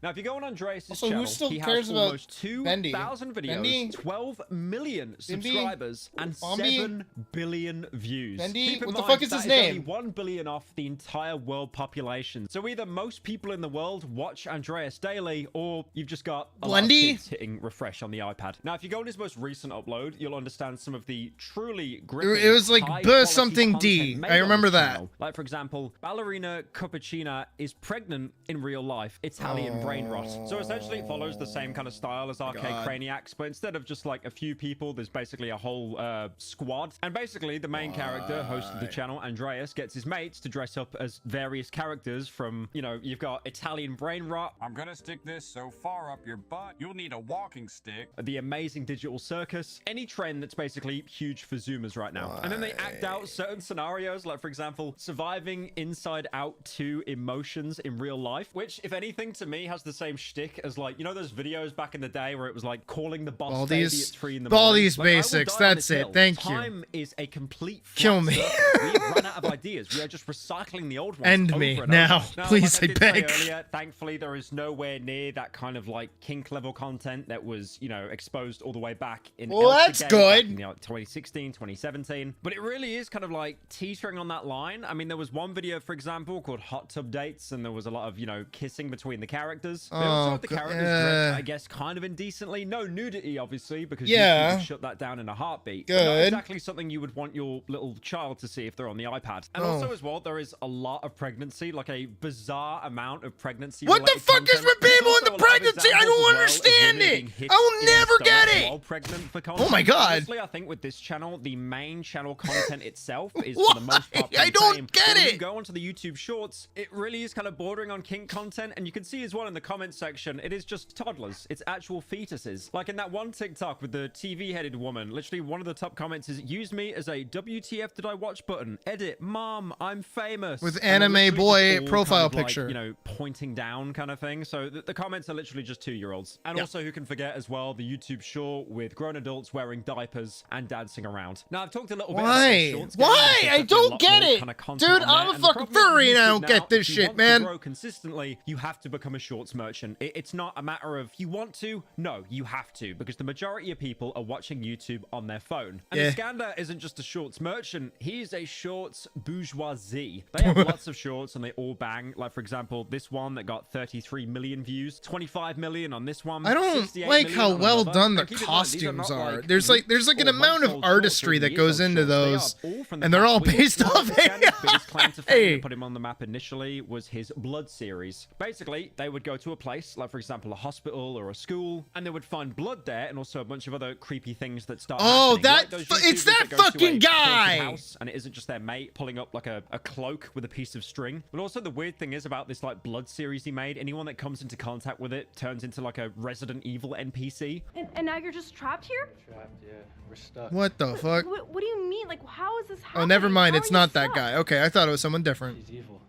Now, if you go on Andreas' Also, who channel, still he cares has about almost Bendy? 2,000 videos, Bendy? 12 million subscribers, and Bombi? 7 billion views. Bendy? Keep in What the mind, fuck is that his only name? 1 billion off the entire world population. So either most people in the world watch Andreas daily, or you've just got a lot of Blendy? kids hitting refresh on the iPad. Now, if you go on his most recent upload, you'll understand some of the truly gripping, It was like high-quality something D. content made I on remember this that. channel. Like, for example, ballerina Cappuccina is pregnant in real life. Italian brain rot. So essentially, it follows the same kind of style as Arcade God. Craniacs, but instead of just like a few people, there's basically a whole squad. And basically, the main character, host of the channel, Andreas, gets his mates to dress up as various characters from, you know, you've got Italian brain rot, I'm gonna stick this so far up your butt, you'll need a walking stick. the amazing digital circus, any trend that's basically huge for Zoomers right now. And then they act out certain scenarios, like for example, surviving Inside Out 2 emotions in real life, which if anything to me has the same shtick as like, you know those videos back in the day where it was like calling the boss baby at 3 in the morning? Baldies Like, I will basics, die on that's this it. hill. Thank you. Time is a complete flat Kill me. circle. We have run out of ideas. We are just recycling the old ones. End over me and now. over. Please, like I did say beg. earlier, thankfully, there is nowhere near that kind of like kink level content that was, you know, exposed all the way back in Well, Elsa that's Gate good. back in, you know, 2016, 2017. But it really is kind of like teetering on that line. I mean, there was one video, for example, called Hot Tub Dates, and there was a lot of, you know, kissing between the characters. They also had the characters dressed, I guess, kind of indecently. No nudity, obviously, because Yeah. you could shut that down in a heartbeat. But Good. not exactly something you would want your little child to see if they're on the iPad. And also as well, there is a lot of pregnancy, like a bizarre amount of pregnancy. What the fuck is with people in the pregnancy? I don't understand it. I will never get it. Pregnant for Oh my God. Honestly, I think with this channel, the main channel content itself is Why? for the most part I pretty don't tame. get But when it. you go onto the YouTube Shorts, it really is kind of bordering on kink content, and you can see as well in the comments section, it is just toddlers. It's actual fetuses. Like in that one TikTok with the TV-headed woman, literally one of the top comments is, use me as a WTF did I watch button. Edit, mom, I'm famous. With And they're anime literally boy just all profile kind of like, picture. you know, pointing down kind of thing. So the comments are literally just 2-year-olds. And also, who can forget as well, the YouTube Short with grown adults wearing diapers and dancing around. Now, I've talked a little bit about Why? the Shorts game, Why? because I there's don't a lot get more it. kind of content Dude, on I'm there. a And the fucking problem with furry and I YouTube don't now, get this if you shit, want man. to grow consistently, you have to become a Shorts merchant. It's not a matter of you want to. No, you have to, because the majority of people are watching YouTube on their phone. And Yeah. Iskander isn't just a Shorts merchant. He's a Shorts bourgeoisie. They have lots of Shorts and they all bang. Like, for example, this one that got 33 million views, 25 million on this one. I don't 68 like million how on well another. done the And keep in mind, these costumes not are. like There's like an or amount of months-old artistry shorts or that goes years-old into shorts. They those, are all from the and they're all past week. based One off of Iskander's biggest claim to fame Hey. that put him on the map initially was his Blood series. Basically, they would go to a place, like for example, a hospital or a school, and they would find blood there, and also a bunch of other creepy things that start Oh, happening. that Like those it's YouTubers that go to a fucking haunted guy! house, and it isn't just their mate pulling up like a cloak with a piece of string. But also the weird thing is about this like Blood series he made, anyone that comes into contact with it turns into like a Resident Evil NPC. And now you're just trapped here? Trapped, yeah. We're stuck. What the fuck? What do you mean? Like, how is this happening? Oh, never mind. How It's are you not that stuck? guy. Okay, I thought it was someone different. She's evil.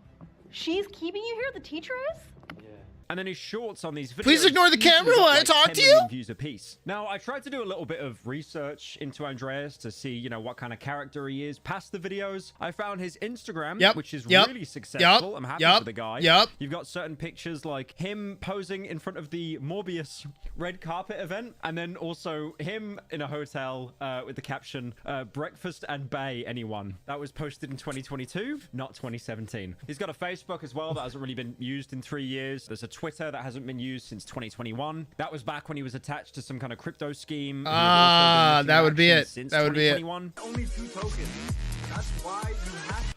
She's keeping you here? The teacher is? Yeah. And then his shorts on these videos. Please ignore the easily camera got, while I like, talk 10 to million you. views a piece. Now, I tried to do a little bit of research into Andreas to see, you know, what kind of character he is past the videos. I found his Instagram, Yep, which is yep, really successful. I'm happy yep, for the guy. yep. You've got certain pictures like him posing in front of the Morbius red carpet event, and then also him in a hotel with the caption, breakfast and bay, anyone. That was posted in 2022, not 2017. He's got a Facebook as well that hasn't really been used in 3 years. There's a Twitter that hasn't been used since 2021. That was back when he was attached to some kind of crypto scheme. Ah, that would be it. Since That would be it. 2021. Only 2 tokens.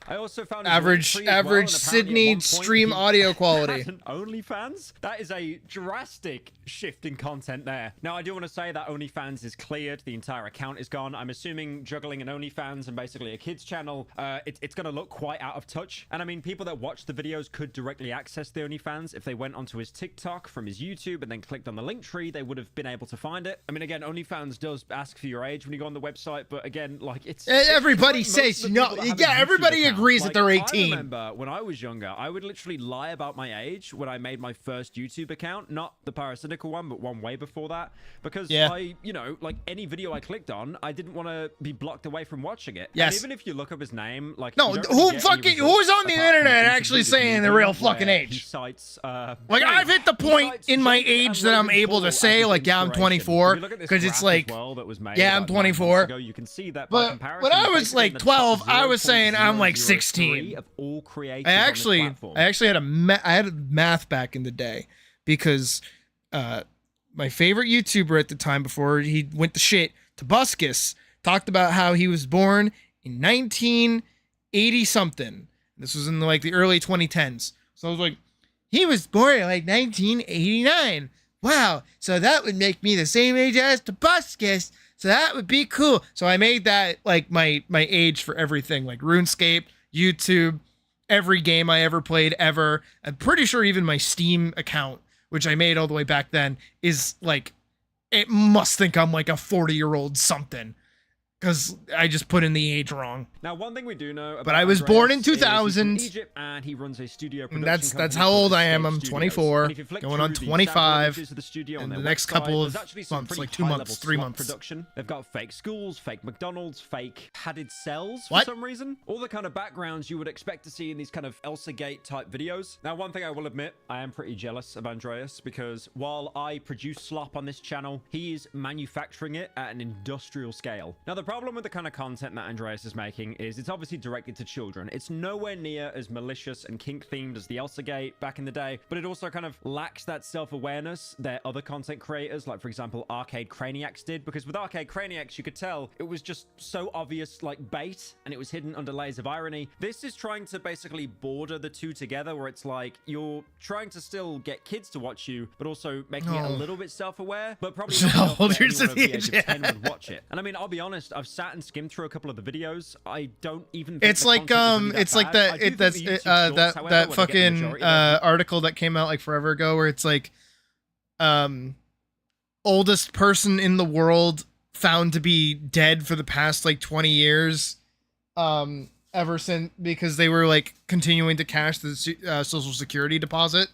I also found Average Sydney stream audio quality. OnlyFans? That is a drastic shift in content there. Now, I do want to say that OnlyFans is cleared. The entire account is gone. I'm assuming juggling an OnlyFans and basically a kids channel, it's going to look quite out of touch. And I mean, people that watch the videos could directly access the OnlyFans. If they went onto his TikTok from his YouTube and then clicked on the link tree, they would have been able to find it. I mean, again, OnlyFans does ask for your age when you go on the website, but again, like everybody says no. Yeah, everybody agrees that they're 18. I remember when I was younger, I would literally lie about my age when I made my first YouTube account, not the parasitical one, but one way before that, because I, you know, like any video I clicked on, I didn't want to be blocked away from watching it. Yes. And even if you look up his name, like no, who's on the internet actually saying the real fucking age? Cites, like I've hit the point in my age that I'm able to say like, yeah, I'm 24, because it's like, yeah, I'm 24. You can see that. But when I was like 12, I was saying I'm like 16. Of all I actually had a math back in the day, because my favorite YouTuber at the time before he went to shit, Tobuscus, talked about how he was born in 1980 something. This was in like the early 2010s. So I was like, he was born in like 1989. Wow. So that would make me the same age as Tobuscus. So that would be cool. So I made that like my age for everything, like RuneScape, YouTube, every game I ever played ever. I'm pretty sure even my Steam account, which I made all the way back then, is like, it must think I'm like a 40-year-old something, because I just put in the age wrong. Now, one thing we do know about but I was born in 2000. Egypt, and he runs a studio and that's how old I am. I'm 24, going on 25 in the next couple of months, like 2 months, 3 months. Production. They've got fake schools, fake McDonald's, fake padded cells for What? some reason. All the kind of backgrounds you would expect to see in these kind of Elsa Gate type videos. Now, one thing I will admit, I am pretty jealous of Andreas, because while I produce slop on this channel, he is manufacturing it at an industrial scale. Now, the problem with the kind of content that Andreas is making is it's obviously directed to children. It's nowhere near as malicious and kink themed as the Elsa Gate back in the day, but it also kind of lacks that self-awareness that other content creators, like for example Arcade Craniacs, did, because with Arcade Craniacs you could tell it was just so obvious, like bait, and it was hidden under layers of irony. This is trying to basically border the two together, where it's like you're trying to still get kids to watch you, but also making it a little bit self-aware, but probably not enough that anyone over the age of 10 would watch it. And I mean, I'll be honest, I've sat and skimmed through a couple of the videos. I don't even think it's like that fucking article that came out like forever ago, where it's like oldest person in the world found to be dead for the past like 20 years ever since, because they were like continuing to cash the social security deposit.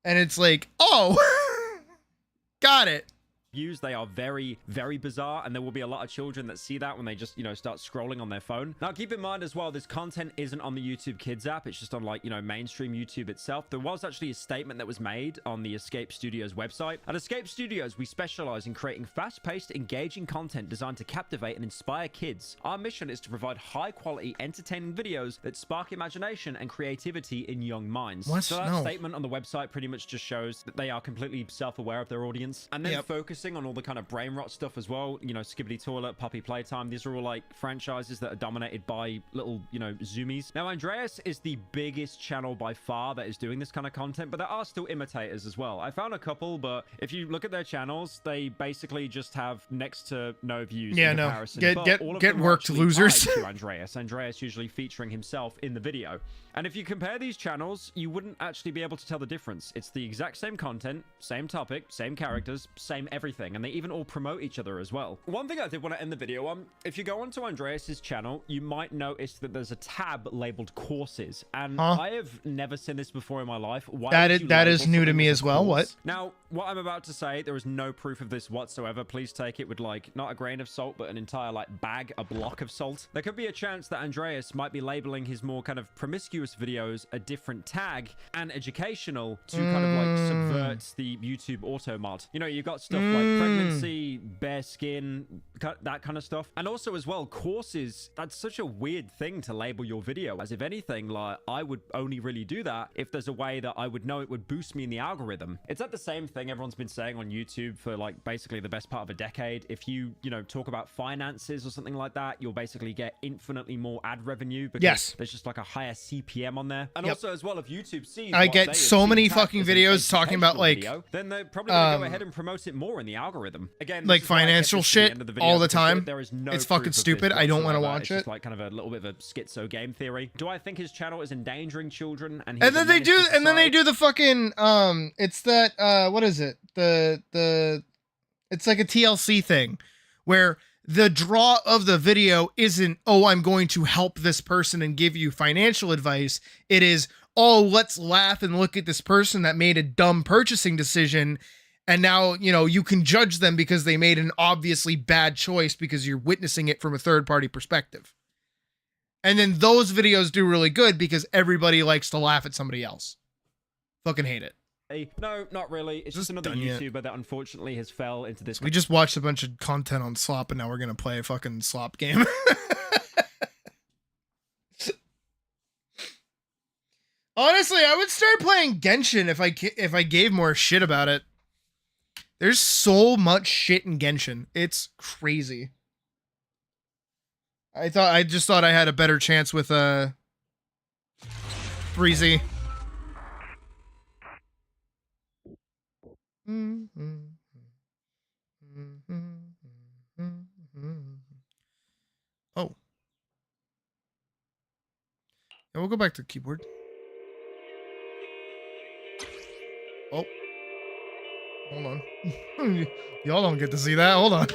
And it's like, oh, got it. views. They are very, very bizarre, and there will be a lot of children that see that when they just, you know, start scrolling on their phone. Now, keep in mind as well, this content isn't on the YouTube Kids app. It's just on, like, you know, mainstream YouTube itself. There was actually a statement that was made on the Escape Studios website. At Escape Studios, we specialize in creating fast-paced, engaging content designed to captivate and inspire kids. Our mission is to provide high-quality, entertaining videos that spark imagination and creativity in young minds. What? So that statement on the website pretty much just shows that they are completely self-aware of their audience, and then focusing on all the kind of brain rot stuff as well. You know, Skibbity Toilet, Puppy Playtime, these are all like franchises that are dominated by little, you know, zoomies. Now, Andreas is the biggest channel by far that is doing this kind of content, but there are still imitators as well. I found a couple, but if you look at their channels, they basically just have next to no views. Yeah, in no. comparison. Get worked, losers. To Andreas usually featuring himself in the video. And if you compare these channels, you wouldn't actually be able to tell the difference. It's the exact same content, same topic, same characters, same everything, and they even all promote each other as well. One thing I did want to end the video on, if you go onto Andreas's channel, you might notice that there's a tab labeled courses, and I have never seen this before in my life. Why that is new to me as well. What? Now, what I'm about to say, there is no proof of this whatsoever. Please take it with, like, not a grain of salt, but an entire, like, bag, a block of salt. There could be a chance that Andreas might be labeling his more kind of promiscuous videos a different tag and educational to kind of like subvert the YouTube auto mod. You know, you've got stuff like pregnancy, bare skin, that kind of stuff. And also as well, courses, that's such a weird thing to label your video as. If anything, like I would only really do that if there's a way that I would know it would boost me in the algorithm. It's like the same thing everyone's been saying on YouTube for like basically the best part of a decade. If you know, talk about finances or something like that, you'll basically get infinitely more ad revenue because there's just like a higher CPM on there. And also as well, if YouTube sees I what get they so many see tagged fucking as an videos talking about educational like video, then they're probably gonna go ahead and promote it more in the algorithm. Again, like this is why I kept financial this to the shit end of the video all the because time. there is no It's proof fucking of this stupid. I don't want to whatsoever. watch It's it. just like kind of a little bit of a schizo game theory. Do I think his channel is endangering children? And then they do, the fucking it's that what is it? It's like a TLC thing where the draw of the video isn't, oh, I'm going to help this person and give you financial advice. It is, oh, let's laugh and look at this person that made a dumb purchasing decision. And now, you know, you can judge them because they made an obviously bad choice because you're witnessing it from a third party perspective. And then those videos do really good because everybody likes to laugh at somebody else. Fucking hate it. No, not really. It's just another YouTuber that unfortunately has fell into this. We just watched a bunch of content on slop and now we're going to play a fucking slop game. Honestly, I would start playing Genshin if I gave more shit about it. There's so much shit in Genshin. It's crazy. I just thought I had a better chance with 3Z. Oh. Yeah, we'll go back to the keyboard. Oh. Hold on. Y'all don't get to see that. Hold on.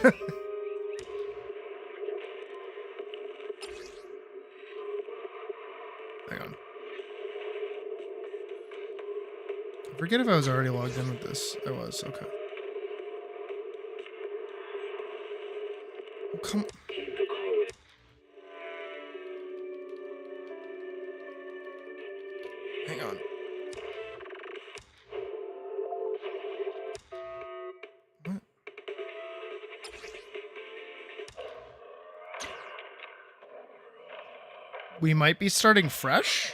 Hang on. I forget if I was already logged in with this. I was. Okay. Oh, come. Hang on. What? We might be starting fresh?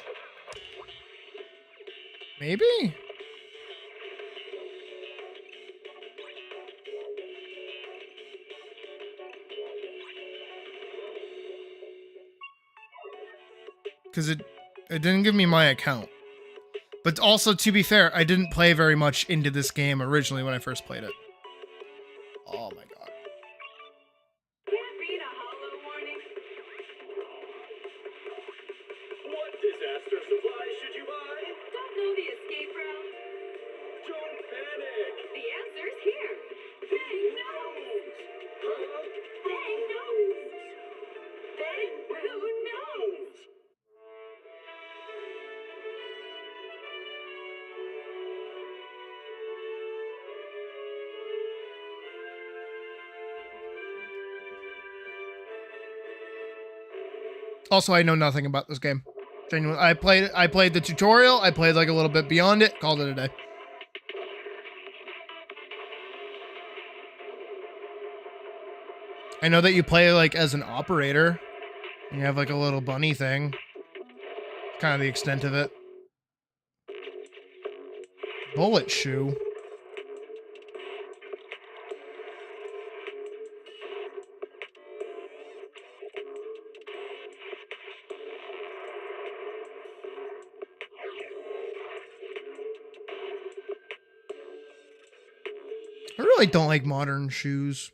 Maybe? Because it didn't give me my account. But also, to be fair, I didn't play very much into this game originally when I first played it. Oh my god. Can't read a hollow warning. What disaster supplies should you buy? Don't know the escape route. Don't panic. The answer's here. Bang nose. Huh? Bang nose. Bang blue nose. Also, I know nothing about this game. Genuinely, I played the tutorial. I played like a little bit beyond it. Called it a day. I know that you play like as an operator. And you have like a little bunny thing. Kind of the extent of it. Bullet shoe. I really don't like modern shoes.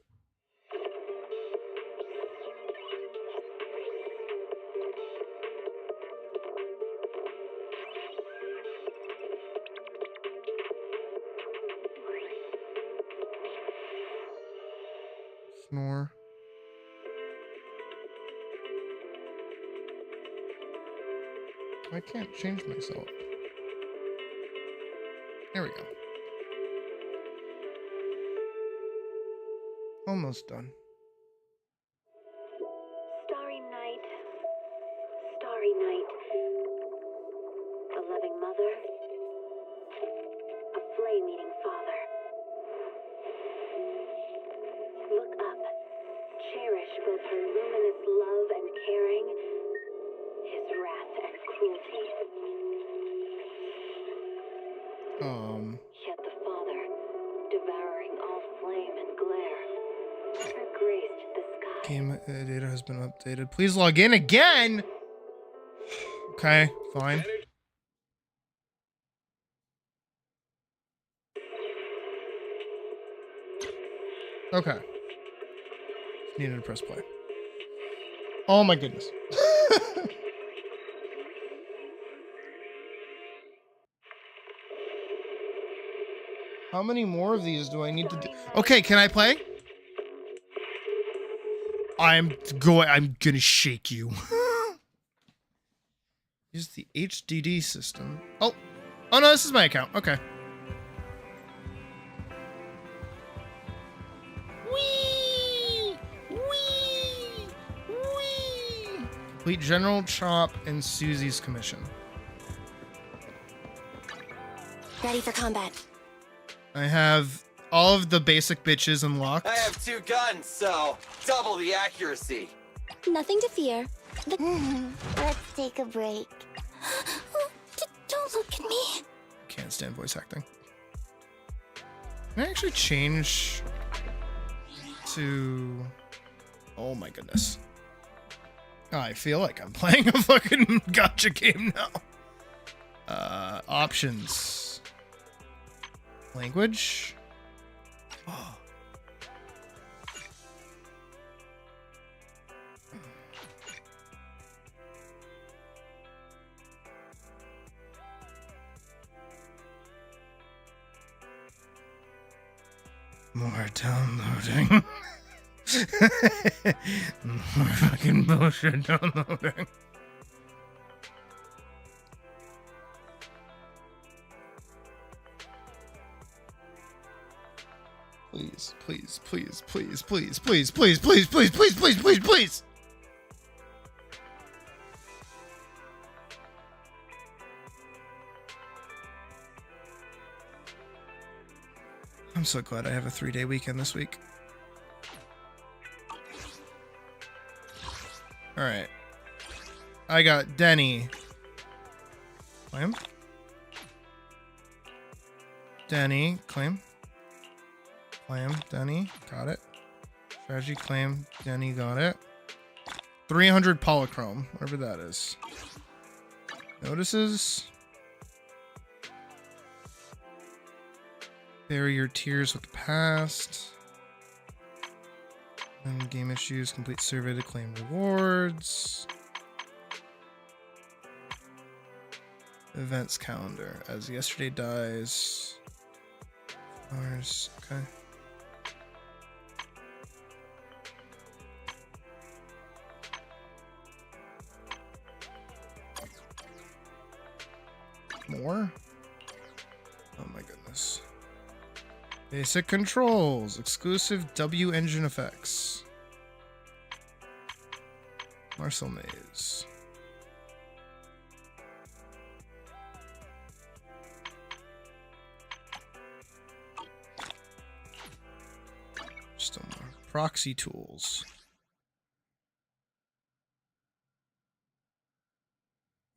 Snore. I can't change myself. There we go. Almost done. Starry night, starry night. A loving mother, a flame-eating father. cherish both her luminous love and caring, his wrath and cruelty. Yet the Father, devouring all flame and glare, never graced the sky. Game data has been updated. Please log in again. Okay, fine. Okay. Just needed to press play. Oh my goodness. How many more of these do I need to do? Okay, can I play? I'm gonna shake you. Use the HDD system. Oh no, this is my account. Okay. Wee! Wee! Wee! Complete General Chop and Susie's commission. Ready for combat. I have all of the basic bitches unlocked. I have 2 guns, so double the accuracy. Nothing to fear. Let's take a break. Don't look at me. Can't stand voice acting. Can I actually change to... Oh my goodness. I feel like I'm playing a fucking gotcha game now. Options. Language. Oh. More downloading. More fucking bullshit downloading. Please, please, please, please, please, please, please, please, please, please, please, please, please. I'm so glad I have a 3-day weekend this week. All right. I got Denny. Claim. Denny. Claim. Claim. Denny. Got it. Strategy. Claim. Denny. Got it. 300 polychrome. Whatever that is. Notices. Bury your tears with the past. And game issues. Complete survey to claim rewards. Events calendar. As yesterday dies. Flowers. Okay. More? Oh my goodness. Basic controls. Exclusive W engine effects. Marcel Maze. Still more. Proxy tools.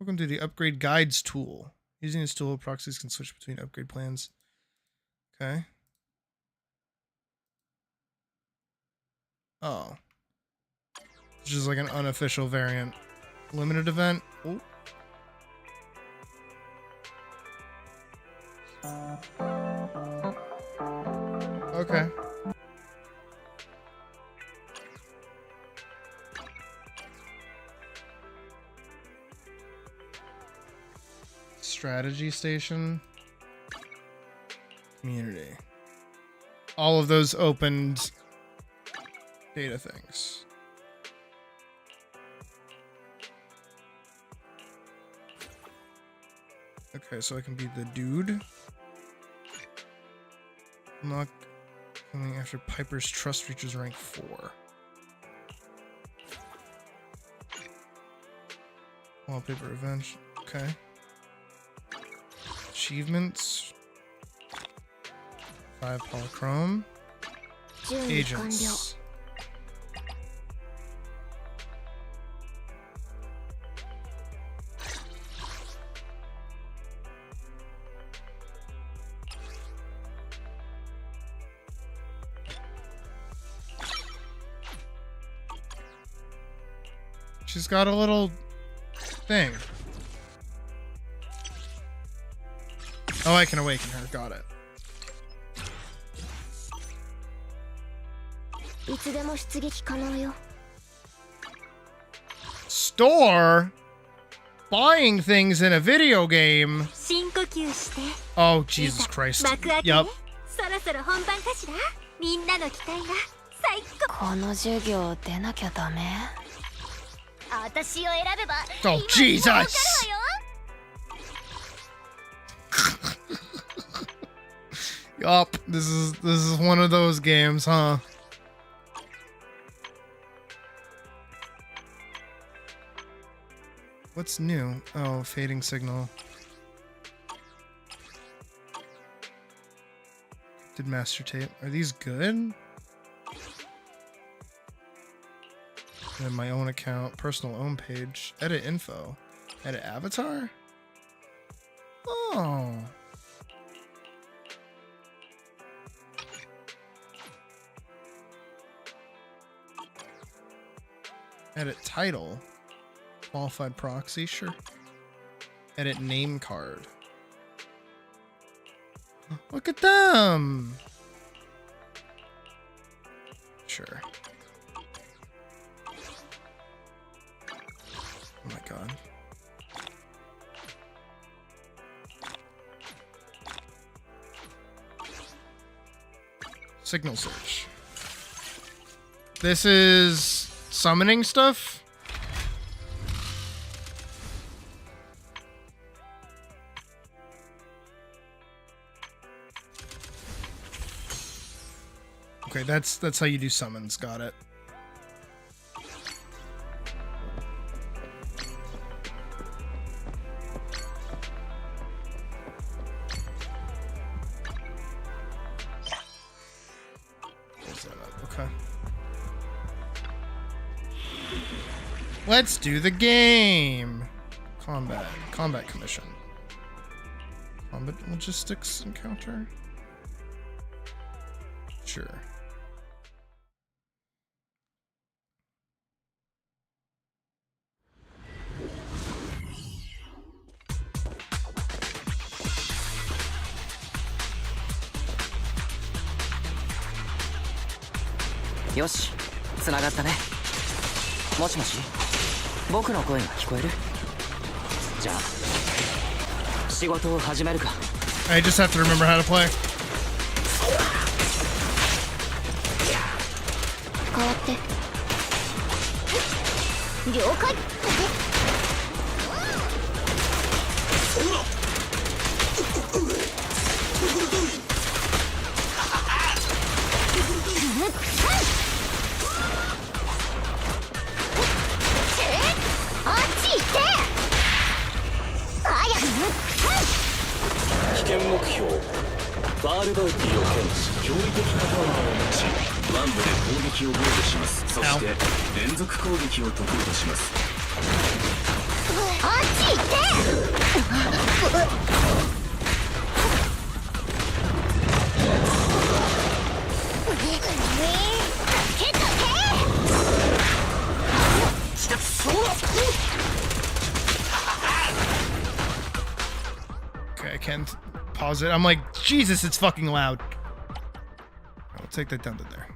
Welcome to the upgrade guides tool. Using this tool, proxies can switch between upgrade plans. Okay. Oh. It's just like an unofficial variant. Limited event. Oh. Okay. Strategy station. Community. All of those opened data things. Okay, so I can be the dude. Not coming after Piper's trust reaches rank 4. Wallpaper revenge. Okay. Achievements. 5 polychrome. Agents. She's got a little thing. Oh, I can awaken her. Got it. いつでも出撃可能よ。 Store? Buying things in a video game? 深呼吸して。 Oh, Jesus Christ. 幕開けね。 Yup. そろそろ本番かしら。みんなの期待が最高。この授業出なきゃダメ。私を選べば。Oh, Jesus. Yup. This is one of those games, huh? What's new? Oh, fading signal. Did master tape. Are these good? And my own account, personal own page, edit info, edit avatar. Oh. Edit title. Qualified proxy, sure. Edit name card. Look at them. Sure. Oh my god. Signal search. This is summoning stuff? Okay, that's how you do summons. Got it. Close that up. Okay. Let's do the game. Combat commission. Combat logistics encounter. Sure. Yoshi, つながったね。もしもし、僕の声が聞こえる？じゃあ、仕事を始めるか。I just have to remember how to play. 変わって。了解。危険目標ファールバウティを検知。驚異的なパワーを持ちワン部で攻撃を防御します。そして連続攻撃を得意とします。あっち行ってOkay, I can't pause it. I'm like, Jesus, it's fucking loud. I'll take that down to there.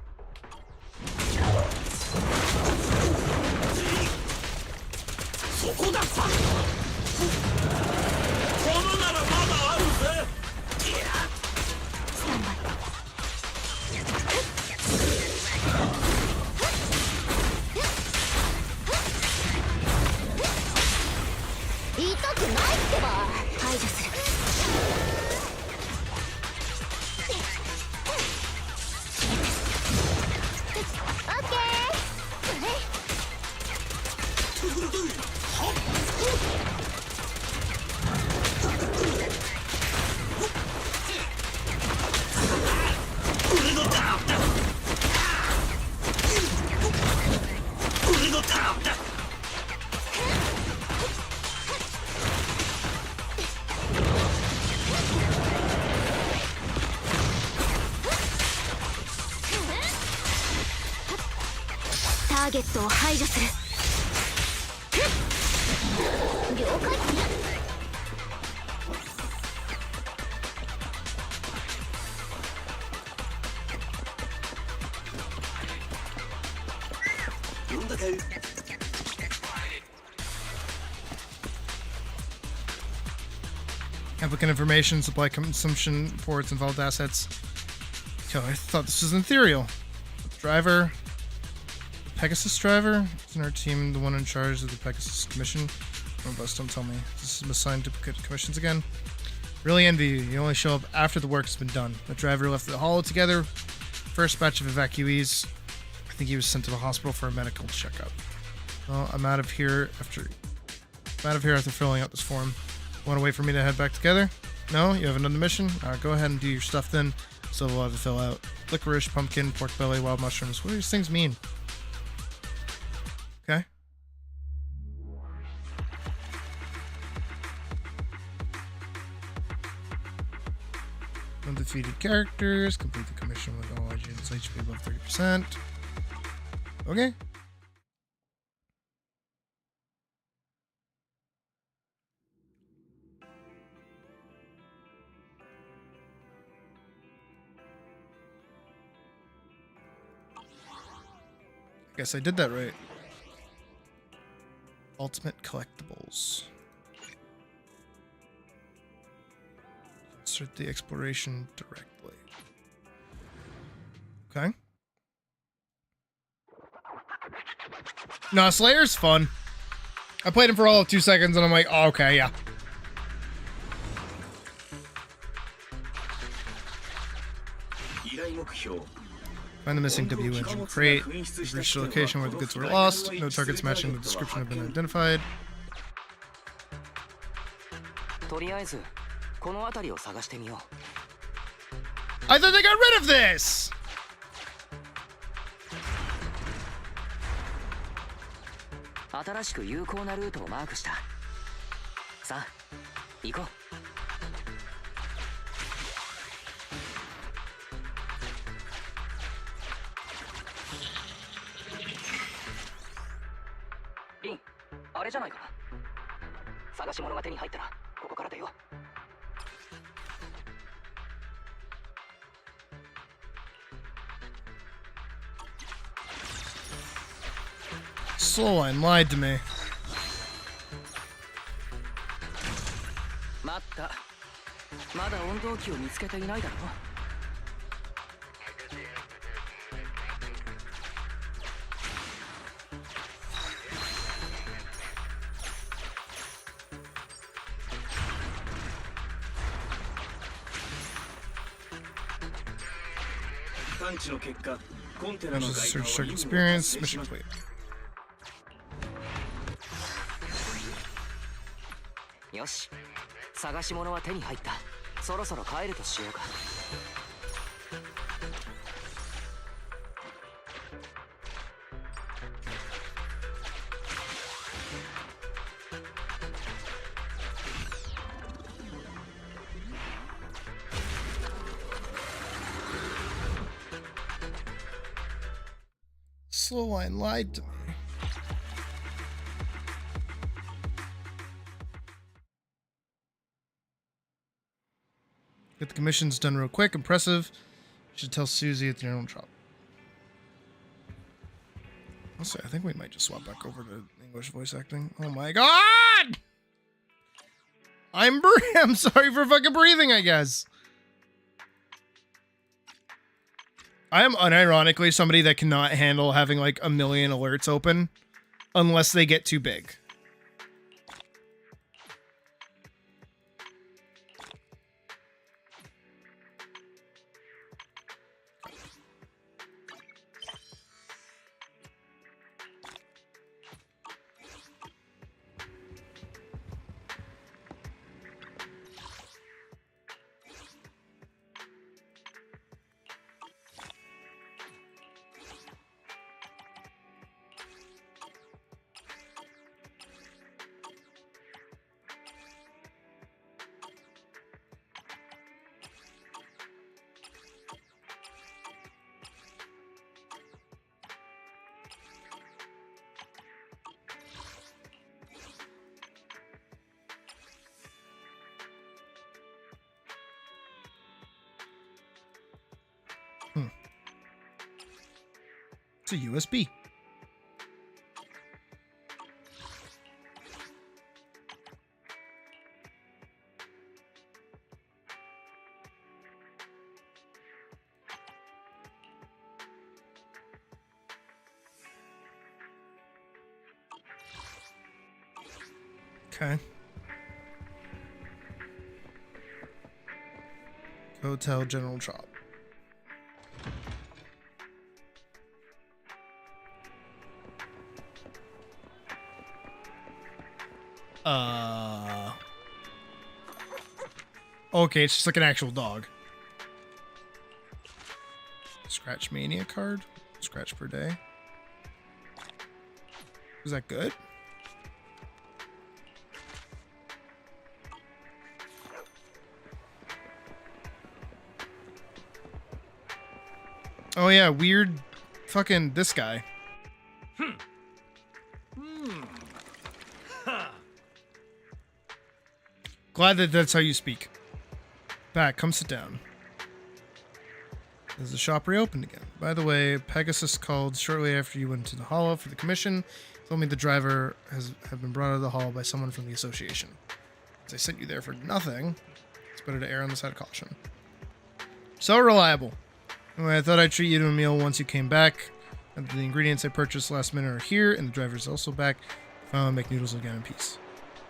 Applicant information, supply consumption reports, involved assets. Yo, I thought this was ethereal. Driver. Pegasus driver? Isn't our team the one in charge of the Pegasus commission? Oh, bust, don't tell me. This is assigned duplicate commissions again. Really envy you. You only show up after the work's been done. The driver left the hollow together. First batch of evacuees. I think he was sent to the hospital for a medical checkup. Well, I'm out of here after filling out this form. Want to wait for me to head back together? No? You have another mission? Alright, go ahead and do your stuff then. Still have a lot to fill out. Licorice, pumpkin, pork belly, wild mushrooms. What do these things mean? Okay. Undefeated characters. Complete the commission with all agents HP above 30%. Okay. Guess I did that right. Ultimate collectibles. Start the exploration directly. Okay. No, Slayer's fun. I played him for all of 2 seconds and I'm like, oh, okay, yeah. Find the missing W engine crate. We've reached a location where the goods were lost. No targets matching the description have been identified. I thought they got rid of this! Soulline lied to me. There's a search check experience. Mission complete. Slowline lied to me. Get the commissions done real quick. Impressive. Should tell Susie at your own shop. I'll say, I think we might just swap back over to English voice acting. Oh my god! I'm sorry for fucking breathing, I guess. I am unironically somebody that cannot handle having like a million alerts open unless they get too big. It's a USB. Okay. Hotel General Shop. Okay, it's just like an actual dog. Scratch Mania card. Scratch per day. Is that good? Oh yeah, weird fucking this guy. Glad that that's how you speak. Back, come sit down. Is the shop reopened again? By the way, Pegasus called shortly after you went to the hall for the commission. Told me the driver have been brought out of the hall by someone from the association. As I sent you there for nothing, it's better to err on the side of caution. So reliable. Anyway, I thought I'd treat you to a meal once you came back. And the ingredients I purchased last minute are here, and the driver's also back. I'll make noodles again in peace.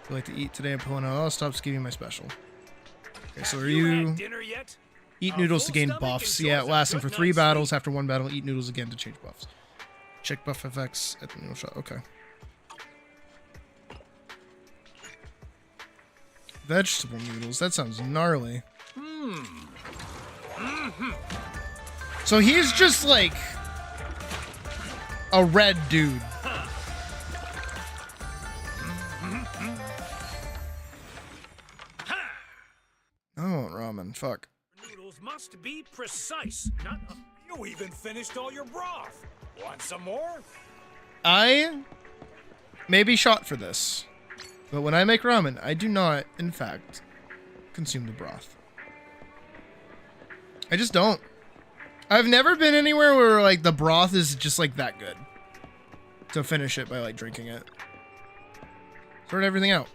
If you like to eat today, I'm pulling out all stops, give you my special. Okay, so are you... dinner yet? Eat noodles to gain buffs. Yeah, lasting for 3 battles. After 1 battle, eat noodles again to change buffs. Check buff effects at the noodle shop. Okay. Vegetable noodles. That sounds gnarly. So he's just like a red dude. Oh, ramen. Fuck. Noodles must be precise. You even finished all your broth. Want some more? I may be shot for this, but when I make ramen, I do not, in fact, consume the broth. I just don't. I've never been anywhere where, like, the broth is just, like, that good. To finish it by, like, drinking it. Sort everything out.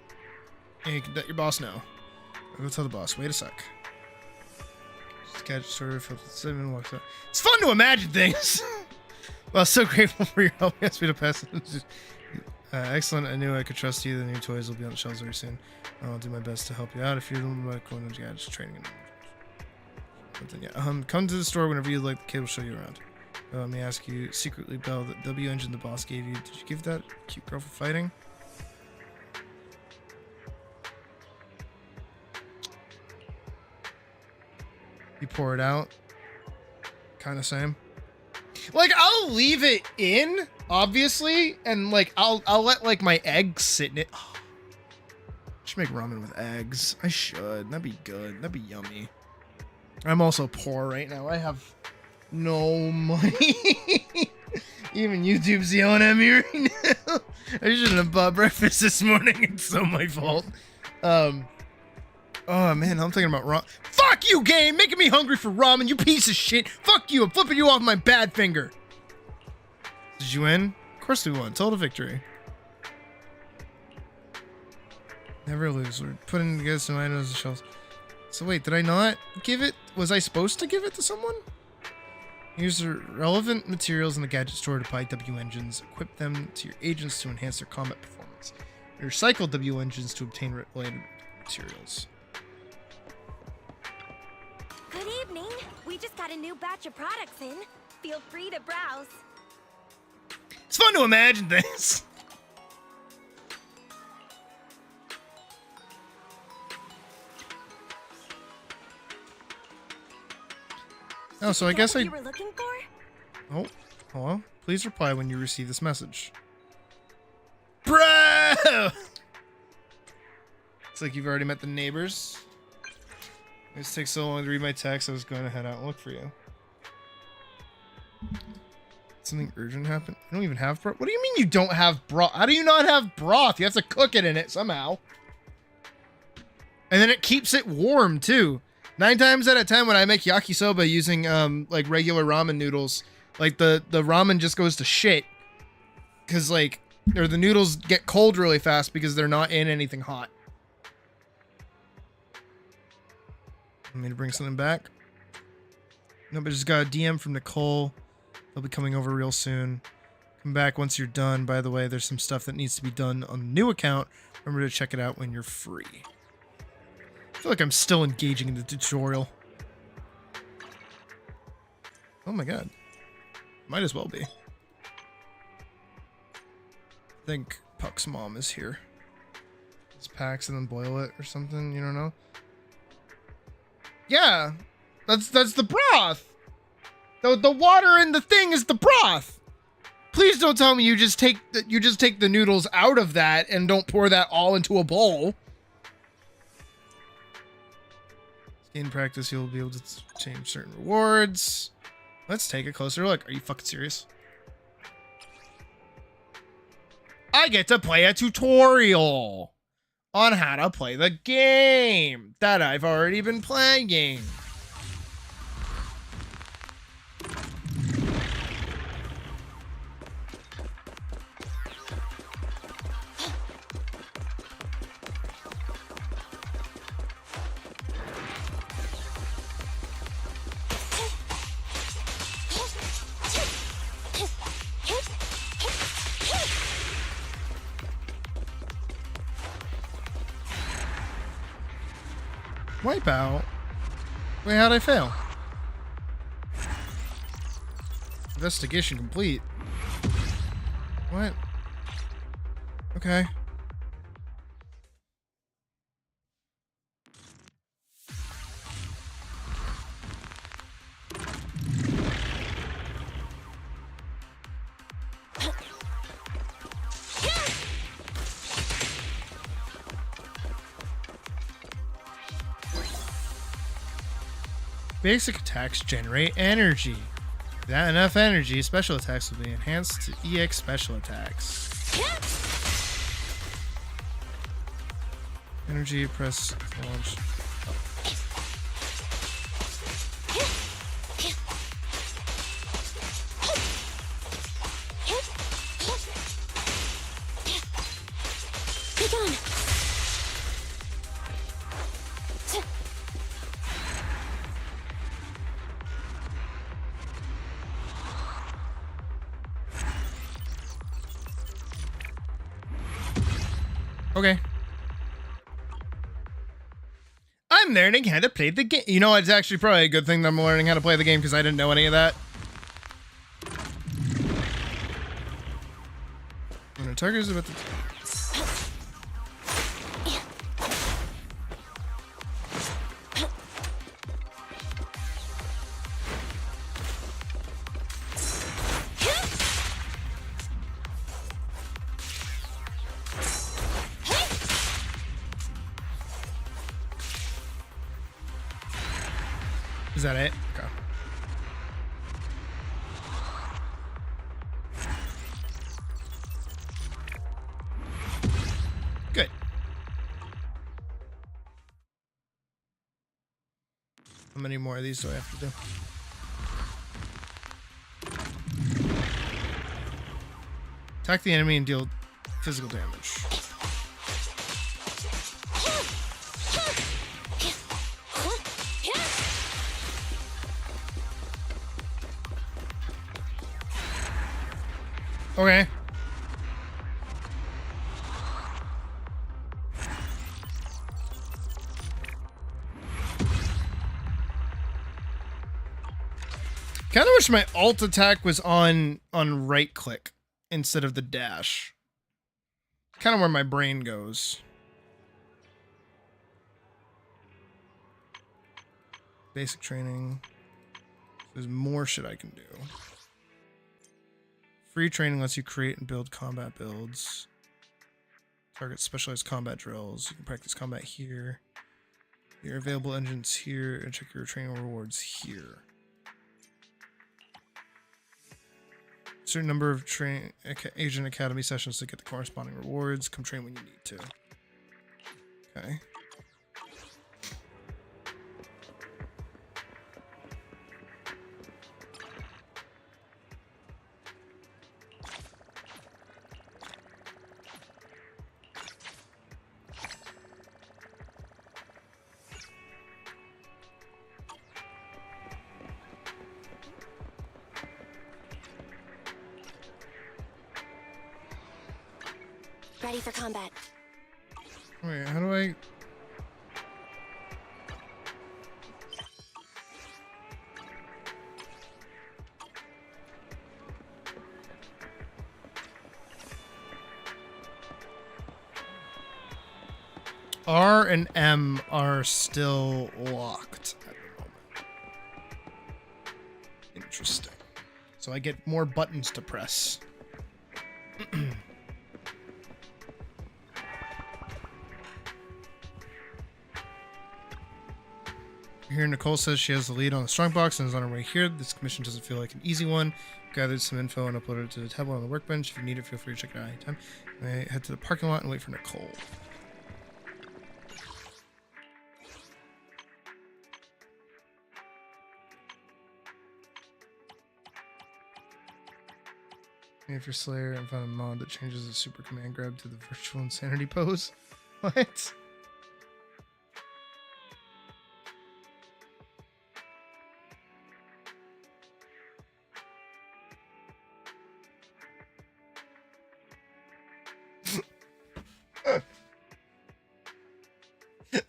And you can let your boss know. I'll go tell the boss. Wait a sec. Sketch sort of cinnamon walks up. It's fun to imagine things! Well, so grateful for your help. Asked me to pass it. Excellent. I knew I could trust you. The new toys will be on the shelves very soon. I'll do my best to help you out if you're the medical and gadgets training. Come to the store whenever you like. The kid will show you around. Let me ask you secretly, Belle, that W engine the boss gave you. Did you give that cute girl for fighting? You pour it out. Kind of same. Like, I'll leave it in, obviously, and like I'll let like my eggs sit in it. Oh, I should make ramen with eggs. I should. That'd be good. That'd be yummy. I'm also poor right now. I have no money. Even YouTube's yelling at me right now. I shouldn't have bought breakfast this morning. It's so my fault. Oh man, I'm thinking about ramen. Fuck you, game! Making me hungry for ramen, you piece of shit! Fuck you, I'm flipping you off my bad finger! Did you win? Of course we won. Total victory. Never lose. We're putting together some items and shelves. So wait, did I not give it? Was I supposed to give it to someone? Use the relevant materials in the gadget store to buy W engines. Equip them to your agents to enhance their combat performance. Recycle W engines to obtain related materials. Good evening. We just got a new batch of products in. Feel free to browse. It's fun to imagine things. Oh, so I guess You were looking for? Oh, hello. Please reply when you receive this message. Bro! It's like you've already met the neighbors. This takes so long to read my text, I was going to head out and look for you. Something urgent happened? You don't even have broth? What do you mean you don't have broth? How do you not have broth? You have to cook it in it somehow. And then it keeps it warm, too. 9 times out of 10 when I make yakisoba using, like, regular ramen noodles, Like the ramen just goes to shit. Cause like, or the noodles get cold really fast because they're not in anything hot. Want me to bring something back? No, but just got a DM from Nicole. They'll be coming over real soon. Come back once you're done. By the way, there's some stuff that needs to be done on the new account. Remember to check it out when you're free. I feel like I'm still engaging in the tutorial. Oh my god. Might as well be. I think Puck's mom is here. Just packs and then boil it or something, you don't know? Yeah, that's the broth. The water in the thing is the broth. Please don't tell me you just take the noodles out of that and don't pour that all into a bowl. In practice, you'll be able to change certain rewards. Let's take a closer look. Are you fucking serious? I get to play a tutorial on how to play the game that I've already been playing. Wipeout? Wait, how'd I fail? Investigation complete. What? Okay. Basic attacks generate energy. Without enough energy, special attacks will be enhanced to EX special attacks. Energy, press launch. Okay. I'm learning how to play the game. You know, it's actually probably a good thing that I'm learning how to play the game because I didn't know any of that. When a target is about to... Is that it? Okay. Good. How many more of these do I have to do? Attack the enemy and deal physical damage. Okay. Kind of wish my alt attack was on right click instead of the dash. Kind of where my brain goes. Basic training. There's more shit I can do. Free training lets you create and build combat builds. Target specialized combat drills. You can practice combat here. Your available engines here, and check your training rewards here. Certain number of Agent Academy sessions to get the corresponding rewards. Come train when you need to. Okay. Ready for combat. Wait, how do I? R and M are still locked at the moment. Interesting. So I get more buttons to press. Here, Nicole says she has the lead on the strongbox and is on her way here. This mission doesn't feel like an easy one. Gathered some info and uploaded it to the tablet on the workbench. If you need it, feel free to check it out anytime. I head to the parking lot and wait for Nicole. If you're Slayer and found a mod that changes the super command grab to the virtual insanity pose. What?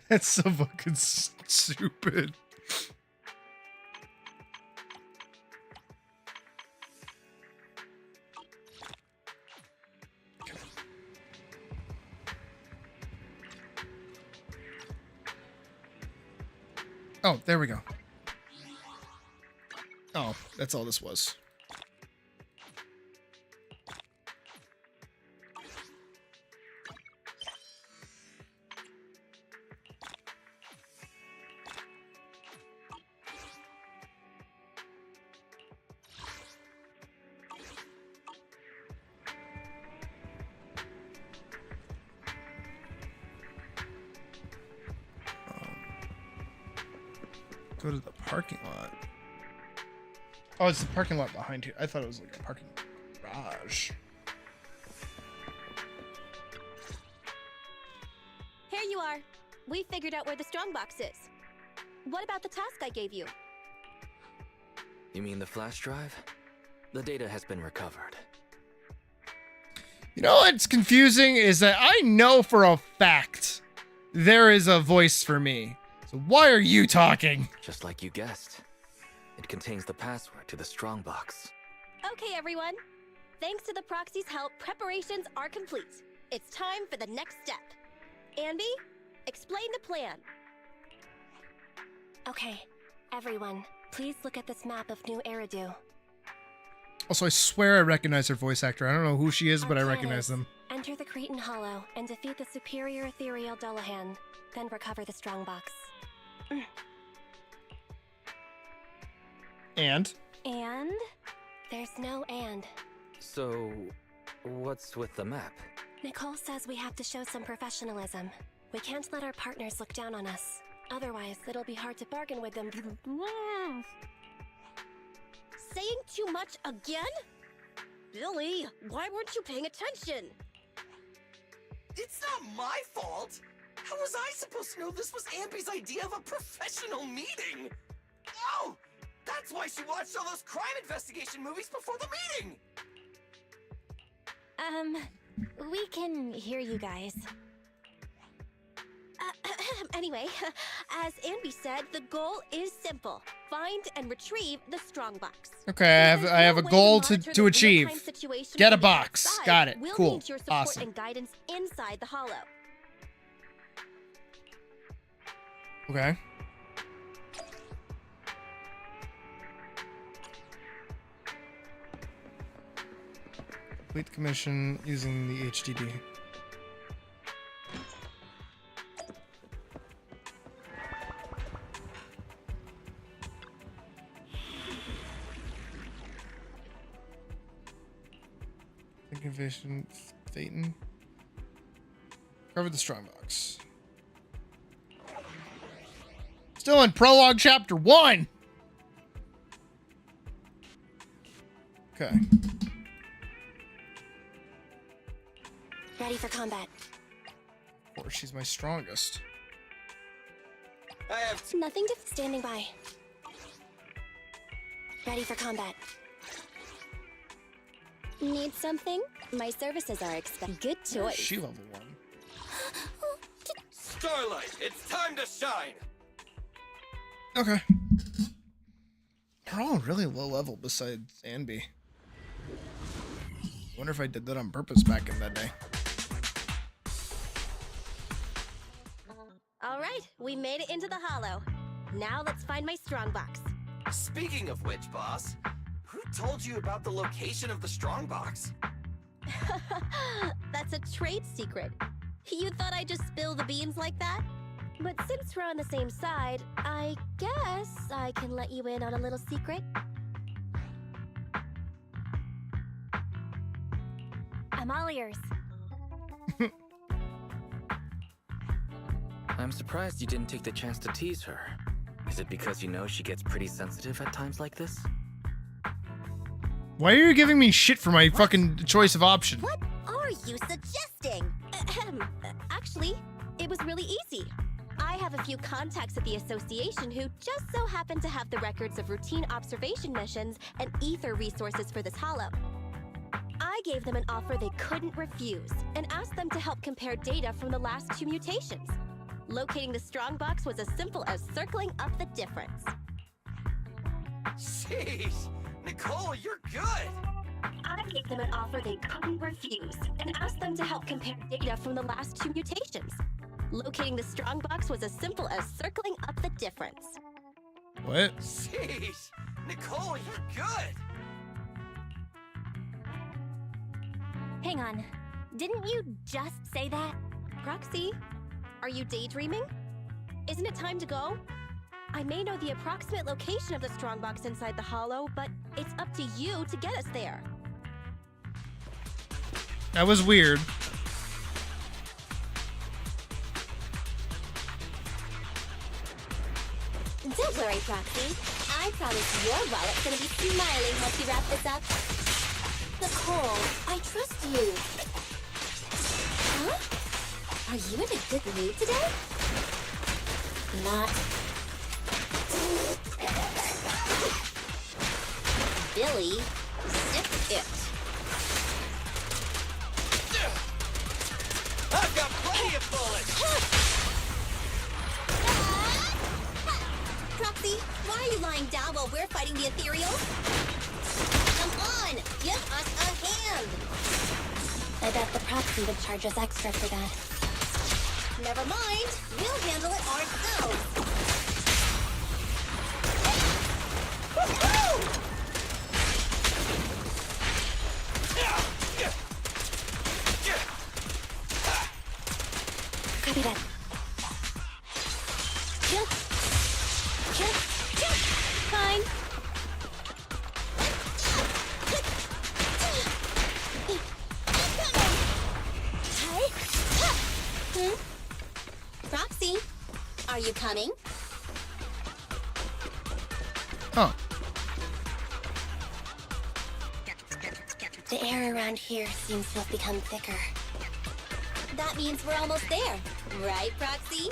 That's so fucking stupid. Oh, there we go. Oh, that's all this was. Go to the parking lot. Oh, it's the parking lot behind here. I thought it was like a parking garage. Here you are. We figured out where the strongbox is. What about the task I gave you? You mean the flash drive? The data has been recovered. You know what's confusing is that I know for a fact there is a voice for me. So why are you talking? Just like you guessed. It contains the password to the strongbox. Okay, everyone. Thanks to the proxy's help, preparations are complete. It's time for the next step. Anby, explain the plan. Okay, everyone, please look at this map of New Eridu. Also, I swear I recognize her voice actor. I don't know who she is, but I Our plan recognize is them. Enter the Cretan Hollow and defeat the superior ethereal Dullahan. Then recover the strongbox. And? And? There's no and. So, what's with the map? Nicole says we have to show some professionalism. We can't let our partners look down on us. Otherwise, it'll be hard to bargain with them. Saying too much again? Billy, why weren't you paying attention? It's not my fault! How was I supposed to know this was Amby's idea of a professional meeting? Oh! That's why she watched all those crime investigation movies before the meeting! We can hear you guys. Anyway, as Amby said, the goal is simple. Find and retrieve the strongbox. Okay, I have a goal to achieve. Get a box. Got it. We'll Cool. need your support Awesome. and guidance inside the hollow. Okay. Complete the commission using the HDD. Innovation, Phaeton. Cover the strongbox. Still in prologue chapter 1. Okay. Ready for combat. Of course, she's my strongest. I have Nothing to standing by. Ready for combat. Need something? My services are good choice. She level 1. Starlight, it's time to shine. Okay. They're all really low level besides Anby. Wonder if I did that on purpose back in that day. All right, we made it into the hollow. Now let's find my strongbox. Speaking of which, boss, who told you about the location of the strongbox? That's a trade secret. You thought I'd just spill the beans like that? But since we're on the same side, I guess I can let you in on a little secret. I'm all ears. I'm surprised you didn't take the chance to tease her. Is it because you know she gets pretty sensitive at times like this? Why are you giving me shit for my fucking choice of option? What are you suggesting? Actually, it was really easy. I have a few contacts at the association who just so happen to have the records of routine observation missions and ether resources for this hollow. I gave them an offer they couldn't refuse and asked them to help compare data from the last 2 mutations. Locating the strongbox was as simple as circling up the difference. Sheesh, Nicole, you're good. I gave them an offer they couldn't refuse and asked them to help compare data from the last 2 mutations. Locating the strongbox was as simple as circling up the difference. What? Sheesh, Nicole, you're good. Hang on. Didn't you just say that? Roxy, are you daydreaming? Isn't it time to go? I may know the approximate location of the strongbox inside the hollow, but it's up to you to get us there. That was weird. Don't worry, Roxy. I promise your wallet's gonna be smiling once you wrap this up. Nicole, I trust you. Huh? Are you in a good mood today? Not. Billy, zip it. I've got plenty of bullets. Roxy, why are you lying down while we're fighting the ethereal? Come on, give us a hand. I bet the proxy would charge us extra for that. Never mind, we'll handle it ourselves. Copy that. Fine. Roxy, are you coming? Oh. The air around here seems to have become thicker. That means we're almost there, right, Roxy?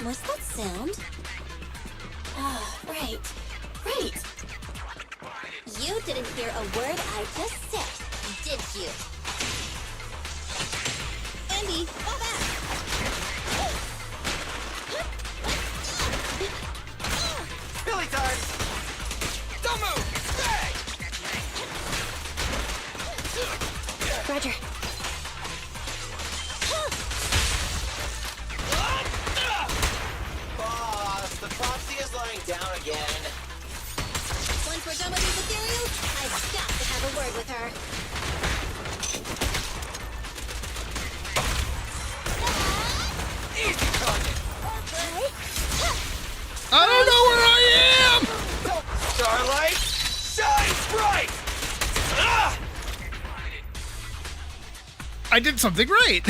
What's that sound? Oh, right. You didn't hear a word I just said, did you? Andy, fall back! Billy time! Don't move! Roger. Boss, the proxy is lying down again. Once we're done with these ethereals, I've got to have a word with her. Easy target. I don't know where I am! Starlight, shine bright! Ah! I did something right.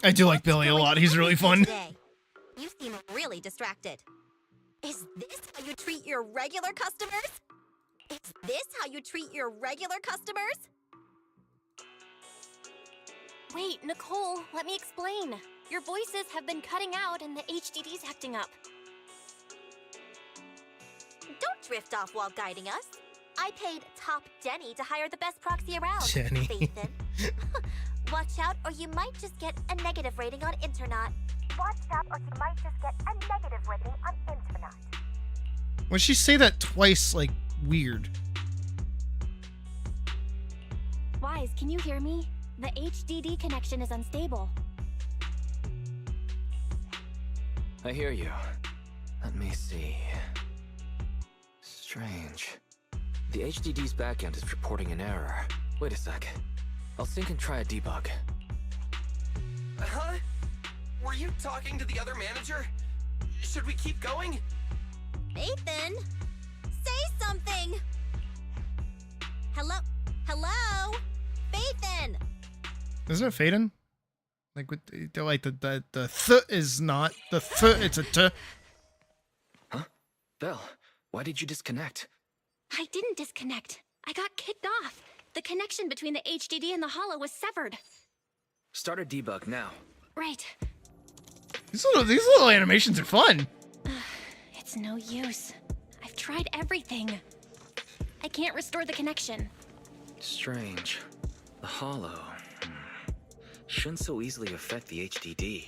I do like Billy a lot. He's really fun. You seem really distracted. Is this how you treat your regular customers? Is this how you treat your regular customers? Wait, Nicole, let me explain. Your voices have been cutting out and the HDD's acting up. drift off while guiding us. I paid Top Denny to hire the best proxy around. Jenny. Ethan. Watch out, or you might just get a negative rating on internet. Watch out, or you might just get a negative rating on internet. When she say that twice, like, weird. Wise, can you hear me? The HDD connection is unstable. I hear you. Let me see. Strange. The HDD's backend is reporting an error. Wait a sec. I'll sync and try a debug. Huh? Were you talking to the other manager? Should we keep going? Ethan, say something. Hello, hello, Ethan. Isn't it Faden? Like with the th is not the th, it's a t. Huh? Belle, why did you disconnect? I didn't disconnect. I got kicked off. The connection between the HDD and the holo was severed. Start a debug now. Right. These little animations are fun. It's no use. I've tried everything. I can't restore the connection. Strange. The holo shouldn't so easily affect the HDD.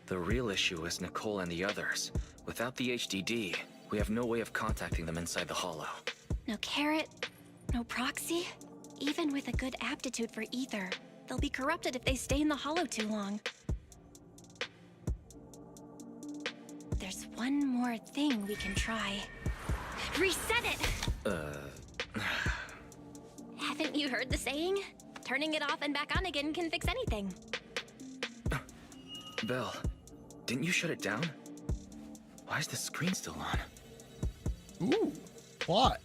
The real issue is Nicole and the others. Without the HDD, we have no way of contacting them inside the holo. No carrot, no proxy. Even with a good aptitude for ether, they'll be corrupted if they stay in the holo too long. There's one more thing we can try. Reset it! Haven't you heard the saying? Turning it off and back on again can fix anything. Belle, didn't you shut it down? Why is the screen still on? Ooh, plot.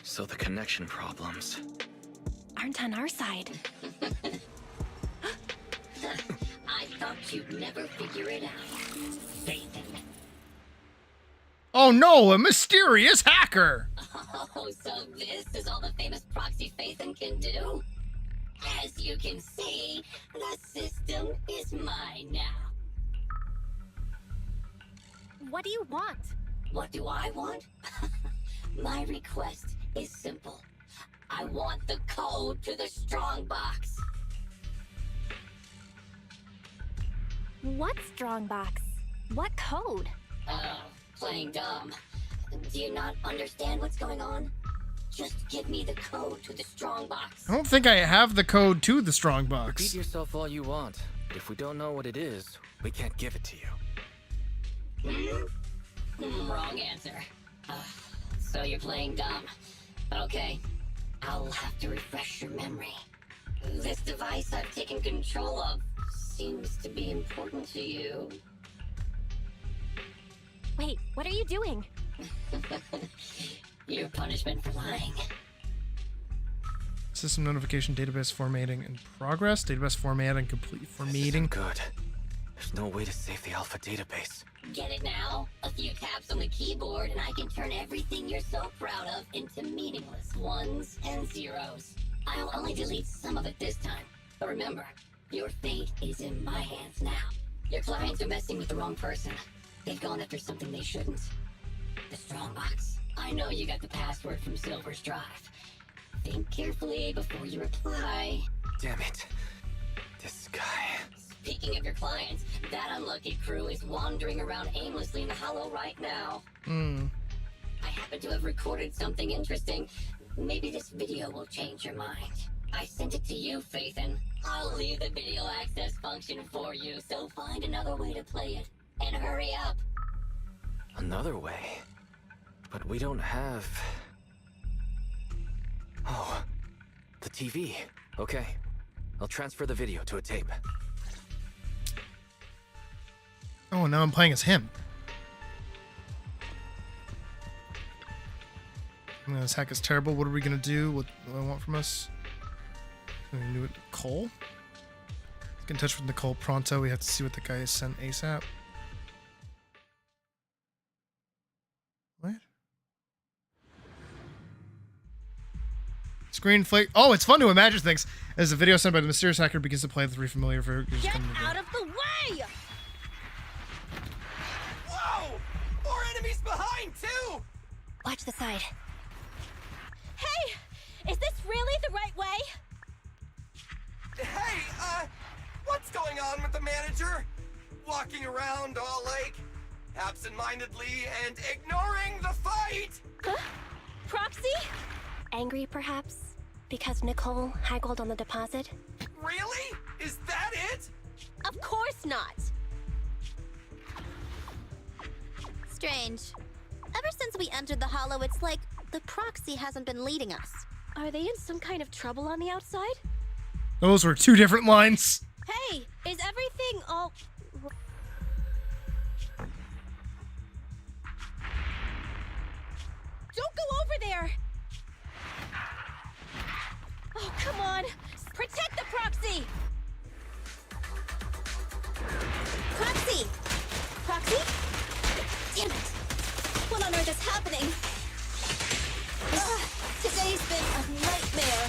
So the connection problems aren't on our side. I thought you'd never figure it out. Satan. Oh no, a mysterious hacker! Oh, so this is all the famous proxy Phaethon can do? As you can see, the system is mine now. What do you want? What do I want? My request is simple. I want the code to the strongbox. What strongbox? What code? Oh, playing dumb. Do you not understand what's going on? Just give me the code to the strongbox. I don't think I have the code to the strongbox. Repeat yourself all you want, but if we don't know what it is, we can't give it to you. Wrong answer. So you're playing dumb. Okay, I'll have to refresh your memory. This device I've taken control of seems to be important to you. Wait, what are you doing? Your punishment for lying. System notification, database formatting in progress. Database formatting complete formatting. Good. There's no way to save the alpha database. Get it now? A few taps on the keyboard and I can turn everything you're so proud of into meaningless ones and zeros. I'll only delete some of it this time. But remember, your fate is in my hands now. Your clients are messing with the wrong person. They've gone after something they shouldn't. The strongbox. I know you got the password from Silver's drive. Think carefully before you reply. Damn it. This guy. Speaking of your clients, that unlucky crew is wandering around aimlessly in the hollow right now. I happen to have recorded something interesting. Maybe this video will change your mind. I sent it to you, Phaethon. I'll leave the video access function for you, so find another way to play it. And hurry up. Another way? But we don't have... Oh, the TV. Okay, I'll transfer the video to a tape. Oh, now I'm playing as him. This hack is terrible. What are we gonna do? What do I want from us? We're gonna do it. Nicole? Get in touch with Nicole pronto. We have to see what the guy has sent ASAP. What? Screen flake. Oh, it's fun to imagine things. As the video sent by the mysterious hacker begins to play, the three familiar figures Get come to out of the way! Whoa! More enemies behind, too! Watch the side. Hey! Is this really the right way? Hey, what's going on with the manager? Walking around all like absent-mindedly and ignoring the fight! Huh? Proxy? Angry, perhaps? Because Nicole haggled on the deposit? Really? Is that it? Of course not! Strange. Ever since we entered the Hollow, it's like the Proxy hasn't been leading us. Are they in some kind of trouble on the outside? Those were two different lines. Hey, is everything all... Don't go over there! Oh, come on! Protect the Proxy! Proxy! Proxy? Damn it! What on earth is happening? Today's been a nightmare.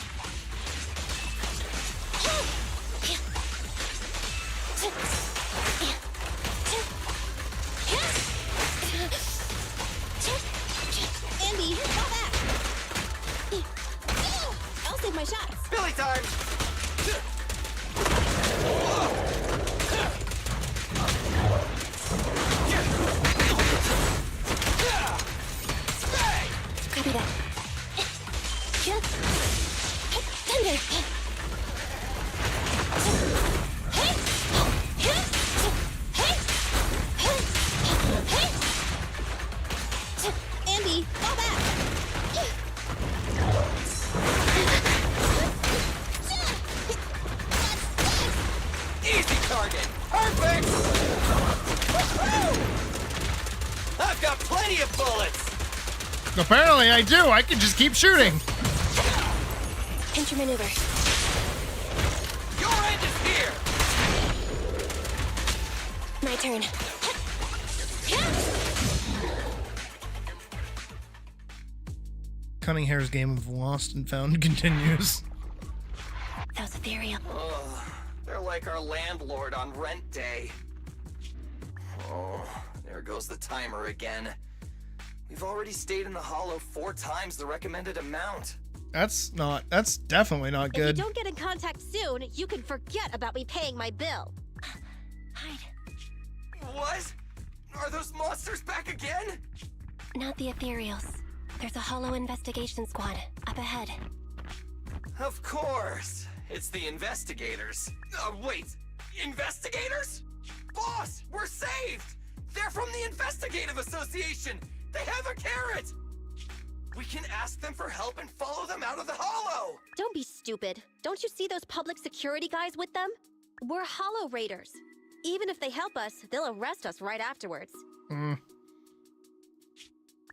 Andy, fall back! I'll save my shots. Billy time! Copy that. Thunder! Andy, fall back! Easy target! Perfect! Woohoo! I've got plenty of bullets! Apparently I do. I can just keep shooting. Pinch your maneuver. Your end is here! My turn. Cunninghare's game of Lost and Found continues. That was ethereal. Oh, they're like our landlord on rent day. Oh, there goes the timer again. We've already stayed in the Hollow 4 times the recommended amount. That's definitely not good. If you don't get in contact soon, you can forget about me paying my bill. Hide. What? Are those monsters back again? Not the ethereals. There's a Hollow investigation squad up ahead. Of course. It's the investigators. Wait. Investigators? Boss, we're saved! They're from the Investigative Association! They have a carrot! We can ask them for help and follow them out of the Hollow! Don't be stupid. Don't you see those public security guys with them? We're Hollow Raiders. Even if they help us, they'll arrest us right afterwards.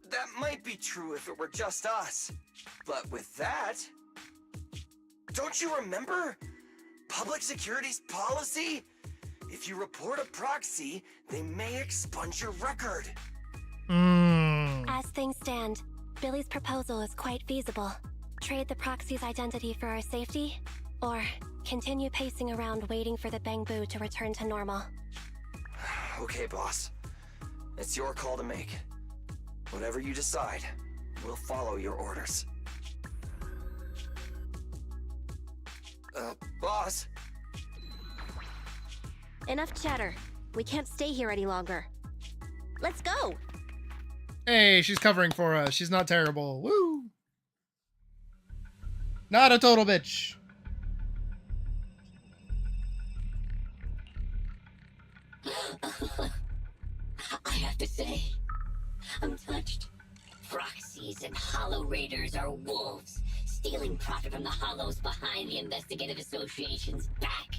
That might be true if it were just us. But with that... Don't you remember? Public security's policy? If you report a proxy, they may expunge your record. As things stand, Billy's proposal is quite feasible. Trade the proxy's identity for our safety, or continue pacing around waiting for the Bang Boo to return to normal. Okay, boss. It's your call to make. Whatever you decide, we'll follow your orders. Boss? Enough chatter. We can't stay here any longer. Let's go! Hey, she's covering for us. She's not terrible. Woo! Not a total bitch. I have to say, I'm touched. Proxies and Hollow Raiders are wolves, stealing profit from the Hollows behind the Investigative Association's back,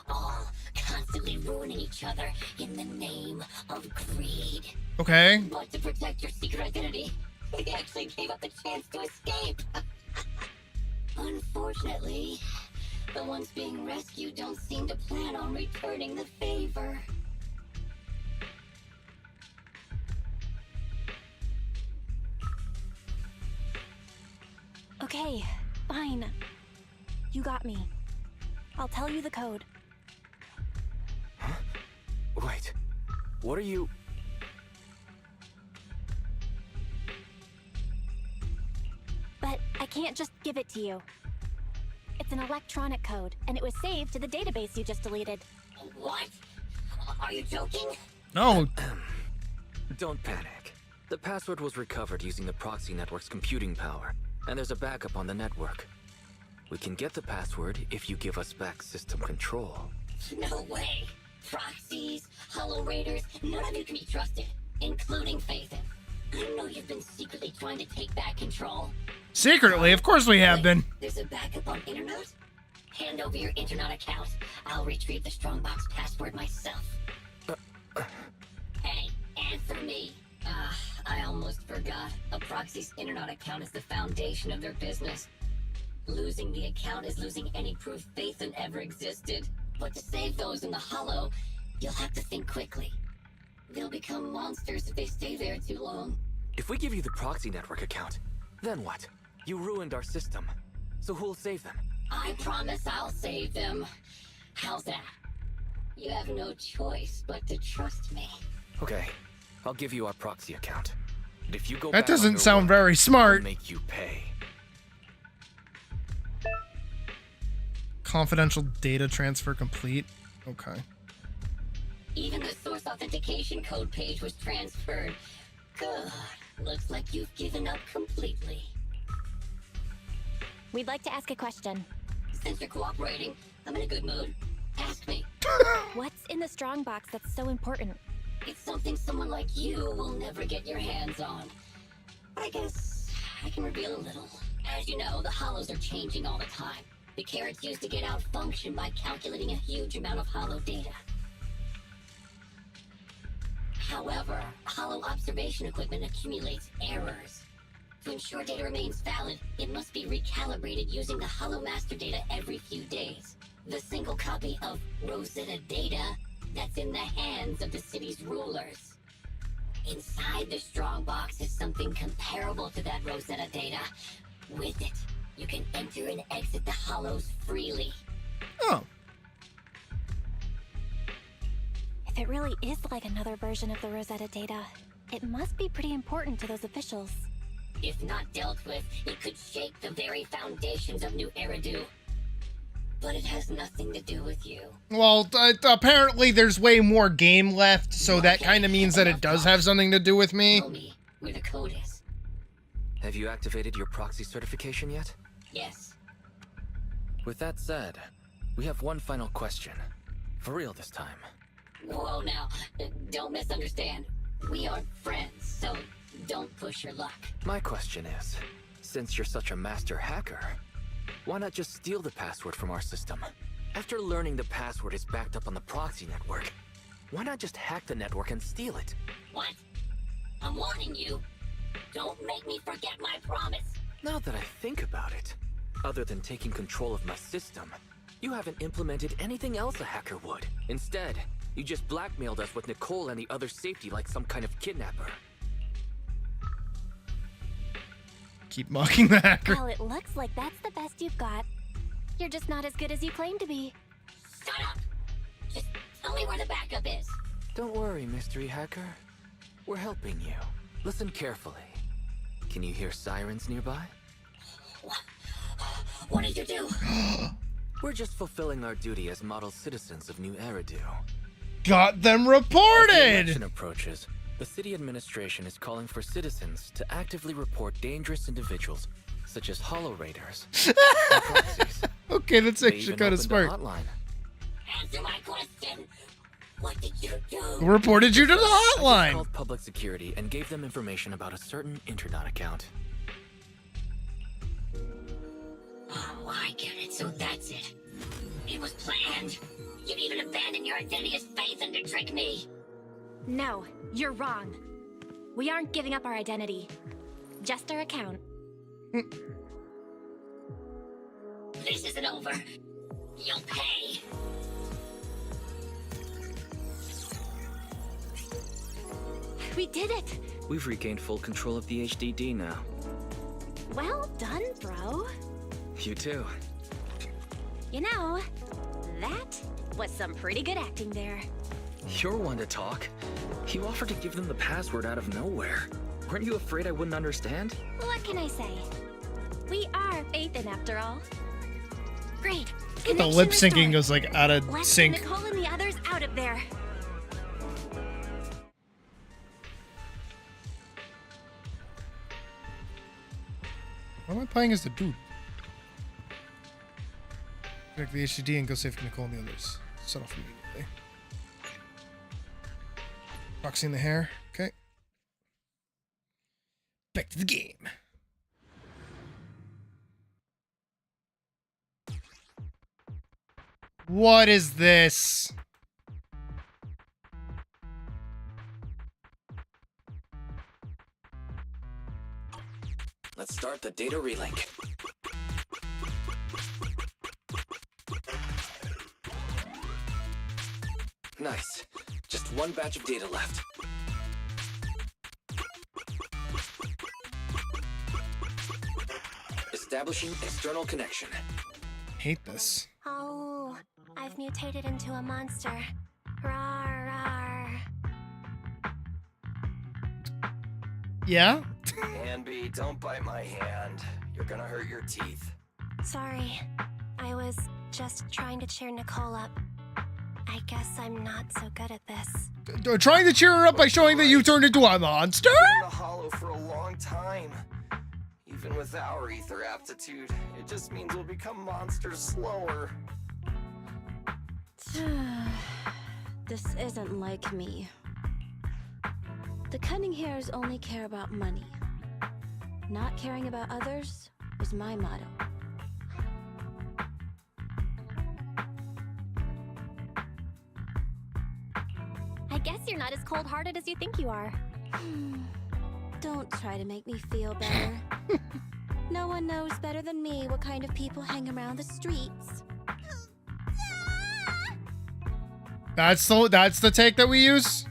all constantly ruining each other in the name of greed. Okay. But to protect your secret identity, they actually gave up the chance to escape. Unfortunately, the ones being rescued don't seem to plan on returning the favor. Okay, fine. You got me. I'll tell you the code. Huh? Wait. What are you... can't just give it to you. It's an electronic code, and it was saved to the database you just deleted. What? Are you joking? No. Don't panic. The password was recovered using the proxy network's computing power, and there's a backup on the network. We can get the password if you give us back system control. No way. Proxies, Hollow Raiders, none of you can be trusted, including Phaethon. I know you've been secretly trying to take back control. Secretly, of course we have been. There's a backup on Internet? Hand over your Internet account. I'll retrieve the Strongbox password myself. Hey, answer me. I almost forgot. A proxy's Internet account is the foundation of their business. Losing the account is losing any proof Phaethon ever existed. But to save those in the Hollow, you'll have to think quickly. They'll become monsters if they stay there too long. If we give you the proxy network account, then what? You ruined our system. So who'll save them? I promise I'll save them. How's that? You have no choice but to trust me. Okay, I'll give you our proxy account. But if you go That back on doesn't your sound word, very smart. I'll make you pay. Confidential data transfer complete. Okay. Even the source authentication code page was transferred. Good. Looks like you've given up completely. We'd like to ask a question. Since you're cooperating, I'm in a good mood. Ask me. What's in the Strongbox that's so important? It's something someone like you will never get your hands on. But I guess I can reveal a little. As you know, the Hollows are changing all the time. The carrot's used to get out function by calculating a huge amount of Hollow data. However, Hollow observation equipment accumulates errors. To ensure data remains valid, it must be recalibrated using the Hollow master data every few days. The single copy of Rosetta data that's in the hands of the city's rulers. Inside the Strongbox is something comparable to that Rosetta data. With it, you can enter and exit the Hollows freely. Oh. If it really is like another version of the Rosetta data, it must be pretty important to those officials. If not dealt with, it could shake the very foundations of New Eridu. But it has nothing to do with you. Well, apparently there's way more game left, so that kind of means that it does have something to do with me. Tell me where the code is. Have you activated your proxy certification yet? Yes. With that said, we have one final question. For real this time. Whoa now, don't misunderstand. We aren't friends, so don't push your luck. My question is, since you're such a master hacker, why not just steal the password from our system? After learning the password is backed up on the proxy network, why not just hack the network and steal it? What? I'm warning you. Don't make me forget my promise. Now that I think about it, other than taking control of my system, you haven't implemented anything else a hacker would. Instead, you just blackmailed us with Nicole and the other safety like some kind of kidnapper. Keep mocking the hacker. Well, it looks like that's the best you've got. You're just not as good as you claim to be. Shut up! Just tell me where the backup is. Don't worry, mystery hacker. We're helping you. Listen carefully. Can you hear sirens nearby? What did you do? We're just fulfilling our duty as model citizens of New Eridu. Got them As the reported! election approaches, the city administration is calling for citizens to actively report dangerous individuals, such as Hollow Raiders and proxies. Okay, that's They actually even kind of opened a smart. hotline. Answer my question. What did you do? Reported you to the I just hotline. called public security and gave them information about a certain internet account. Oh, I get it. So that's it. It was planned. You'd even abandon your identity as Phaethon to trick me. No, you're wrong. We aren't giving up our identity. Just our account. This isn't over. You'll pay. We did it! We've regained full control of the HDD now. Well done, bro. You too. You know, that was some pretty good acting there. You're one to talk. You offered to give them the password out of nowhere. Weren't you afraid I wouldn't understand? What can I say? We are Faithin after all. Great. The Connection lip syncing restored. goes like out of Let's sync. get Nicole and the others out of there. Why am I playing as the dude? Connect the HDD and go save Nicole and the others. Set off immediately. Boxing the hair. Okay. Back to the game. What is this? Let's start the data relink. Nice. Just one batch of data left. Establishing external connection. Hate this. Oh, I've mutated into a monster. Rar, rar. Yeah? Anby, don't bite my hand. You're gonna hurt your teeth. Sorry. I was just trying to cheer Nicole up. I guess I'm not so good at this. Trying to cheer her up by showing that you turned into a monster? Been in the hollow for a long time. Even with our ether aptitude, it just means we'll become monsters slower. This isn't like me. The cunning hairs only care about money. Not caring about others is my motto. I guess you're not as cold-hearted as you think you are. Don't try to make me feel better. No one knows better than me what kind of people hang around the streets. That's the take that we use?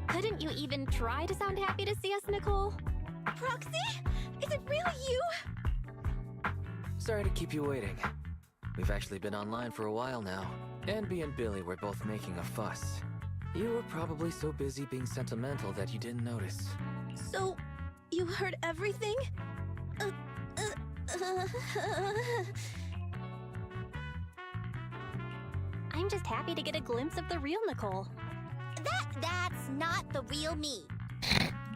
Couldn't you even try to sound happy to see us, Nicole? Proxy? Is it really you? Sorry to keep you waiting. We've actually been online for a while now. Anby and Billy were both making a fuss. You were probably so busy being sentimental that you didn't notice. So, you heard everything? I'm just happy to get a glimpse of the real Nicole. That's not the real me.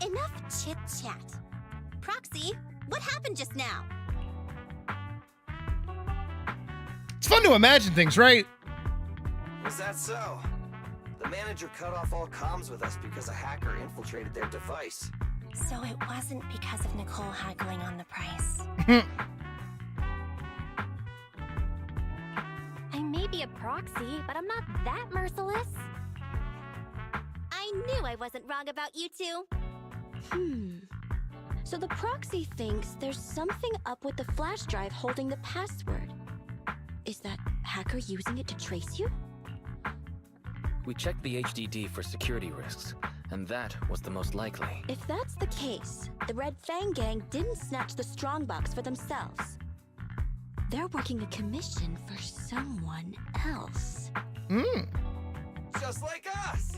Enough chit-chat. Proxy, what happened just now? It's fun to imagine things, right? Was that so? The manager cut off all comms with us because a hacker infiltrated their device. So it wasn't because of Nicole haggling on the price. I may be a proxy, but I'm not that merciless. I knew I wasn't wrong about you two. So the proxy thinks there's something up with the flash drive holding the password. Is that hacker using it to trace you? We checked the HDD for security risks, and that was the most likely. If that's the case, the Red Fang gang didn't snatch the strongbox for themselves. They're working a commission for someone else. Just like us!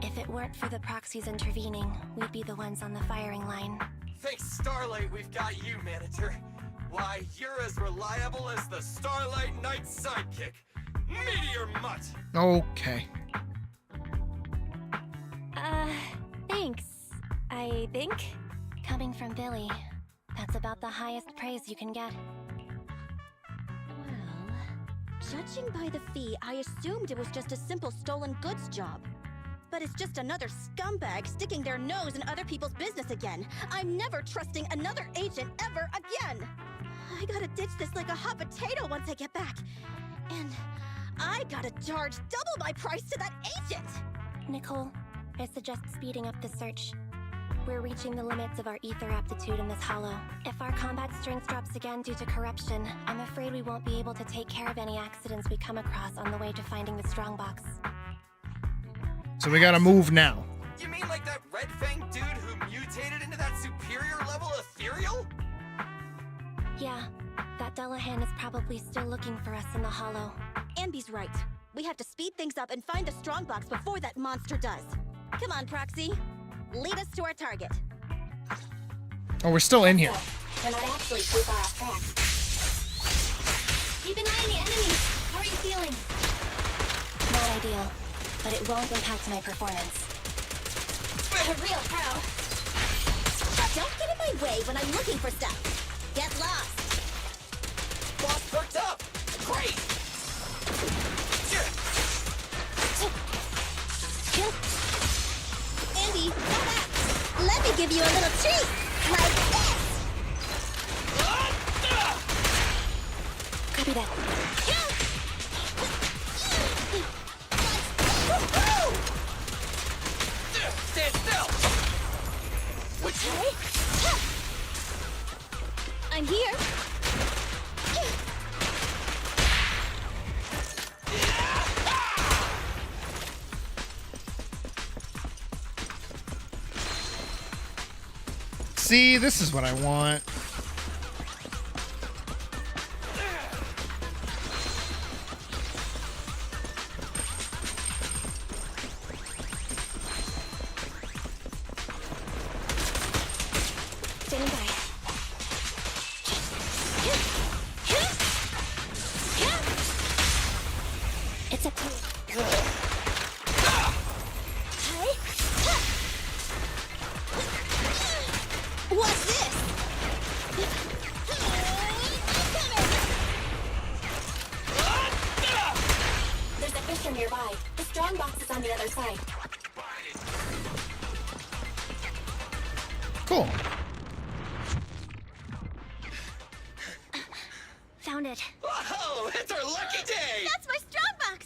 If it weren't for the proxies intervening, we'd be the ones on the firing line. Thanks Starlight, we've got you, manager. Why, you're as reliable as the Starlight Knight sidekick. Meteor Mutt! Okay. Thanks. I think. Coming from Billy, that's about the highest praise you can get. Well, judging by the fee, I assumed it was just a simple stolen goods job. But it's just another scumbag sticking their nose in other people's business again. I'm never trusting another agent ever again. I gotta ditch this like a hot potato once I get back. And I gotta charge double my price to that agent! Nicole, I suggest speeding up the search. We're reaching the limits of our ether aptitude in this hollow. If our combat strength drops again due to corruption, I'm afraid we won't be able to take care of any accidents we come across on the way to finding the strongbox. So we gotta move now. You mean like that Red Fang dude who mutated into that superior level ethereal? Yeah, that Dullahan is probably still looking for us in the hollow. Anby's right. We have to speed things up and find the strongbox before that monster does. Come on, Proxy. Lead us to our target. Oh, we're still in here. We're not actually too far off track. Keep an eye on the enemies. How are you feeling? Not ideal, but it won't impact my performance. We're a real pro. Don't get in my way when I'm looking for stuff. Get lost. Boss perked up. Great. Andy, come back. Let me give you a little treat. Like this. Copy that. Stand still. Which way? I'm here. See, this is what I want. Standing by. It's up to you. What's this? There's a fissure nearby. The strong box is on the other side. Cool. Found it. Oh, it's our lucky day. That's my strong box.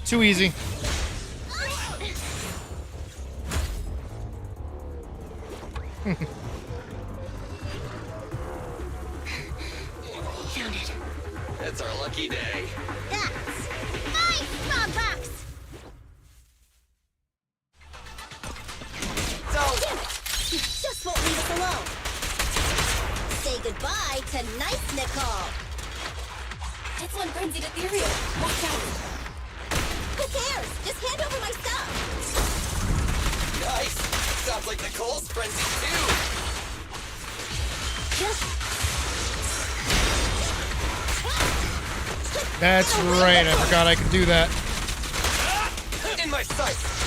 Too easy. Found it. It's our lucky day. That's my strong box. Just won't leave us alone. Say goodbye to nice Nicole. That's one frenzied ethereal. Watch out. Who cares? Just hand over my stuff. Nice. Sounds like Nicole's frenzied too. That's right. I forgot I could do that. In my sights.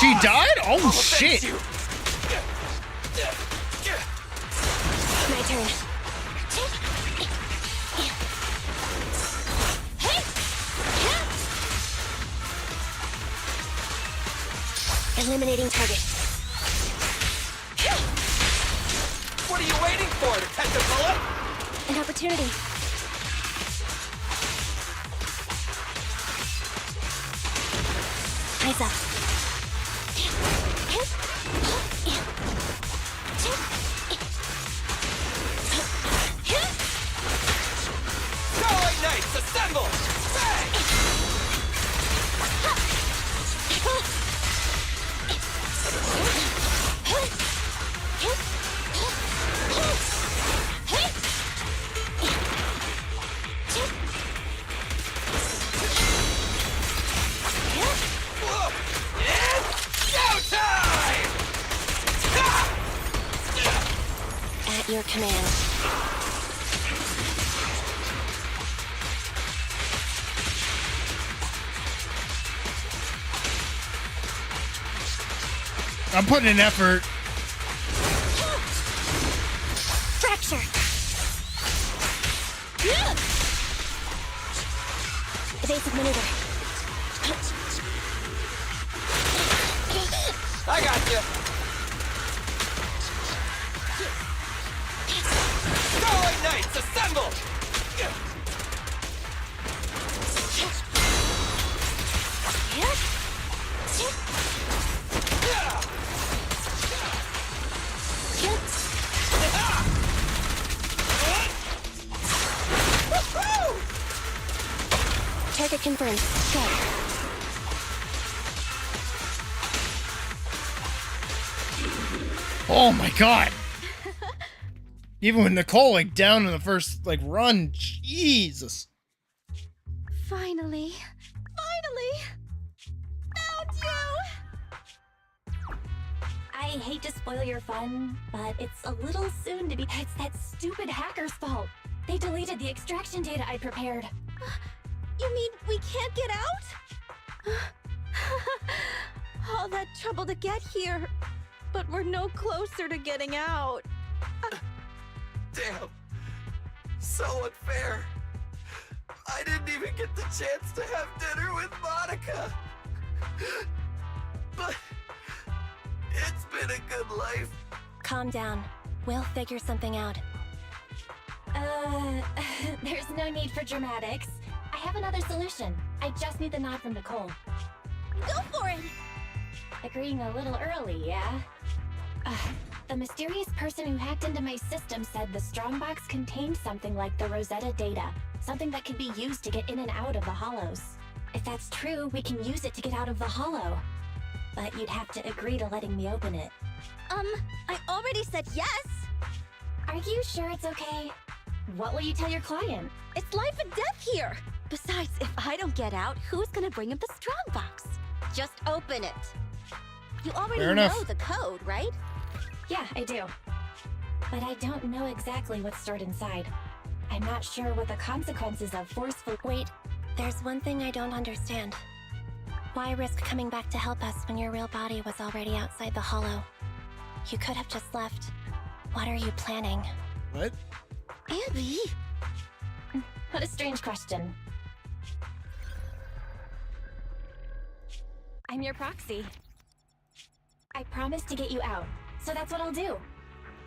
She died? Oh, shit. My turn. Eliminating target. What are you waiting for, Detective Bullet? An opportunity. Eyes up. Starlight Knights, assemble! Bang! Whoa! It's showtime! At your command. I'm putting in effort. Fracture. Evasive maneuver. I got you. Starlight Knights, assemble! Target confirmed. Go. Oh my god. Even with Nicole like down in the first like run, Jesus. Finally. Found you! I hate to spoil your fun, but it's a little soon to be. It's that stupid hacker's fault. They deleted the extraction data I prepared. You mean we can't get out? All that trouble to get here, but we're no closer to getting out. Damn. So unfair. I didn't even get the chance to have dinner with Monica. But it's been a good life. Calm down. We'll figure something out. There's no need for dramatics. I have another solution. I just need the nod from Nicole. Go for it! Agreeing a little early, yeah? The mysterious person who hacked into my system said the strongbox contained something like the Rosetta data. Something that can be used to get in and out of the hollows. If that's true, we can use it to get out of the hollow. But you'd have to agree to letting me open it. I already said yes! Are you sure it's okay? What will you tell your client? It's life and death here! Besides, if I don't get out, who's gonna bring him the strongbox? Just open it. You already Fair know enough. the code, right? Yeah, I do. But I don't know exactly what's stored inside. I'm not sure what the consequences of forceful— Wait, there's one thing I don't understand. Why risk coming back to help us when your real body was already outside the hollow? You could have just left. What are you planning? What? Abby! What a strange question. I'm your proxy. I promised to get you out, so that's what I'll do.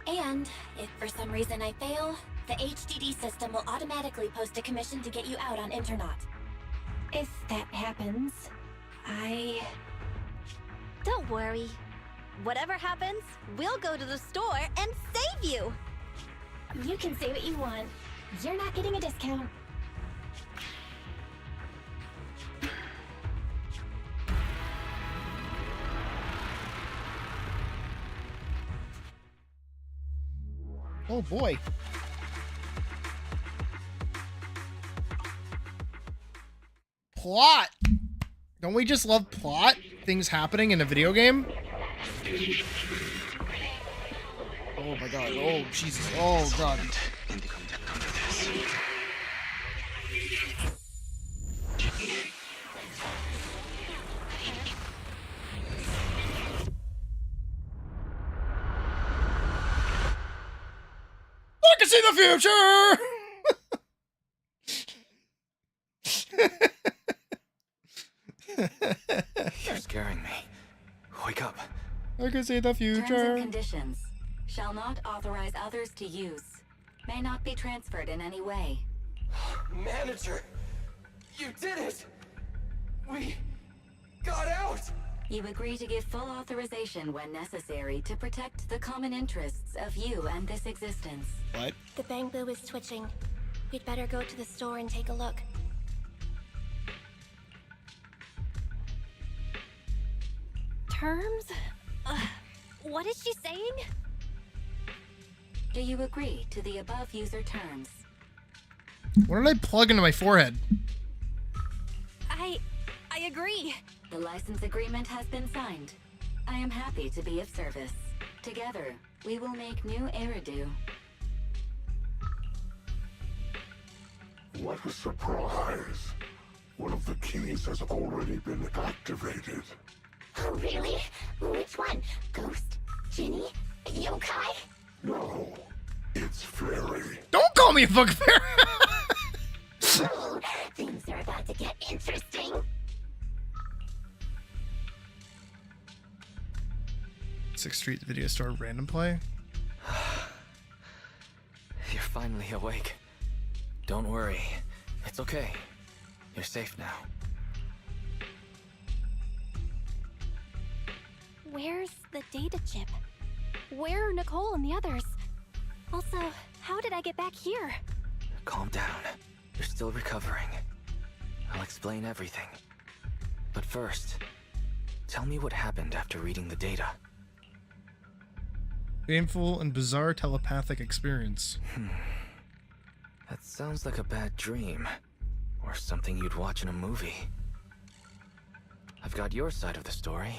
And if for some reason I fail, the HDD system will automatically post a commission to get you out on Internaut. If that happens, Don't worry. Whatever happens, we'll go to the store and save you! You can say what you want. You're not getting a discount. Oh boy. Plot. Don't we just love plot? Things happening in a video game? Oh my god. Oh Jesus. Oh god. I can see the future! You're scaring me. Wake up. I can see the Terms and future. conditions. Shall not authorize others to use. May not be transferred in any way. Manager, you did it! We got out! You agree to give full authorization when necessary to protect the common interests of you and this existence. What? The Bangbu is switching. We'd better go to the store and take a look. Terms? What is she saying? Do you agree to the above user terms? What did I plug into my forehead? I agree. The license agreement has been signed. I am happy to be of service. Together, we will make new Eridu. What a surprise. One of the keys has already been activated. Oh, really? Which one? Ghost? Genie? Yokai? No, it's fairy. Don't call me a fucking fairy! Oh, things are about to get interesting. Sixth Street Video Store random play? You're finally awake. Don't worry. It's okay. You're safe now. Where's the data chip? Where are Nicole and the others? Also, how did I get back here? Calm down. You're still recovering. I'll explain everything. But first, tell me what happened after reading the data. Painful and bizarre telepathic experience. That sounds like a bad dream. Or something you'd watch in a movie. I've got your side of the story.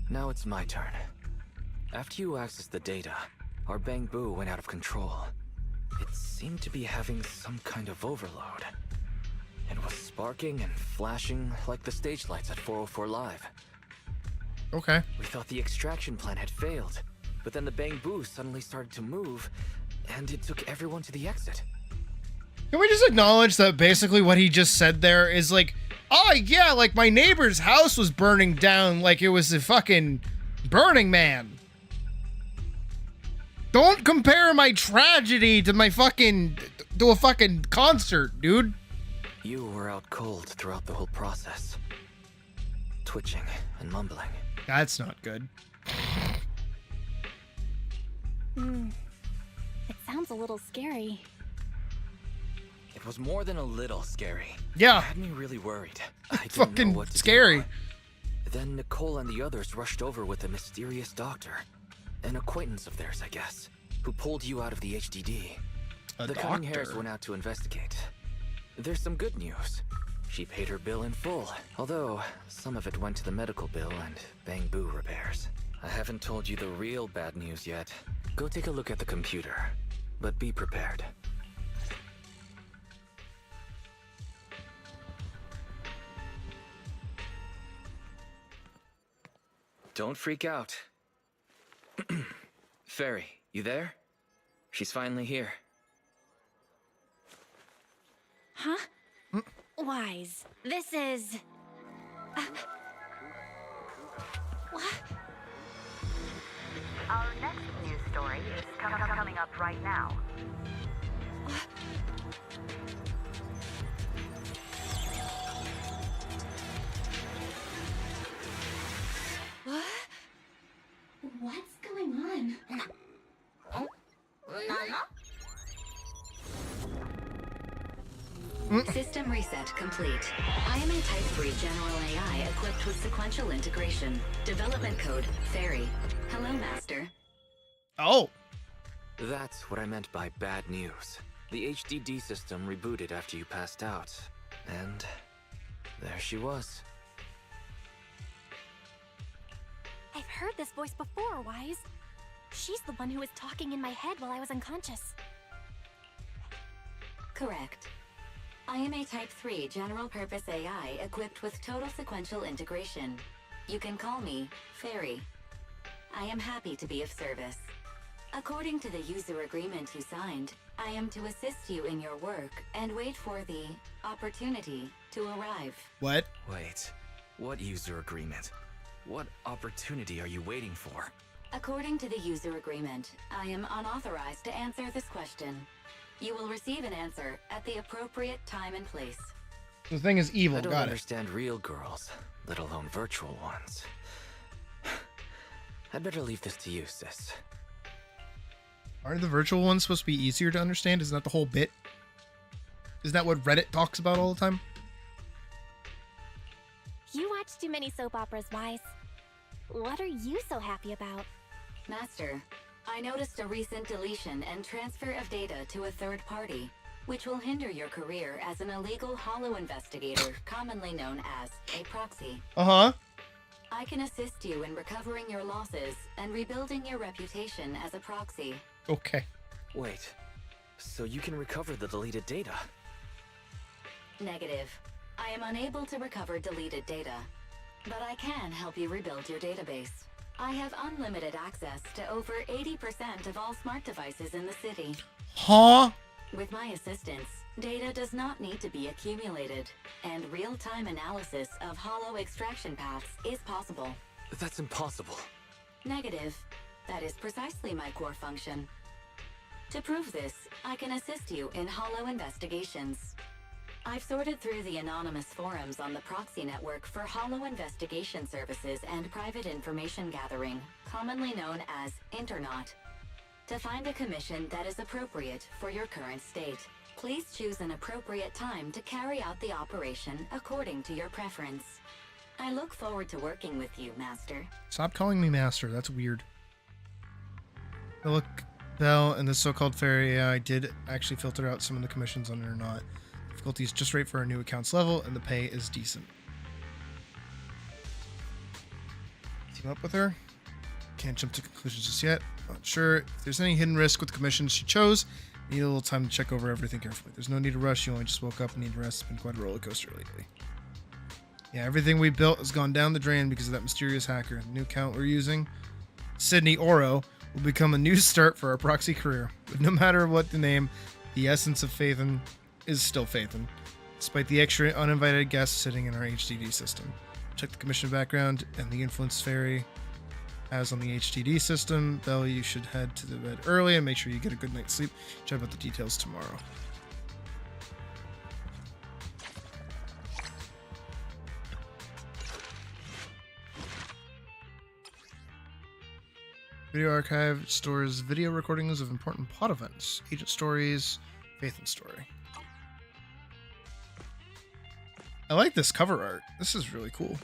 Now it's my turn. After you accessed the data, our Bang Boo went out of control. It seemed to be having some kind of overload. It was sparking and flashing like the stage lights at 404 Live. Okay. We thought the extraction plan had failed, but then the Bang Boo suddenly started to move, and it took everyone to the exit. Can we just acknowledge that basically what he just said there is like, oh yeah, like my neighbor's house was burning down like it was a fucking Burning Man. Don't compare my tragedy to a fucking concert, dude. You were out cold throughout the whole process. Twitching and mumbling. That's not good. It sounds a little scary. It was more than a little scary. Yeah. It had me really worried. I didn't Fucking know what to scary. do. Then Nicole and the others rushed over with a mysterious doctor. An acquaintance of theirs, I guess, who pulled you out of the HDD. The Cunning Hares went out to investigate. There's some good news. She paid her bill in full, although some of it went to the medical bill and Bang Boo repairs. I haven't told you the real bad news yet. Go take a look at the computer, but be prepared. Don't freak out. Fairy, you there? She's finally here. Huh? Wise. This is... What? Our next news story is coming up right now. What? What's going on? System reset complete. I am a Type 3 General AI equipped with sequential integration. Development code, Fairy. Hello, Master. Oh. That's what I meant by bad news. The HDD system rebooted after you passed out. And there she was. I've heard this voice before, Wise. She's the one who was talking in my head while I was unconscious. Correct. I am a Type 3 general-purpose AI equipped with total sequential integration. You can call me Fairy. I am happy to be of service. According to the user agreement you signed, I am to assist you in your work and wait for the opportunity to arrive. What? Wait, what user agreement? What opportunity are you waiting for? According to the user agreement, I am unauthorized to answer this question. You will receive an answer at the appropriate time and place. The thing is evil. I don't Got understand real girls, let alone virtual ones. I'd better leave this to you, sis. Aren't the virtual ones supposed to be easier to understand? Isn't that the whole bit? Isn't that what Reddit talks about all the time? You watch too many soap operas, Wise. What are you so happy about? Master, I noticed a recent deletion and transfer of data to a third party, which will hinder your career as an illegal holo investigator, commonly known as a proxy. Uh-huh. I can assist you in recovering your losses and rebuilding your reputation as a proxy. Okay. Wait, so you can recover the deleted data? Negative. I am unable to recover deleted data, but I can help you rebuild your database. I have unlimited access to over 80% of all smart devices in the city. Huh? With my assistance, data does not need to be accumulated, and real-time analysis of holo extraction paths is possible. That's impossible. Negative. That is precisely my core function. To prove this, I can assist you in holo investigations. I've sorted through the anonymous forums on the proxy network for holo investigation services and private information gathering, commonly known as Internaut. To find a commission that is appropriate for your current state, please choose an appropriate time to carry out the operation according to your preference. I look forward to working with you, Master. Stop calling me master. That's weird. Look, Bell and the so-called fairy AI did actually filter out some of the commissions on it or not. Difficulty is just right for our new account's level, and the pay is decent. Team up with her. Can't jump to conclusions just yet. Not sure if there's any hidden risk with the commissions she chose. Need a little time to check over everything carefully. There's no need to rush. You only just woke up and need to rest. It's been quite a roller coaster lately. Yeah, everything we built has gone down the drain because of that mysterious hacker. The new account we're using, Sydney Oro, will become a new start for our proxy career. But no matter what the name, the essence of Phaethon is still Phaethon, despite the extra uninvited guests sitting in our HDD system. Check the commission background and the influence fairy has on the HDD system. Bell, you should head to the bed early and make sure you get a good night's sleep. Check out the details tomorrow. Video archive stores video recordings of important plot events, agent stories, Phaethon story. I like this cover art. This is really cool.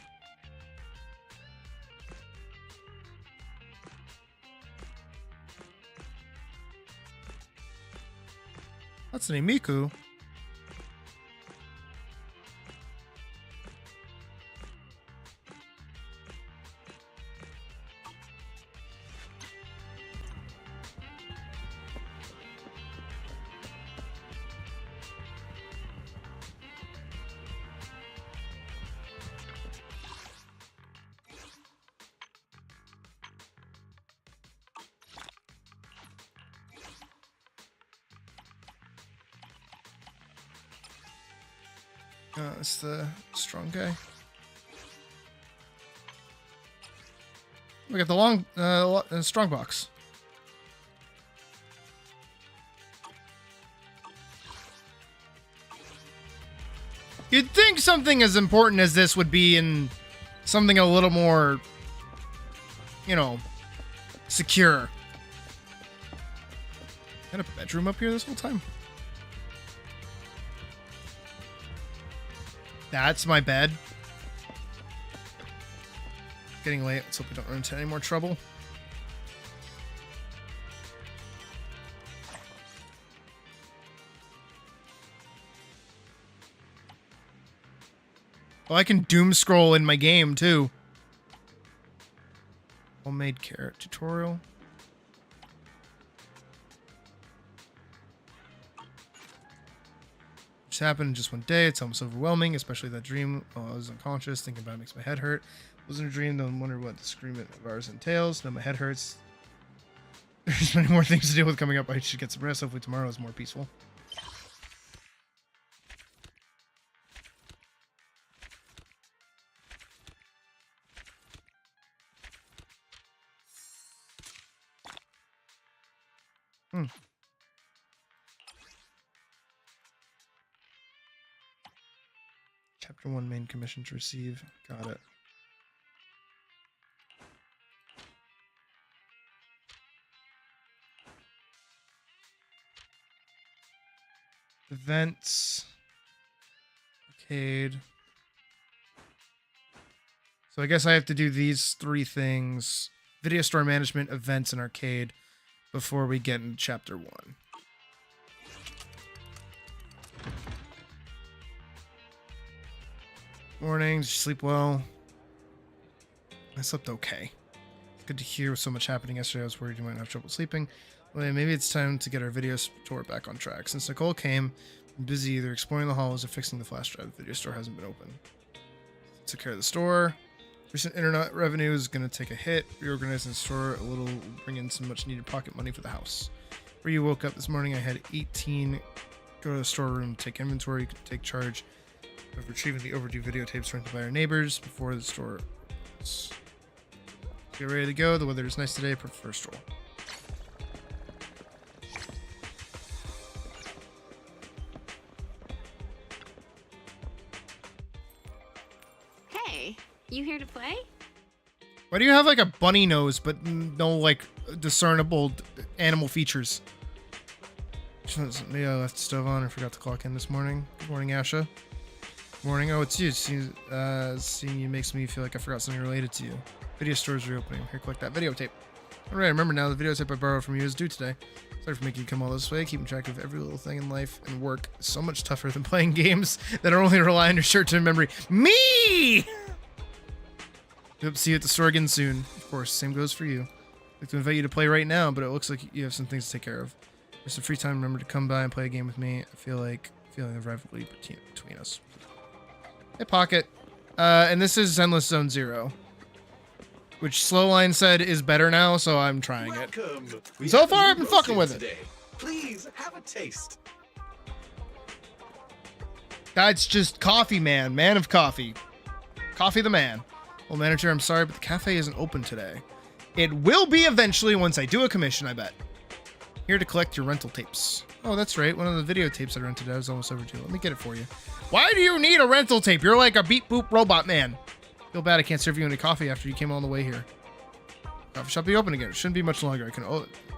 That's an Miku. It's the strong guy. We got the long, strong box. You'd think something as important as this would be in something a little more, you know, secure. Got a bedroom up here this whole time? That's my bed. Getting late. Let's hope we don't run into any more trouble. Oh, I can doom scroll in my game too. Homemade carrot tutorial. Just happened in just one day. It's almost overwhelming, especially that dream while I was unconscious. Thinking about it makes my head hurt. Wasn't a dream, though. I wonder what the disagreement of ours entails. Now my head hurts. There's many more things to deal with coming up. I should get some rest. Hopefully tomorrow is more peaceful. Chapter 1 main commission to receive. Got it. Events. Arcade. So I guess I have to do these 3 things. Video store management, events, and arcade before we get into chapter 1. Morning. Did you sleep well? I slept okay. Good to hear with so much happening yesterday. I was worried you might have trouble sleeping. Well, maybe it's time to get our video store back on track. Since Nicole came, I'm busy either exploring the halls or fixing the flash drive. The video store hasn't been open. Took care of the store. Recent internet revenue is going to take a hit. Reorganizing the store a little, bring in some much needed pocket money for the house. Before you woke up this morning, I had 18 go to the storeroom, take inventory, take charge of retrieving the overdue videotapes rented by our neighbors before the store opens. Get ready to go. The weather is nice today for the first stroll. Hey, you here to play? Why do you have like a bunny nose but no like discernible animal features? Maybe I left the stove on and forgot to clock in this morning. Good morning, Asha. Morning. Oh, it's you. Seeing you makes me feel like I forgot something related to you. Video store's reopening. Here, collect that videotape. Alright, I remember now the videotape I borrowed from you is due today. Sorry for making you come all this way. Keeping track of every little thing in life and work is so much tougher than playing games that are only rely on your short-term memory. Me! Hope to see you at the store again soon. Of course, same goes for you. I'd like to invite you to play right now, but it looks like you have some things to take care of. There's some free time. Remember to come by and play a game with me. I feel like feeling the rivalry between us. Hey, Pocket. And this is Zenless Zone Zero, which Slowline said is better now, so I'm trying it. So far, I've been fucking with it. Please have a taste. That's just Coffee Man, man of coffee. Coffee the man. Well, manager, I'm sorry, but the cafe isn't open today. It will be eventually once I do a commission, I bet. Here to collect your rental tapes. Oh, that's right. One of the videotapes I rented out is almost overdue. Let me get it for you. Why do you need a rental tape? You're like a beep boop robot man. Feel bad I can't serve you any coffee after you came all the way here. Coffee shop be open again. It shouldn't be much longer. I can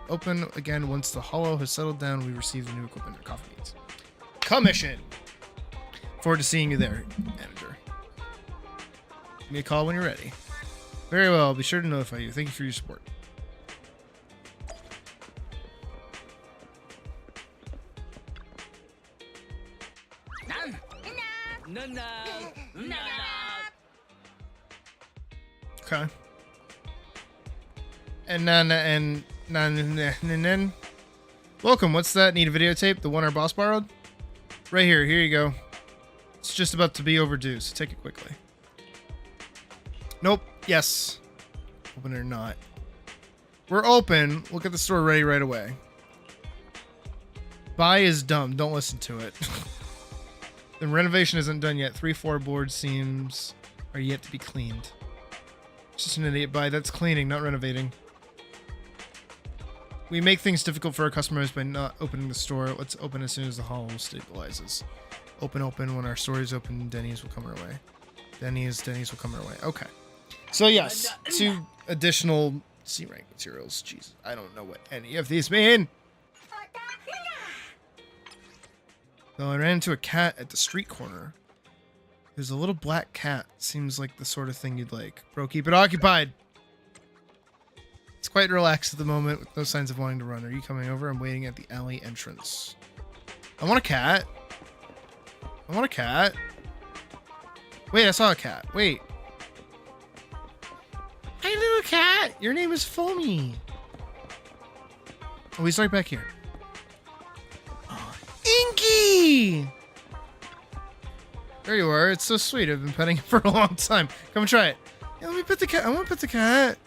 open again once the hollow has settled down. We receive the new equipment or coffee needs. Commission. Forward to seeing you there, manager. Give me a call when you're ready. Very well. I'll be sure to notify you. Thank you for your support. Okay. And then welcome. What's that? Need a videotape? The one our boss borrowed? Right here. Here you go. It's just about to be overdue, so take it quickly. Nope. Yes. Open it or not. We're open. We'll get the store ready right away. Buy is dumb. Don't listen to it. The renovation isn't done yet. 3 floorboard seams are yet to be cleaned. Just an idiot buy. That's cleaning, not renovating. We make things difficult for our customers by not opening the store. Let's open as soon as the hall stabilizes. Open when our store is open. Denny's will come our way. Denny's will come our way. Okay. So yes, 2 additional C rank materials. Jeez, I don't know what any of these mean. So I ran into a cat at the street corner. There's a little black cat. Seems like the sort of thing you'd like. Bro, keep it occupied. It's quite relaxed at the moment with no signs of wanting to run. Are you coming over? I'm waiting at the alley entrance. I want a cat. I want a cat. Wait, I saw a cat. Wait. Hey, little cat. Your name is Foamy. Oh, he's right back here. Inky! There you are. It's so sweet. I've been petting it for a long time. Come and try it. Yeah, let me pet the cat. I want to pet the cat.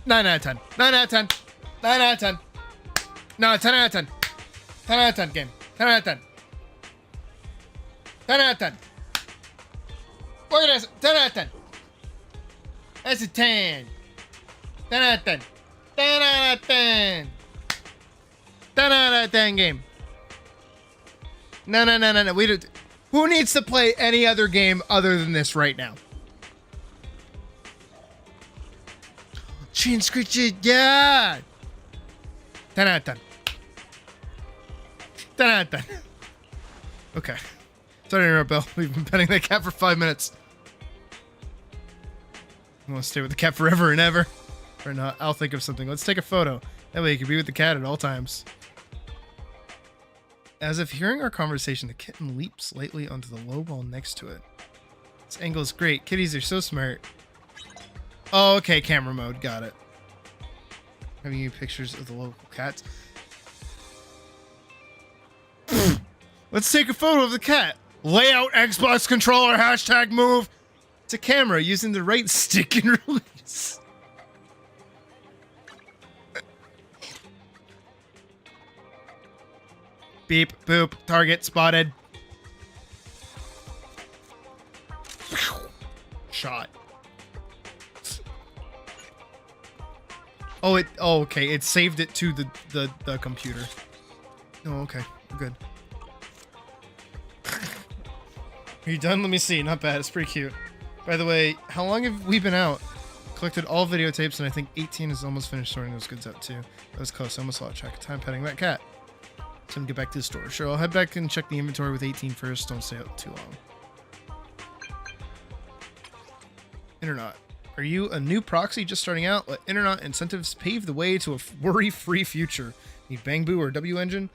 Nine out of 10. 9 out of 10. 9 out of 10. No, 10 out of 10. 10 out of 10 game. 10 out of 10. 10 out of 10. Look at this. 10 out of 10. That's a 10. 10 out of 10. 10 out of 10. 10 out of 10 game. No. We don't. Who needs to play any other game other than this right now? Chin scratches, yeah. 10 out of 10. 10 out of 10. Okay. Sorry to interrupt, Bill. We've been petting that cat for 5 minutes. I want to stay with the cat forever and ever. Or not, I'll think of something. Let's take a photo. That way you can be with the cat at all times. As if hearing our conversation, the kitten leaps lightly onto the low wall next to it. This angle is great. Kitties are so smart. Oh, okay, camera mode. Got it. Having you pictures of the local cats. Let's take a photo of the cat. Layout Xbox controller, hashtag move to camera using the right stick and release. Beep, boop, target spotted. Shot. Oh, okay. It saved it to the computer. Oh, okay. We're good. Are you done? Let me see. Not bad. It's pretty cute. By the way, how long have we been out? Collected all videotapes, and I think 18 is almost finished sorting those goods out, too. That was close. I almost lost track of time petting that cat. So I'm gonna get back to the store. Sure, I'll head back and check the inventory with 18 first. Don't stay out too long. Internet. Are you a new proxy just starting out? Let Internet incentives pave the way to a worry-free future. Need Bangbu or W Engine?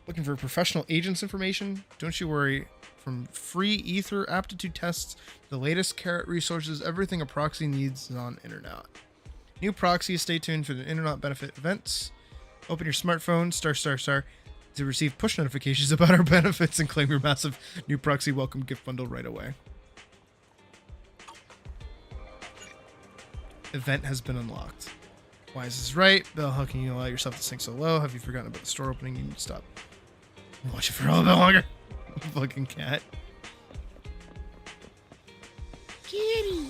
Looking for professional agents information? Don't you worry. From free Ether aptitude tests, the latest carrot resources, everything a proxy needs is on Internet. New proxies, stay tuned for the Internet benefit events. Open your smartphone, ****, to receive push notifications about our benefits and claim your massive new proxy welcome gift bundle right away. Event has been unlocked. Why is this right? Bill, how can you allow yourself to sink so low? Have you forgotten about the store opening? You need to stop. Watch it for a little bit longer. Fucking cat. Kitty.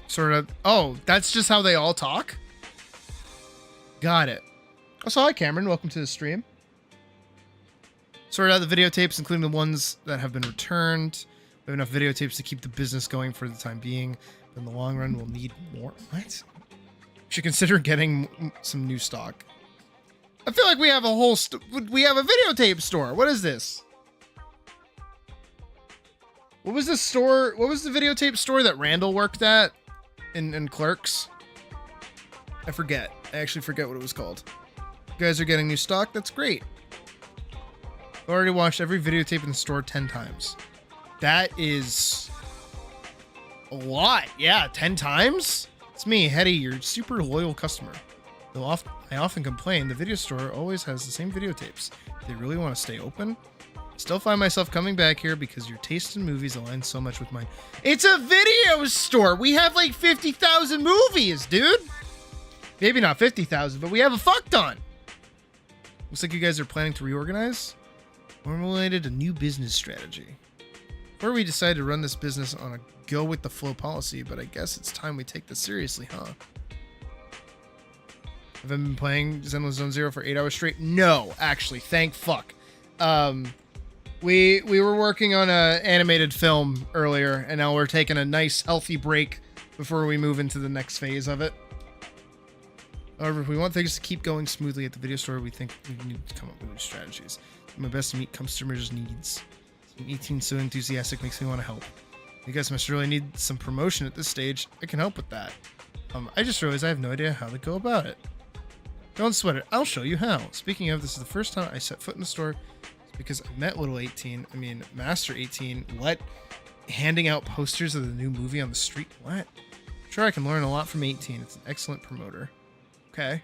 Sort of. Oh, that's just how they all talk? Got it. Also, hi Cameron. Welcome to the stream. Sort out the videotapes, including the ones that have been returned. We have enough videotapes to keep the business going for the time being. But in the long run, we'll need more. What? Should consider getting some new stock. I feel like we have a whole... we have a videotape store. What is this? What was the store? What was the videotape store that Randall worked at in Clerks? I forget. I actually forget what it was called. You guys are getting new stock? That's great. I've already watched every videotape in the store 10 times. That is a lot. Yeah, 10 times? It's me, Hetty, your super loyal customer. I often complain the video store always has the same videotapes. They really want to stay open? Still find myself coming back here because your taste in movies aligns so much with mine. It's a video store! We have like 50,000 movies, dude! Maybe not 50,000, but we have a fuck ton! Looks like you guys are planning to reorganize? Formulated a new business strategy. Before we decided to run this business on a go-with-the-flow policy, but I guess it's time we take this seriously, huh? Have I been playing Zenless Zone Zero for 8 hours straight? No, actually, thank fuck. We were working on an animated film earlier, and now we're taking a nice, healthy break before we move into the next phase of it. However, if we want things to keep going smoothly at the video store, we think we need to come up with new strategies. My best to meet customers' needs. Being 18 so enthusiastic makes me want to help. You guys must really need some promotion at this stage. I can help with that. I just realized I have no idea how to go about it. Don't sweat it. I'll show you how. Speaking of, this is the first time I set foot in the store. It's because I met little 18. I mean, Master 18. What? Handing out posters of the new movie on the street? What? I'm sure I can learn a lot from 18. It's an excellent promoter. Okay.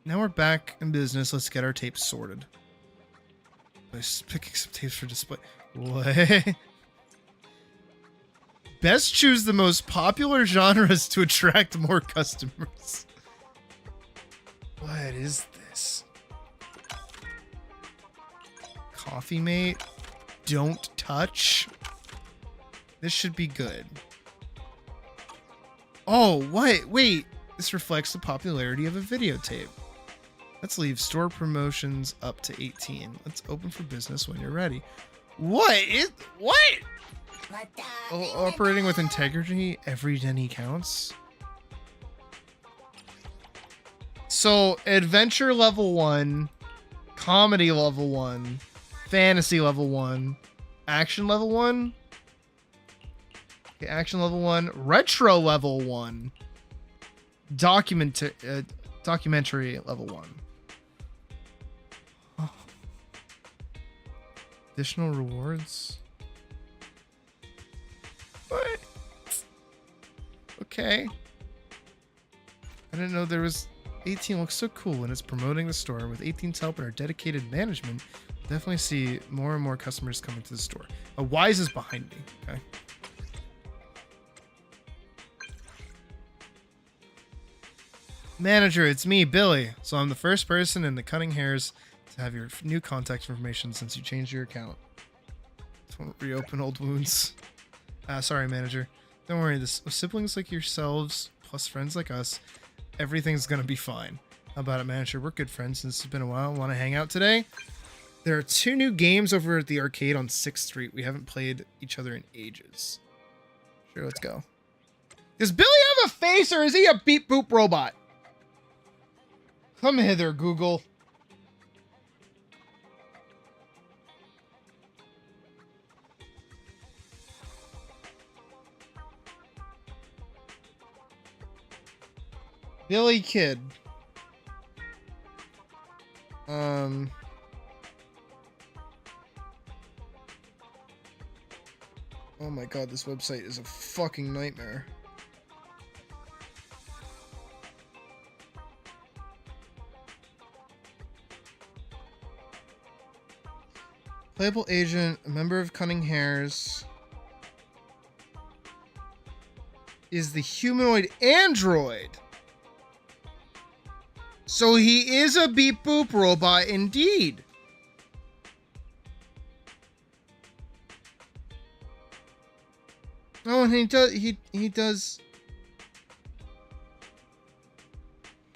Now we're back in business. Let's get our tapes sorted. By picking some tapes for display. What? Best choose the most popular genres to attract more customers. What is this? Coffee Mate? Don't touch? This should be good. Oh, what? Wait. This reflects the popularity of a videotape. Let's leave store promotions up to 18. Let's open for business when you're ready. What? What? Operating with integrity, every penny counts. So, adventure level 1, comedy level 1, fantasy level 1, action level 1. Okay, action level 1, retro level 1, documentary level 1. Oh. Additional rewards. What? Okay. I didn't know there was... 18 looks so cool when it's promoting the store. With 18's help and our dedicated management, we'll definitely see more and more customers coming to the store. A Wise is behind me. Okay. Manager, it's me, Billy. So I'm the first person in the Cutting Hairs to have your new contact information since you changed your account. Don't reopen old wounds. Sorry, manager. Don't worry, this siblings like yourselves, plus friends like us, everything's gonna be fine. How about it, manager? We're good friends since it's been a while. Want to hang out today? There are 2 new games over at the arcade on 6th Street. We haven't played each other in ages. Sure, let's go. Does Billy have a face or is he a beep boop robot? Come hither, Google. Billy Kid. Oh my god, this website is a fucking nightmare. Playable agent, a member of Cunning Hairs. Is the humanoid android. So he is a beep boop robot indeed. Oh, and he does.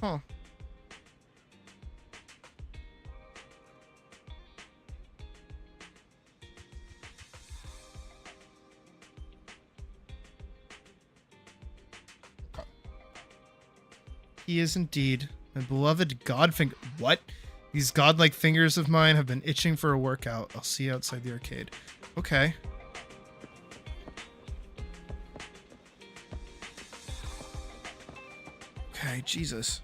Huh. He is indeed my beloved Godfinger. What? These godlike fingers of mine have been itching for a workout. I'll see you outside the arcade. Okay. Okay, Jesus.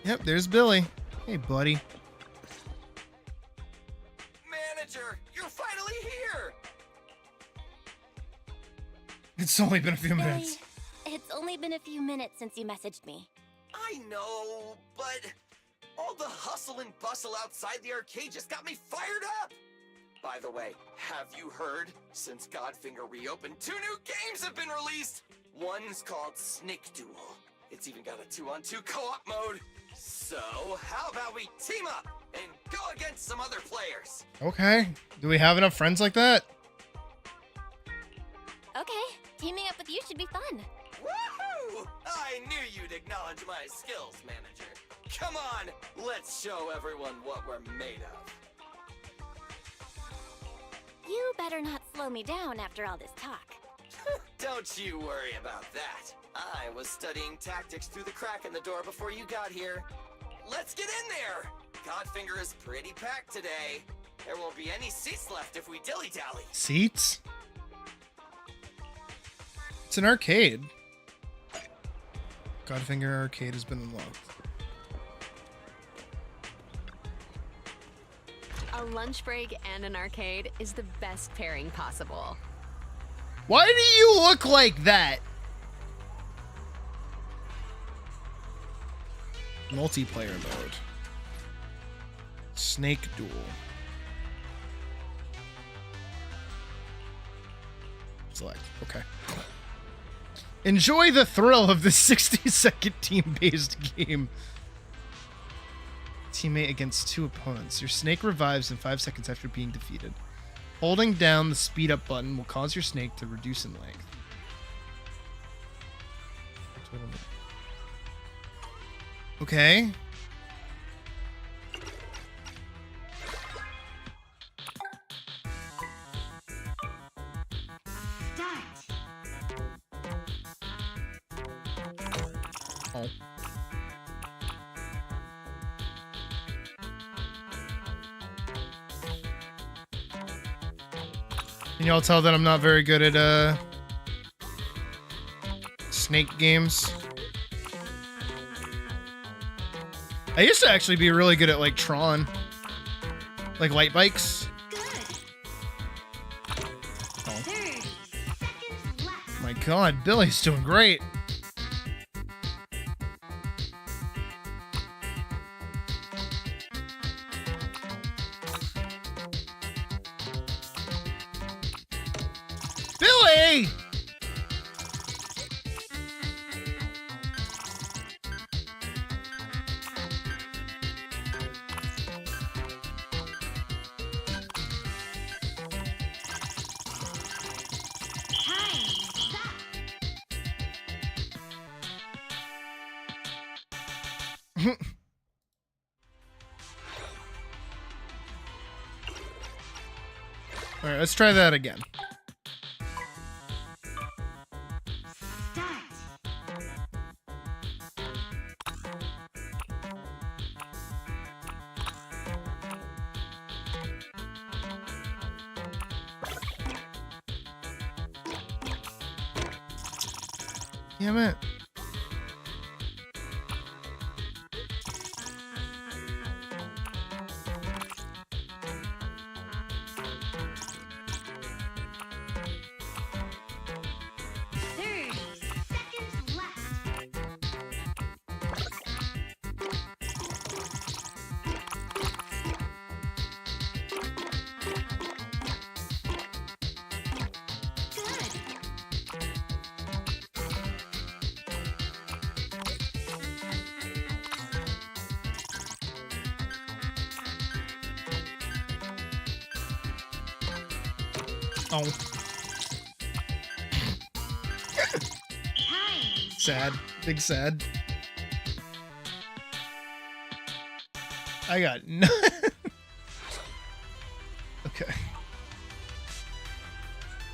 Yep, there's Billy. Hey, buddy. Manager, you're finally here! It's only been a few minutes. It's only been a few minutes since you messaged me. I know, but all the hustle and bustle outside the arcade just got me fired up! By the way, have you heard? Since Godfinger reopened, 2 new games have been released! One's called Snake Duel. It's even got a 2-on-2 co-op mode. So, how about we team up and go against some other players? Okay. Do we have enough friends like that? Okay, teaming up with you should be fun. Woohoo! I knew you'd acknowledge my skills, manager. Come on, let's show everyone what we're made of. You better not slow me down after all this talk. Don't you worry about that. I was studying tactics through the crack in the door before you got here. Let's get in there! Godfinger is pretty packed today. There won't be any seats left if we dilly-dally. Seats? It's an arcade. Godfinger arcade has been unlocked. A lunch break and an arcade is the best pairing possible. Why do you look like that? Multiplayer mode. Snake Duel. Select. Okay. Enjoy the thrill of the 60-second team-based game. Teammate against 2 opponents. Your snake revives in 5 seconds after being defeated. Holding down the speed up button will cause your snake to reduce in length. Okay. Oh. Can y'all tell that I'm not very good at snake games? I used to actually be really good at like Tron, like light bikes. Oh. My God, Billy's doing great. Billy! Alright, let's try that again. Damn it. Oh. Sad. Big sad. I got no. Okay.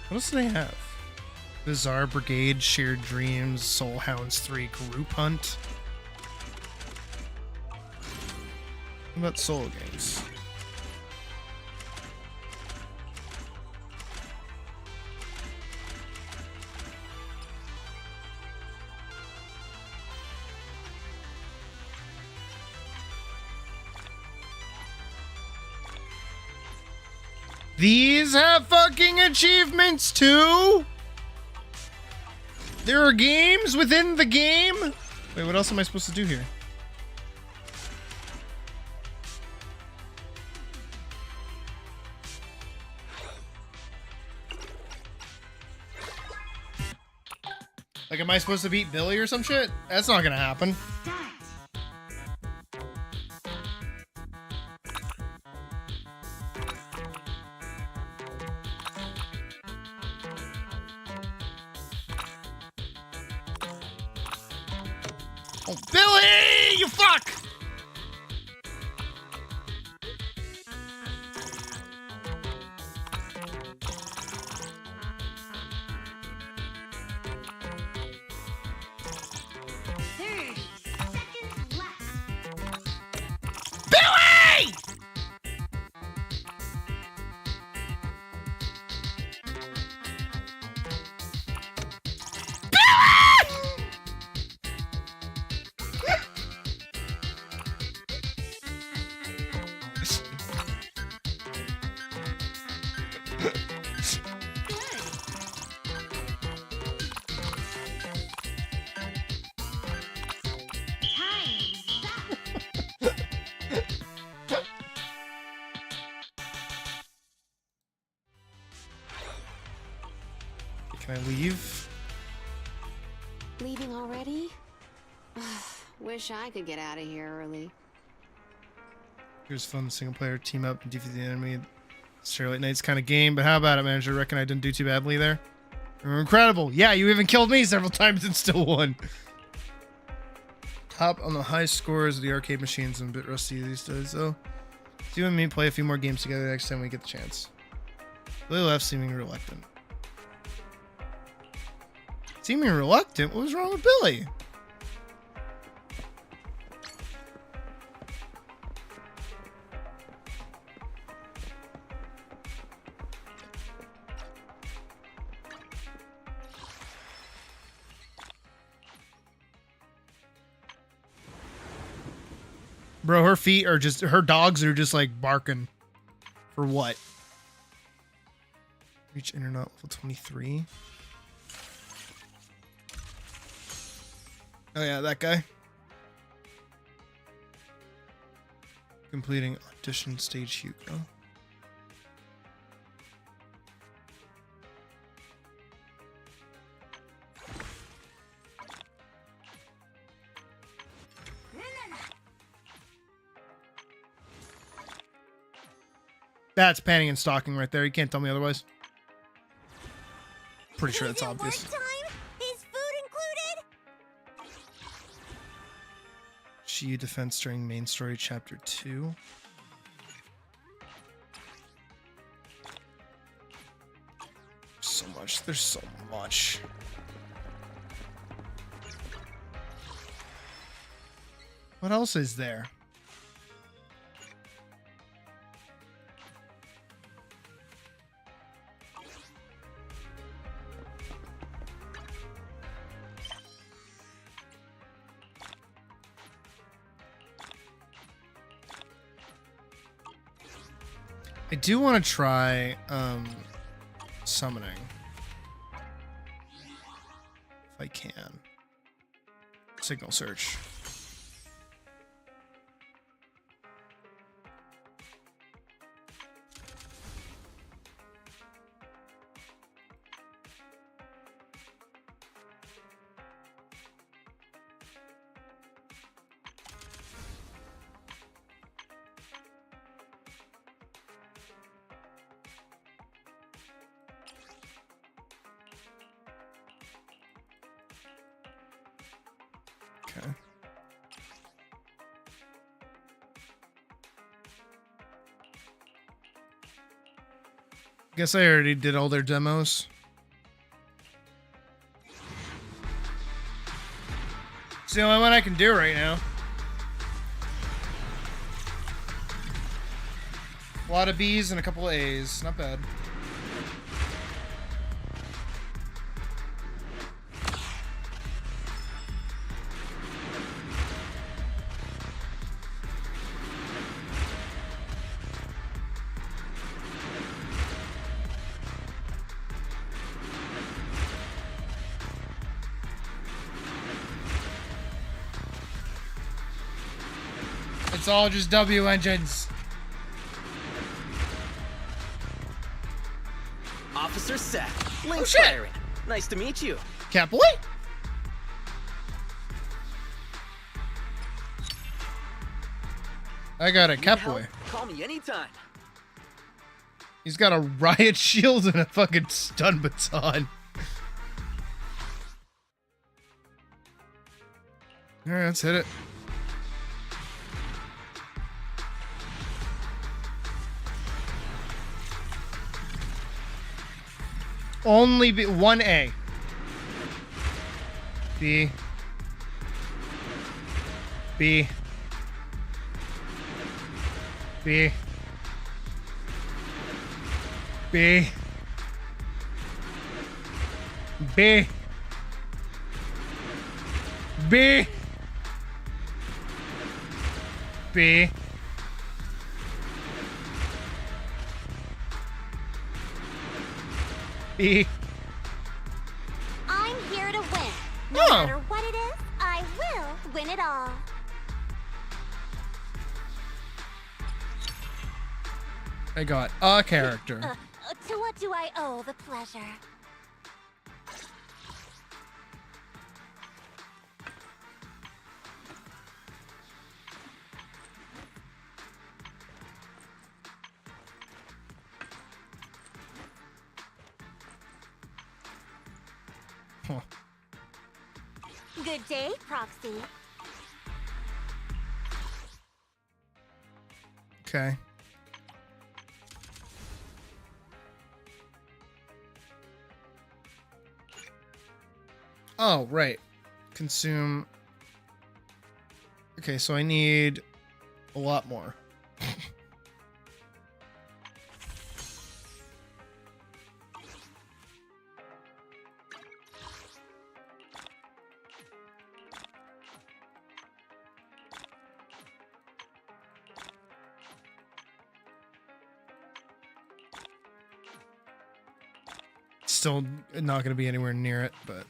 What else do they have? Bizarre Brigade, Shared Dreams, Soul Hounds 3, Group Hunt. What about solo games? These have fucking achievements too? There are games within the game? Wait, what else am I supposed to do here? Like, am I supposed to beat Billy or some shit? That's not gonna happen. Oh, Billy! You fuck! Billy! Can I leave? Leaving already? Wish I could get out of here early. Here's fun single player team up and defeat the enemy. Starlight Knight's kind of game, but how about it, manager? Reckon I didn't do too badly there? You're incredible. Yeah, you even killed me several times and still won. Top on the high scores of the arcade machines. I'm a bit rusty these days, though. You and me play a few more games together next time we get the chance. Billy left, seeming reluctant. Seeming reluctant? What was wrong with Billy? Bro, her feet are just, her dogs are just like barking. For what? Reach internet level 23. Oh yeah, that guy. Completing audition stage Hugo. That's panning and stalking right there. You can't tell me otherwise. Pretty sure that's obvious. GU defense during main story chapter 2. So much. There's so much. What else is there? I do want to try summoning. If I can. Signal search. Okay. Guess I already did all their demos. It's the only one I can do right now. A lot of B's and a couple of A's. Not bad. It's all just W engines. Officer Seth. Link shit. firing. Nice to meet you. Catboy? I got a Need help? Catboy. Call me anytime. He's got a riot shield and a fucking stun baton. Alright, let's hit it. Only B, 1A. B. B. B. B. B. B. B. B. I'm here to win. No Oh. matter what it is, I will win it all. I got a character. To what do I owe the pleasure? Huh. Good day, Proxy. Okay. Oh, right. Consume. Okay, so I need a lot more. Still not going to be anywhere near it, but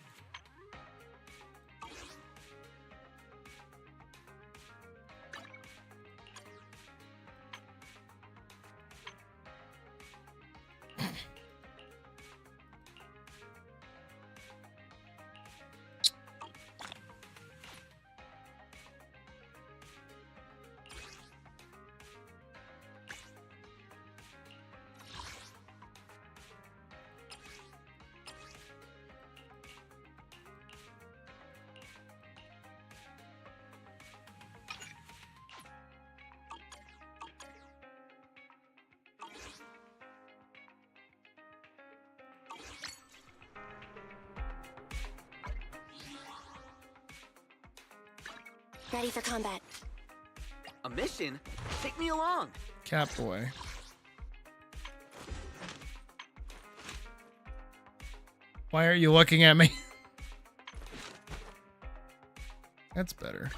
Ready for combat. A mission? Take me along. Catboy. Why are you looking at me? That's better.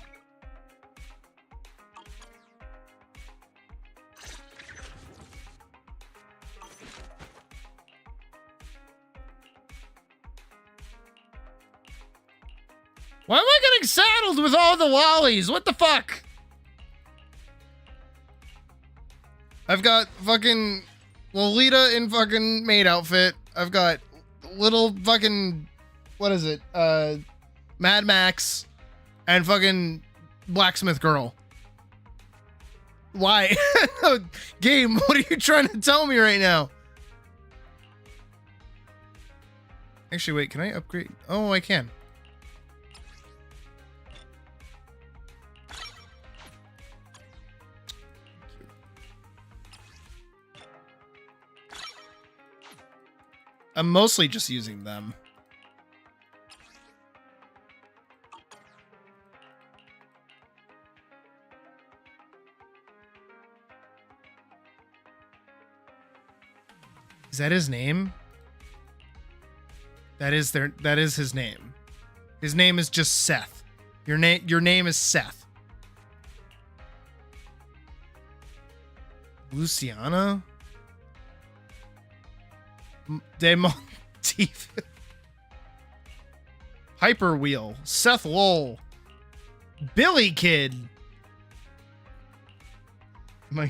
Why am I getting saddled with all the lollies? What the fuck? I've got fucking Lolita in fucking maid outfit. I've got little fucking, what is it? Mad Max and fucking blacksmith girl. Why? Game, what are you trying to tell me right now? Actually, wait, can I upgrade? Oh, I can. I'm mostly just using them. Is that his name? That is his name. His name is just Seth. Your name is Seth. Luciana? Demontif. Hyperwheel. Seth Lowell. Billy Kid. No!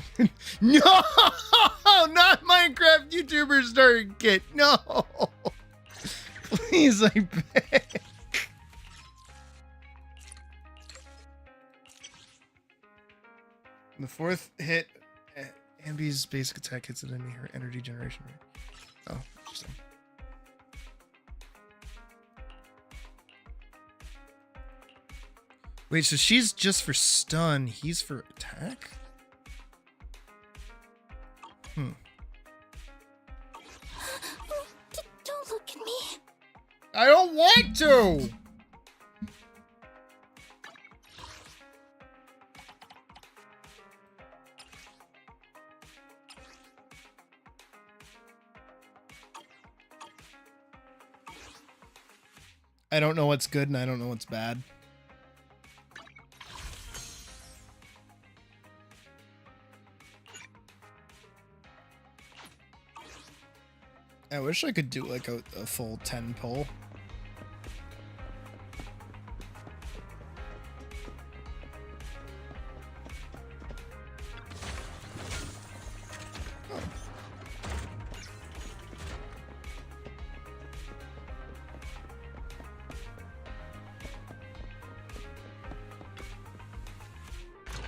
Not Minecraft YouTuber starter kit. No! Please, I beg. The fourth hit, Ambi's basic attack hits an enemy, her energy generation rate. Oh, interesting. Wait, so she's just for stun, he's for attack? Don't look at me. I don't want to! I don't know what's good and I don't know what's bad. I wish I could do like a full 10 pull.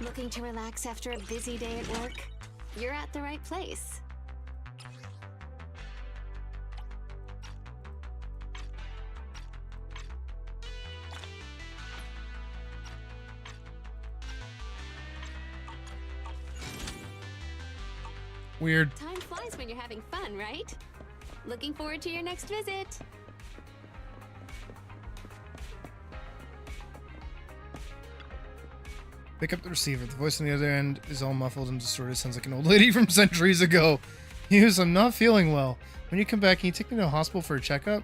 Looking to relax after a busy day at work? You're at the right place. Weird. Time flies when you're having fun, right? Looking forward to your next visit. Pick up the receiver. The voice on the other end is all muffled and distorted. Sounds like an old lady from centuries ago. Hughes, I'm not feeling well. When you come back, can you take me to the hospital for a checkup?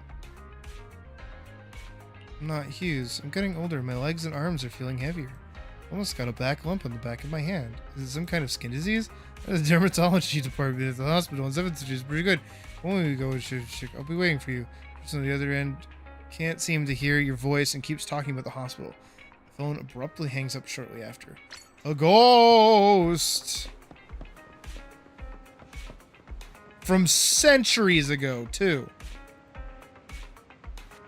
I'm not Hughes. I'm getting older. My legs and arms are feeling heavier. I almost got a black lump on the back of my hand. Is it some kind of skin disease? There's a dermatology department at the hospital, and evidence is pretty good. When we go, I'll be waiting for you. Just on the other end, can't seem to hear your voice and keeps talking about the hospital. The phone abruptly hangs up shortly after. A ghost! From centuries ago, too.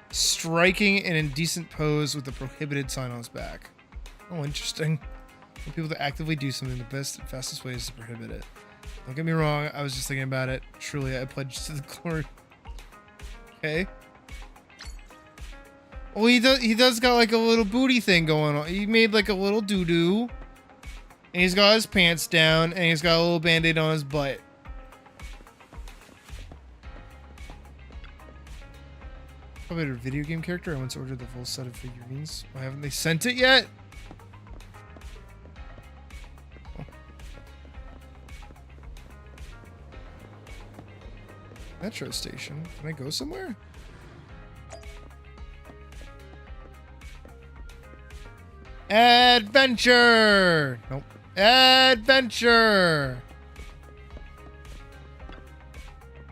Striking an indecent pose with a prohibited sign on his back. Oh, interesting. For people to actively do something, the best and fastest way is to prohibit it. Don't get me wrong, I was just thinking about it. Truly, I pledge to the glory. Okay. Well, he does got like a little booty thing going on. He made like a little doo-doo. And he's got his pants down, and he's got a little band-aid on his butt. Probably a video game character. I once ordered the full set of figurines. Why haven't they sent it yet? Metro station. Can I go somewhere? Adventure! Nope. Adventure!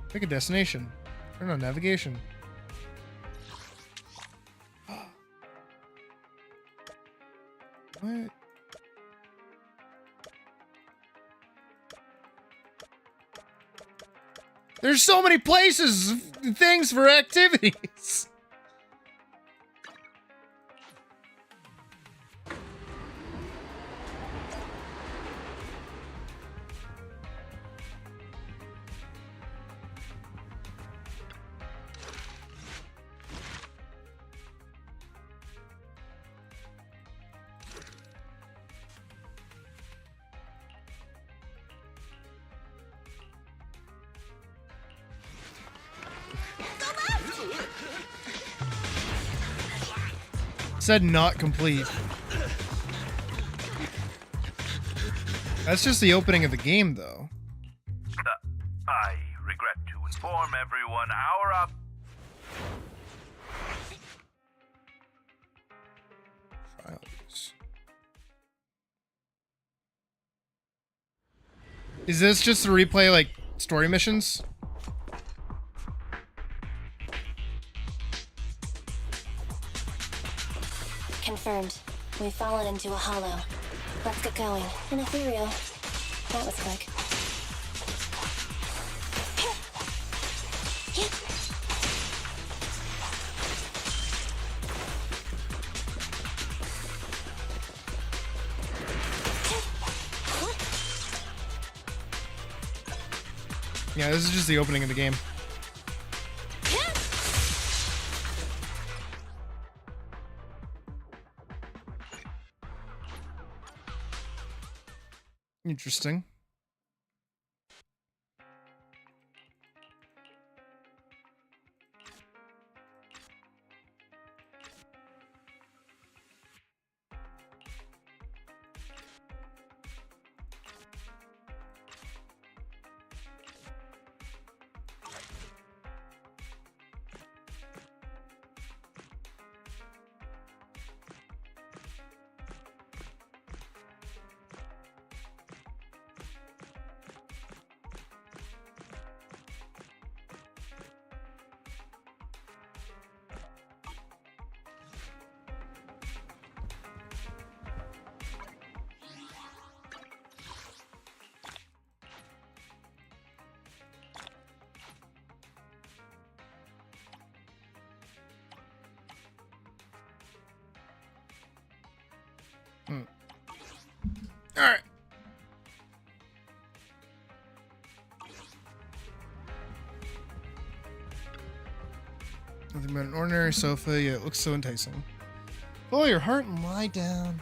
Pick a destination. Turn on navigation. What? There's so many places, things for activities. Said not complete. That's just the opening of the game, though. I regret to inform everyone our Trials. Is this just a replay, like, story missions? Confirmed. We've fallen into a hollow. Let's get going. An ethereal. That was quick. Yeah, this is just the opening of the game. Interesting. Alright. Nothing but an ordinary sofa, yet it looks so enticing. Follow your heart and lie down.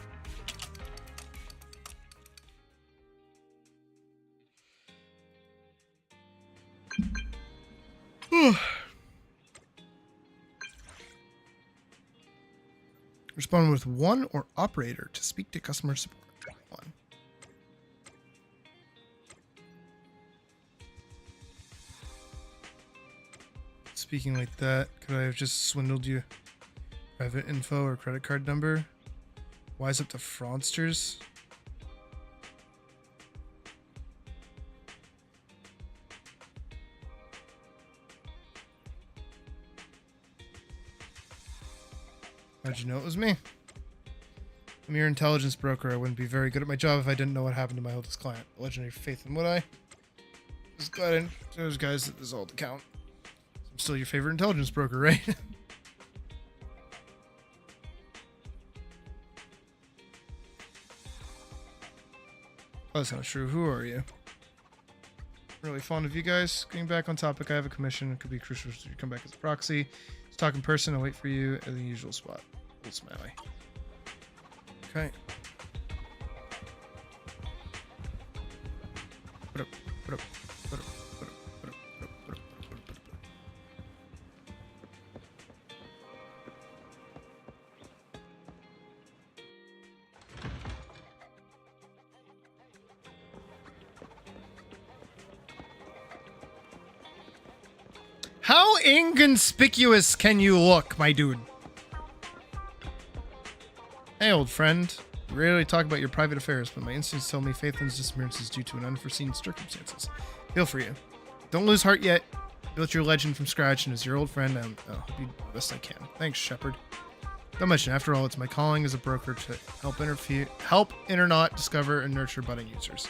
Respond with 1 or operator to speak to customer support. 1. Speaking like that, could I have just swindled you? Private info or credit card number? Wise up to fraudsters? How'd you know it was me? I'm your intelligence broker. I wouldn't be very good at my job if I didn't know what happened to my oldest client. Legendary faith in would I? Just glad I those guys that this all to count. I'm still your favorite intelligence broker, right? Oh, that's not true. Who are you? Really fond of you guys. Getting back on topic, I have a commission. It could be crucial to come back as a proxy. Let's talk in person. I'll wait for you at the usual spot. Little smiley. Okay. Put up, put up, put up, put up, put up, put up, put up, put up, put up. How inconspicuous can you look, my dude? Hey, old friend. We rarely talk about your private affairs, but my instincts tell me Faithland's disappearance is due to an unforeseen circumstances. Feel for you. Don't lose heart yet. Built your legend from scratch, and as your old friend, I'll do the best I can. Thanks, Shepard. Don't mention, after all, it's my calling as a broker to help Internaut discover and nurture budding users.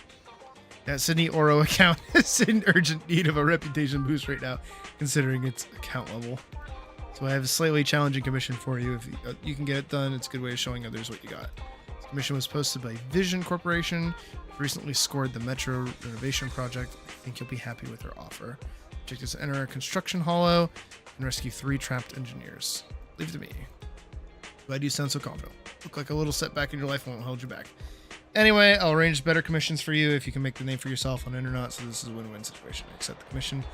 That Sydney Oro account is in urgent need of a reputation boost right now, considering its account level. So I have a slightly challenging commission for you. If you can get it done, it's a good way of showing others what you got. This commission was posted by Vision Corporation. Recently scored the Metro renovation project. I think you'll be happy with their offer. Objective is to enter a construction hollow and rescue 3 trapped engineers. Leave it to me. Glad you sound so confident. Look like a little setback in your life won't hold you back. Anyway, I'll arrange better commissions for you if you can make the name for yourself on Internet, so this is a win-win situation. I accept the commission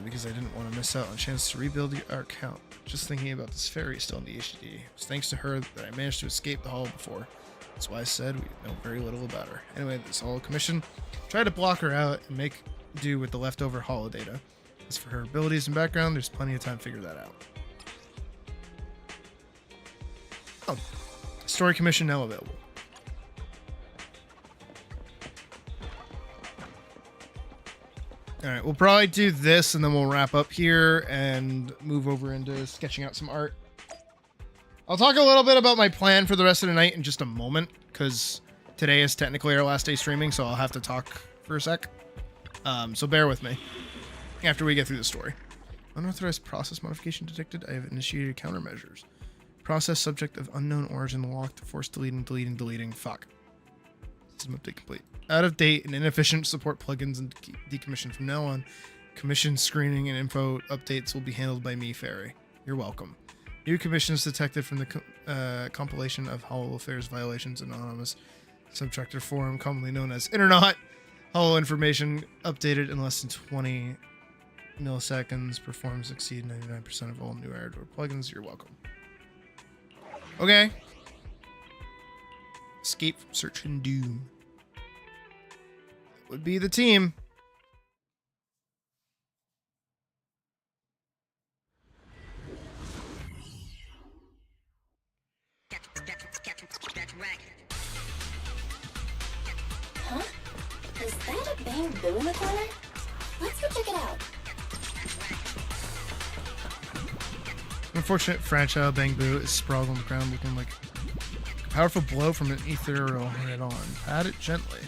because I didn't want to miss out on a chance to rebuild our account. Just thinking about this fairy still in the HDD. It was thanks to her that I managed to escape the hollow before. That's why I said we know very little about her. Anyway, this hollow commission, try to block her out and make do with the leftover hollow data. As for her abilities and background, there's plenty of time to figure that out. Oh, story commission now available. All right, we'll probably do this and then we'll wrap up here and move over into sketching out some art. I'll talk a little bit about my plan for the rest of the night in just a moment, because today is technically our last day streaming, so I'll have to talk for a sec. So bear with me after we get through the story. Unauthorized process modification detected. I have initiated countermeasures. Process subject of unknown origin locked. Force deleting. Fuck. System update complete. Out of date and inefficient support plugins and decommissioned from now on. Commission screening and info updates will be handled by me, Fairy. You're welcome. New commissions detected from the compilation of Hollow Affairs violations anonymous subtractor forum, commonly known as Internaut. Hollow information updated in less than 20 milliseconds. Performs exceed 99% of all new added plugins. You're welcome. Okay. Escape from Search and Doom. Would be the team. Huh? Is that a bamboo in the corner? Let's go check it out. Unfortunate fragile bamboo is sprawled on the ground looking like a powerful blow from an ethereal head-on. Pat it gently.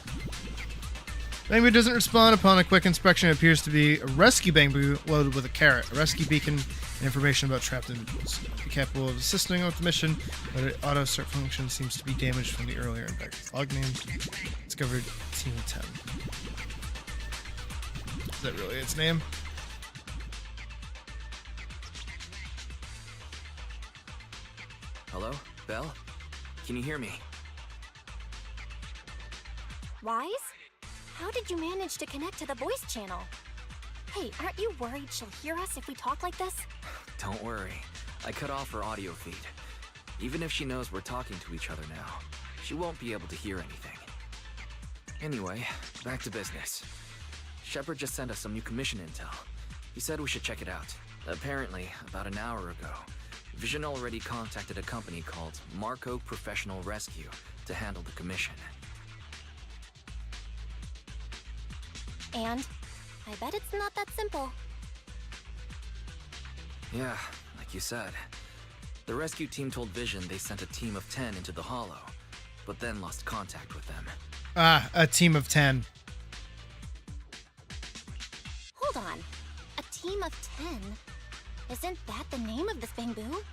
Bamboo doesn't respond upon a quick inspection. It appears to be a rescue bamboo loaded with a carrot, a rescue beacon, and information about trapped individuals. Be capable of assisting with the mission, but its auto start function seems to be damaged from the earlier impact. Log name discovered Team 10. Is that really its name? Hello? Belle? Can you hear me? Wise? How did you manage to connect to the voice channel? Hey, aren't you worried she'll hear us if we talk like this? Don't worry. I cut off her audio feed. Even if she knows we're talking to each other now, she won't be able to hear anything. Anyway, back to business. Shepard just sent us some new commission intel. He said we should check it out. Apparently, about an hour ago, Vision already contacted a company called Marco Professional Rescue to handle the commission. And I bet it's not that simple. Yeah, like you said. The rescue team told Vision they sent a team of 10 into the Hollow, but then lost contact with them. Ah, a team of 10. Hold on. A team of 10? Isn't that the name of this bamboo?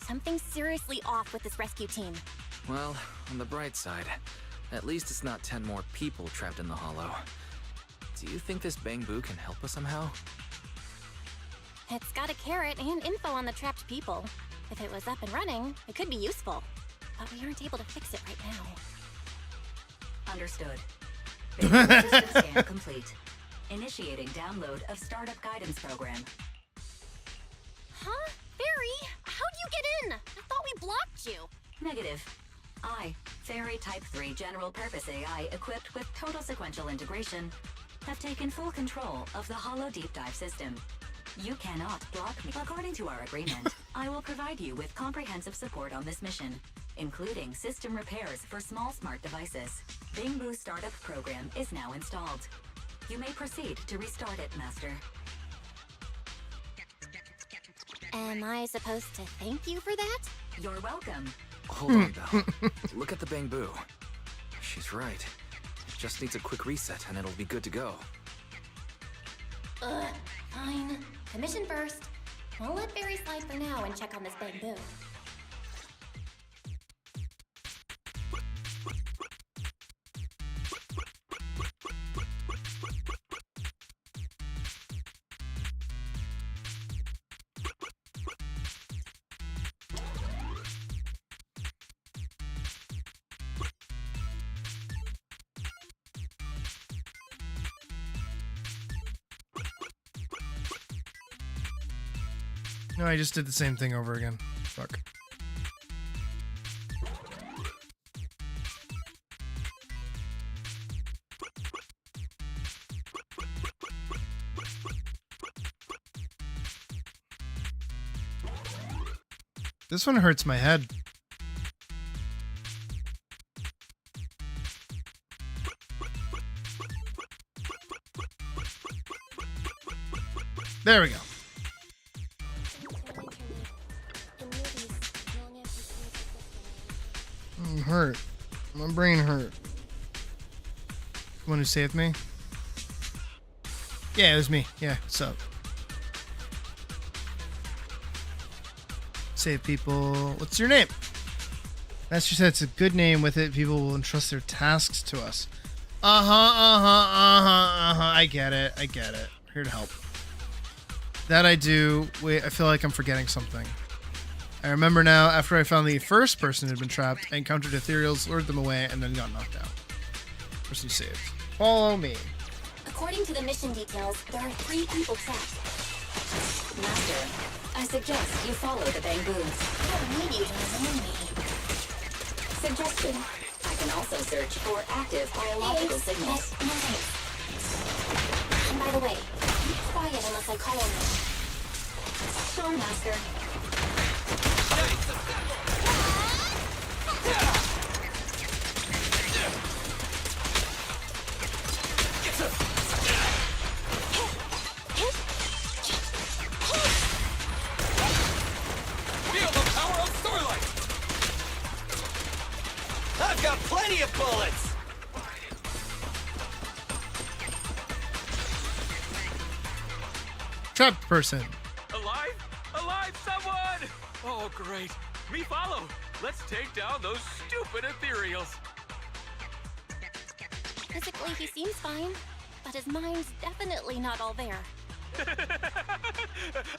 Something's seriously off with this rescue team. Well, on the bright side, at least it's not 10 more people trapped in the Hollow. Do you think this bamboo can help us somehow? It's got a carrot and info on the trapped people. If it was up and running, it could be useful. But we aren't able to fix it right now. Understood. Bamboo system scan complete. Initiating download of startup guidance program. Huh? Barry, how'd you get in? I thought we blocked you. Negative. I, Fairy Type 3 General Purpose AI equipped with total sequential integration, have taken full control of the Hollow Deep Dive system. You cannot block me. According to our agreement, I will provide you with comprehensive support on this mission, including system repairs for small smart devices. Bingbu Startup Program is now installed. You may proceed to restart it, Master. Am I supposed to thank you for that? You're welcome. Hold on, Belle. Look at the Bangbu. She's right. It just needs a quick reset and it'll be good to go. Fine. Commission first. We'll let Barry slide for now and check on this bamboo. No, I just did the same thing over again. Fuck. This one hurts my head. There we go. I'm hurt. My brain hurt. The one who saved me? Yeah, it was me. Yeah, what's up? Save people. What's your name? Master said it's a good name. With it, people will entrust their tasks to us. I get it. I get it. Here to help. That I do. Wait, I feel like I'm forgetting something. I remember now, after I found the first person who had been trapped, I encountered ethereals, lured them away, and then got knocked out. Person saved. Follow me. According to the mission details, there are 3 people trapped. Master, I suggest you follow the Bangoons. I don't need you to remind me. Suggestion. I can also search for active biological signals. Nice. And by the way, keep quiet unless I call on you. Sure, Master. Feel the power of Starlight! I've got plenty of bullets! Trapped person. Alive? Alive, someone! Oh, great. Me follow. Let's take down those stupid ethereals. Physically, he seems fine, but his mind's definitely not all there.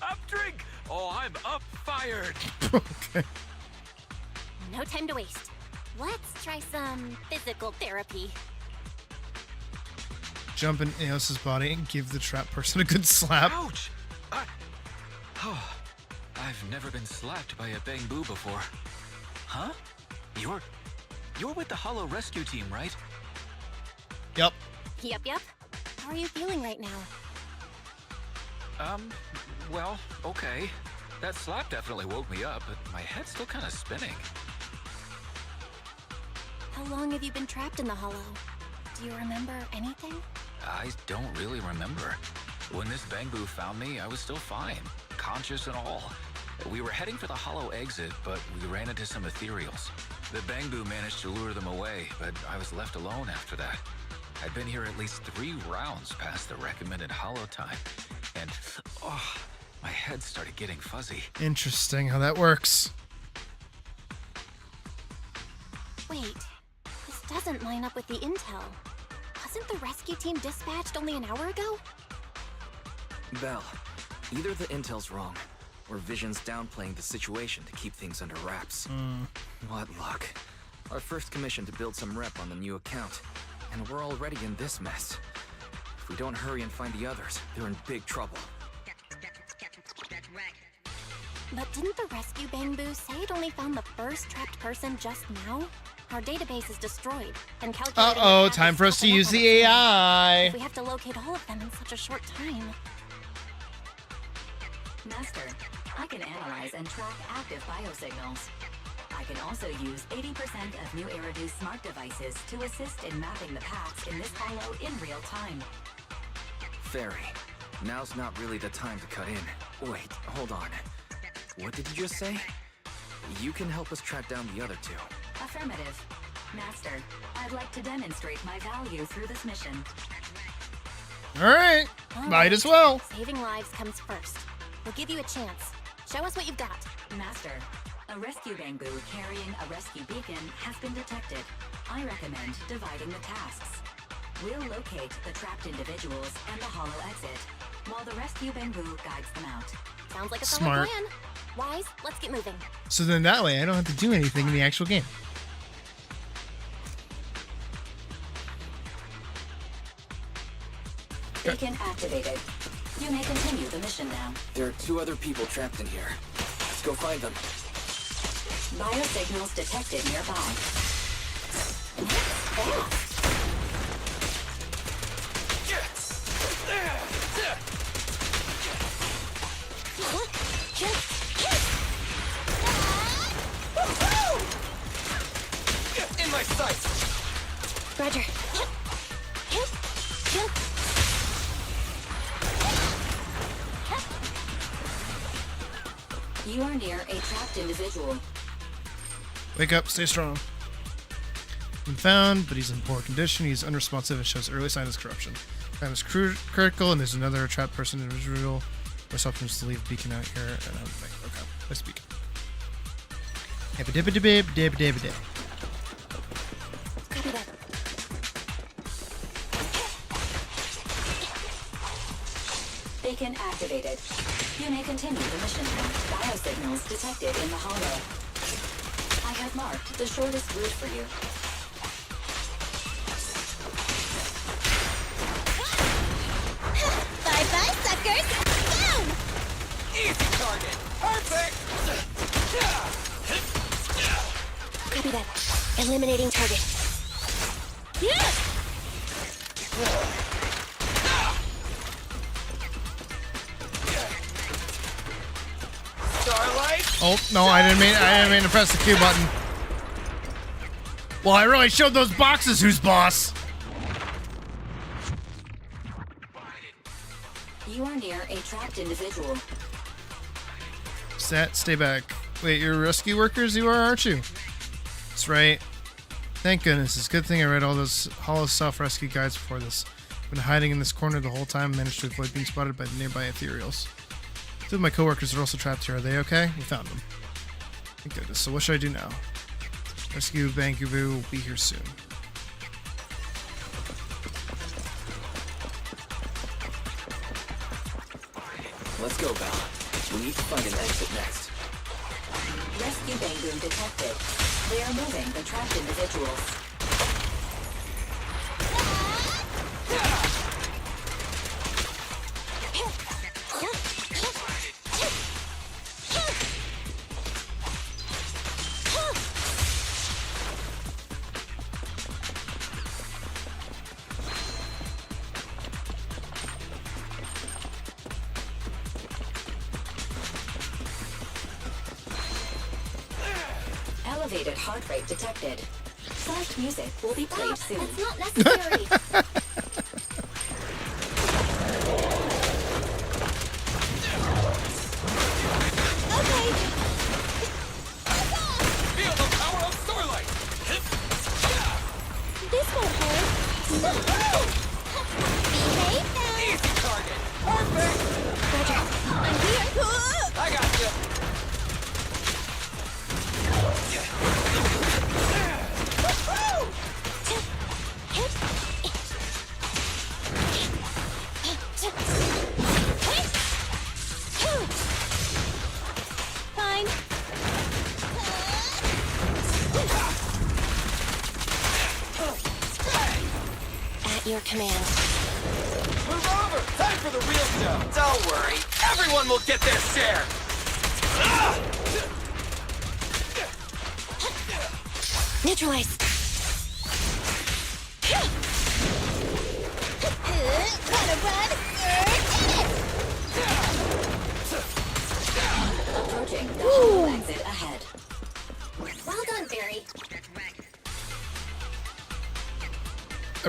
Up drink! Oh, I'm up fired. Okay. No time to waste. Let's try some physical therapy. Jump in Eos's body and give the trapped person a good slap. Ouch! I've never been slapped by a Bangbu before. Huh? You're with the Hollow Rescue Team, right? Yep. Yep. How are you feeling right now? Well, okay. That slap definitely woke me up, but my head's still kind of spinning. How long have you been trapped in the Hollow? Do you remember anything? I don't really remember. When this Bangbu found me, I was still fine, conscious and all. We were heading for the Hollow exit, but we ran into some ethereals. The Bangbu managed to lure them away, but I was left alone after that. I'd been here at least 3 rounds past the recommended Hollow time, and my head started getting fuzzy. Interesting how that works. Wait, this doesn't line up with the intel. Wasn't the rescue team dispatched only an hour ago? Belle, either the intel's wrong, or Vision's downplaying the situation to keep things under wraps. What luck. Our first commission to build some rep on the new account, and we're already in this mess. If we don't hurry and find the others, they're in big trouble. But didn't the rescue Bangbu say it only found the first trapped person just now? Our database is destroyed, and calculating... Uh-oh, time for us to use the AI. We have to locate all of them in such a short time. Master, I can analyze and track active biosignals. I can also use 80% of New Eridu's smart devices to assist in mapping the paths in this hollow in real time. Fairy, now's not really the time to cut in. Wait, hold on. What did you just say? You can help us track down the other two. Affirmative. Master, I'd like to demonstrate my value through this mission. All right. Might as well. Saving lives comes first. We'll give you a chance. Show us what you've got. Master, a rescue bamboo carrying a rescue beacon has been detected. I recommend dividing the tasks. We'll locate the trapped individuals and the hollow exit, while the rescue bamboo guides them out. Sounds like a Smart. solid plan. Wise, let's get moving. So then that way I don't have to do anything in the actual game. Beacon activated. You may continue the mission now. There are 2 other people trapped in here. Let's go find them. Biosignals detected nearby. In my sights! Roger. You are near a trapped individual. Wake up, stay strong. Been found, but he's in poor condition. He's unresponsive and shows early signs of corruption. Crime is critical, and there's another trapped person individual. Most options to leave beacon out here. And I'm like, okay, let's beacon. Dib-a-dib-a-dib-dib-dib-dib. Copy that. Beacon activated. You may continue the mission now. Biosignals detected in the hollow. I have marked the shortest route for you. Bye-bye, suckers! Down! Easy target! Perfect! Copy that. Eliminating target. Starlight! Oh no, I didn't mean to press the Q button. Well, I really showed those boxes who's boss. You are near a trapped individual. Set, stay back. Wait, you're rescue workers? You are, aren't you? That's right. Thank goodness. It's a good thing I read all those hollow self-rescue guides before this. I've been hiding in this corner the whole time, managed to avoid being spotted by the nearby ethereals. 2 of my coworkers are also trapped here. Are they okay? We found them. Thank goodness. So what should I do now? Rescue Bankubu will be here soon. Let's go, Bella. We need to find an exit next. Rescue Bangoon detected. They are moving the trapped individuals. Elevated heart rate detected. Soft music will be played soon. That's not necessary. Feel the power of Starlight! This won't hurt. Behave now. Easy target! Perfect! Roger. I'm here. I got you! Fine. At your command. Move over! Time for the real show! Don't worry, everyone will get their share! Neutralize. Wanna run?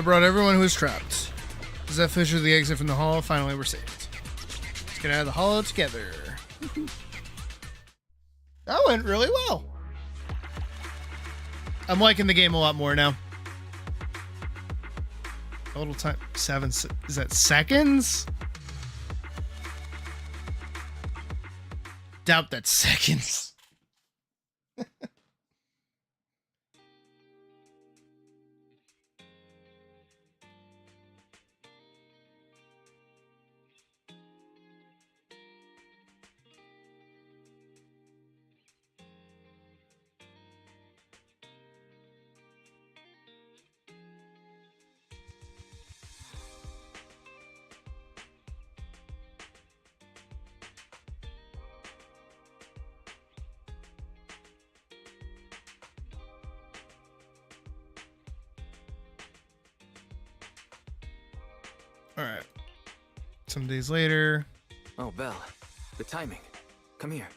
brought everyone who was trapped. Does that fissure the exit from the hollow? Finally, we're saved. Let's get out of the hollow together. That went really well. I'm liking the game a lot more now. Total time, is that seconds? Doubt that's seconds. Alright. Some days later. Oh, Belle. The timing. Come here.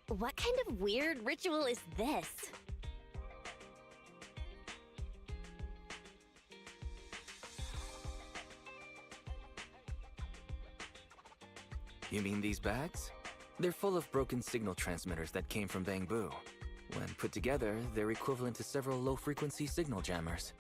What kind of weird ritual is this? You mean these bags? They're full of broken signal transmitters that came from Bangbu. When put together, they're equivalent to several low-frequency signal jammers.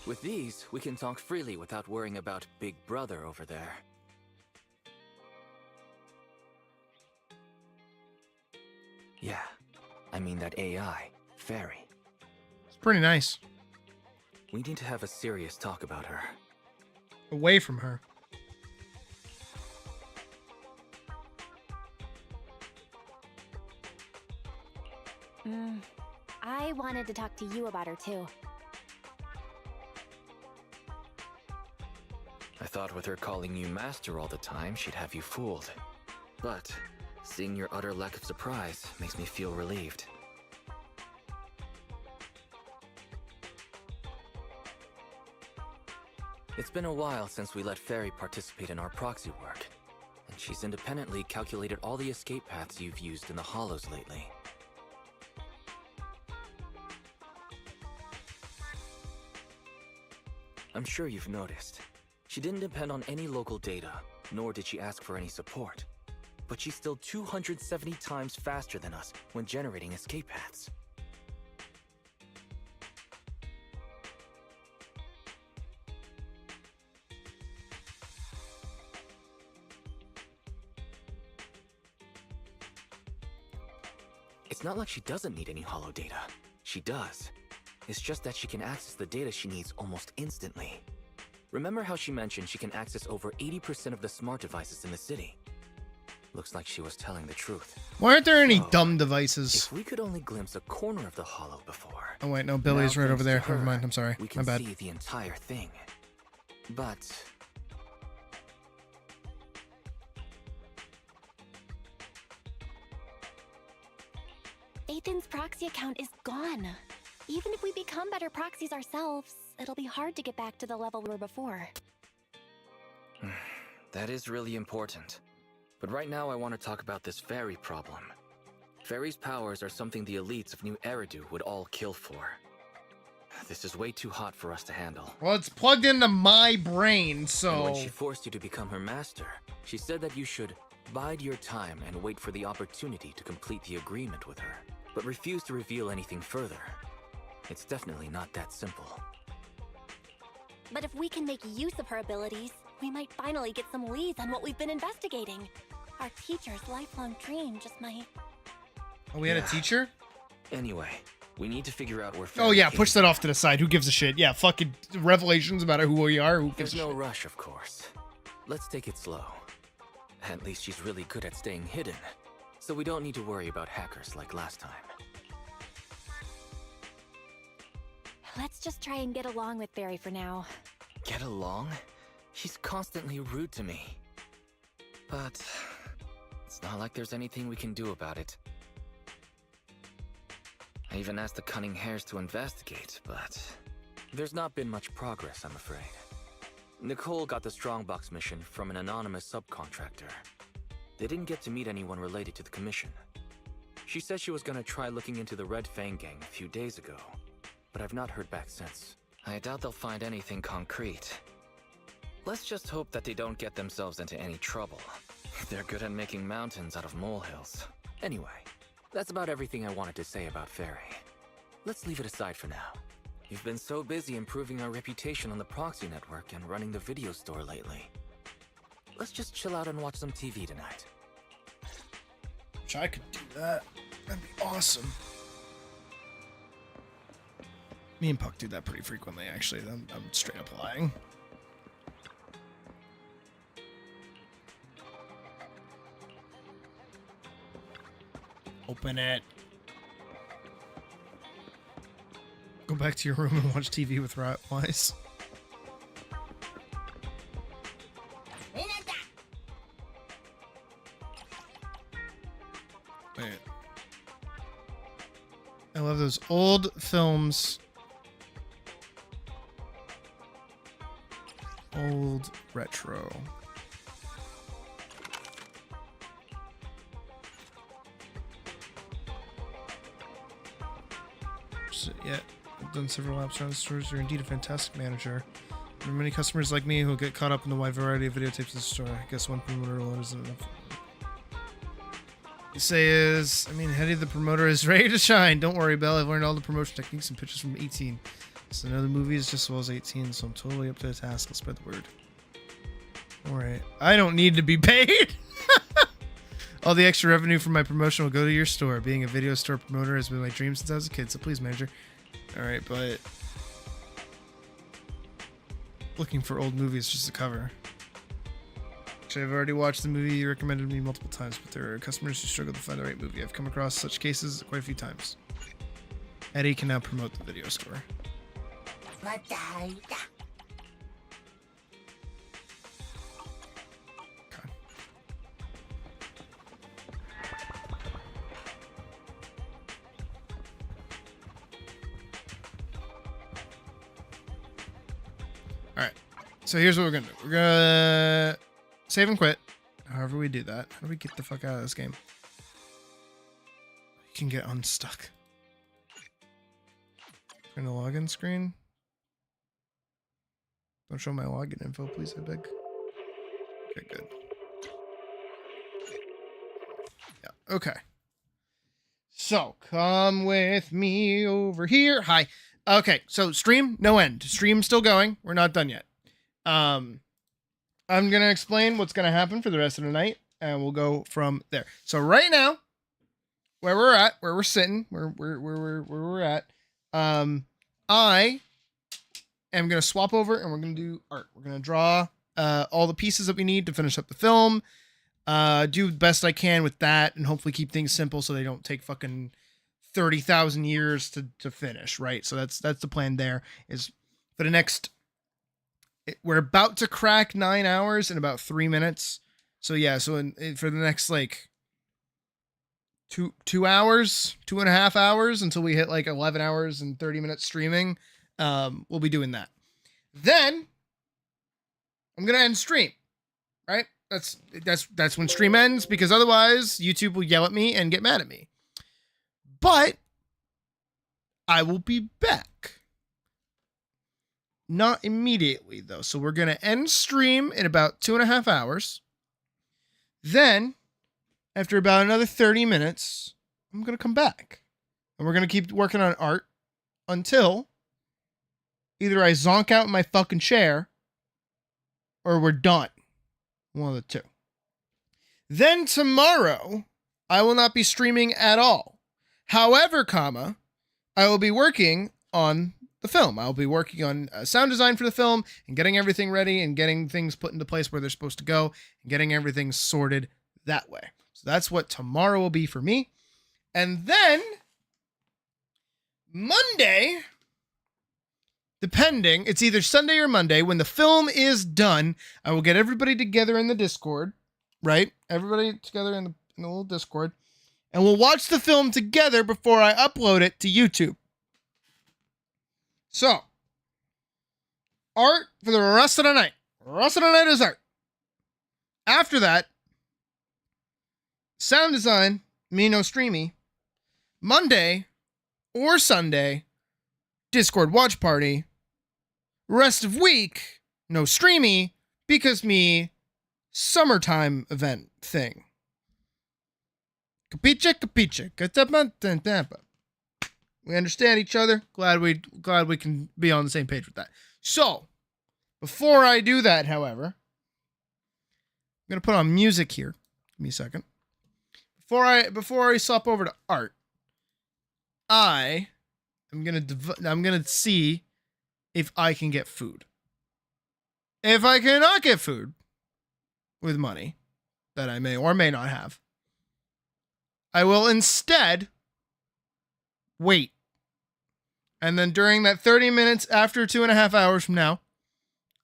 With these, we can talk freely without worrying about Big Brother over there. Yeah, I mean that AI, Fairy. It's pretty nice. We need to have a serious talk about her. Away from her. I wanted to talk to you about her too. I thought with her calling you master all the time, she'd have you fooled. But seeing your utter lack of surprise makes me feel relieved. It's been a while since we let Fairy participate in our proxy work, and she's independently calculated all the escape paths you've used in the hollows lately. I'm sure you've noticed. She didn't depend on any local data, nor did she ask for any support. But she's still 270 times faster than us when generating escape paths. It's not like she doesn't need any hollow data. She does. It's just that she can access the data she needs almost instantly. Remember how she mentioned she can access over 80% of the smart devices in the city? Looks like she was telling the truth. Why aren't there any dumb devices? If we could only glimpse a corner of the hollow before. Oh wait, no, Billy's Now, right over thanks there. to her, Never mind, I'm sorry. We My can bad. see the entire thing. But Ethan's proxy account is gone. Even if we become better proxies ourselves, it'll be hard to get back to the level we were before. that is really important. But right now I want to talk about this fairy problem. Fairy's powers are something the elites of New Eridu would all kill for. This is way too hot for us to handle. Well, it's plugged into my brain, so... And when she forced you to become her master, she said that you should bide your time and wait for the opportunity to complete the agreement with her, but refuse to reveal anything further. It's definitely not that simple. But if we can make use of her abilities, we might finally get some leads on what we've been investigating. Our teacher's lifelong dream just might... Oh, we had a teacher? Anyway, we need to figure out where Fairy Oh yeah, came push that off to the side. Who gives a shit? Yeah, fucking revelations about who we are. Who gives There's a no shit? rush, of course. Let's take it slow. At least she's really good at staying hidden, so we don't need to worry about hackers like last time. Let's just try and get along with Barry for now. Get along? She's constantly rude to me. But it's not like there's anything we can do about it. I even asked the Cunning Hares to investigate, but There's not been much progress, I'm afraid. Nicole got the Strongbox mission from an anonymous subcontractor. They didn't get to meet anyone related to the commission. She said she was gonna try looking into the Red Fang gang a few days ago, but I've not heard back since. I doubt they'll find anything concrete. Let's just hope that they don't get themselves into any trouble. They're good at making mountains out of molehills. Anyway, that's about everything I wanted to say about Fairy. Let's leave it aside for now. You've been so busy improving our reputation on the proxy network and running the video store lately. Let's just chill out and watch some TV tonight. Wish I could do that. That'd be awesome. Me and Puck do that pretty frequently, actually. I'm straight up lying. Open it. Go back to your room and watch TV with Wise. Wait. I love those old films. Old retro. Yeah, I've done several laps around the stores. You're indeed a fantastic manager. There are many customers like me who get caught up in the wide variety of videotapes in the store. I guess one promoter alone isn't enough. You say is, I mean, Hetty the promoter is ready to shine. Don't worry, Belle. I've learned all the promotion techniques and pitches from 18. So another movie is just as well as 18, so I'm totally up to the task. I'll spread the word. Alright. I don't need to be paid. All the extra revenue from my promotion will go to your store. Being a video store promoter has been my dream since I was a kid, so please, manager. Alright, but looking for old movies just to cover. Actually, I've already watched the movie you recommended me multiple times, but there are customers who struggle to find the right movie. I've come across such cases quite a few times. Eddie can now promote the video store. Okay. Alright, so here's what we're gonna do. We're gonna save and quit. However we do that. How do we get the fuck out of this game? You can get unstuck. Turn the login screen. Don't show my login info, please, I beg. Okay, good. Yeah, okay. So, come with me over here. Hi. Okay, so stream, no end. Stream still going. We're not done yet. I'm gonna explain what's gonna happen for the rest of the night, and we'll go from there. So right now, where we're at, where we're sitting, where we're at, I am gonna swap over and we're gonna do art. We're gonna draw all the pieces that we need to finish up the film. Do the best I can with that, and hopefully keep things simple so they don't take fucking 30,000 years to finish, right? So that's the plan there, is for the next, we're about to crack 9 hours in about 3 minutes. So yeah, so for the next like 2 hours, 2.5 hours until we hit like 11 hours and 30 minutes streaming, we'll be doing that. Then I'm gonna end stream, right? That's when stream ends, because otherwise YouTube will yell at me and get mad at me. But I will be back. Not immediately, though. So we're going to end stream in about 2.5 hours. Then, after about another 30 minutes, I'm going to come back. And we're going to keep working on art until either I zonk out in my fucking chair or we're done. One of the two. Then tomorrow, I will not be streaming at all. However, I will be working on the film. I'll be working on sound design for the film and getting everything ready and getting things put into place where they're supposed to go and getting everything sorted that way. So that's what tomorrow will be for me. And then Monday, depending, it's either Sunday or Monday, when the film is done, I will get everybody together in the Discord, right? Everybody together in the little Discord. And we'll watch the film together before I upload it to YouTube. So, art for the rest of the night. Rest of the night is art. After that, sound design, me no streamy. Monday or Sunday, Discord watch party. Rest of week, no streamy, because me summertime event thing. Capiche, capiche. We understand each other. Glad we can be on the same page with that. So, before I do that, however, I'm gonna put on music here. Give me a second. Before I swap over to art, I'm gonna see if I can get food. If I cannot get food with money that I may or may not have, I will instead wait. And then during that 30 minutes after 2.5 hours from now,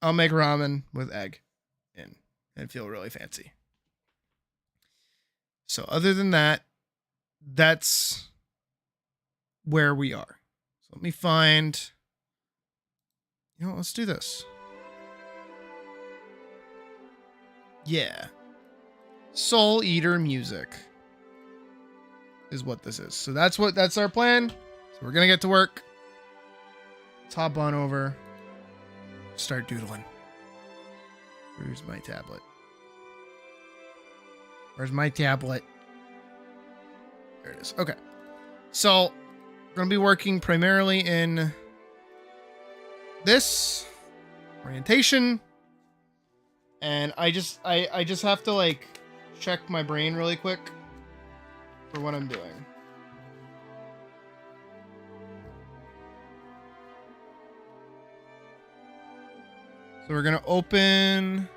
I'll make ramen with egg in and feel really fancy. So other than that, that's where we are. So let me find, let's do this. Yeah. Soul Eater music is what this is. So that's our plan. So we're gonna get to work. Let's hop on over. Start doodling. Where's my tablet? Where's my tablet? There it is. Okay. So we're gonna be working primarily in this orientation. And I just have to like check my brain really quick for what I'm doing. So we're gonna open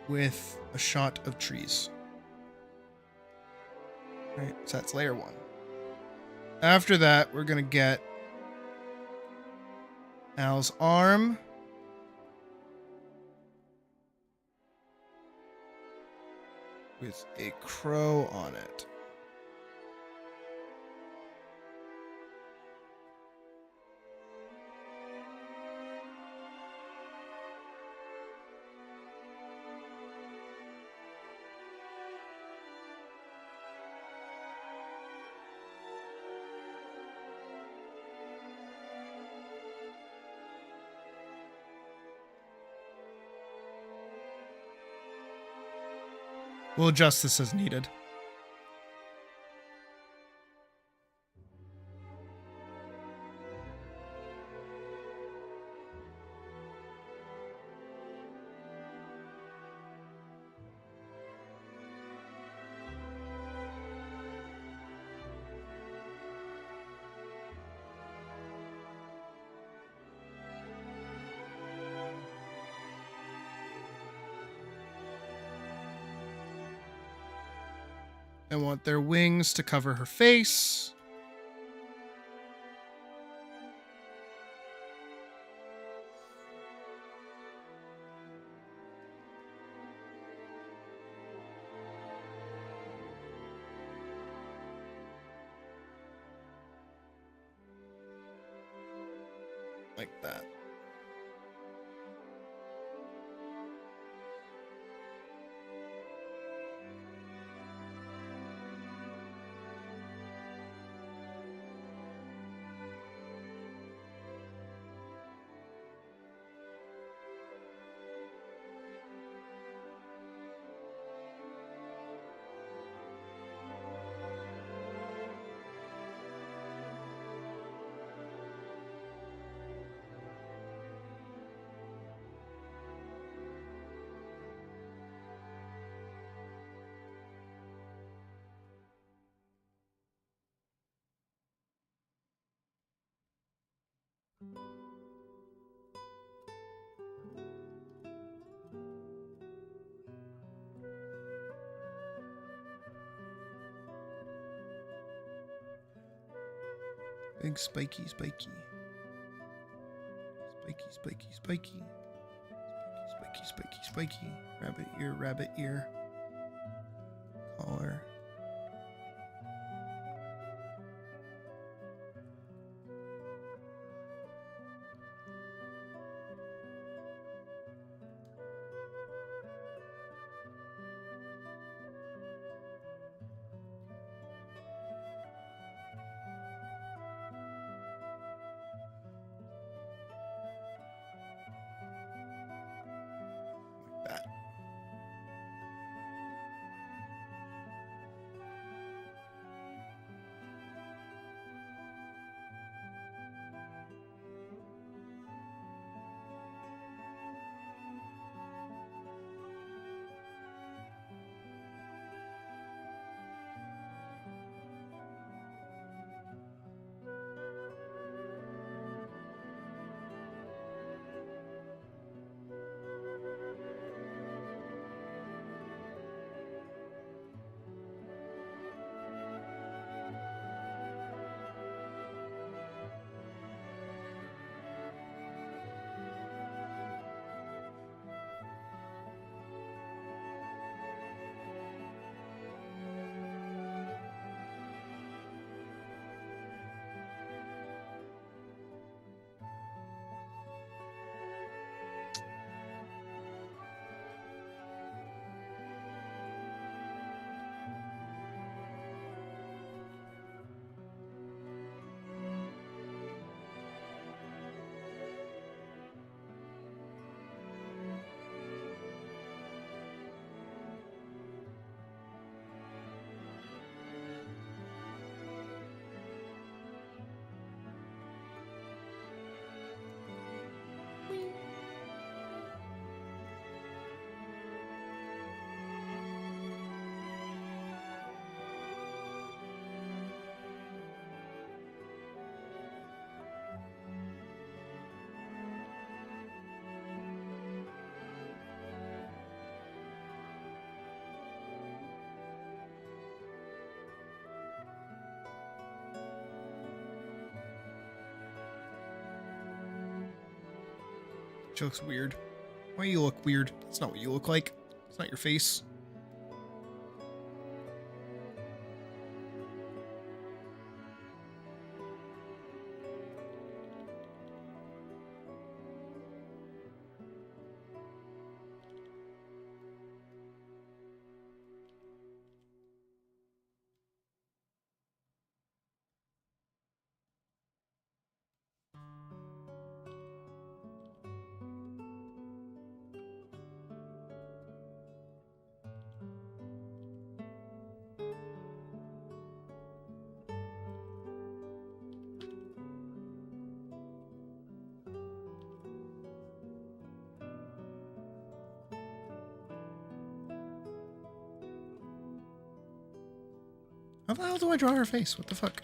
with a shot of trees. Right, so that's layer 1. After that, we're gonna get Al's arm. With a crow on it. We'll adjust this as needed. I want their wings to cover her face. Like that. Big spiky. Spiky. Rabbit ear. Collar. She looks weird. Why you look weird? That's not what you look like. It's not your face. How the hell do I draw her face? What the fuck?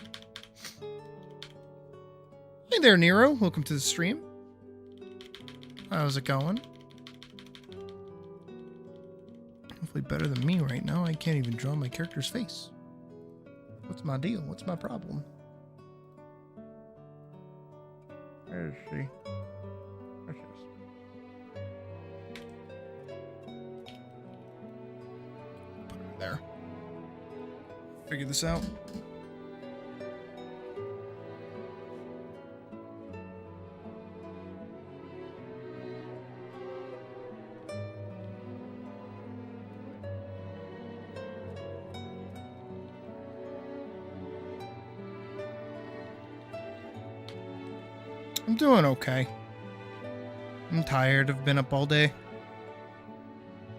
Hey there, Nero. Welcome to the stream. How's it going? Hopefully better than me right now. I can't even draw my character's face. What's my deal? What's my problem? Where is she? There she is. Put her there. Figure this out. I'm doing okay. I'm tired. I've been up all day.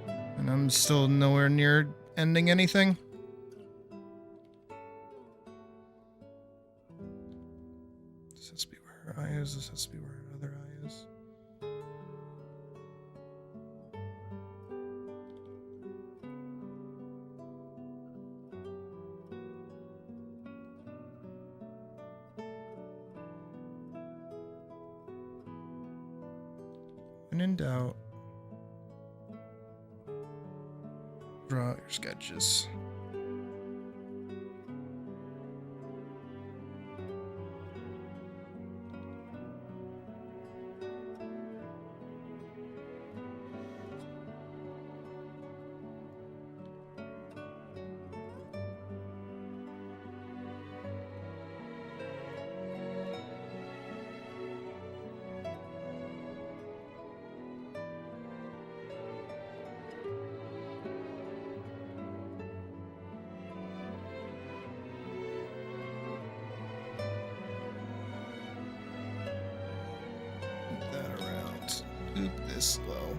And I'm still nowhere near ending anything. This has to be where her eye is. This has to be where her other eye is. When in doubt, draw out your sketches. Loop this low.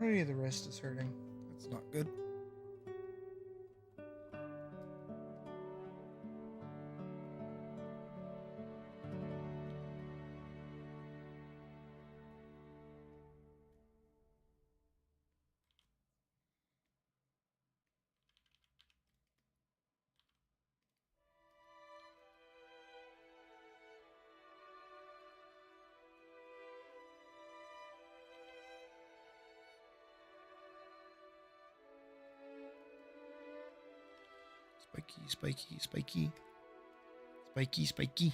Already the wrist is hurting. That's not good. Spiky, spiky, spiky. Spiky, spiky.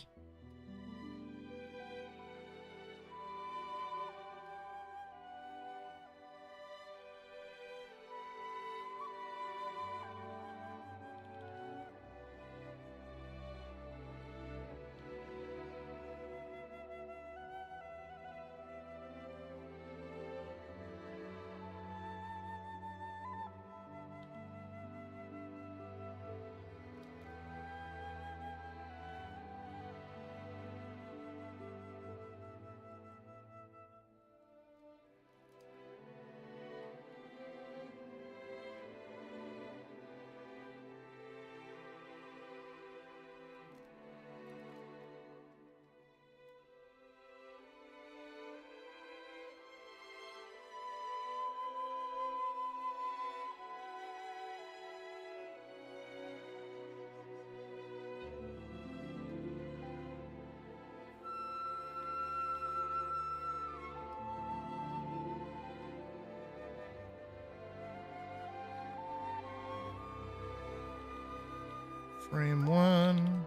Frame 1.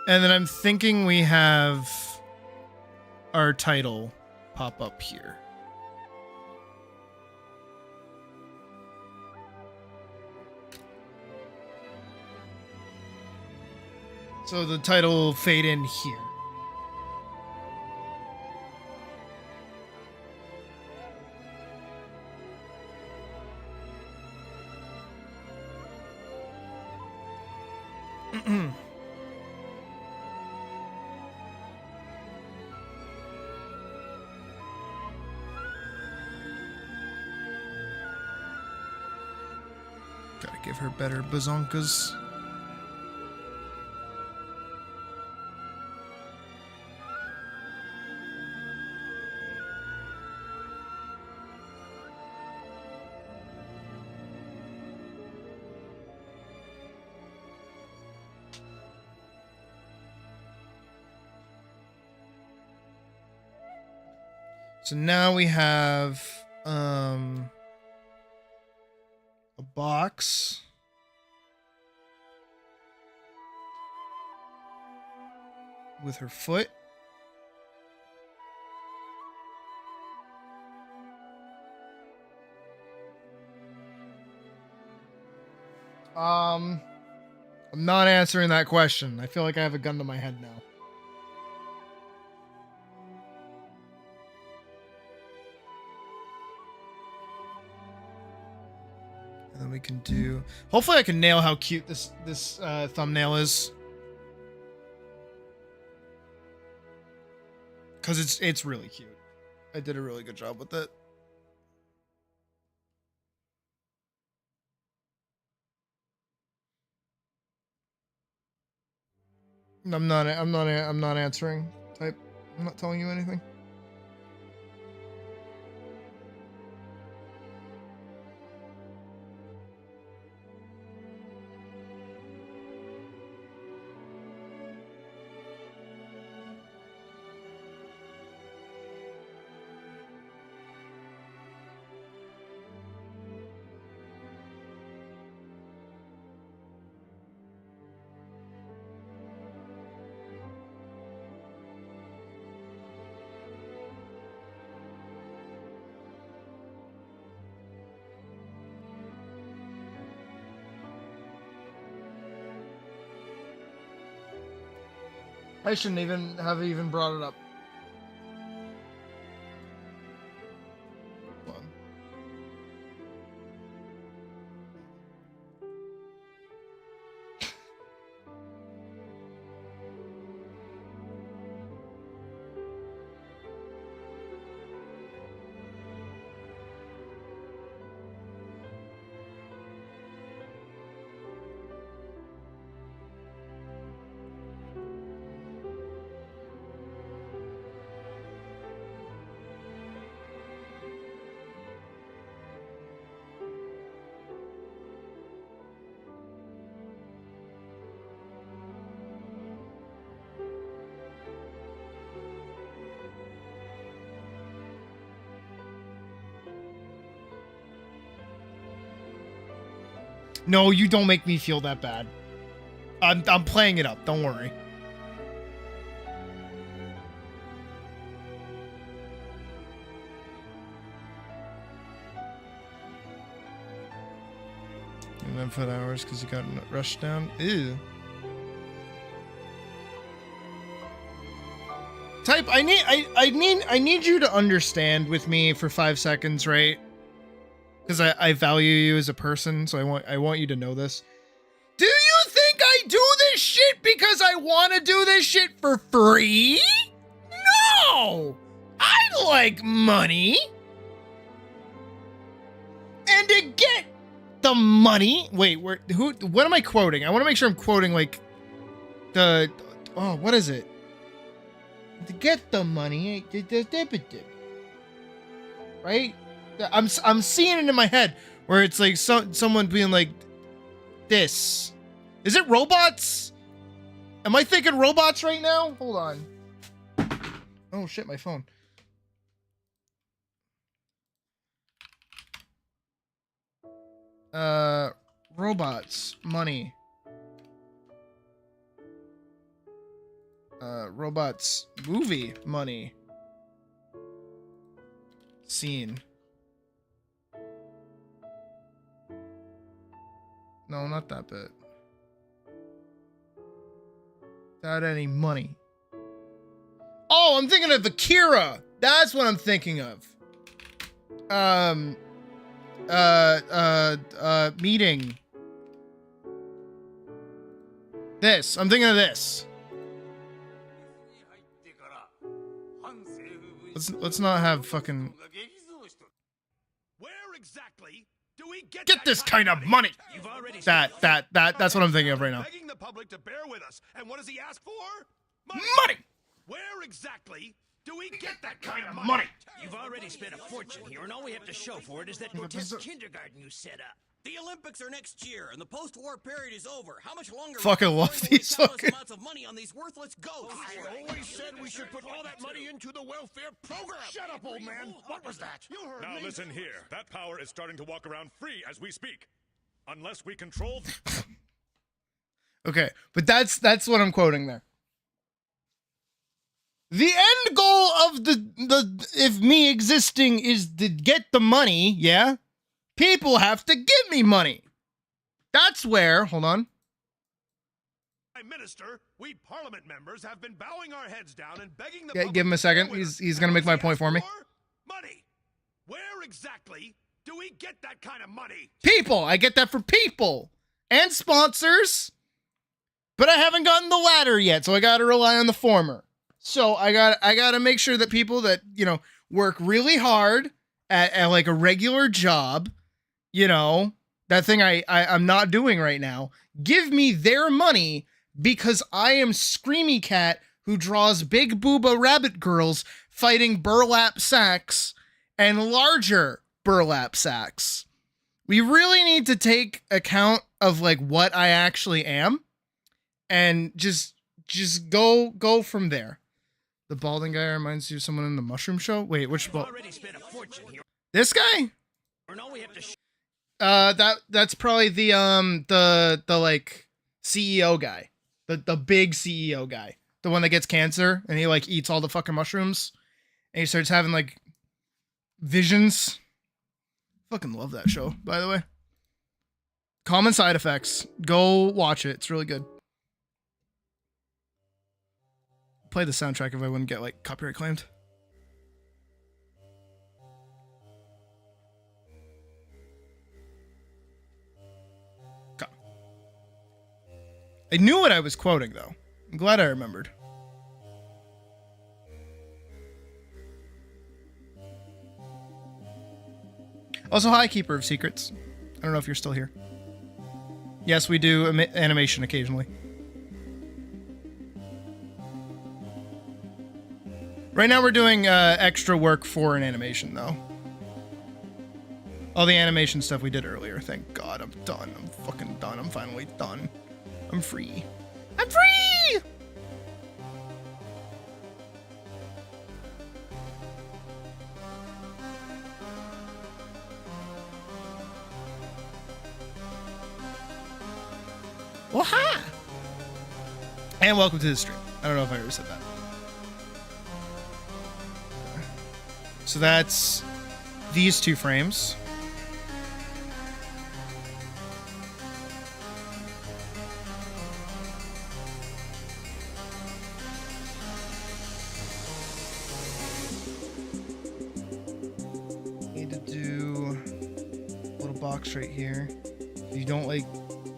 And then I'm thinking we have our title pop up here. So the title will fade in here. Gotta give her better bazonkas. So now we have a box. With her foot. I'm not answering that question. I feel like I have a gun to my head now. And then we can do... Hopefully I can nail how cute this thumbnail is. Because it's really cute. I did a really good job with it. I'm not answering. Type. I'm not telling you anything. I shouldn't even have brought it up. No, you don't make me feel that bad. I'm playing it up. Don't worry. And then put hours because you got rushed down. Ew. Type. I need you to understand with me for 5 seconds, right? Because I value you as a person, so I want you to know this. Do you think I do this shit because I want to do this shit for free? No! I like money! And to get the money... Wait, what am I quoting? I want to make sure I'm quoting, like, the... Oh, what is it? To get the money... Right? I'm seeing it in my head where it's like someone being like this. Is it robots? Am I thinking robots right now? Hold on. Oh shit, my phone. Robots, money. Robots, movie, money. Scene. No, not that bit. Without any money. Oh, I'm thinking of Akira. That's what I'm thinking of. Meeting. This. I'm thinking of this. Let's not have fucking. Where exactly do we Get this kind of money. That's what I'm thinking of right now. Begging the public to bear with us, and what does he ask for? Money. Where exactly do we get that kind of Money. You've already spent a fortune here, and all we have to show for it is that grotesque kindergarten you set up. The Olympics are next year, and the post-war period is over. How much longer? Fucking love these fucking. Amounts of money on these worthless ghosts. I always said we should put all that money into the welfare program. Shut up, old man. What was that? You heard Now me. listen here. That power is starting to walk around free as we speak. Unless we control. Okay, but that's what I'm quoting there. The end goal of the if me existing is to get the money, yeah? People have to give me money. That's where, hold on. Prime Minister, we Parliament members have been bowing our heads down and begging the Yeah, public give him a to bear second. with us. He's gonna make my point for me. Money. Where exactly do we get that kind of money? People, I get that for people and sponsors, but I haven't gotten the latter yet, so I got to rely on the former. So I got to make sure that people that, you know, work really hard at like a regular job, you know, that thing I'm not doing right now, give me their money because I am Screamy Cat who draws big booba rabbit girls fighting burlap sacks and larger burlap sacks. We really need to take account of like what I actually am and just go from there. The balding guy reminds you of someone in the Mushroom Show. Wait, which this guy? That's probably the like CEO guy. The big CEO guy. The one that gets cancer and he like eats all the fucking mushrooms and he starts having like visions. Fucking love that show, by the way. Common Side Effects. Go watch it. It's really good. Play the soundtrack if I wouldn't get like copyright claimed. Okay. I knew what I was quoting though. I'm glad I remembered. Also, hi, Keeper of Secrets. I don't know if you're still here. Yes, we do animation occasionally. Right now we're doing extra work for an animation, though. All the animation stuff we did earlier. Thank God, I'm done. I'm fucking done. I'm finally done. I'm free. I'm free! Well, hi! And welcome to the stream. I don't know if I ever said that. So that's these two frames. Need to do a little box right here. If you don't like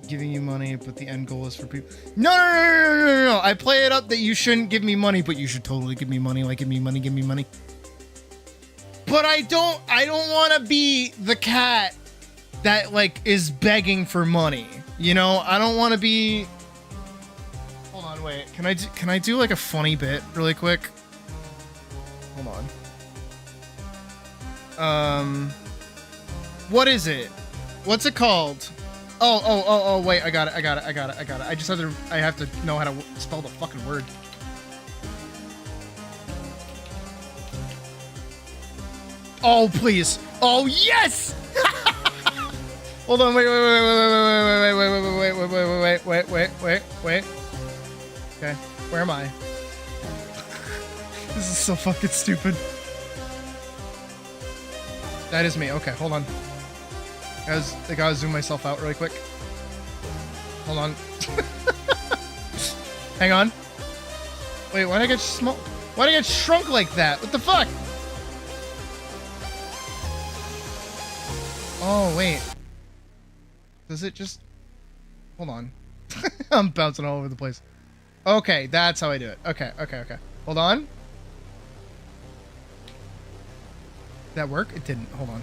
giving you money, but the end goal is for people. No. I play it up that you shouldn't give me money, but you should totally give me money. Like, give me money. But I don't want to be the cat that like is begging for money. You know, I don't want to be. Hold on, wait. Can I do like a funny bit really quick? Hold on. What is it? What's it called? Oh, wait, I got it. I have to know how to spell the fucking word. Oh, please. Oh, yes! Hold on, wait. Okay, where am I? This is so fucking stupid. That is me. Okay, hold on. I gotta zoom myself out really quick. Hold on. Hang on. Wait, why'd I get small? Why'd I get shrunk like that? What the fuck? Oh, wait. Does it just... Hold on. I'm bouncing all over the place. Okay, that's how I do it. Okay. Hold on. Did that work? It didn't. Hold on.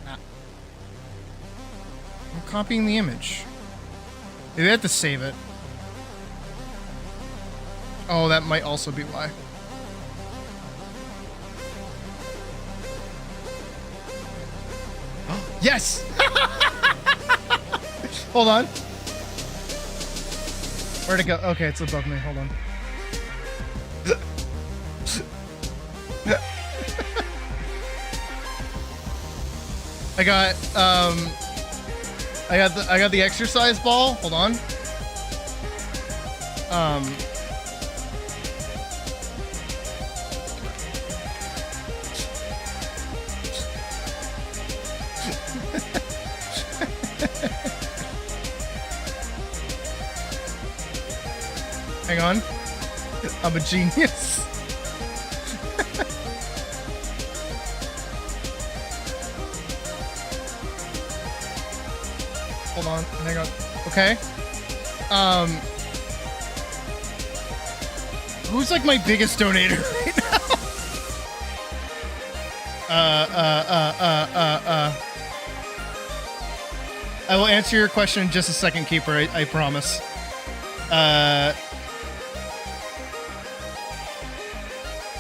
Ah. I'm copying the image. Maybe I have to save it. Oh, that might also be why. Yes! Hold on. Where'd it go? Okay, it's above me. Hold on. I got the exercise ball. Hold on. Hang on. I'm a genius. Hold on. Hang on. Okay. Who's like my biggest donator right now? I will answer your question in just a second, Keeper. I promise.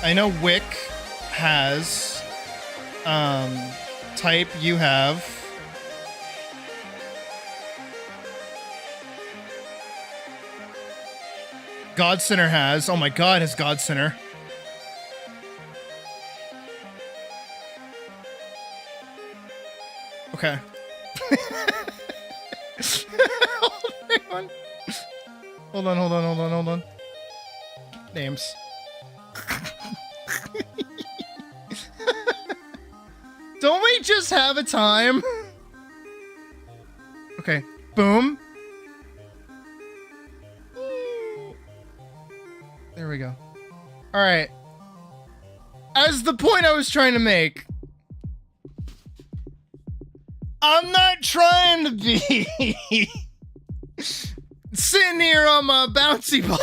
I know Wick has, type you have. God Sinner has. Oh my god, has God Sinner. Okay. Hold on. Names. Don't we just have a time? Okay. Boom. There we go. All right. As the point I was trying to make, I'm not trying to be sitting here on my bouncy ball,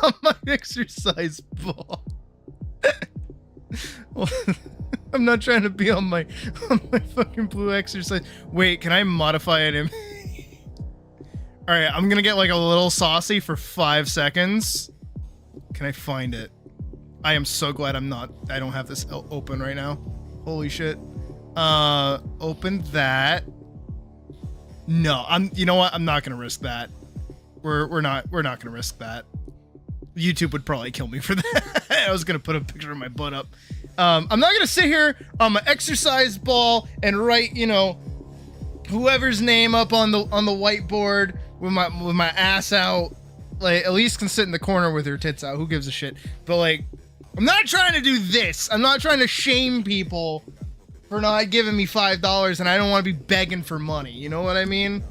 on my exercise ball. Well, I'm not trying to be on my fucking blue exercise. Wait, can I modify it in? All right, I'm gonna get like a little saucy for 5 seconds. Can I find it? I am so glad I don't have this open right now. Holy shit. Open that. No, you know what? I'm not gonna risk that. We're not gonna risk that. YouTube would probably kill me for that. I was gonna put a picture of my butt up. I'm not gonna sit here on my exercise ball and write, you know, whoever's name up on the whiteboard with my ass out. Like, at least can sit in the corner with her tits out. Who gives a shit? But like, I'm not trying to do this. I'm not trying to shame people for not giving me $5, and I don't want to be begging for money. You know what I mean?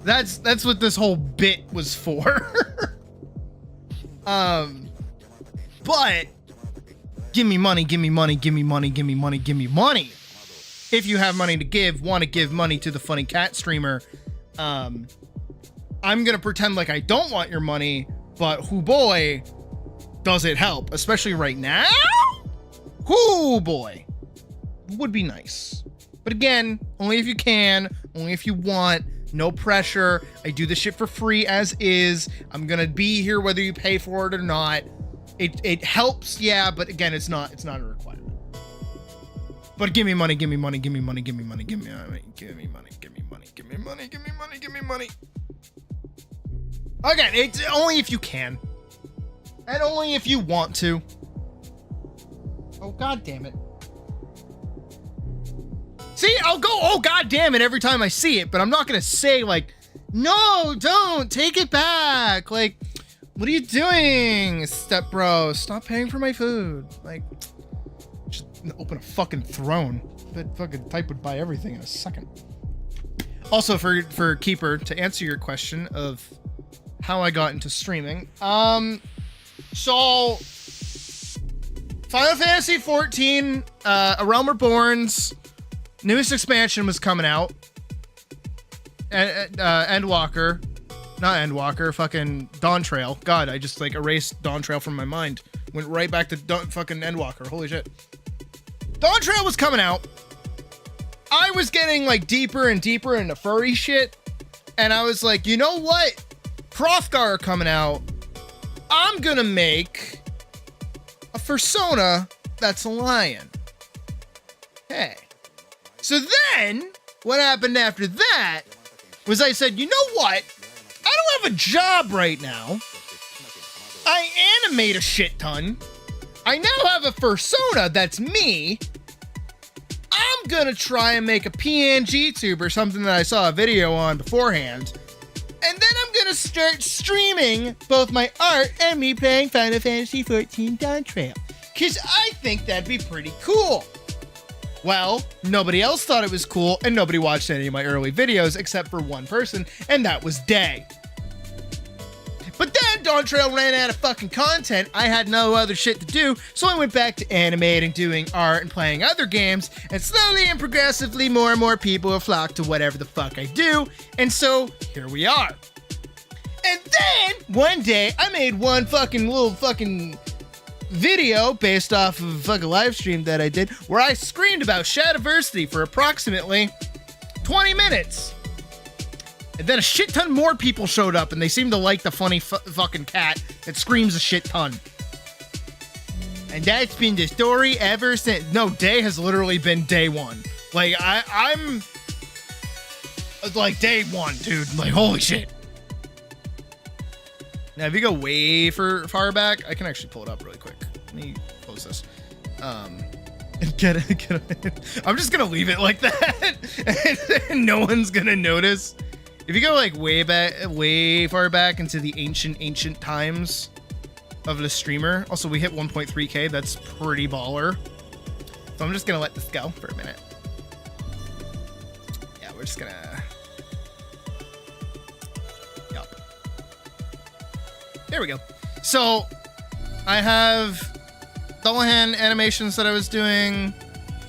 That's what this whole bit was for. But give me money. If you have money to give, want to give money to the funny cat streamer, I'm gonna pretend like I don't want your money, but whoo boy, does it help, especially right now? Whoo boy, would be nice. But again, only if you can, only if you want, no pressure. I do this shit for free as is. I'm gonna be here whether you pay for it or not. It helps, yeah, but again, it's not a requirement. But give me money. Again, it's only if you can. And only if you want to. Oh, god damn it. See, I'll go, oh god damn it, every time I see it, but I'm not gonna say like, no, don't, take it back. Like, what are you doing, step bro? Stop paying for my food. Like, just open a fucking throne. That fucking type would buy everything in a second. Also, for Keeper, to answer your question of how I got into streaming, so Final Fantasy 14, A Realm Reborn's newest expansion was coming out. Endwalker. Not Endwalker, fucking Dawn Trail. God, I just like erased Dawn Trail from my mind. Went right back to fucking Endwalker. Holy shit. Dawn Trail was coming out. I was getting like deeper and deeper into furry shit. And I was like, you know what? Hrothgar are coming out. I'm gonna make a fursona that's a lion. Hey. So then, what happened after that was I said, you know what? I don't have a job right now. I animate a shit ton. I now have a fursona that's me. I'm gonna try and make a PNG tube or something that I saw a video on beforehand. And then I'm gonna start streaming both my art and me playing Final Fantasy 14 Dawn Trail. Cause I think that'd be pretty cool. Well, nobody else thought it was cool, and nobody watched any of my early videos except for one person, and that was Day. But then Dawn Trail ran out of fucking content. I had no other shit to do, so I went back to animating, doing art, and playing other games, and slowly and progressively more and more people have flocked to whatever the fuck I do, and so here we are. And then, one day, I made one fucking little fucking video based off of a fucking live stream that I did where I screamed about Shadiversity for approximately 20 minutes. And then a shit ton more people showed up and they seemed to like the funny fucking cat that screams a shit ton. And that's been the story ever since. No, Day has literally been day one. Like, I'm like day one, dude. Like, holy shit. Now, if you go way far back, I can actually pull it up really quick. Let me close this. And get it. I'm just gonna leave it like that, and no one's gonna notice. If you go like way far back into the ancient times of the streamer. Also, we hit 1.3K. That's pretty baller. So I'm just gonna let this go for a minute. Yeah, we're just gonna. Yup. There we go. So I have Dullahan animations that I was doing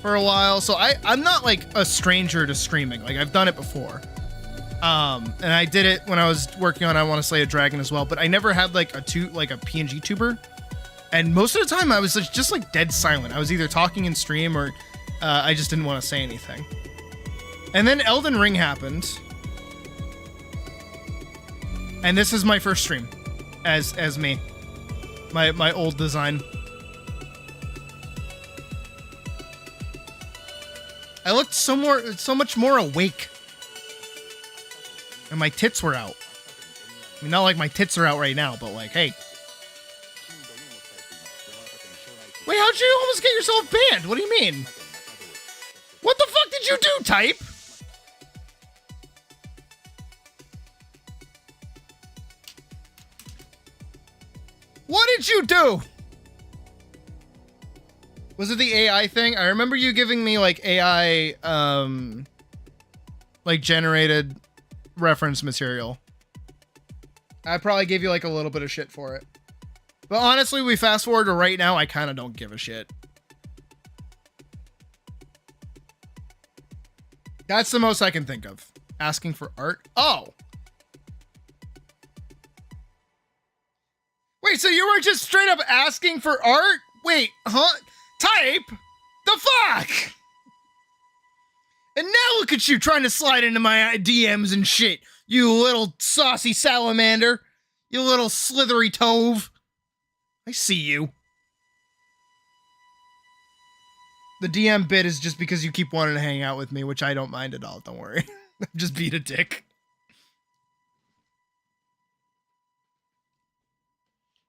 for a while. So I'm not like a stranger to streaming. Like, I've done it before. And I did it when I was working on I Want to Slay a Dragon as well, but I never had like a PNG tuber. And most of the time I was just like dead silent. I was either talking in stream or I just didn't want to say anything. And then Elden Ring happened. And this is my first stream as me. My old design. I looked so much more awake. And my tits were out. I mean, not like my tits are out right now, but like, hey. Wait, how'd you almost get yourself banned? What do you mean? What the fuck did you do, type? What did you do? Was it the AI thing? I remember you giving me like AI, like generated reference material. I probably gave you like a little bit of shit for it. But honestly, we fast forward to right now, I kind of don't give a shit. That's the most I can think of. Asking for art? Oh. Wait, so you were just straight up asking for art? Wait, huh? Type? The fuck? And now look at you trying to slide into my DMs and shit. You little saucy salamander. You little slithery tove. I see you. The DM bit is just because you keep wanting to hang out with me, which I don't mind at all. Don't worry. Just beat a dick.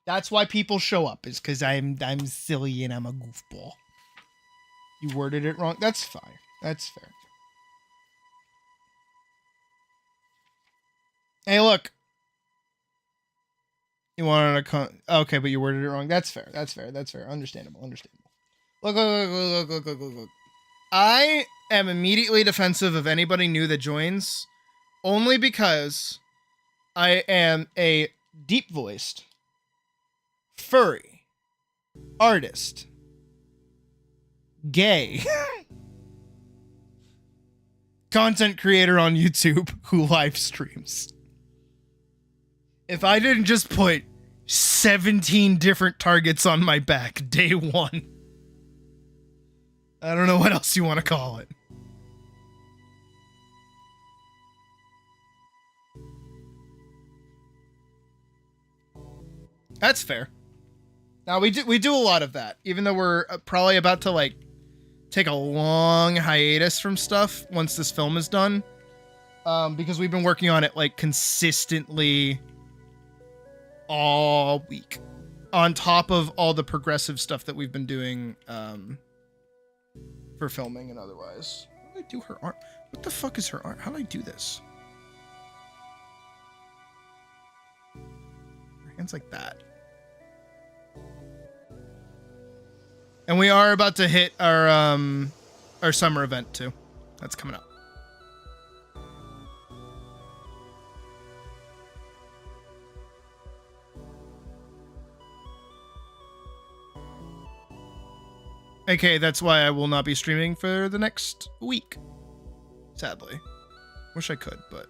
That's why people show up, is because I'm silly and I'm a goofball. You worded it wrong. That's fine. That's fair. Hey, look. You wanted to okay, but you worded it wrong. That's fair. That's fair. That's fair. Understandable. Understandable. Look. I am immediately defensive of anybody new that joins, only because I am a deep-voiced, furry, artist, gay, content creator on YouTube who live streams. If I didn't just put 17 different targets on my back day one, I don't know what else you want to call it. That's fair. Now we do a lot of that, even though we're probably about to like take a long hiatus from stuff once this film is done, because we've been working on it like consistently all week, on top of all the progressive stuff that we've been doing for filming and otherwise. How do I do her arm? What the fuck is her arm? How do I do this? Her hands like that. And we are about to hit our summer event too. That's coming up. Okay, that's why I will not be streaming for the next week. Sadly. Wish I could, but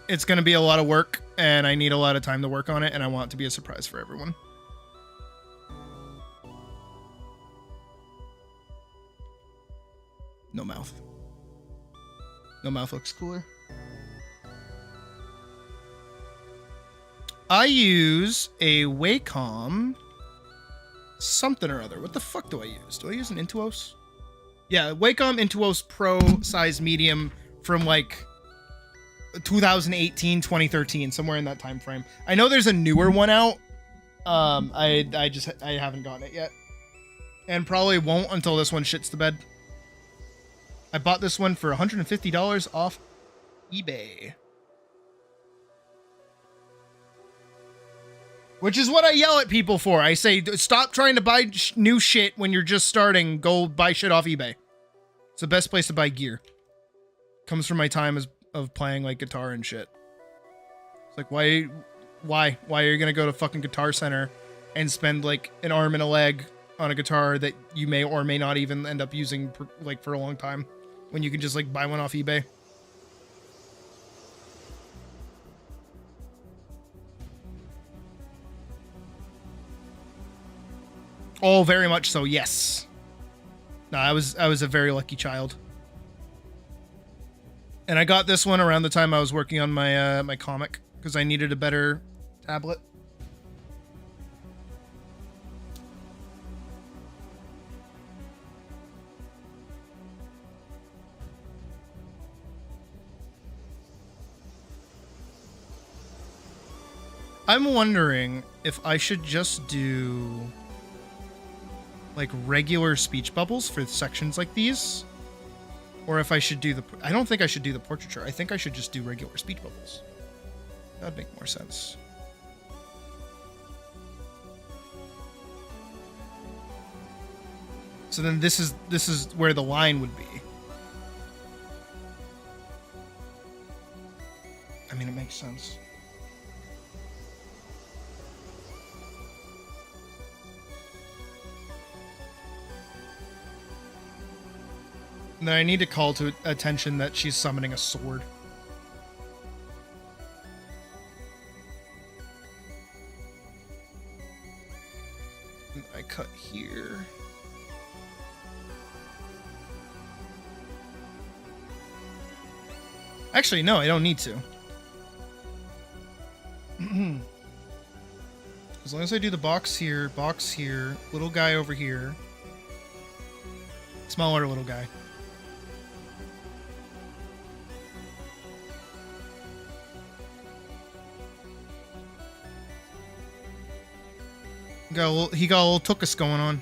it's going to be a lot of work, and I need a lot of time to work on it, and I want it to be a surprise for everyone. No mouth. No mouth looks cooler. I use a Wacom something or other. What the fuck do I use? Do I use an Intuos? Yeah, Wacom Intuos Pro size medium from like 2018, 2013, somewhere in that time frame. I know there's a newer one out. I haven't gotten it yet. And probably won't until this one shits the bed. I bought this one for $150 off eBay. Which is what I yell at people for. I say, stop trying to buy new shit when you're just starting. Go buy shit off eBay. It's the best place to buy gear. Comes from my time of playing like guitar and shit. It's like, why are you gonna go to fucking Guitar Center and spend like an arm and a leg on a guitar that you may or may not even end up using for a long time, when you can just like buy one off eBay? Oh, very much so, yes. No, I was a very lucky child. And I got this one around the time I was working on my my comic, because I needed a better tablet. I'm wondering if I should just do like regular speech bubbles for sections like these, or if I should do the... I don't think I should do the portraiture. I think I should just do regular speech bubbles. That'd make more sense. So then this is where the line would be. I mean, it makes sense. And then I need to call to attention that she's summoning a sword. And I cut here. Actually, no, I don't need to. As long as I do the box here, little guy over here. Smaller little guy. He got a little tuchus going on.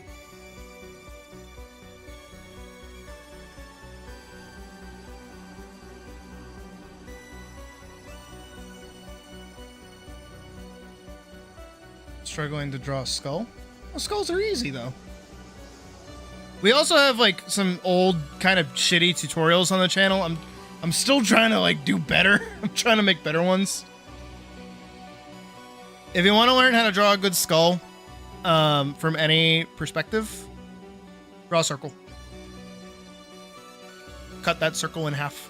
Struggling to draw a skull? Well, skulls are easy, though. We also have, like, some old kind of shitty tutorials on the channel. I'm still trying to, like, do better. I'm trying to make better ones. If you want to learn how to draw a good skull, from any perspective, draw a circle. Cut that circle in half.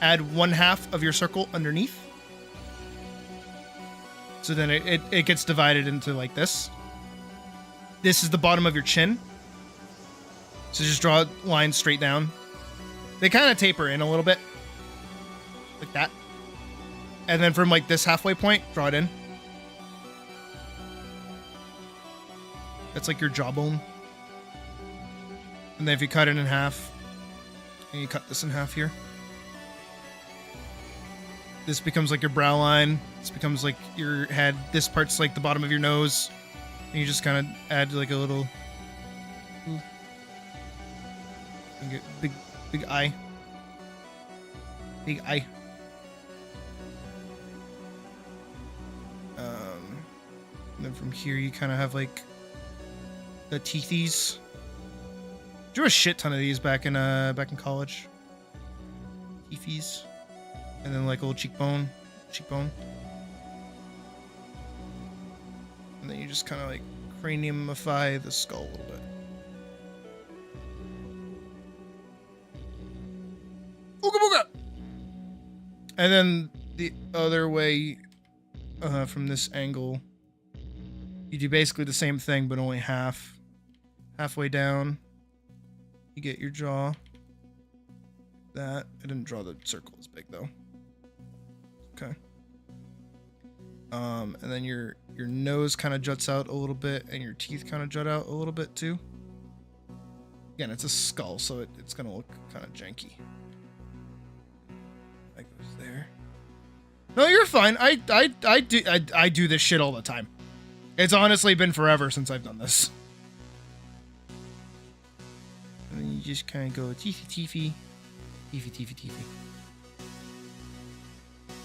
Add 1/2 of your circle underneath. So then it gets divided into like this. This is the bottom of your chin. So just draw a line straight down. They kind of taper in a little bit. Like that. And then from like this halfway point, draw it in. That's like your jawbone. And then if you cut it in half, and you cut this in half here, this becomes like your brow line. This becomes like your head. This part's like the bottom of your nose. And you just kind of add like a little big eye. Big eye. And then from here you kind of have like the teethies. Drew a shit ton of these back in college. Teethies. And then like a little cheekbone. And then you just kind of like craniumify the skull a little bit. Ooga booga! And then the other way, from this angle, you do basically the same thing, but only half. Halfway down, you get your jaw. That. I didn't draw the circle as big though. Okay. And then your nose kind of juts out a little bit, and your teeth kind of jut out a little bit too. Again, it's a skull, so it's gonna look kind of janky. That goes there. No, you're fine. I do this shit all the time. It's honestly been forever since I've done this. And then you just kind of go teethy.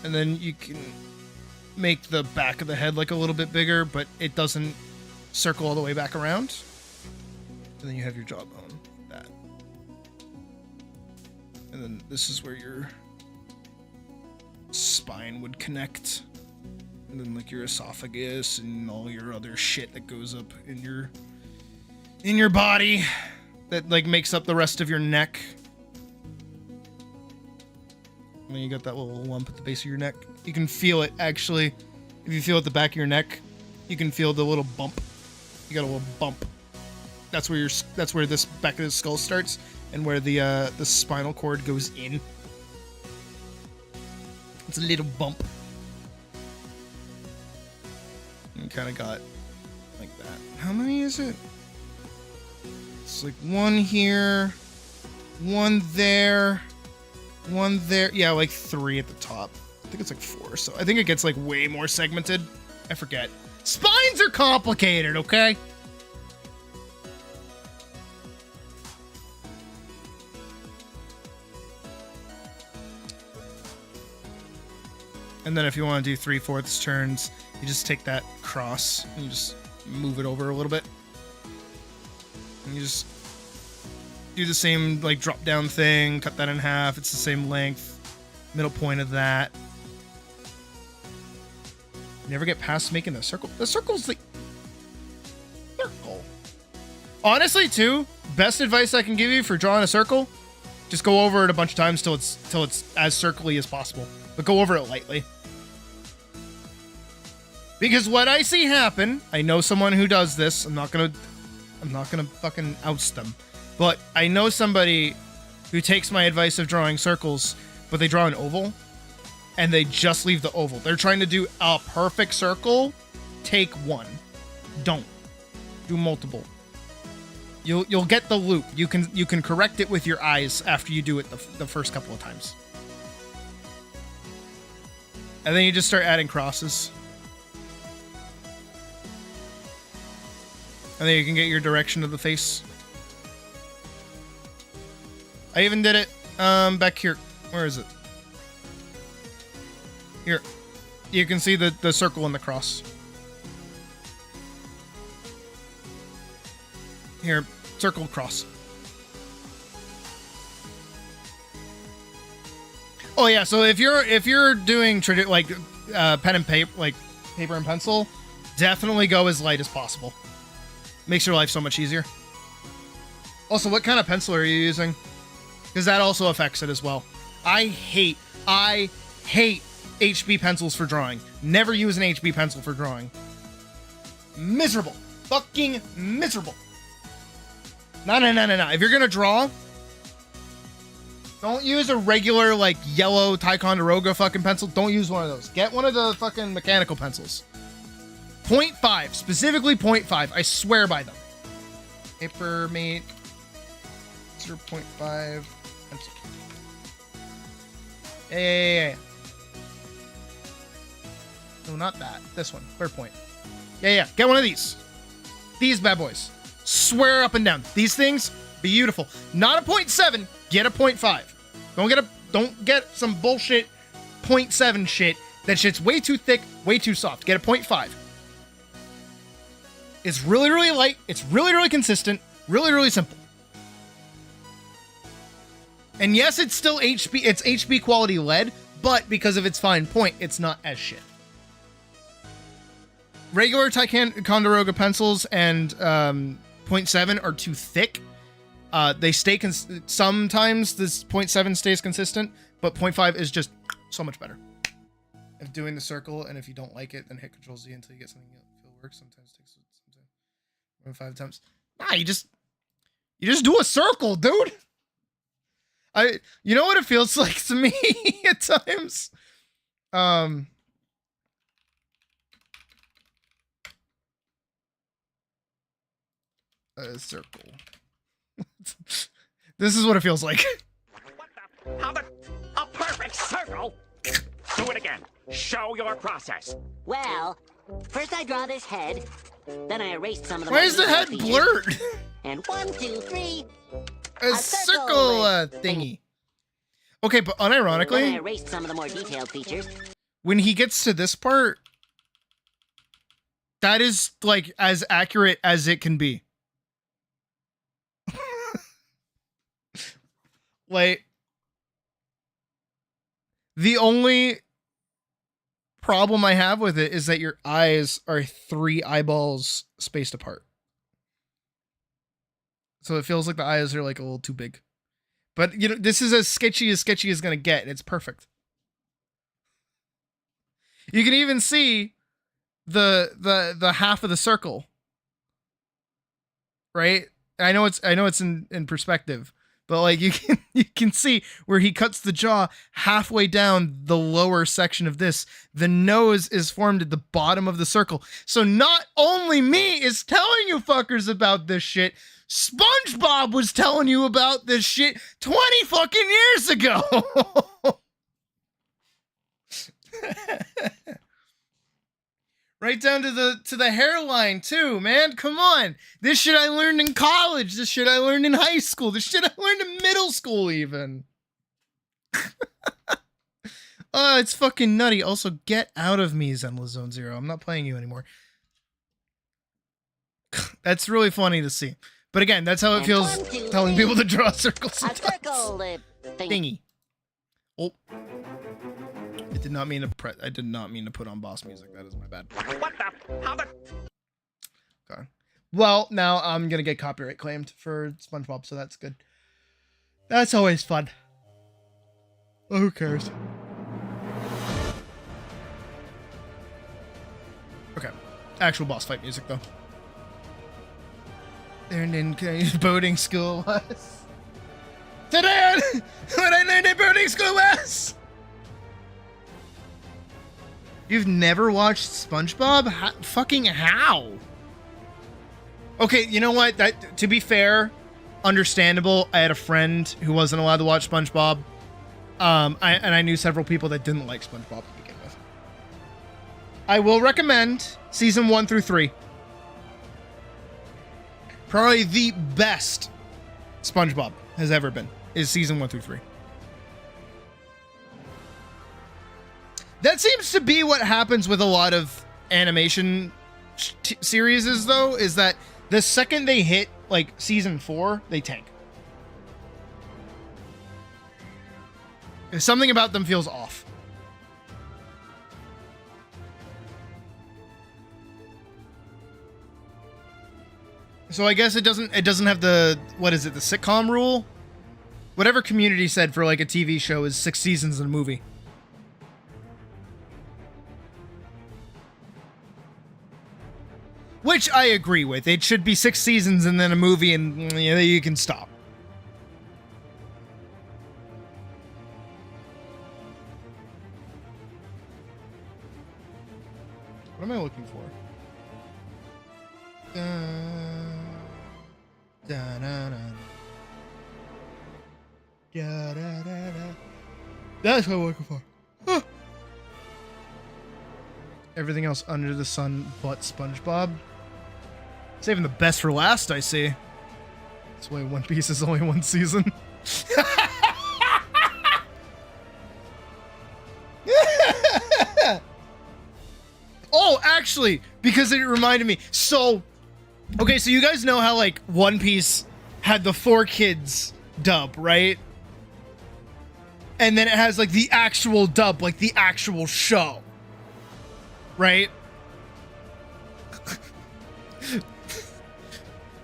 And then you can make the back of the head like a little bit bigger, but it doesn't circle all the way back around. And then you have your jawbone, that. And then this is where your spine would connect. And then like your esophagus and all your other shit that goes up in your body that like makes up the rest of your neck. And then you got that little lump at the base of your neck. You can feel it actually. If you feel at the back of your neck, you can feel the little bump. You got a little bump. That's where this back of the skull starts, and where the spinal cord goes in. It's a little bump. You kind of got like that. How many is it? It's like one here, one there, one there. Yeah, like 3 at the top. I think it's like 4. So I think it gets like way more segmented. I forget. Spines are complicated, okay? And then if you want to do 3/4 turns, you just take that cross and you just move it over a little bit. And you just do the same like drop down thing, cut that in half. It's the same length, middle point of that. Never get past making the circle. The circle's the circle. Honestly, too, best advice I can give you for drawing a circle, just go over it a bunch of times till it's as circly as possible. But go over it lightly. Because what I see happen, I know someone who does this. I'm not gonna fucking oust them. But I know somebody who takes my advice of drawing circles, but they draw an oval and they just leave the oval. They're trying to do a perfect circle. Take one. Don't. Do multiple. You'll get the loop. You can correct it with your eyes after you do it the first couple of times. And then you just start adding crosses. And then you can get your direction of the face. I even did it back here. Where is it? Here. You can see the circle and the cross. Here, circle cross. Oh yeah, so if you're doing like pen and paper, like paper and pencil, definitely go as light as possible. Makes your life so much easier. Also, what kind of pencil are you using? Because that also affects it as well. I hate HB pencils for drawing. Never use an HB pencil for drawing. Miserable. Fucking miserable. No. If you're gonna draw, don't use a regular, like, yellow Ticonderoga fucking pencil. Don't use one of those. Get one of the fucking mechanical pencils. 0.5. Specifically 0.5. I swear by them. Papermate 0.5 pencil. Yeah. No, not that. This one. Fair point. Yeah. Get one of these. These bad boys. Swear up and down. These things, beautiful. Not a 0.7. Get a 0.5. Don't get some bullshit 0.7 shit. That shit's way too thick, way too soft. Get a 0.5. It's really, really light. It's really, really consistent. Really, really simple. And yes, it's still HB. It's HB quality lead, but because of its fine point, it's not as shit. Regular Ticonderoga pencils and 0.7 are too thick. They stay sometimes this 0.7 stays consistent, but 0.5 is just so much better. If doing the circle, and if you don't like it, then hit Control Z until you get something that feel works. Sometimes it takes 5 times. Nah, you just do a circle, dude. You know what it feels like to me at times? A circle. This is what it feels like. A perfect circle? Do it again. Show your process. Well, first I draw this head, then I erase some of the Why is the head blurred? And 1, 2, 3. A circle thingy. Okay, but unironically, then I erased some of the more detailed features. When he gets to this part, that is like as accurate as it can be. Like, the only problem I have with it is that your eyes are 3 eyeballs spaced apart. So it feels like the eyes are like a little too big. But, you know, this is as sketchy as gonna get, and it's perfect. You can even see the half of the circle. Right? I know it's in perspective. But like you can see where he cuts the jaw halfway down the lower section of this. The nose is formed at the bottom of the circle. So not only me is telling you fuckers about this shit, SpongeBob was telling you about this shit 20 fucking years ago. Right down to the hairline too, man. Come on. This shit I learned in college. This shit I learned in high school. This shit I learned in middle school even. Oh, it's fucking nutty. Also, get out of me, Zenless Zone Zero. I'm not playing you anymore. That's really funny to see. But again, that's how it feels telling people to draw circles sometimes. A circle thingy. Oh. I did not mean to put on boss music. That is my bad. What the? How the? Okay. Well, now I'm gonna get copyright claimed for SpongeBob, so that's good. That's always fun. Oh, who cares? Okay. Actual boss fight music, though. Learned in boating school was. Today, what I learned in boating school was. You've never watched SpongeBob? Fucking how? Okay, you know what? That, to be fair, understandable. I had a friend who wasn't allowed to watch SpongeBob. And I knew several people that didn't like SpongeBob to begin with. I will recommend season 1 through 3. Probably the best SpongeBob has ever been is season 1 through 3. That seems to be what happens with a lot of animation series, though, is that the second they hit like season 4, they tank. Something about them feels off. So I guess it doesn't have the, what is it, the sitcom rule? Whatever Community said for like a TV show is 6 seasons in a movie. Which I agree with. It should be 6 seasons and then a movie, and you know, you can stop. What am I looking for? That's what I'm looking for. Huh. Everything else under the sun but SpongeBob. Saving the best for last, I see. That's why One Piece is only 1 season. Oh, actually, because it reminded me. So, okay, so you guys know how, like, One Piece had the 4Kids dub, right? And then it has, like, the actual dub, like, the actual show. Right?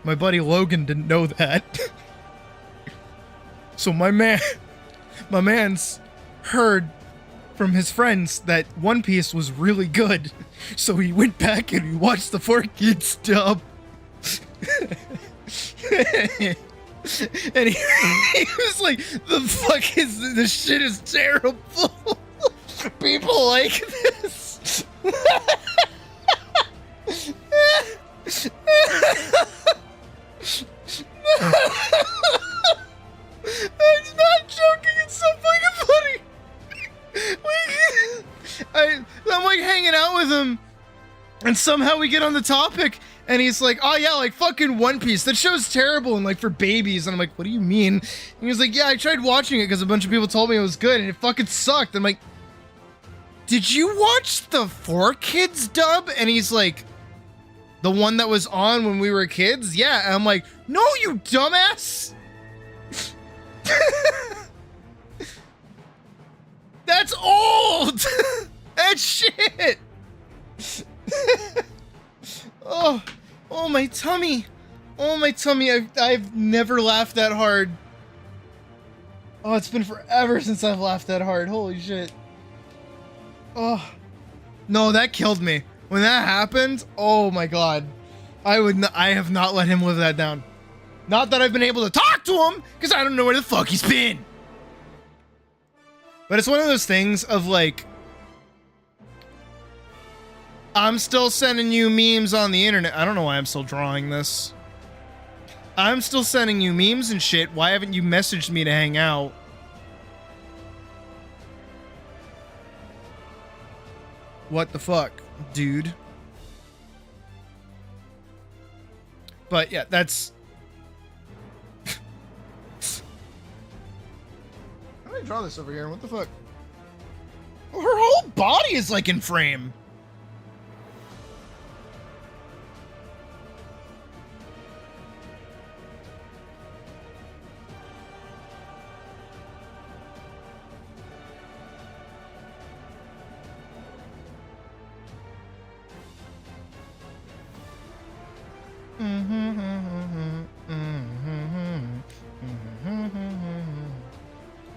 My buddy Logan didn't know that. So my man's heard from his friends that One Piece was really good. So he went back and he watched the 4Kids dub. And he was like, the fuck is this shit is terrible. People like this. I'm not joking, it's so fucking funny. I'm like hanging out with him, and somehow we get on the topic, and he's like, oh yeah, like fucking One Piece, that show's terrible and like for babies. And I'm like, what do you mean? And he was like, yeah, I tried watching it because a bunch of people told me it was good and it fucking sucked. I'm like, did you watch the 4Kids dub? And he's like, the one that was on when we were kids? Yeah. And I'm like, no, you dumbass. That's old. That's shit. Oh my tummy. Oh my tummy. I've never laughed that hard. Oh, it's been forever since I've laughed that hard. Holy shit. Oh no, that killed me when that happened. Oh my god, I have not let him live that down. Not that I've been able to talk to him, because I don't know where the fuck he's been. But it's one of those things of like, I'm still sending you memes on the internet. I don't know why I'm still drawing this. I'm still sending you memes and shit. Why haven't you messaged me to hang out? What the fuck, dude? But yeah, that's... How do I draw this over here? What the fuck? Oh, her whole body is like in frame.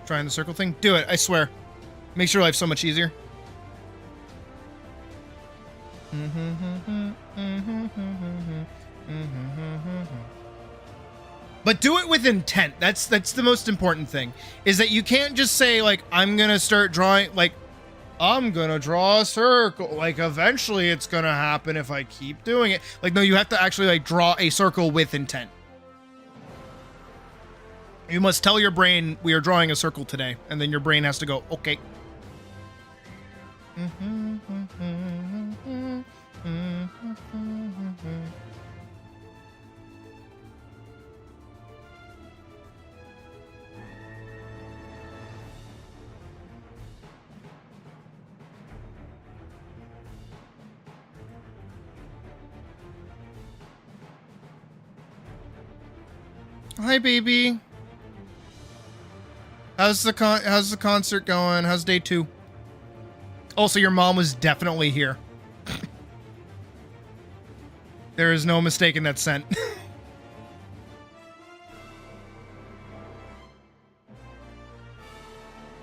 Trying the circle thing? Do it, I swear. Makes your life so much easier. But do it with intent. That's the most important thing. Is that you can't just say, like, I'm gonna start drawing, like, I'm gonna draw a circle. Like, eventually it's gonna happen if I keep doing it. Like, no, you have to actually, like, draw a circle with intent. You must tell your brain, we are drawing a circle today. And then your brain has to go, okay. Hi, baby. How's the concert going? How's day 2? Also, your mom was definitely here. There is no mistaking that scent.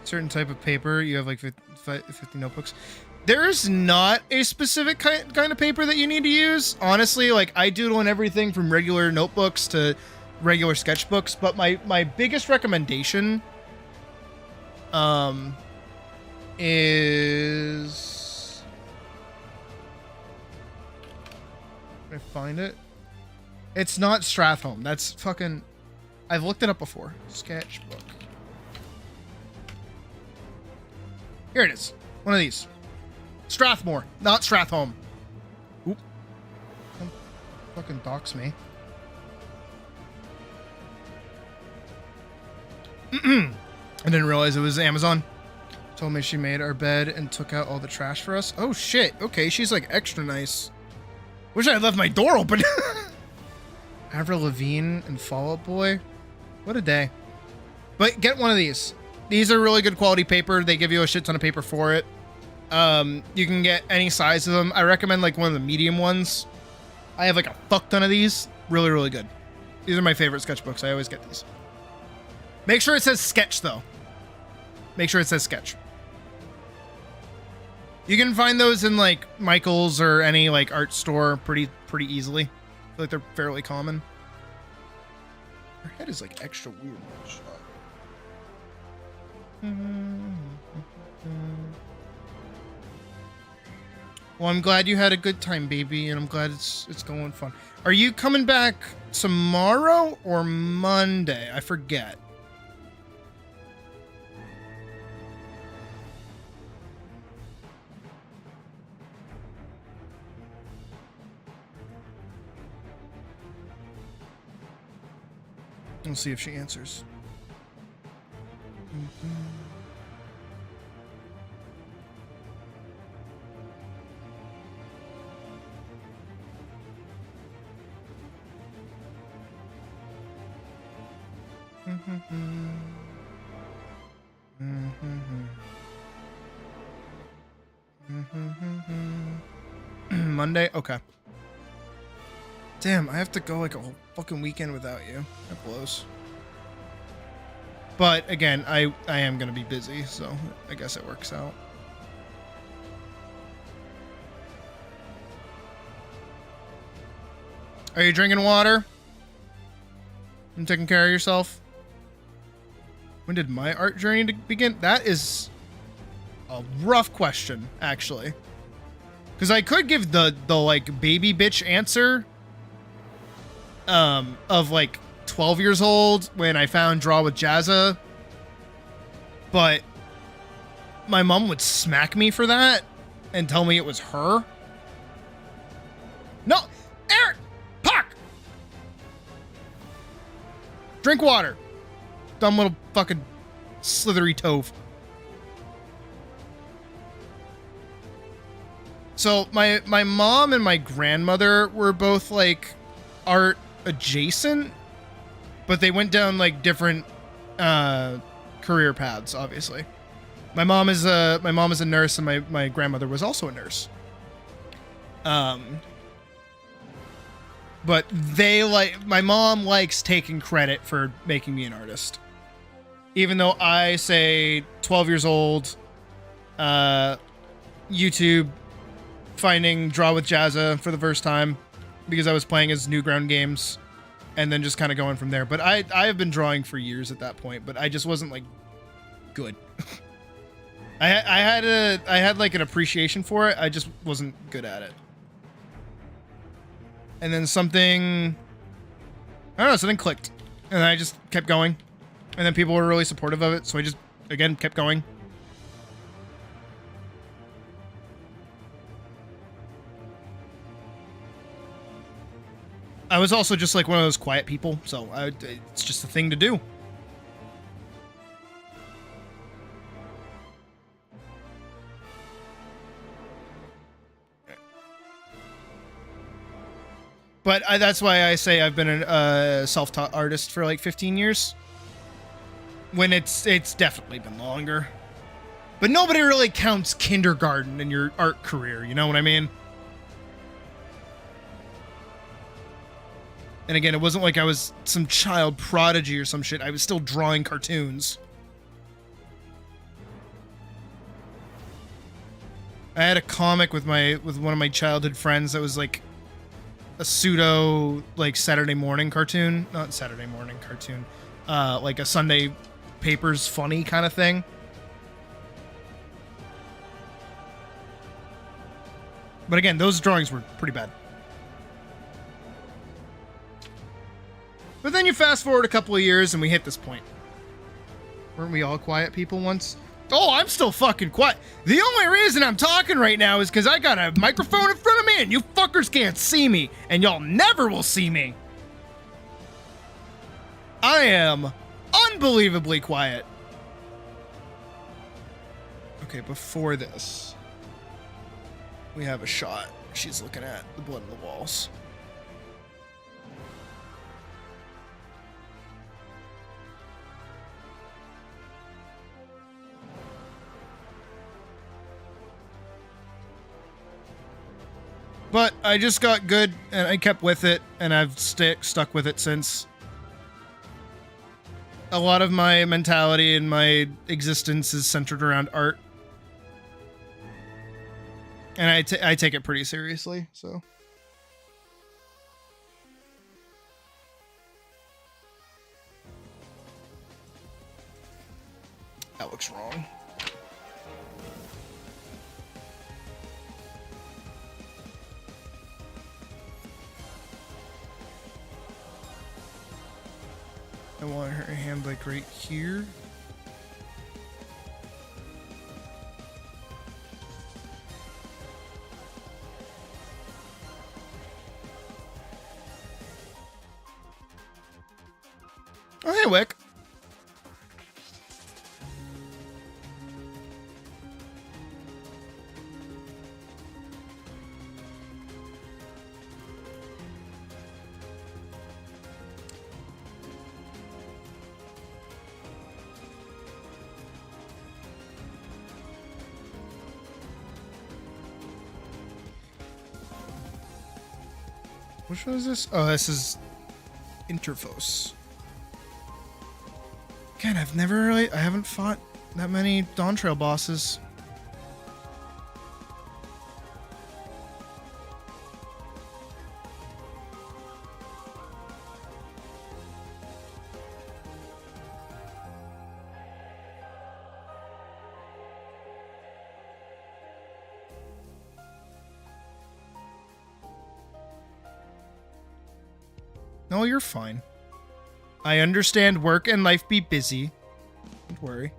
Certain type of paper, you have like 50 notebooks. There is not a specific kind of paper that you need to use. Honestly, like I doodle in everything from regular notebooks to regular sketchbooks, but my biggest recommendation is, can I find it? It's not Strathholm. That's fucking, I've looked it up before. Sketchbook. Here it is. One of these. Strathmore, not Stratholme. Oop. Don't fucking dox me. I didn't realize it was Amazon. Told me she made our bed and took out all the trash for us. Oh shit. Okay, she's like extra nice. Wish I had left my door open. Avril Lavigne and Fall Out Boy. What a day. But get one of these. These are really good quality paper. They give you a shit ton of paper for it. You can get any size of them. I recommend like one of the medium ones. I have like a fuck ton of these. Really, really good. These are my favorite sketchbooks. I always get these. Make sure it says sketch though. Make sure it says sketch. You can find those in like Michael's or any like art store pretty easily. I feel like they're fairly common. Her head is like extra weird. Well, I'm glad you had a good time, baby, and I'm glad it's going fun. Are you coming back tomorrow or Monday? I forget. We'll see if she answers. Monday? Okay. Damn, I have to go like a whole fucking weekend without you. That blows. But again, I am gonna be busy, so I guess it works out. Are you drinking water? And taking care of yourself? When did my art journey begin? That is a rough question, actually. Because I could give the like baby bitch answer of like 12 years old when I found Draw with Jazza, but my mom would smack me for that and tell me it was her. No, Eric, Puck, drink water, dumb little fucking slithery tove. So my mom and my grandmother were both like art adjacent, but they went down like different career paths. Obviously, my mom is a nurse, and my grandmother was also a nurse. But my mom likes taking credit for making me an artist, even though I say 12 years old, YouTube, finding Draw with Jazza for the first time because I was playing as Newground games, and then just kind of going from there. But I have been drawing for years at that point, but I just wasn't like good. I had like an appreciation for it. I just wasn't good at it. And then something clicked, and I just kept going, and then people were really supportive of it, so I just again kept going. I was also just like one of those quiet people, so it's just a thing to do. But that's why I say I've been a self-taught artist for like 15 years. When it's definitely been longer. But nobody really counts kindergarten in your art career, you know what I mean? And again, it wasn't like I was some child prodigy or some shit. I was still drawing cartoons. I had a comic with one of my childhood friends that was like a pseudo like Saturday morning cartoon. Not Saturday morning cartoon. Like a Sunday papers funny kind of thing. But again, those drawings were pretty bad. But then you fast forward a couple of years and we hit this point. Weren't we all quiet people once? Oh, I'm still fucking quiet. The only reason I'm talking right now is because I got a microphone in front of me and you fuckers can't see me. And y'all never will see me. I am unbelievably quiet. Okay, before this, we have a shot. She's looking at the blood on the walls. But I just got good, and I kept with it, and I've stuck with it since. A lot of my mentality and my existence is centered around art. And I take it pretty seriously, so. That looks wrong. I want her hand like right here. Oh, hey, Wick. Which one is this? Oh, this is Interphos. Again, I haven't fought that many Dawn Trail bosses. No, you're fine. I understand work and life be busy. Don't worry.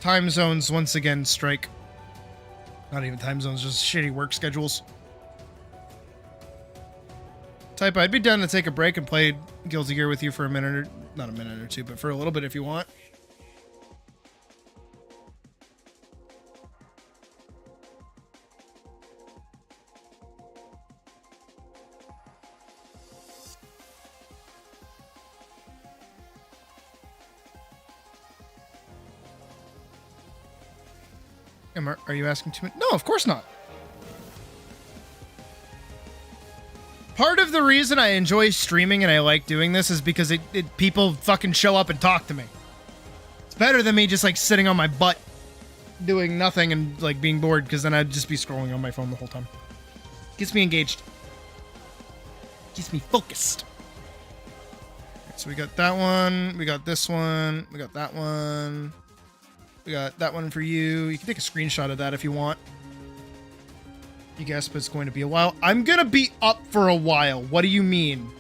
Time zones once again strike. Not even time zones, just shitty work schedules. Type, I'd be down to take a break and play Guilty Gear with you for a minute or not a minute or two, but for a little bit if you want. Are you asking too much? No, of course not. Part of the reason I enjoy streaming and I like doing this is because people fucking show up and talk to me. It's better than me just like sitting on my butt doing nothing and like being bored, because then I'd just be scrolling on my phone the whole time. Gets me engaged. Keeps me focused. Right, so we got that one. We got this one. We got that one. We got that one for you. You can take a screenshot of that if you want. You guess, but it's going to be a while. I'm going to be up for a while. What do you mean?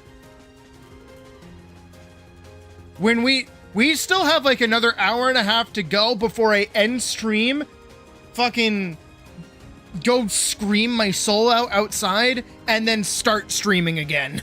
When we still have like another hour and a half to go before I end stream, fucking go scream my soul out outside, and then start streaming again.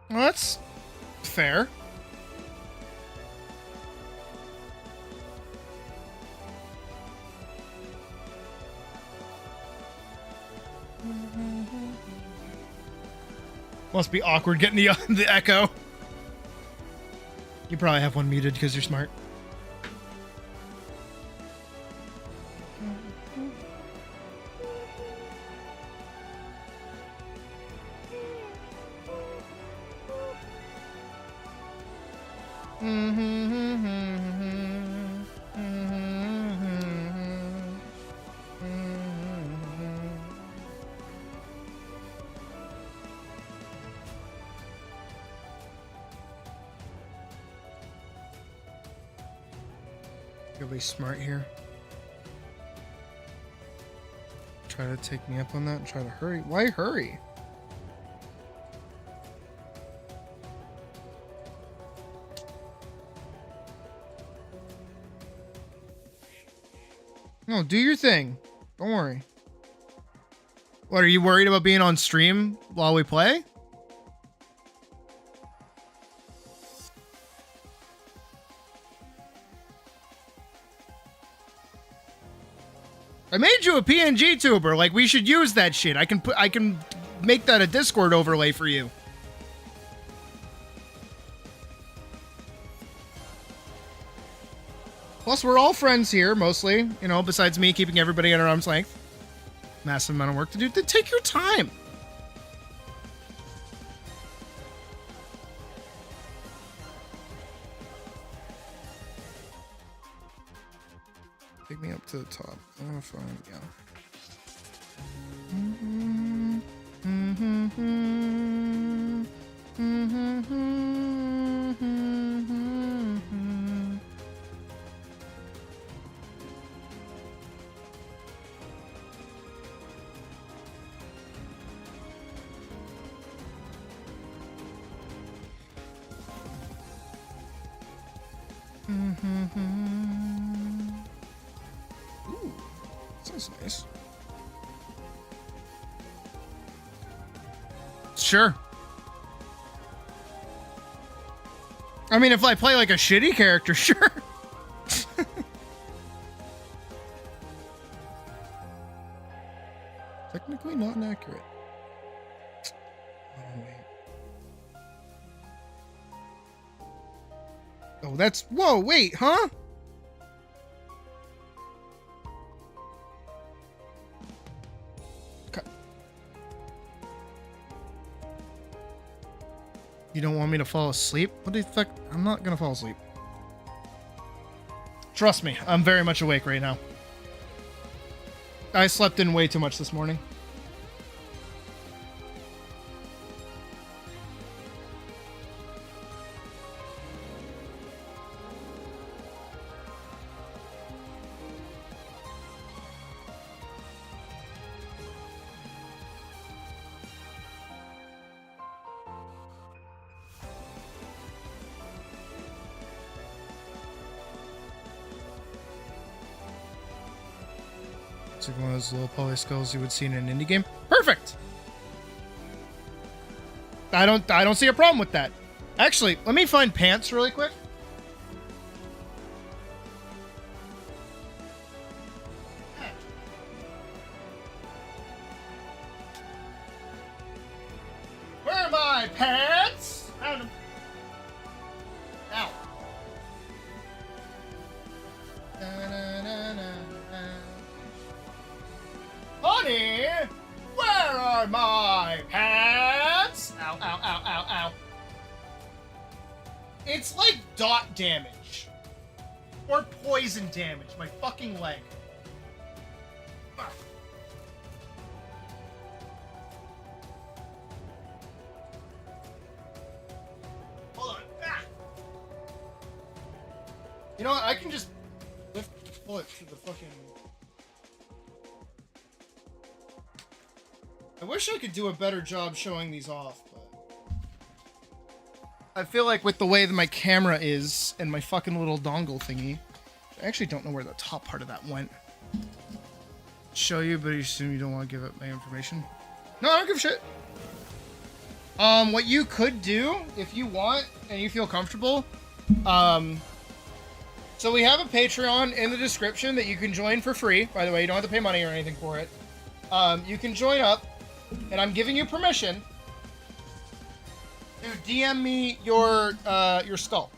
Well, that's fair. Must be awkward getting the echo. You probably have one muted because you're smart. Everybody's smart here. Try to take me up on that and try to hurry. Why hurry? No, do your thing. Don't worry. What, are you worried about being on stream while we play? I made you a PNG tuber. Like, we should use that shit. I can make that a Discord overlay for you. Plus, we're all friends here, mostly. You know, besides me keeping everybody at arm's length. Massive amount of work to do. Then take your time. Take me up to the top. Oh, fine, yeah. Ooh, sounds nice. Sure. I mean, if I play like a shitty character, sure. Technically not inaccurate. Oh, wait. Oh, that's... Whoa, wait, huh? You don't want me to fall asleep? What the fuck? I'm not gonna fall asleep. Trust me, I'm very much awake right now. I slept in way too much this morning. It's like one of those low poly skulls you would see in an indie game. Perfect. I don't see a problem with that. Actually, let me find pants really quick. Where are my pants? Found them. Ow. Honey, where are my pants? Ow, ow, ow, ow, ow. It's like dot damage. Or poison damage. My fucking leg. Fuck. Hold on. Ah. You know what? I can just pull it to the fucking... I wish I could do a better job showing these off, but... I feel like with the way that my camera is and my fucking little dongle thingy, I actually don't know where the top part of that went. Show you, but you assume you don't want to give up my information. No, I don't give a shit. What you could do, if you want, and you feel comfortable, so we have a Patreon in the description that you can join for free. By the way, you don't have to pay money or anything for it. You can join up, and I'm giving you permission to DM me your skull.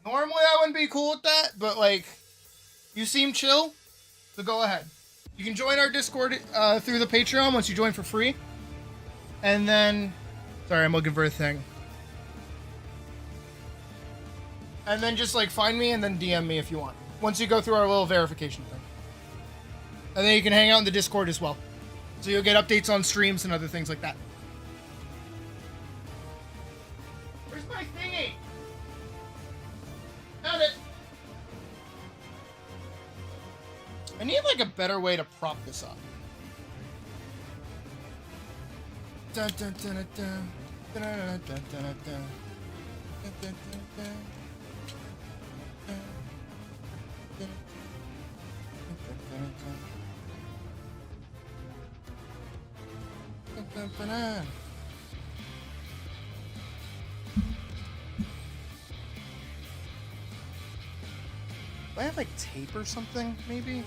Normally, I wouldn't be cool with that, but, like, you seem chill, so go ahead. You can join our Discord through the Patreon once you join for free. And then... Sorry, I'm looking for a thing. And then just, like, find me and then DM me if you want. Once you go through our little verification thing. And then you can hang out in the Discord as well. So you'll get updates on streams and other things like that. Where's my thingy? Found it. I need, like, a better way to prop this up. Dun, dun, dun, dun, dun. Dun, dun, dun, dun, dun, dun. Dun, dun, dun, dun. Do I have like tape or something, maybe?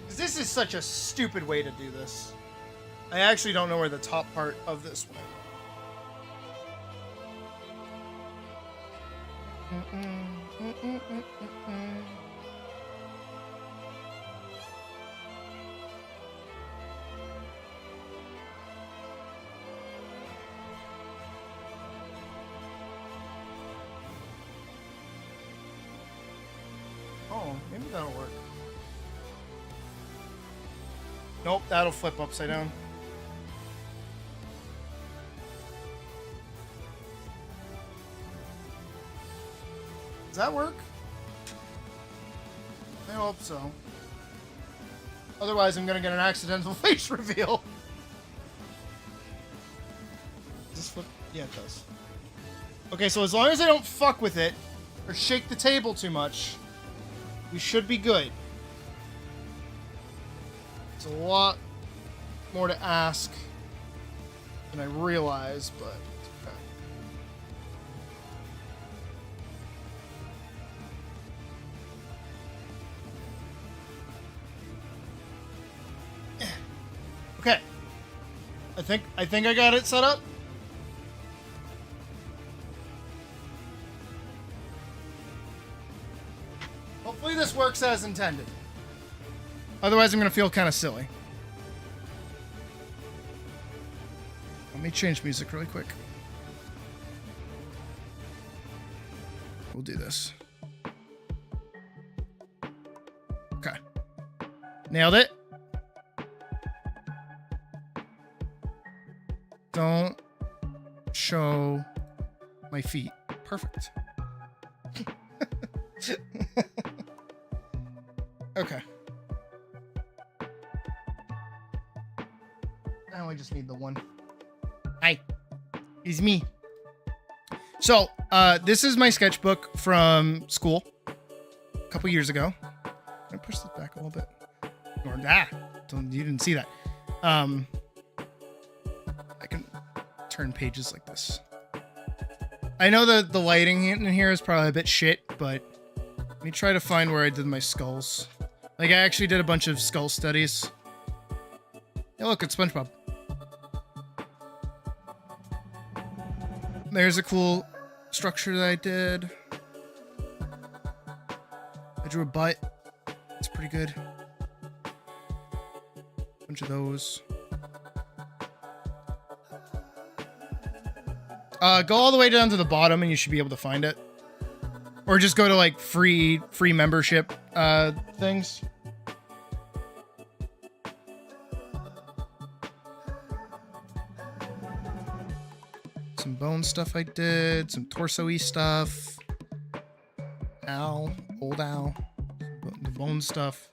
Because this is such a stupid way to do this. I actually don't know where the top part of this went. Oh, maybe that'll work. Nope, that'll flip upside down. Does that work? I hope so. Otherwise, I'm gonna get an accidental face reveal. Does this flip? Yeah, it does. Okay, so as long as I don't fuck with it or shake the table too much, we should be good. It's a lot more to ask than I realize, but Okay. I think I got it set up. Hopefully this works as intended. Otherwise, I'm gonna feel kind of silly. Let me change music really quick. We'll do this. Okay. Nailed it. Don't show my feet. Perfect. Okay. Now I just need the one. Hi. It's me. So, this is my sketchbook from school a couple years ago. Can I push this back a little bit? Or, you didn't see that. I can turn pages like this. I know that the lighting in here is probably a bit shit, but let me try to find where I did my skulls. Like, I actually did a bunch of skull studies. Hey, look, it's SpongeBob. There's a cool structure that I did. I drew a butt. It's pretty good. Bunch of those. Go all the way down to the bottom and you should be able to find it. Or just go to like free membership things. Some bone stuff I did, some torso-y stuff. Owl, old owl. The bone stuff.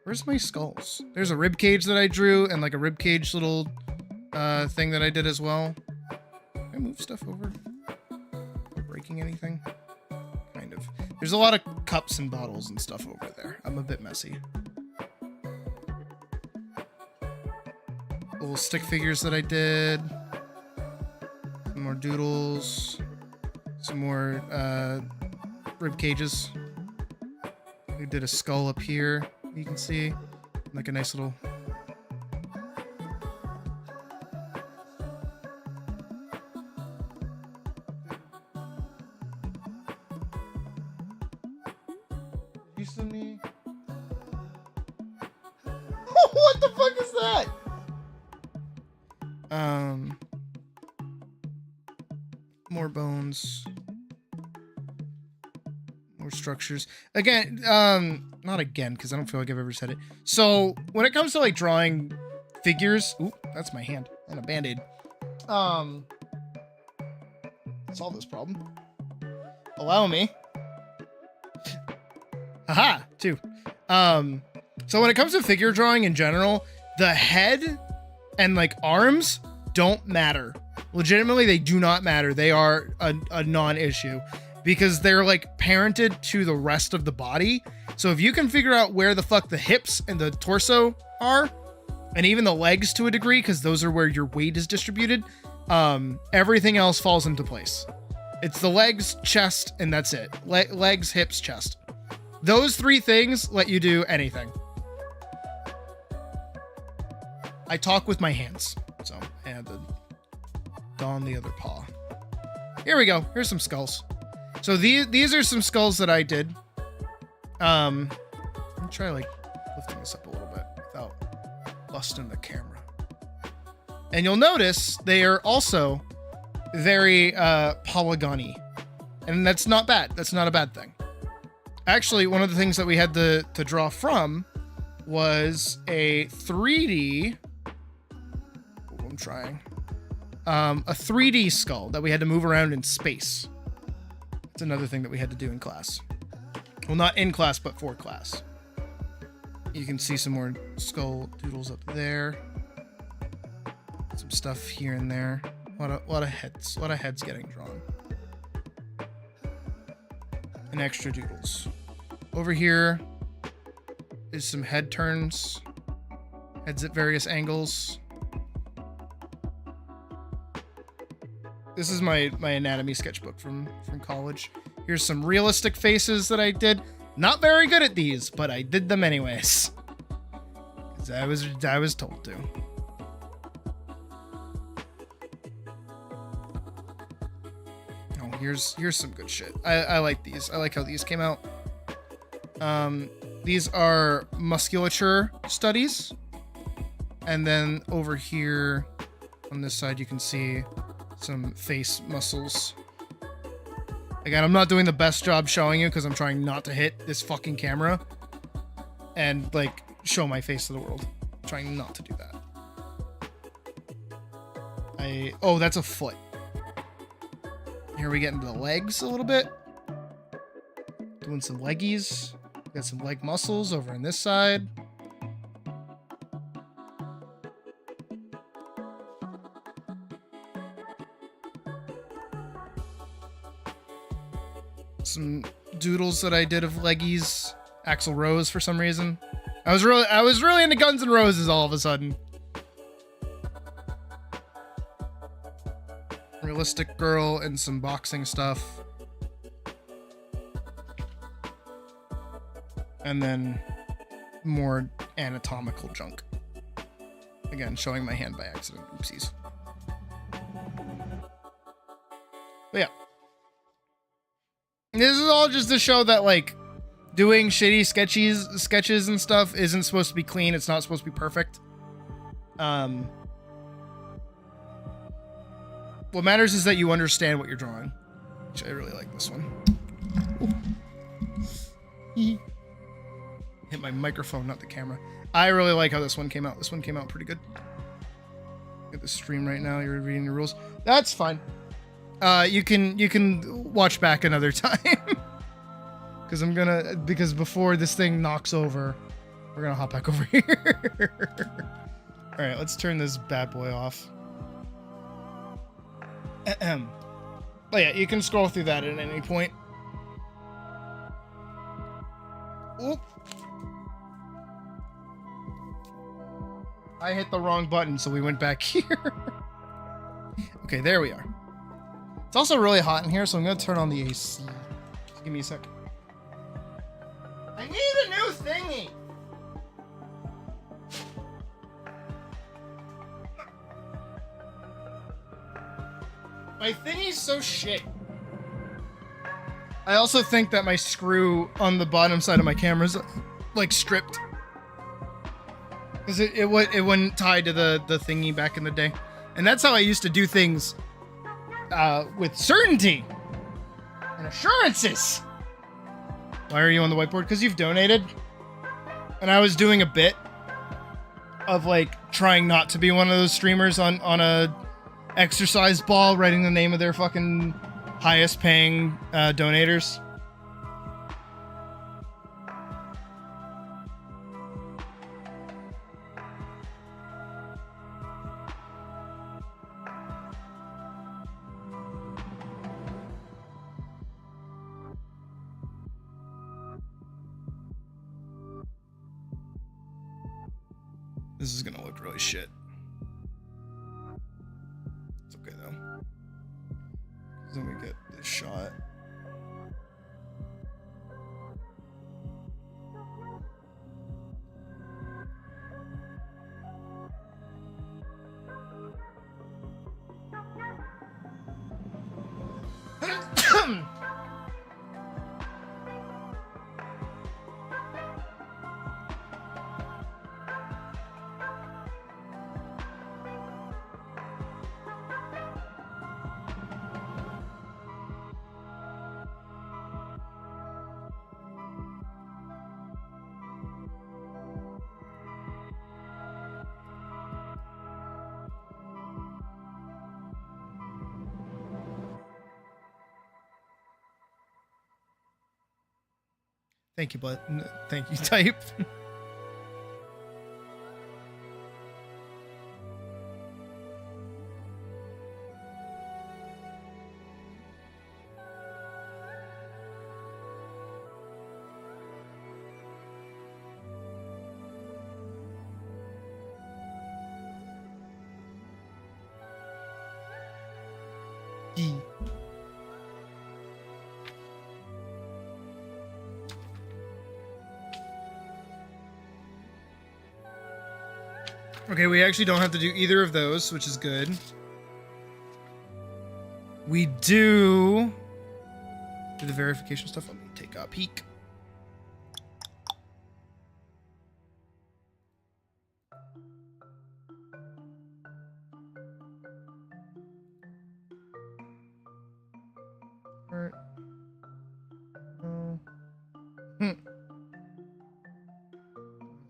Where's my skulls? There's a rib cage that I drew and like a rib cage little thing that I did as well. Can I move stuff over? Not breaking anything? Kind of. There's a lot of cups and bottles and stuff over there. I'm a bit messy. Little stick figures that I did. Some more doodles. Some more rib cages. We did a skull up here. You can see like a nice little. You send me. What the fuck is that? More bones. More structures. Again, not again, because I don't feel like I've ever said it. So, when it comes to, like, drawing figures... Ooh, that's my hand. And a Band-Aid. Solve this problem. Allow me. Haha! 2. So when it comes to figure drawing in general, the head and, like, arms don't matter. Legitimately, they do not matter. They are a non-issue. Because they're, like, parented to the rest of the body. So if you can figure out where the fuck the hips and the torso are, and even the legs to a degree, because those are where your weight is distributed, everything else falls into place. It's the legs, chest, and that's it. Legs, hips, chest. Those 3 things let you do anything. I talk with my hands, so I had to don the other paw. Here we go. Here's some skulls. So these are some skulls that I did. Let me try like lifting this up a little bit without busting the camera. And you'll notice they are also very polygony, and that's not bad. That's not a bad thing. Actually, one of the things that we had to draw from was a 3D. I'm trying. A 3D skull that we had to move around in space. It's another thing that we had to do in class. Well, not in class, but for class. You can see some more skull doodles up there. Some stuff here and there. A lot of heads. A lot of heads getting drawn. And extra doodles. Over here is some head turns. Heads at various angles. This is my anatomy sketchbook from college. Here's some realistic faces that I did. Not very good at these, but I did them anyways. 'Cause I was told to. here's some good shit. I like these. I like how these came out. These are musculature studies. And then over here on this side, you can see some face muscles. Again, I'm not doing the best job showing you because I'm trying not to hit this fucking camera and like show my face to the world. I'm trying not to do that. Oh, that's a foot. Here we get into the legs a little bit. Doing some leggies. Got some leg muscles over on this side. Some doodles that I did of leggies. Axl Rose for some reason. I was really into Guns N' Roses all of a sudden. Realistic girl and some boxing stuff. And then more anatomical junk. Again, showing my hand by accident. Oopsies. But yeah. This is all just to show that, like, doing shitty sketches and stuff isn't supposed to be clean. It's not supposed to be perfect. What matters is that you understand what you're drawing. Which I really like this one. Hit my microphone, not the camera. I really like how this one came out. This one came out pretty good. Get the stream right now. You're reading the rules. That's fine. You can watch back another time. Because before this thing knocks over, we're gonna hop back over here. All right, let's turn this bad boy off. Oh yeah, you can scroll through that at any point. Oop. I hit the wrong button, so we went back here. Okay, there we are. It's also really hot in here, so I'm gonna turn on the AC. Just give me a sec. I need a new thingy! My thingy's so shit. I also think that my screw on the bottom side of my camera's like stripped. Because it wouldn't tie to the thingy back in the day. And that's how I used to do things with certainty and assurances. Why are you on the whiteboard? Because you've donated. And I was doing a bit of like trying not to be one of those streamers on a exercise ball writing the name of their fucking highest paying donators. This is gonna look really shit. It's okay though. Then we get this shot. Thank you, bud. Thank you, type. Okay, we actually don't have to do either of those, which is good. We do Do the verification stuff. Let me take a peek. Alright.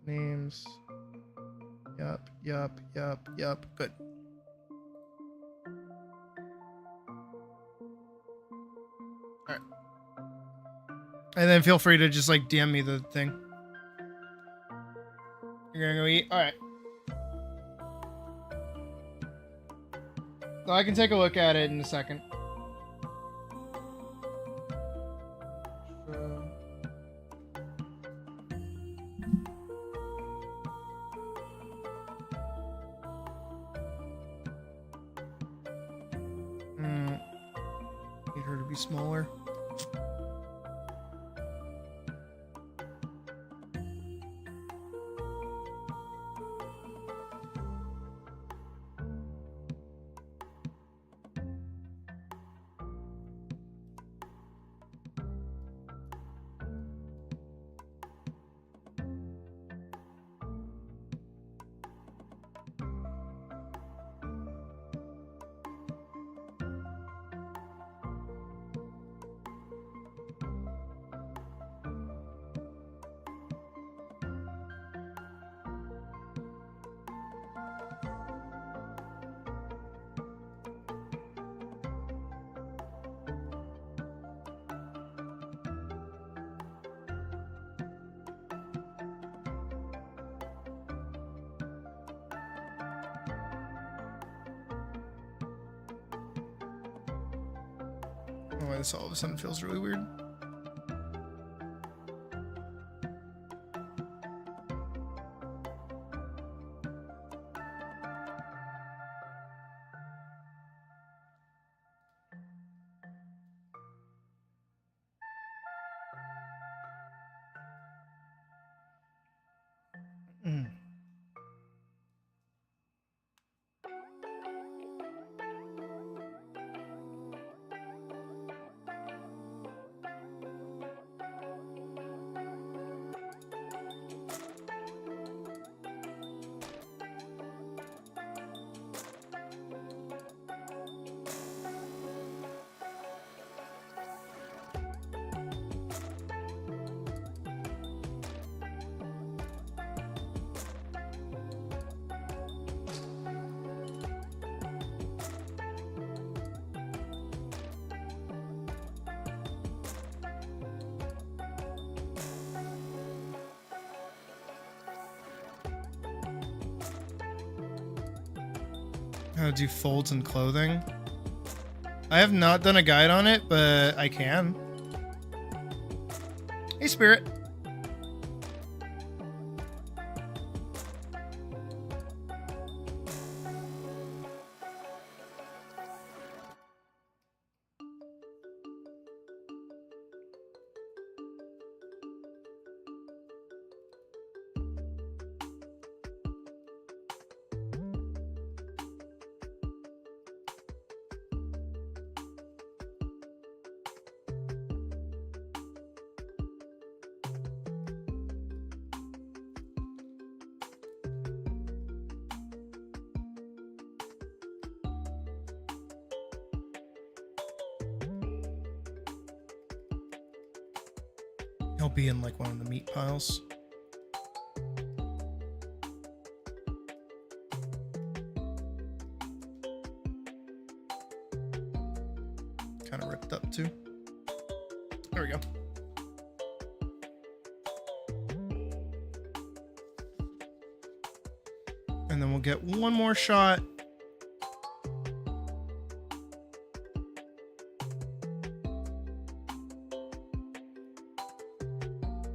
Names. Yup. Good. Alright. And then feel free to just like DM me the thing. You're gonna go eat? Alright. No, I can take a look at it in a second. Need her to be smaller. I don't know why this all of a sudden feels really weird. How to do folds in clothing. I have not done a guide on it, but I can. Hey, Spirit. He'll be in like one of the meat piles. Kind of ripped up too. There we go. And then we'll get one more shot.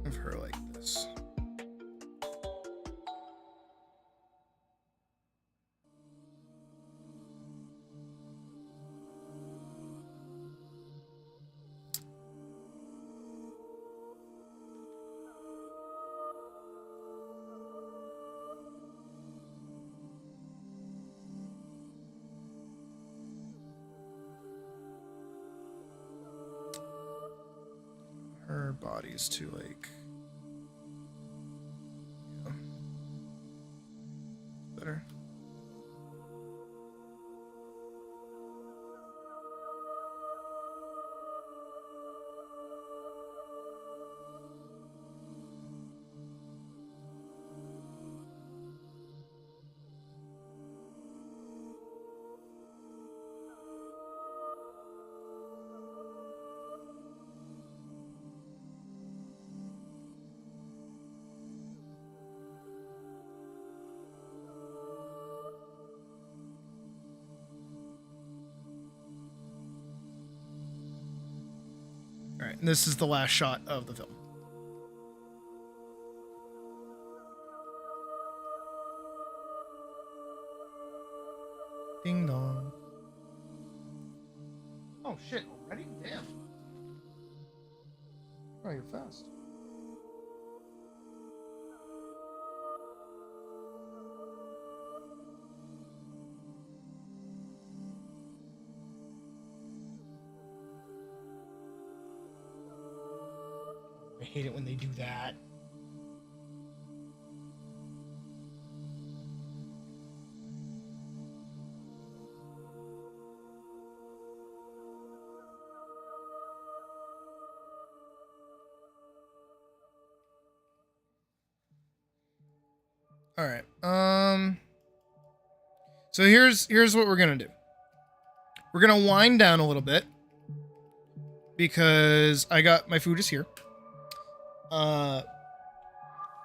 Of her like this. bodies to like. Yeah. Better. All right, and this is the last shot of the film. Ding dong. Oh shit, already? Damn. Oh, you're fast. I hate it when they do that. All right. So here's what we're gonna do. We're gonna wind down a little bit because I got my food is here.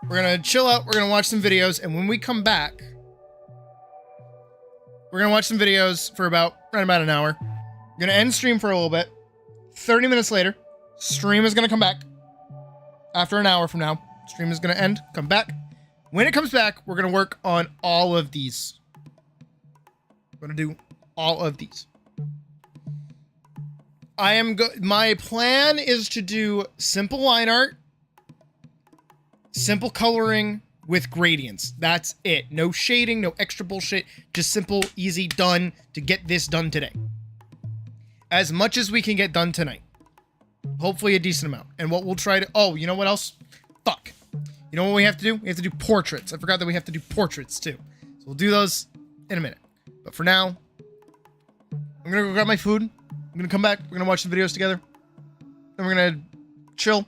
We're gonna chill out. We're gonna watch some videos, and when we come back, we're gonna watch some videos for right about an hour. We're gonna end stream for a little bit. 30 minutes later, stream is gonna come back. After an hour from now, stream is gonna end. Come back. When it comes back, we're gonna work on all of these. We're gonna do all of these. My plan is to do simple line art, simple coloring with gradients. That's it. No shading, no extra bullshit. Just simple, easy, done to get this done today. As much as we can get done tonight. Hopefully a decent amount. And what we'll try to... Oh, you know what else? Fuck. You know what we have to do? We have to do portraits. I forgot that we have to do portraits too. So we'll do those in a minute. But for now, I'm gonna go grab my food. I'm gonna come back. We're gonna watch the videos together. Then we're gonna chill,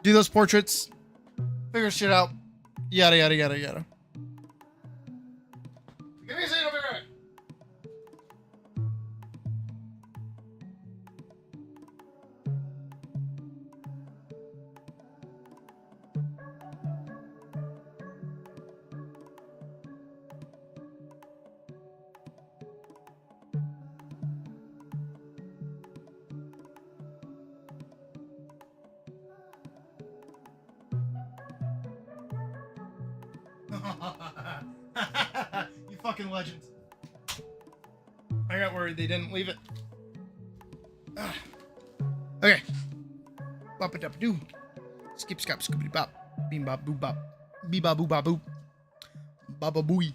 do those portraits, figure shit out, yada yada yada yada. Give me a second, I'll be right back. You fucking legend. I got worried they didn't leave it. Okay. Bop a dup doo. Skip scop scoopity bop. Beam bop boo bop. Bee bop boo bop boop. Baba booey.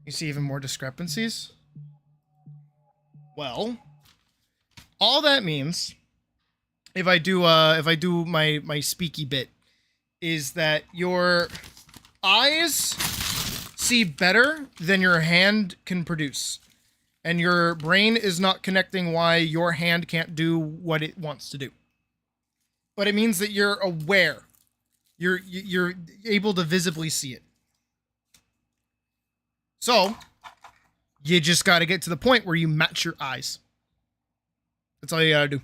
You see even more discrepancies? Well, all that means, if I do my speaky bit, is that your eyes see better than your hand can produce. And your brain is not connecting why your hand can't do what it wants to do. But it means that you're aware. You're able to visibly see it. So, you just got to get to the point where you match your eyes. That's all you got to do.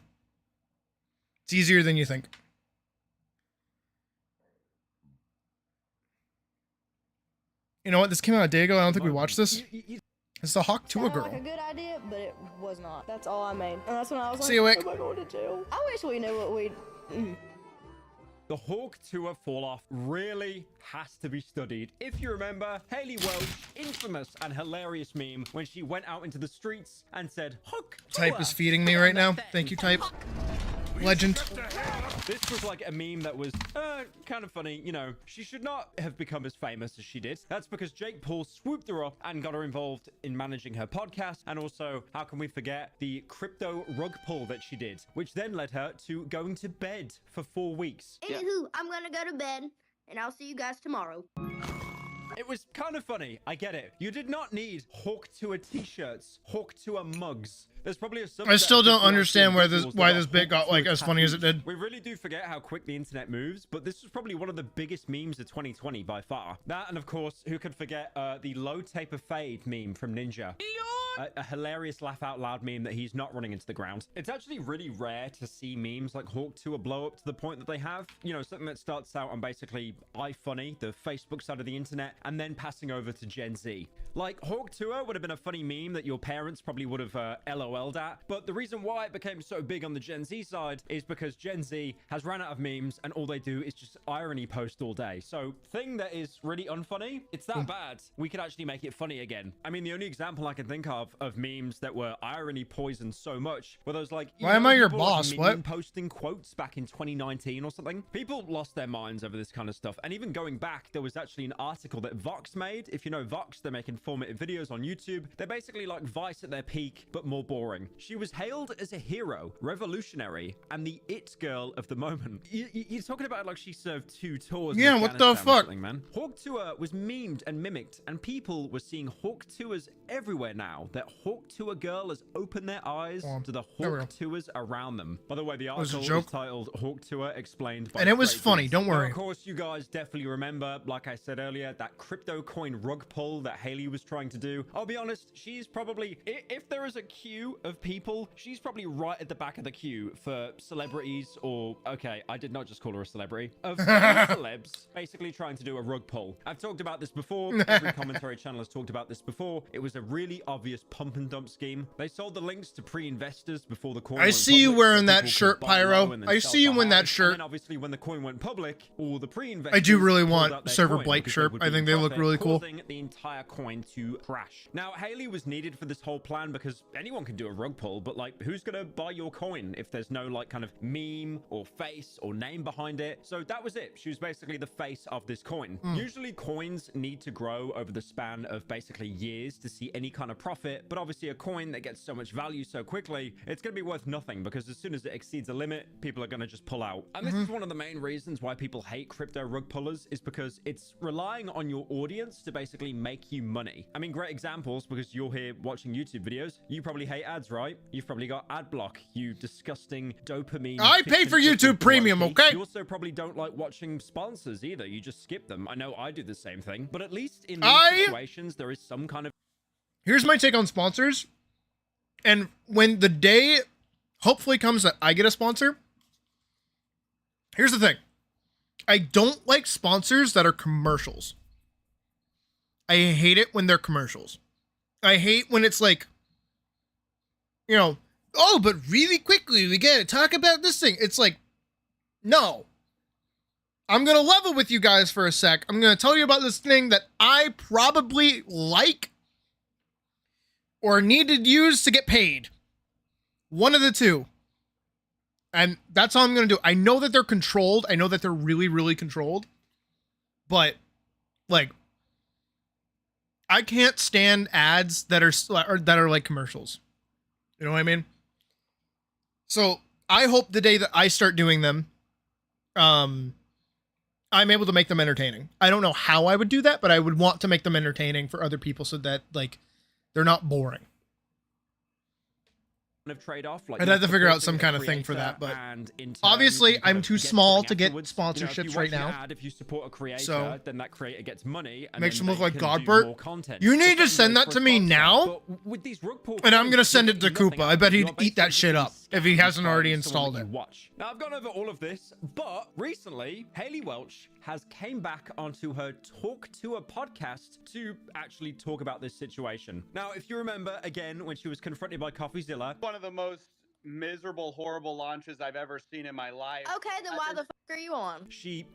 It's easier than you think. You know what? This came out a day ago. I don't think we watched this. It's the Hawk to a girl. Like a good idea, but it was not. That's all I made. And that's when I was like, See you, Wick. what am I going to do? I wish we knew what we'd... The Hawk Tour fall-off really has to be studied. If you remember, Haley Welch, infamous and hilarious meme when she went out into the streets and said, Hawk Tour. Type is feeding me right now. Thank you, Type. Legend. This was like a meme that was kind of funny. You know, she should not have become as famous as she did. That's because Jake Paul swooped her up and got her involved in managing her podcast. And also, how can we forget the crypto rug pull that she did, which then led her to going to bed for 4 weeks. Anywho, I'm gonna go to bed, and I'll see you guys tomorrow. It was kind of funny. I get it. You did not need Hawk Tour t-shirts, Hawk Tour mugs. There's probably a I still don't understand why this bit got like as funny as it did. We really do forget how quick the internet moves, but this was probably one of the biggest memes of 2020 by far. That, and of course, who could forget the low taper fade meme from Ninja? A hilarious laugh out loud meme that he's not running into the ground. It's actually really rare to see memes like Hawk Tour blow up to the point that they have. You know, something that starts out on basically iFunny, the Facebook side of the internet, and then passing over to Gen Z. Like, Hawk Tour would have been a funny meme that your parents probably would have LOL'd at, but the reason why it became so big on the Gen Z side is because Gen Z has ran out of memes and all they do is just irony post all day. So, thing that is really unfunny, it's that bad. We could actually make it funny again. I mean, the only example I can think of memes that were irony poisoned so much were those like, why am I your people, boss? like, What? posting quotes back in 2019 or something. People lost their minds over this kind of stuff. And even going back, there was actually an article that Vox made. If you know Vox, they make informative videos on YouTube. They're basically like Vice at their peak, but more boring. She was hailed as a hero, revolutionary, and the it girl of the moment. You're talking about like she served 2 tours. Yeah, what the fuck? Man. Hawk Tour was memed and mimicked, and people were seeing Hawk Tours everywhere now. That Hawk Tour girl has opened their eyes to the Hawk Tours around them. By the way, the article was titled Hawk Tour Explained by and it was Great funny, Geeks. don't worry. Now, of course, you guys definitely remember, like I said earlier, that crypto coin rug pull that Haley was trying to do. I'll be honest, she's probably, if there is a queue of people, she's probably right at the back of the queue for celebrities or, okay, I did not just call her a celebrity, of celebs basically trying to do a rug pull. I've talked about this before. Every commentary channel has talked about this before. It was a really obvious pump and dump scheme. They sold the links to pre-investors before the coin I see you wearing that shirt, Pyro. I see you in that shirt. And then obviously when the coin went public, all the pre-investors I do really want pulled out their Server coin Blake because shirt. would I be think they look profit, really cool. causing the entire coin to crash. Now, Haley was needed for this whole plan because anyone can do a rug pull, but like, who's gonna buy your coin if there's no like kind of meme or face or name behind it? So that was it. She was basically the face of this coin. Usually coins need to grow over the span of basically years to see any kind of profit, but obviously a coin that gets so much value so quickly, it's going to be worth nothing because as soon as it exceeds a limit, people are going to just pull out. And this is one of the main reasons why people hate crypto rug pullers, is because it's relying on your audience to basically make you money. I mean, great examples, because you're here watching YouTube videos. You probably hate ads, right? You've probably got ad block, you disgusting dopamine. I pay for YouTube Premium, okay? You also probably don't like watching sponsors either. You just skip them. I know I do the same thing, but at least in these situations, there is some kind of... Here's my take on sponsors. And when the day hopefully comes that I get a sponsor, here's the thing. I don't like sponsors that are commercials. I hate it when they're commercials. I hate when it's like, you know, oh, but really quickly, we gotta talk about this thing. It's like, no. I'm gonna level with you guys for a sec. I'm gonna tell you about this thing that I probably like or need to use to get paid. One of the two. And that's all I'm going to do. I know that they're controlled. I know that they're really, really controlled. But, like, I can't stand ads that are like commercials. You know what I mean? So, I hope the day that I start doing them, I'm able to make them entertaining. I don't know how I would do that, but I would want to make them entertaining for other people so that, like, they're not boring. Of trade-off, like I'd have to figure out some kind of thing for that, but obviously I'm too small to get sponsorships right now. If you support a creator, so then that creator gets money and makes then them look they like can do Godbert. more content. You need to send that to me now, with these rug pull and I'm gonna send it to nothing Koopa. I bet he'd eat that shit up if he hasn't already by installed someone it. that you watch. Now I've gone over all of this, but recently Haley Welch has came back onto her Talk to a podcast to actually talk about this situation. Now, if you remember, again, when she was confronted by CoffeeZilla, one of the most miserable, horrible launches I've ever seen in my life. Okay, then why the fuck are you on? She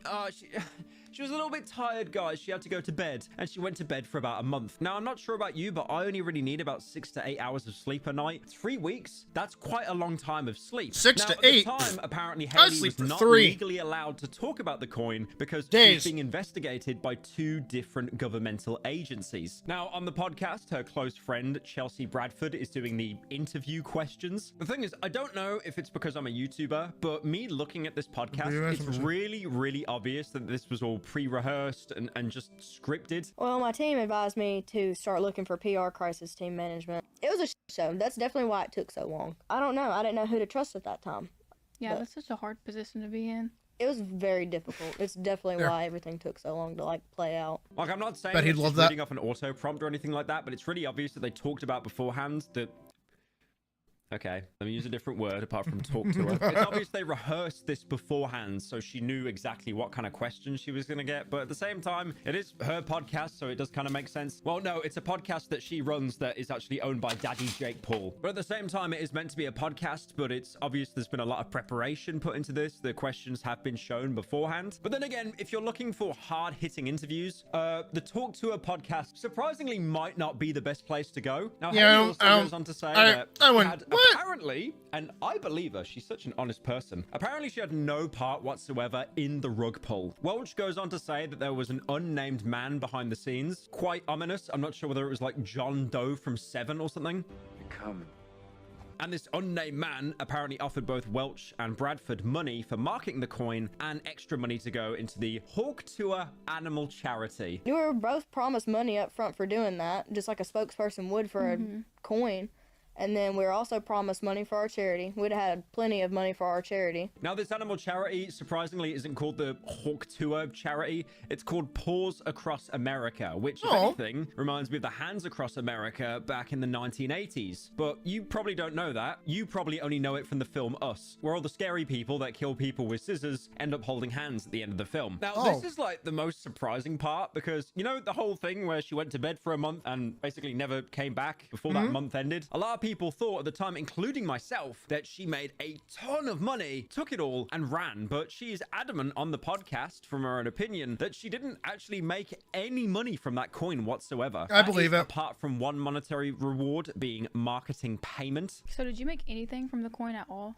She was a little bit tired, guys. She had to go to bed, and she went to bed for about a month. Now, I'm not sure about you, but I only really need about 6 to 8 hours of sleep a night. 3 weeks, that's quite a long time of sleep. 6 now, to 8? At the time, apparently, I Haley sleep was for not 3. legally allowed to talk about the coin because Days. she's being investigated by 2 different governmental agencies. Now, on the podcast, her close friend, Chelsea Bradford, is doing the interview questions. The thing is, I don't know if it's because I'm a YouTuber, but me looking at this podcast, it's really, really obvious that this was all pre-rehearsed and just scripted. Well, my team advised me to start looking for PR crisis team management. It was a show. That's definitely why it took so long. I don't know. I didn't know who to trust at that time. Yeah, that's such a hard position to be in. It was very difficult. It's definitely why everything took so long to like play out. Like, I'm not saying Bet he'd it's love just that. reading off an auto prompt or anything like that, but it's really obvious that they talked about beforehand that... Okay, let me use a different word apart from talk to her. It's obvious they rehearsed this beforehand, so she knew exactly what kind of questions she was going to get. But at the same time, it is her podcast, so it does kind of make sense. Well, no, it's a podcast that she runs that is actually owned by Daddy Jake Paul. But at the same time, it is meant to be a podcast, but it's obvious there's been a lot of preparation put into this. The questions have been shown beforehand. But then again, if you're looking for hard-hitting interviews, the Talk to Her podcast surprisingly might not be the best place to go. Now, Haley also goes on to say that she had apparently, and I believe her, she's such an honest person. Apparently, she had no part whatsoever in the rug pull. Welch goes on to say that there was an unnamed man behind the scenes. Quite ominous. I'm not sure whether it was like John Doe from Seven or something. And this unnamed man apparently offered both Welch and Bradford money for marketing the coin and extra money to go into the Hawk Tour Animal Charity. We were both promised money up front for doing that, just like a spokesperson would for a coin. And then we were also promised money for our charity. We'd had plenty of money for our charity. Now, this animal charity, surprisingly, isn't called the Hawk Tour charity. It's called Paws Across America, which, if anything, reminds me of the Hands Across America back in the 1980s. But you probably don't know that. You probably only know it from the film Us, where all the scary people that kill people with scissors end up holding hands at the end of the film. Now, this is like the most surprising part because, you know, the whole thing where she went to bed for a month and basically never came back before that month ended? A lot of people thought at the time, including myself, that she made a ton of money, took it all, and ran. But she is adamant on the podcast, from her own opinion, that she didn't actually make any money from that coin whatsoever. I believe it. Apart from one monetary reward being marketing payment. So did you make anything from the coin at all?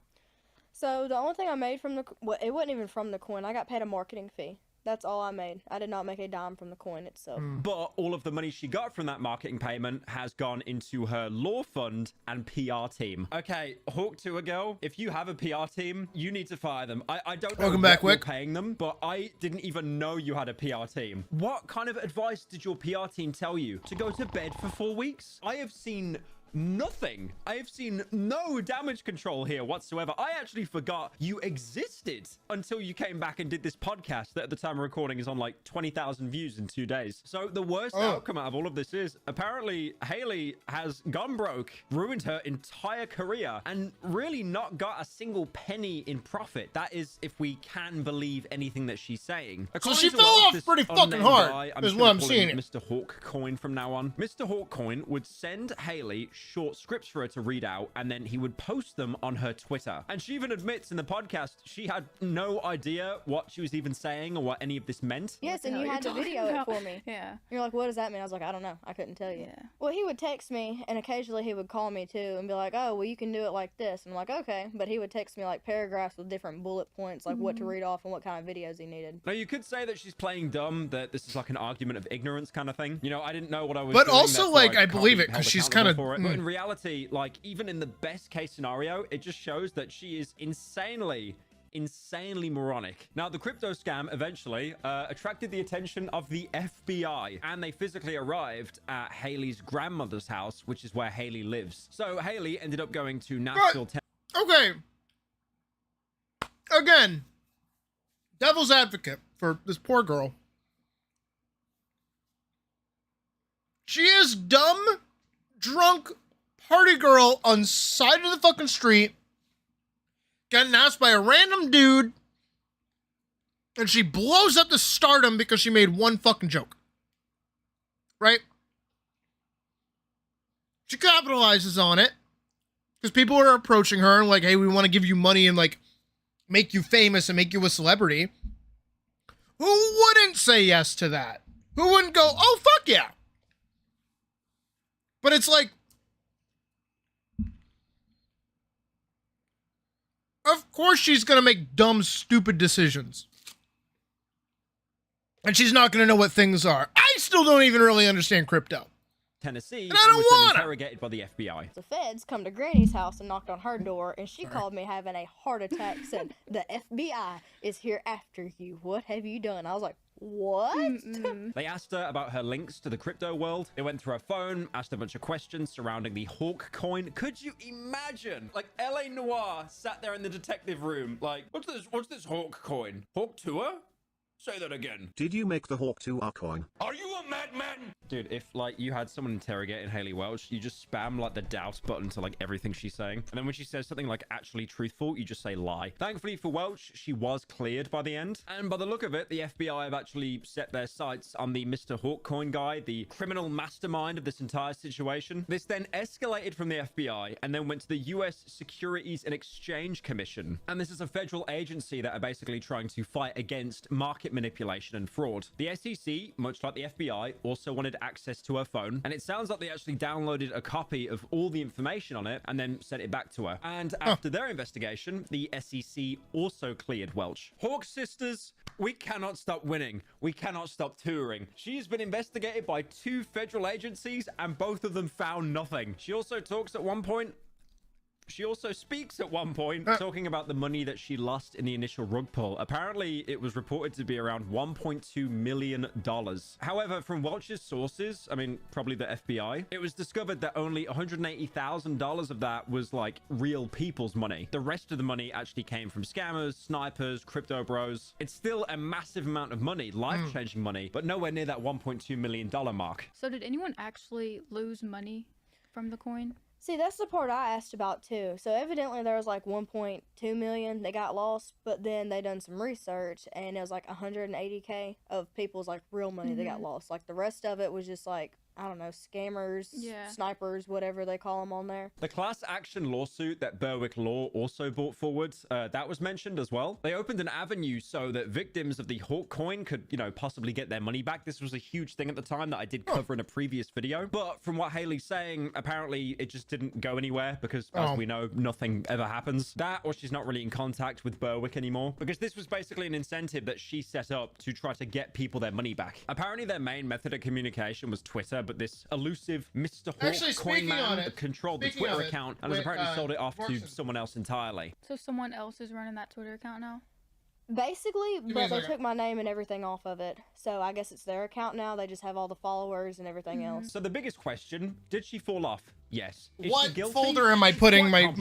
So the only thing I made from the... Well, it wasn't even from the coin. I got paid a marketing fee. That's all I made. I did not make a dime from the coin itself. But all of the money she got from that marketing payment has gone into her law fund and PR team. Okay, Hawk Tour girl, if you have a PR team, you need to fire them. I don't know what you're paying them, but I didn't even know you had a PR team. What kind of advice did your PR team tell you? To go to bed for 4 weeks? I have seen nothing. I have seen no damage control here whatsoever. I actually forgot you existed until you came back and did this podcast that at the time of recording is on like 20,000 views in 2 days. So the worst outcome out of all of this is apparently Haley has gone broke, ruined her entire career, and really not got a single penny in profit. That is, if we can believe anything that she's saying. So she fell off pretty fucking hard, is what I'm seeing. Mr. Hawk Coin from now on. Mr. Hawk Coin would send Haley short scripts for her to read out, and then he would post them on her Twitter. And she even admits in the podcast she had no idea what she was even saying or what any of this meant. Yes, and you had to video it for me. Yeah. You're like, what does that mean? I was like, I don't know. I couldn't tell you. Yeah. Well, he would text me, and occasionally he would call me too and be like, oh, well, you can do it like this. And I'm like, okay. But he would text me like paragraphs with different bullet points, like what to read off and what kind of videos he needed. Now, you could say that she's playing dumb, that this is like an argument of ignorance kind of thing. You know, I didn't know what I was But doing, also, that's like, why I can't believe be it, 'cause held she's accountable kinda- for it. But in reality, like, even in the best case scenario, it just shows that she is insanely moronic. Now, the crypto scam eventually attracted the attention of the FBI, and they physically arrived at Haley's grandmother's house, which is where Haley lives. So Haley ended up going to Nashville. Okay. Again, devil's advocate for this poor girl. She is dumb, drunk, party girl on side of the fucking street, getting asked by a random dude, and she blows up to stardom because she made one fucking joke. Right? She capitalizes on it because people are approaching her and like, hey, we want to give you money and like make you famous and make you a celebrity. Who wouldn't say yes to that? Who wouldn't go, oh, fuck yeah? But it's like, of course she's going to make dumb, stupid decisions. And she's not going to know what things are. I still don't even really understand crypto. Tennessee, and I don't was then wanna. interrogated by the FBI. The feds come to Granny's house and knocked on her door, and she called me having a heart attack, said, the FBI is here after you. What have you done? I was like, what? They asked her about her links to the crypto world. They went through her phone, asked a bunch of questions surrounding the Hawk coin. Could you imagine? Like, L.A. Noire sat there in the detective room, like, what's this Hawk coin? Hawk Tour? Say that again. Did you make the Hawk 2R coin? Are you a madman? Dude, if like you had someone interrogating Haley Welch, you just spam like the doubt button to like everything she's saying. And then when she says something like actually truthful, you just say lie. Thankfully for Welch, she was cleared by the end. And by the look of it, the FBI have actually set their sights on the Mr. Hawk coin guy, the criminal mastermind of this entire situation. This then escalated from the FBI and then went to the US Securities and Exchange Commission. And this is a federal agency that are basically trying to fight against market manipulation and fraud. The SEC, much like the FBI, also wanted access to her phone, and it sounds like they actually downloaded a copy of all the information on it and then sent it back to her. And after their investigation, the SEC also cleared Welch. Hawk sisters, we cannot stop winning. We cannot stop touring. She's been investigated by 2 federal agencies and both of them found nothing. She also talks at one point She also speaks at one point talking about the money that she lost in the initial rug pull. Apparently, it was reported to be around $1.2 million. However, from Welch's sources, I mean, probably the FBI, it was discovered that only $180,000 of that was like real people's money. The rest of the money actually came from scammers, snipers, crypto bros. It's still a massive amount of money, life-changing money, but nowhere near that $1.2 million mark. So did anyone actually lose money from the coin? See, that's the part I asked about too. So evidently there was like 1.2 million that got lost, but then they done some research and it was like 180K of people's like real money that got lost. Like the rest of it was just like, I don't know, scammers, snipers, whatever they call them on there. The class action lawsuit that Berwick Law also brought forward, that was mentioned as well. They opened an avenue so that victims of the Hawk coin could, you know, possibly get their money back. This was a huge thing at the time that I did cover in a previous video. But from what Haley's saying, apparently it just didn't go anywhere because, as we know, nothing ever happens. That, or she's not really in contact with Berwick anymore, because this was basically an incentive that she set up to try to get people their money back. Apparently their main method of communication was Twitter, but this elusive Mr. Hawk coin man controlled the Twitter account and has apparently sold it off to someone else entirely. So someone else is running that Twitter account now? Basically, but they took my name and everything off of it. So I guess it's their account now. They just have all the followers and everything else. So the biggest question, did she fall off? Yes. What folder am I putting my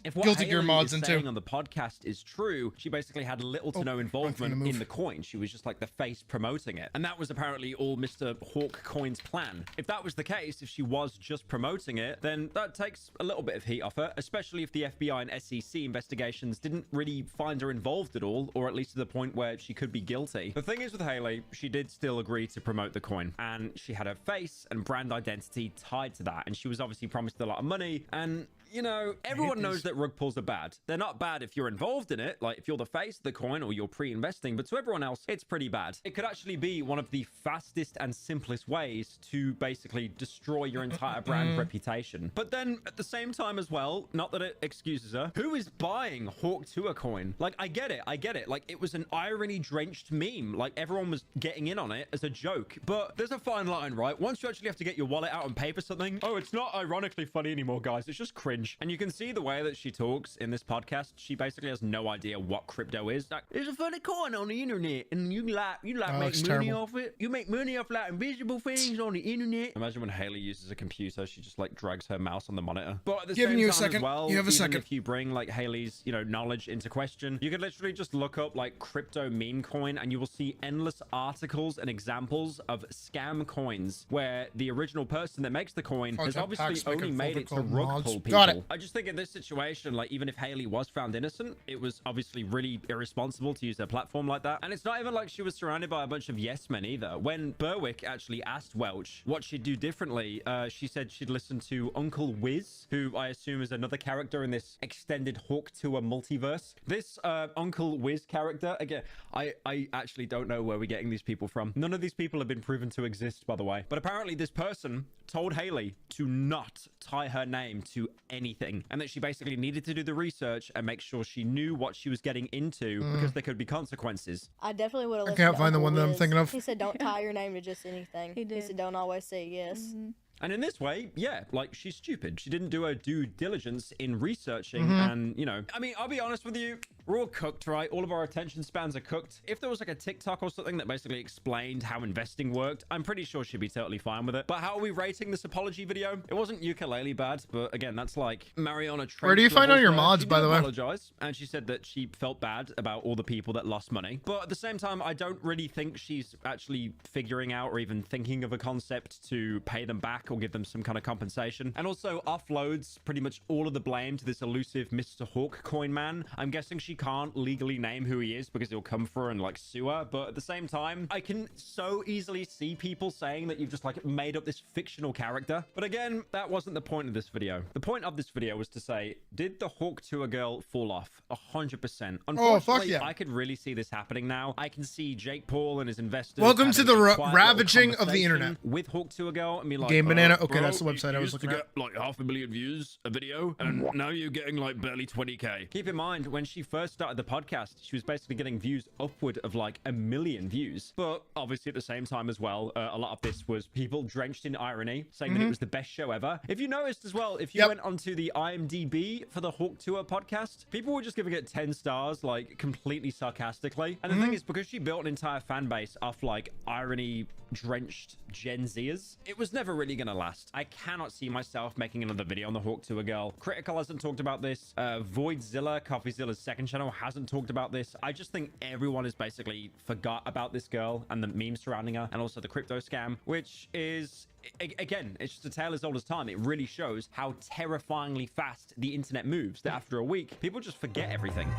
if what Guilty Gear Haley mods is into? saying on the podcast is true, she basically had little to no involvement in the coin. She was just like the face promoting it. And that was apparently all Mr. Hawk Coin's plan. If that was the case, if she was just promoting it, then that takes a little bit of heat off her, especially if the FBI and SEC investigations didn't really find her involved at all, or at least to the point where she could be guilty. The thing is with Haley, she did still agree to promote the coin, and she had her face and brand identity tied to that, and she was obviously promised a lot of money. And you know, everyone knows that rug pulls are bad. They're not bad if you're involved in it, like if you're the face of the coin or you're pre-investing, but to everyone else, it's pretty bad. It could actually be one of the fastest and simplest ways to basically destroy your entire brand reputation. But then at the same time as well, not that it excuses her, who is buying Hawk Tour coin? Like, I get it. Like, it was an irony-drenched meme. Like, everyone was getting in on it as a joke. But there's a fine line, right? Once you actually have to get your wallet out and pay for something, oh, it's not ironically funny anymore, guys. It's just cringe. And you can see the way that she talks in this podcast. She basically has no idea what crypto is. Like, there's a funny coin on the internet, and you like make money off it. You make money off like invisible things on the internet. Imagine when Haley uses a computer, she just like drags her mouse on the monitor. But at the same time as well, even if you bring like Haley's, you know, knowledge into question, you could literally just look up like crypto meme coin, and you will see endless articles and examples of scam coins where the original person that makes the coin has obviously only made it to rug pull people. Got it. I just think in this situation, like even if Haley was found innocent, it was obviously really irresponsible to use their platform like that. And it's not even like she was surrounded by a bunch of yes men either. When Berwick actually asked Welch what she'd do differently, she said she'd listen to Uncle Wiz, who I assume is another character in this extended Hawk Tour multiverse. This Uncle Wiz character, again, I actually don't know where we're getting these people from. None of these people have been proven to exist, by the way. But apparently this person told Haley to not tie her name to anything, and that she basically needed to do the research and make sure she knew what she was getting into because there could be consequences. I definitely would have. I can't find the one that I'm thinking of. He said, "Don't tie your name to just anything." He said, "Don't always say yes." And in this way, yeah, like she's stupid. She didn't do her due diligence in researching. And, you know, I mean, I'll be honest with you. We're all cooked, right? All of our attention spans are cooked. If there was like a TikTok or something that basically explained how investing worked, I'm pretty sure she'd be totally fine with it. But how are we rating this apology video? It wasn't ukulele bad, but again, that's like Mariana. Where do you find all your mods, by the way? Apologize, and she said that she felt bad about all the people that lost money. But at the same time, I don't really think she's actually figuring out or even thinking of a concept to pay them back or give them some kind of compensation, and also offloads pretty much all of the blame to this elusive Mr. Hawk coin man. I'm guessing she can't legally name who he is because he'll come for her and like sue her, but at the same time, I can so easily see people saying that you've just like made up this fictional character. But again, that wasn't the point of this video. The point of this video was to say, did the Hawk Tour girl fall off? 100%. Unfortunately, I could really see this happening now. I can see Jake Paul and his investors. Welcome to the ravaging of the internet with Hawk Tour girl. I mean, like, Game Banana. Okay, bro, that's the website I was looking at. Like 500,000 views a video, and now you're getting like barely 20k. Keep in mind, when she first started the podcast, she was basically getting views upward of like 1 million views. But obviously at the same time as well, a lot of this was people drenched in irony, saying that it was the best show ever. If you noticed as well, if you went onto the IMDb for the Hawk Tour podcast, people were just giving it 10 stars, like completely sarcastically. And the thing is, because she built an entire fan base off like irony drenched Gen Zers, it was never really gonna last. I cannot see myself making another video on the Hawk Tour girl. Critical hasn't talked about this. Voidzilla, Coffeezilla's second channel, hasn't talked about this. I just think everyone has basically forgot about this girl and the memes surrounding her, and also the crypto scam, which is, again, it's just a tale as old as time. It really shows how terrifyingly fast the internet moves, that after a week, people just forget everything.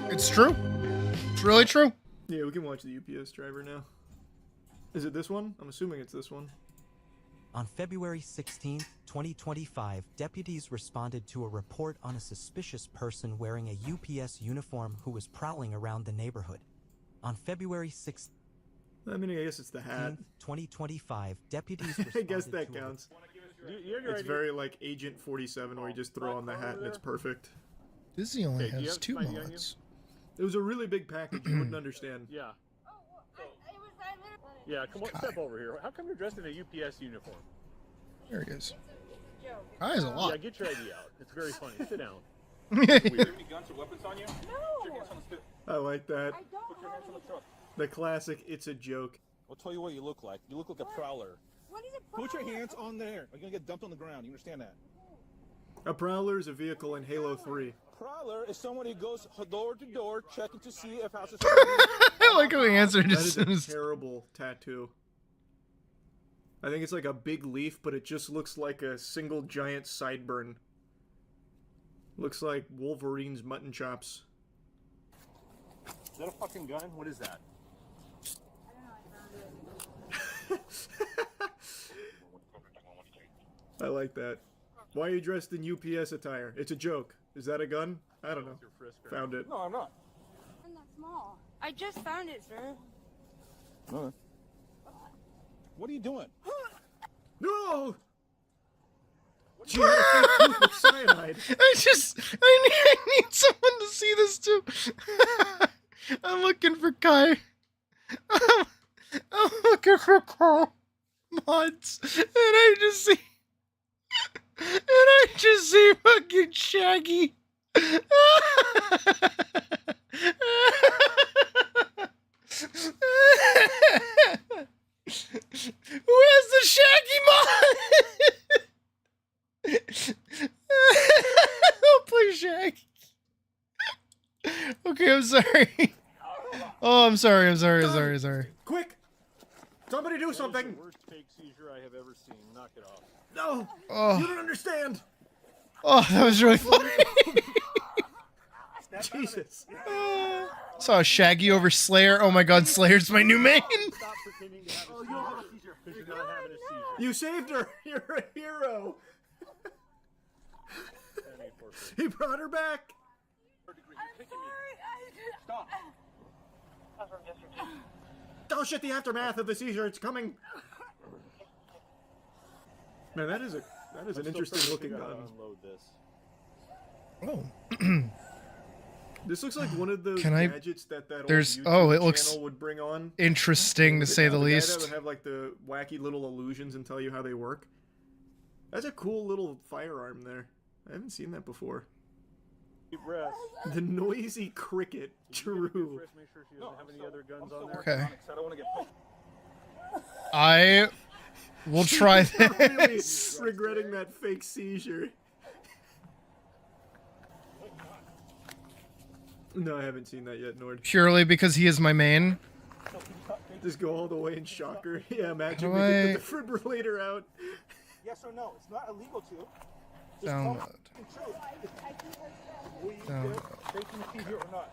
It's true. It's really true. Yeah, we can watch the UPS driver now. Is it this one? I'm assuming it's this one. On February 16th, 2025, deputies responded to a report on a suspicious person wearing a UPS uniform who was prowling around the neighborhood. On February 6th, I mean, I guess it's the hat. 2025, deputies responded I guess that to counts. It's very like Agent 47 where you just throw on the hat and it's perfect. Dizzy only has 2 mods. It was a really big package. You wouldn't understand. Yeah. Yeah, come on, step over here. How come you're dressed in a UPS uniform? There he is. Kai is a lot. Yeah, get your ID out. It's very funny. Sit down. Weird. Any guns or weapons on you? No. I like that. Put your hands on the truck. The classic, it's a joke. I'll tell you what you look like. You look like a prowler. What is a prowler? Put your hands on there. You're gonna get dumped on the ground. You understand that? A prowler is a vehicle in Halo 3. Prowler is someone who goes door to door checking to see if houses. I like how he answered That as is a terrible tattoo. I think it's like a big leaf, but it just looks like a single giant sideburn. Looks like Wolverine's mutton chops. Is that a fucking gun? What is that? I like that. Why are you dressed in UPS attire? It's a joke. Is that a gun? I don't know. Found it. No, I'm not. I'm not small. I just found it, sir. No. What are you doing? No! She had a fake tooth with cyanide. I need someone to see this too. I'm looking for Kai. I'm looking for Kai mods. And I just see fucking Shaggy. Who has the Shaggy mod? I'll play Shaggy. Okay, I'm sorry. Oh, I'm sorry. Quick! Somebody do something! fake seizure I have ever seen. Knock it off. No! Oh. You don't understand! Oh, that was really funny. Jesus. Saw Shaggy over Slayer. Oh my god, Slayer's my new main. Stop pretending to have a seizure because you're not having a seizure. You saved her! You're a hero! He brought her back! Stop. Oh shit, the aftermath of the seizure, it's coming! Man, that is an interesting looking gun. Unload this. Oh. This looks like one of those Can I- gadgets that there's- old oh, YouTube it looks channel would bring on. interesting to say the guy least. that would have like the wacky little illusions and tell you how they work. That's a cool little firearm there. I haven't seen that before. Deep breath. The noisy cricket. True. Make sure she doesn't have any other guns on there. Okay. I don't want to get poked. I will try Really this. regretting that fake seizure. No, I haven't seen that yet, Nord. Purely because he is my main. Just go all the way in shocker. Yeah, imagine How we do get I- the defibrillator out. Yes or no? It's not illegal to. Download. Were you Download. just faking a seizure or not?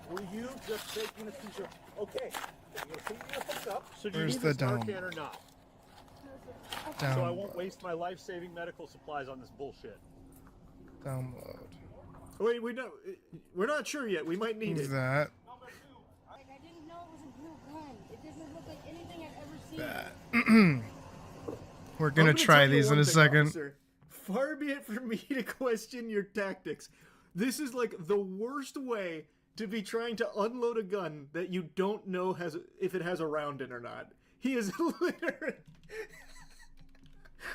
Were you just faking a seizure? Okay. Then you're taking the fuck up. So do you Where's need the this download? Narcan or not? So I won't waste my life-saving medical supplies on this bullshit. Download. Wait, we're not sure yet. We might need Who's it. that? Like, I didn't know it was a real gun. It doesn't look like anything I've ever seen. We're I'm gonna try tell you these in one a thing, second. officer. Far be it from me to question your tactics. This is like the worst way to be trying to unload a gun that you don't know if it has a round in or not. He is literally...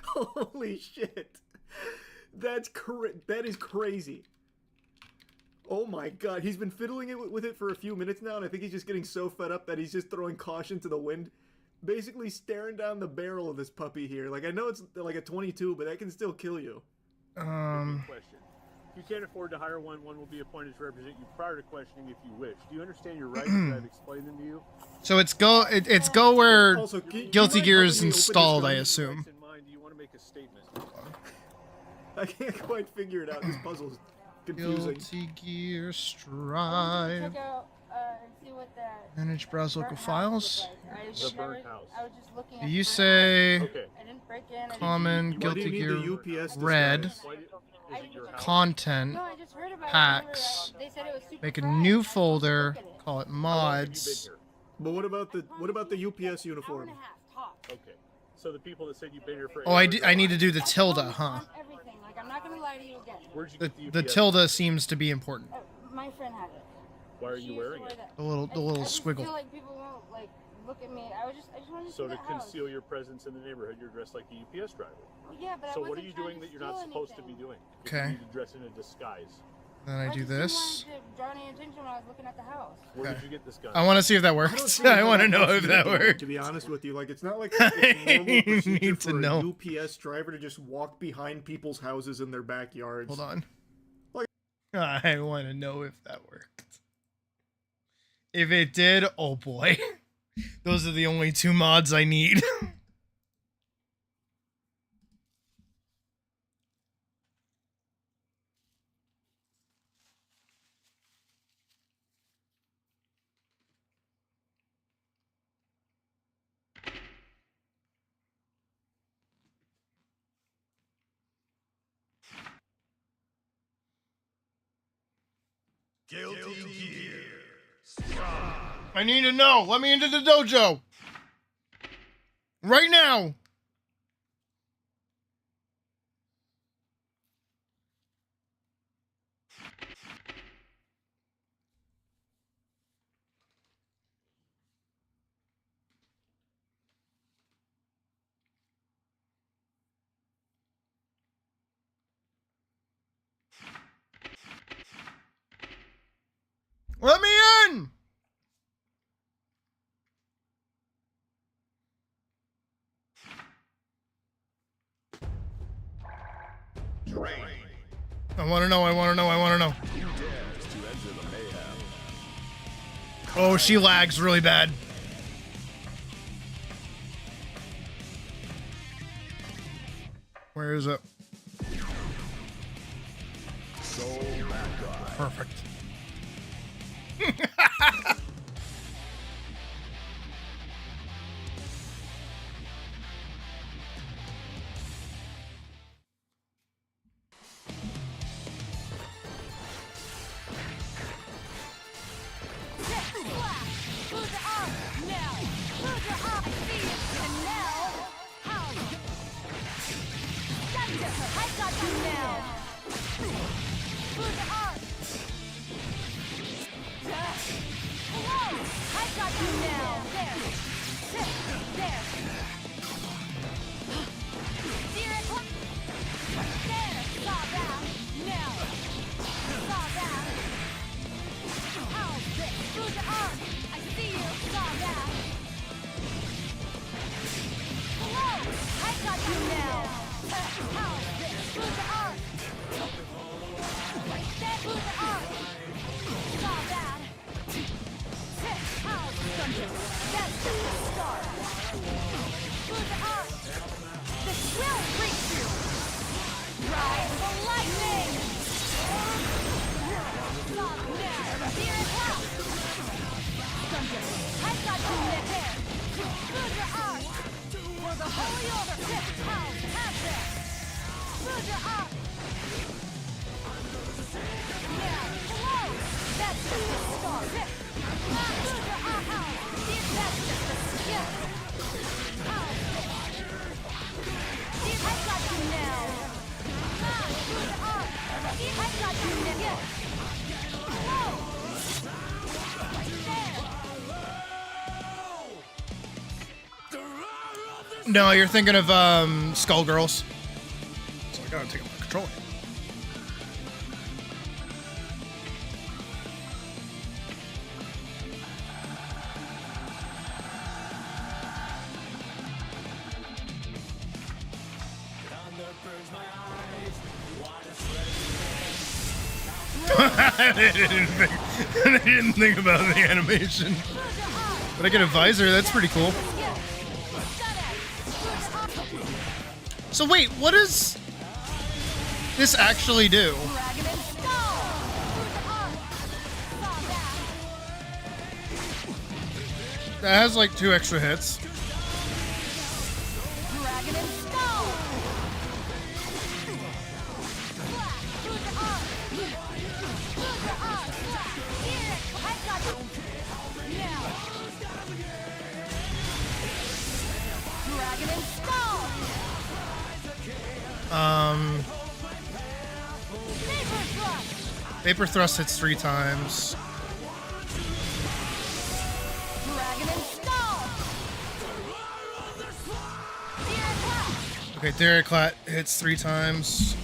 Holy shit. That is crazy. Oh my god, he's been fiddling with it for a few minutes now, and I think he's just getting so fed up that he's just throwing caution to the wind. Basically staring down the barrel of this puppy here. Like, I know it's like a 22, but that can still kill you. Question. If you can't afford to hire one, one will be appointed to represent you prior to questioning if you wish. Do you understand your rights that I've explained them to you? So it's go where Also, can Guilty you Gear mind is helping me open this installed, gun? I assume. In mind, do you want to make a statement? I can't quite figure it out. This puzzle's confusing. Guilty Gear Check Strive. out and see what that Manage browse local burnt house files. looked like. I was The just burnt never- house. I was just looking Do at you burnt say house. I didn't break in. I didn't- common Why do Guilty you need Gear the UPS red disguise? content No, I just heard about it. packs. They said it was super Make a fresh. new folder. Call it mods. But what about the UPS uniform? Okay. So the people that said you've been here for Oh, I need to do the tilde, huh? Everything. Like, I'm not gonna lie to you again. Where'd you The, get the UPS? tilde seems to be important. My friend had it. Why are She you used to wearing wear it? that. The little I just squiggle. feel like people won't like look at me. I just wanted to So see to the house. conceal your presence in the neighborhood, you're dressed like a UPS driver. Yeah, but I So what are wasn't you trying doing to that you're not steal supposed to be anything. doing? Okay. You need to dress in a disguise. Then I do just this. didn't want to draw any attention when I was looking at the house. Where Okay. did you get this gun? I want to see if that don't works. see I how want to that know helps if that you, works. To be honest with you, like, it's not like it's normal procedure need to for know. a UPS driver to just walk behind people's houses in their backyards. Hold on. Like- I want to know if that worked. If it did, oh boy. Those are the only two mods I need. Guilty Gear. I need to know. Let me into the dojo. Right now. Let me in. I want to know. I want to know. I want to know. Oh, she lags really bad. Where is it? Perfect. No, you're thinking of Skullgirls. So I gotta take up my controller. I didn't think about the animation. But I get a visor, that's pretty cool. So wait, what does this actually do? That has like 2 extra hits. Vapor Thrust hits 3 times. Okay, Derriclat hits 3 times.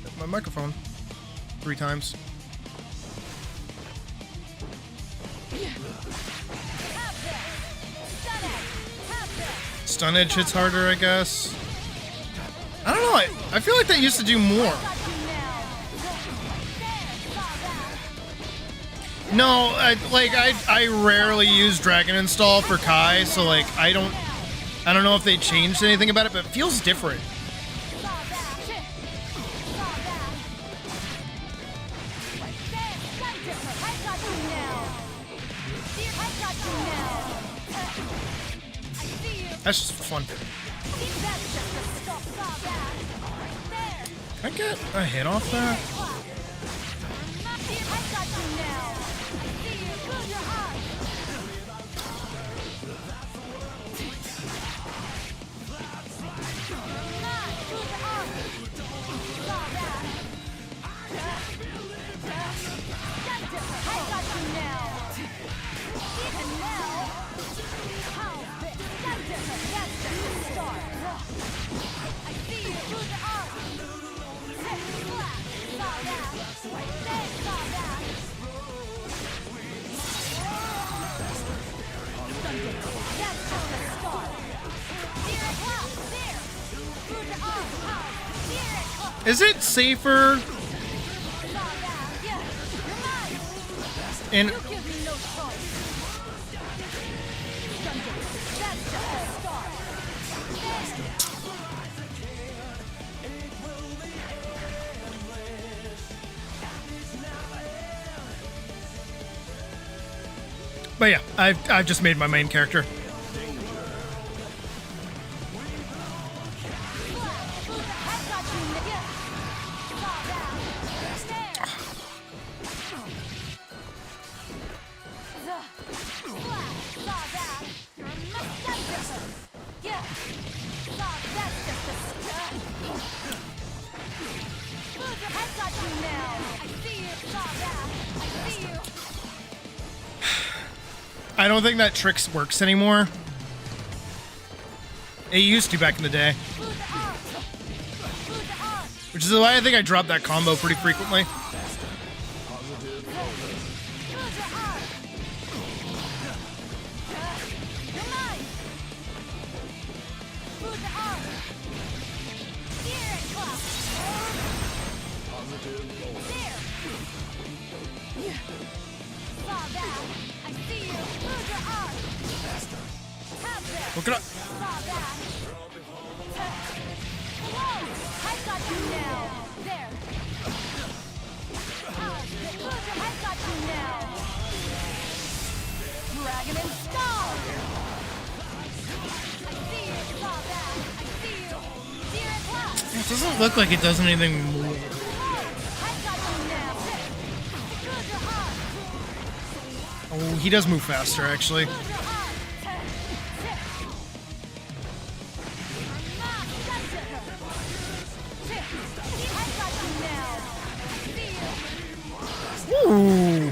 Hit my microphone 3 times. Stun Edge hits harder, I guess. I don't know. I feel like that used to do more. No, I rarely use Dragon Install for Kai, so like I don't know if they changed anything about it, but it feels different. That's just fun. Can I get a hit off that? Is it safer in But yeah, I've just made my main character. I don't think that trick works anymore. It used to back in the day. Which is why I think I dropped that combo pretty frequently. Look it up. It doesn't look like it does anything more. Oh, he does move faster, actually. Ooh.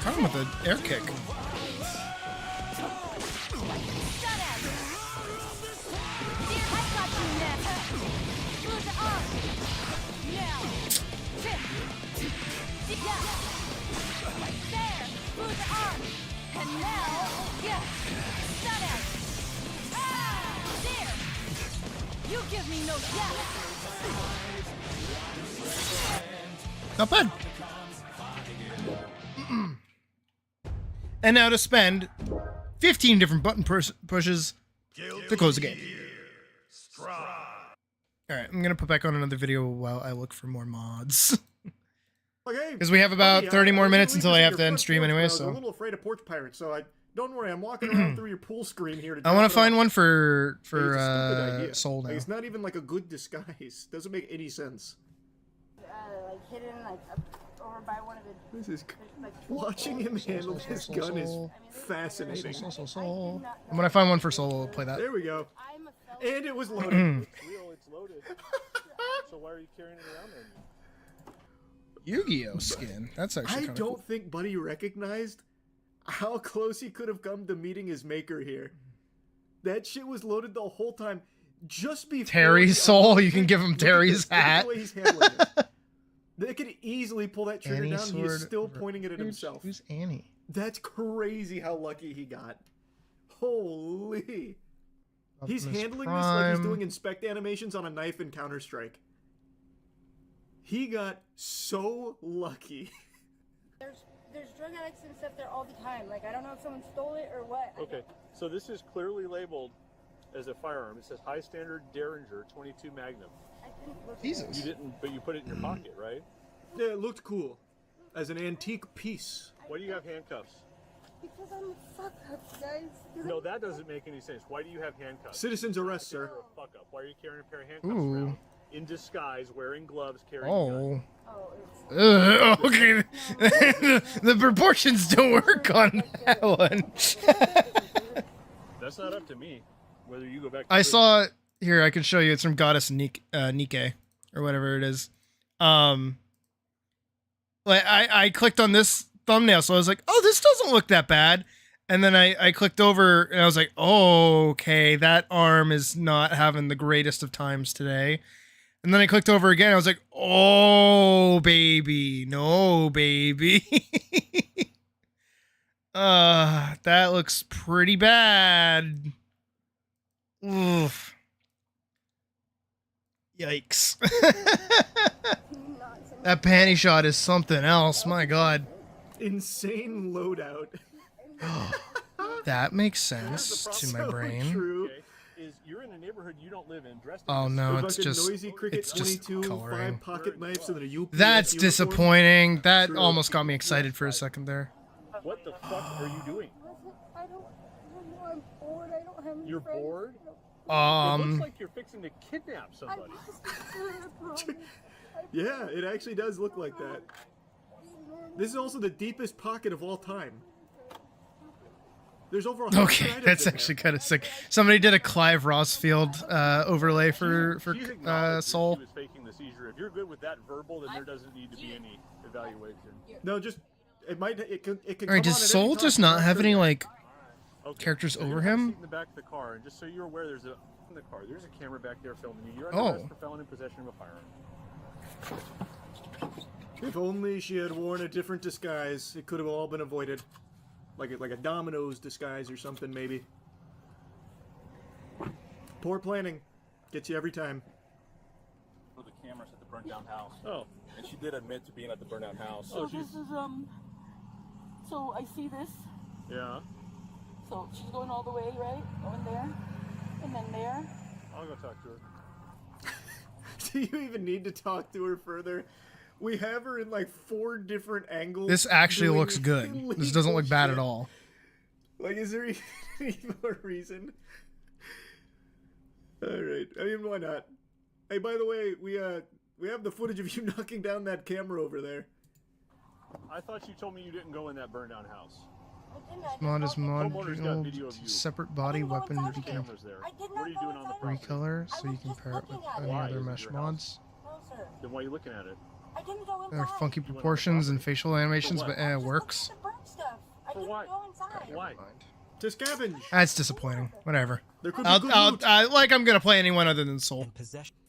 Talking about the air kick. Not bad. And now to spend 15 different button pushes to close the game. Alright, I'm gonna put back on another video while I look for more mods. Because we have about 30 more minutes until I have to end stream anyway, so. I was a little afraid of porch pirates, so don't worry, I'm walking around through your pool screen here to I want to find one for Soul now. Like, it's not even like a good disguise. Doesn't make any sense. Like hidden, like up over by one of the. This is watching him handle this gun is fascinating. And when I find one for Soul, I'll play that. There we go. And it was loaded. It's real, it's loaded. So why are you carrying it around then? Yu-Gi-Oh skin. That's actually I don't think Buddy recognized how close he could have come to meeting his maker here. That shit was loaded the whole time. Just before Terry's Soul. You can give him Terry's hat. The way he's handling it. They could easily pull that trigger Annie down. He is sword still pointing it at himself. Who's Annie? That's crazy how lucky he got. Holy. He's handling this like he's doing inspect animations on a knife in Counter-Strike. He got so lucky. There's drug addicts and stuff there all the time. Like, I don't know if someone stole it or what. Okay, so this is clearly labeled as a firearm. It says high standard Derringer 22 Magnum. Jesus. You didn't, but you put it in your pocket, right? Yeah, it looked cool. As an antique piece. Why do you have handcuffs? Because I'm a fuck up, guys. No, that doesn't make any sense. Why do you have handcuffs? Citizen's arrest, sir. You're a fuck up. Why are you carrying a pair of handcuffs around? In disguise, wearing gloves, carrying a gun. Okay. The proportions don't work on that one. That's not up to me. Whether you go back. I saw here. I can show you. It's from Goddess Nike or whatever it is. Like I clicked on this thumbnail, so I was like, oh, this doesn't look that bad. And then I clicked over and I was like, oh, okay, that arm is not having the greatest of times today. And then I clicked over again. I was like, oh, baby. No, baby. That looks pretty bad. Oof. Yikes. That panty shot is something else. My God. Insane loadout. That makes sense to my brain. True. is you're in a neighborhood you don't live in, dressed. Oh no, it's Fucking just Noisy Cricket it's just 22, coloring. 5 pocket knives, and then a UPS That's uniform. disappointing. That True. almost got me excited for a second there. What the fuck are you doing? I don't know. I'm bored. I don't have any You're friends. bored? It looks like you're fixing to kidnap somebody. Yeah, it actually does look like that. This is also the deepest pocket of all time. There's over 100 Okay, items that's in actually kind of sick. Somebody did a Clive Rossfield overlay for Soul. She was faking the seizure. If you're good with that verbal, then there doesn't need to be any evaluation. No, just it can. All right, does Soul just not have any like characters So over you're him? in the back of the car, and just so you're aware, there's a in the car. There's a camera back there filming you. You're under arrest for felon in possession of a firearm. If only she had worn a different disguise, it could have all been avoided. Like a Domino's disguise or something, maybe. Poor planning. Gets you every time. For the cameras at the burnt down house. Oh. And she did admit to being at the burnt down house. So this is so I see this. Yeah. So she's going all the way, right? Going there, and then there. I'll go talk to her. Do you even need to talk to her further? We have her in like 4 different angles. This actually doing looks good. This doesn't look bad at all. Like, is there even a reason? Alright, I mean, why not? Hey, by the way, we have the footage of you knocking down that camera over there. I thought you told me you didn't go in that burned down house. Mod is Homeowner's got video of modular, you. separate body weapon. You can Cameras there. What are you doing on the property? recolor, so you can pair it with any Why? other Is it mesh your mods. Then why are you looking at it? I didn't go inside. There are funky proportions and facial animations, but it works. I didn't go inside. Why? To scavenge. That's disappointing. Whatever. There could be good loot. I'm gonna play anyone other than Soul.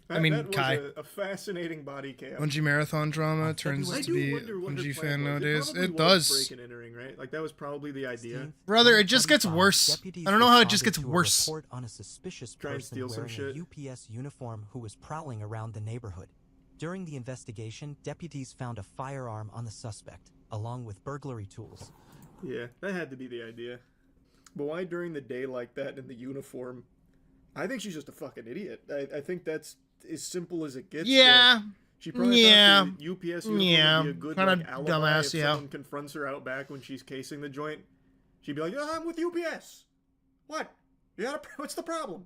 I mean, that was Kai. a fascinating body cam. Bungie marathon drama turns I to do be wonder what her Bungie plan fan was. nowadays. Probably It was does. break and entering, right? Like that was probably the idea. Brother, it just gets worse. I don't know how it just gets worse. Report on a suspicious Try and person steal some wearing shit. a UPS uniform who was prowling around the neighborhood. During the investigation, deputies found a firearm on the suspect, along with burglary tools. Yeah, that had to be the idea. But why during the day like that in the uniform? I think she's just a fucking idiot. I think that's as simple as it gets. Yeah. She probably thought the UPS uniform would be a good Kinda like, alibi dumbass, if yeah. someone confronts her out back when she's casing the joint. She'd be like, "Oh, I'm with UPS. What? What's the problem?"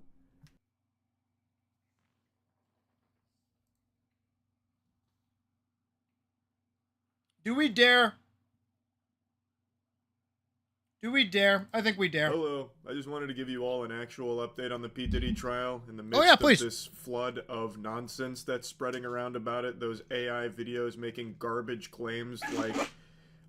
Do we dare? Do we dare? I think we dare. Hello. I just wanted to give you all an actual update on the P. Diddy trial in the midst yeah, of please. this flood of nonsense that's spreading around about it. Those AI videos making garbage claims like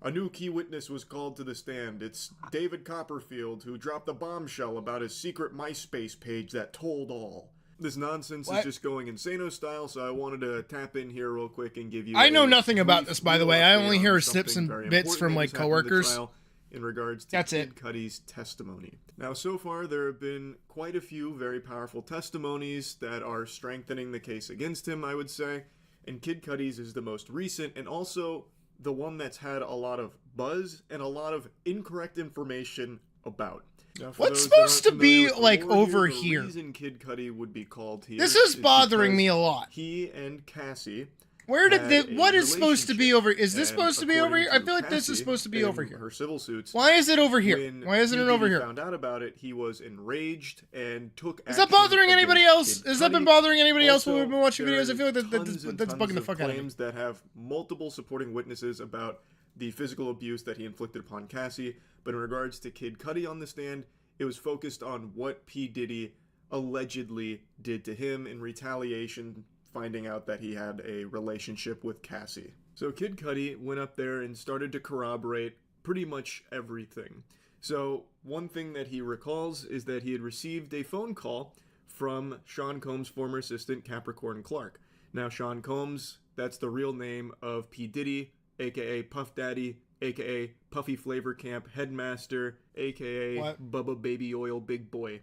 a new key witness was called to the stand. It's David Copperfield who dropped a bombshell about his secret MySpace page that told all. This nonsense is just going insano style, so I wanted to tap in here real quick and give you I know a nothing about brief this, by the little way. I update only on hear something snips and very bits important from that like just happened in the coworkers. trial in regards to That's Kid Cudi's testimony. Now, so far, there have been quite a few very powerful testimonies that are strengthening the case against him, I would say. And Kid Cudi's is the most recent, and also the one that's had a lot of buzz and a lot of incorrect information about. Now, for What's those that aren't supposed to be, familiar with the like, lore over the here? reason Kid Cudi would be called here This is bothering because me a lot. He and Cassie. Where did had the a what is supposed to be over? Is this and supposed to be over according here? I to feel like this is Cassie, supposed to be in over here. Her civil suits. Why is it over here? When Why isn't it P. over Diddy here? Found out about it, he was enraged and took. Is that action bothering anybody against else? Kid Has that been Cudi. bothering anybody else when Also, we've been watching there videos? I feel like tons and that's tons bugging the of fuck out of me. claims that have multiple supporting witnesses about the physical abuse that he inflicted upon Cassie. But in regards to Kid Cudi on the stand, it was focused on what P. Diddy allegedly did to him in retaliation, finding out that he had a relationship with Cassie. So Kid Cudi went up there and started to corroborate pretty much everything. So one thing that he recalls is that he had received a phone call from Sean Combs' former assistant, Capricorn Clark. Now, Sean Combs, that's the real name of P. Diddy, aka Puff Daddy, aka Puffy Flavor Camp Headmaster, aka Bubba Baby Oil Big Boy.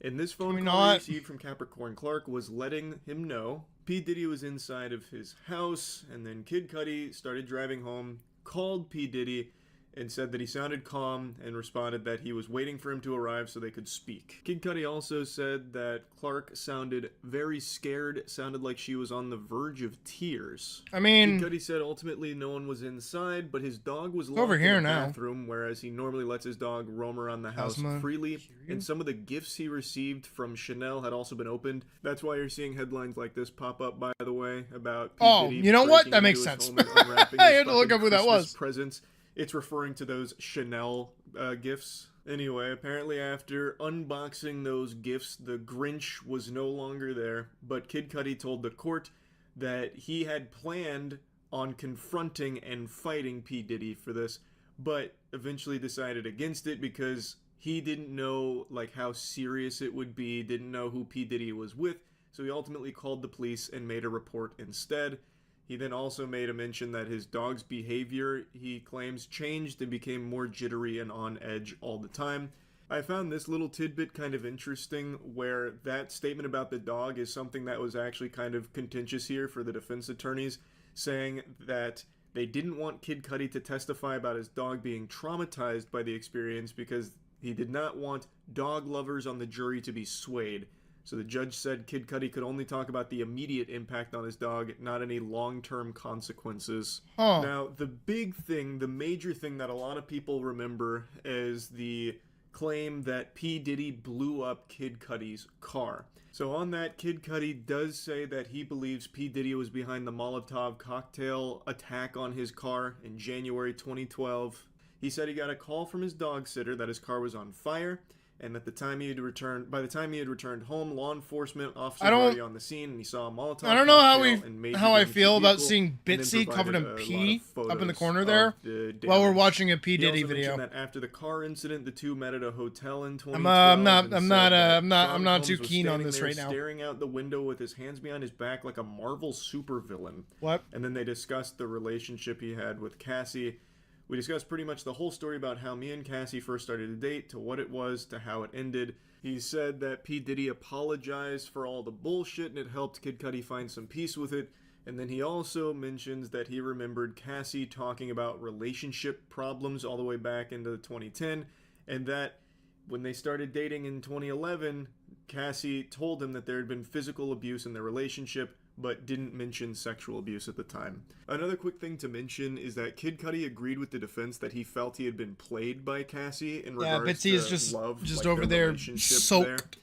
And this phone call he received from Capricorn Clark was letting him know P. Diddy was inside of his house, and then Kid Cudi started driving home, called P. Diddy, and said that he sounded calm and responded that he was waiting for him to arrive so they could speak. Kid Cudi also said that Clark sounded very scared, sounded like she was on the verge of tears. I mean, Kid Cudi said ultimately no one was inside, but his dog was over locked here in the now. bathroom, whereas he normally lets his dog roam around the house Cosmo. freely. And some of the gifts he received from Chanel had also been opened. That's why you're seeing headlines like this pop up, by the way, about P. Oh, Diddy you know what? breaking That makes into his sense. home and unwrapping I his had to look fucking up who that Christmas was. presents. It's referring to those Chanel gifts. Anyway, apparently after unboxing those gifts, the Grinch was no longer there, but Kid Cudi told the court that he had planned on confronting and fighting P. Diddy for this, but eventually decided against it because he didn't know like how serious it would be, didn't know who P. Diddy was with, so he ultimately called the police and made a report instead. He then also made a mention that his dog's behavior, he claims, changed and became more jittery and on edge all the time. I found this little tidbit kind of interesting, where that statement about the dog is something that was actually kind of contentious here for the defense attorneys, saying that they didn't want Kid Cudi to testify about his dog being traumatized by the experience because he did not want dog lovers on the jury to be swayed. So the judge said Kid Cudi could only talk about the immediate impact on his dog, not any long-term consequences. Huh. Now, the big thing, the major thing that a lot of people remember is the claim that P. Diddy blew up Kid Cudi's car. So on that, Kid Cudi does say that he believes P. Diddy was behind the Molotov cocktail attack on his car in January 2012. He said he got a call from his dog sitter that his car was on fire, and at the time he had returned, by the time he had returned home, law enforcement officers were already on the scene, and he saw a Molotov. I don't know how I damage to feel the about vehicle, seeing and then Bitsy covered in provided a pee lot of up in the photos corner of there the while we're damage. watching a P. He Diddy also video. mentioned that after the car incident, the two met at a hotel in 2012. I'm not and said that I'm Sean not Combs too was keen on standing this there right now. staring out the window with his hands behind his back like a Marvel supervillain. What? And then they discussed the relationship he had with Cassie. We discussed pretty much the whole story about how me and Cassie first started to date, to what it was, to how it ended. He said that P. Diddy apologized for all the bullshit and it helped Kid Cudi find some peace with it. And then he also mentions that he remembered Cassie talking about relationship problems all the way back into 2010, and that when they started dating in 2011, Cassie told him that there had been physical abuse in their relationship, but didn't mention sexual abuse at the time. Another quick thing to mention is that Kid Cudi agreed with the defense that he felt he had been played by Cassie in regards Bitsy to is just love, like over their there relationship soaked.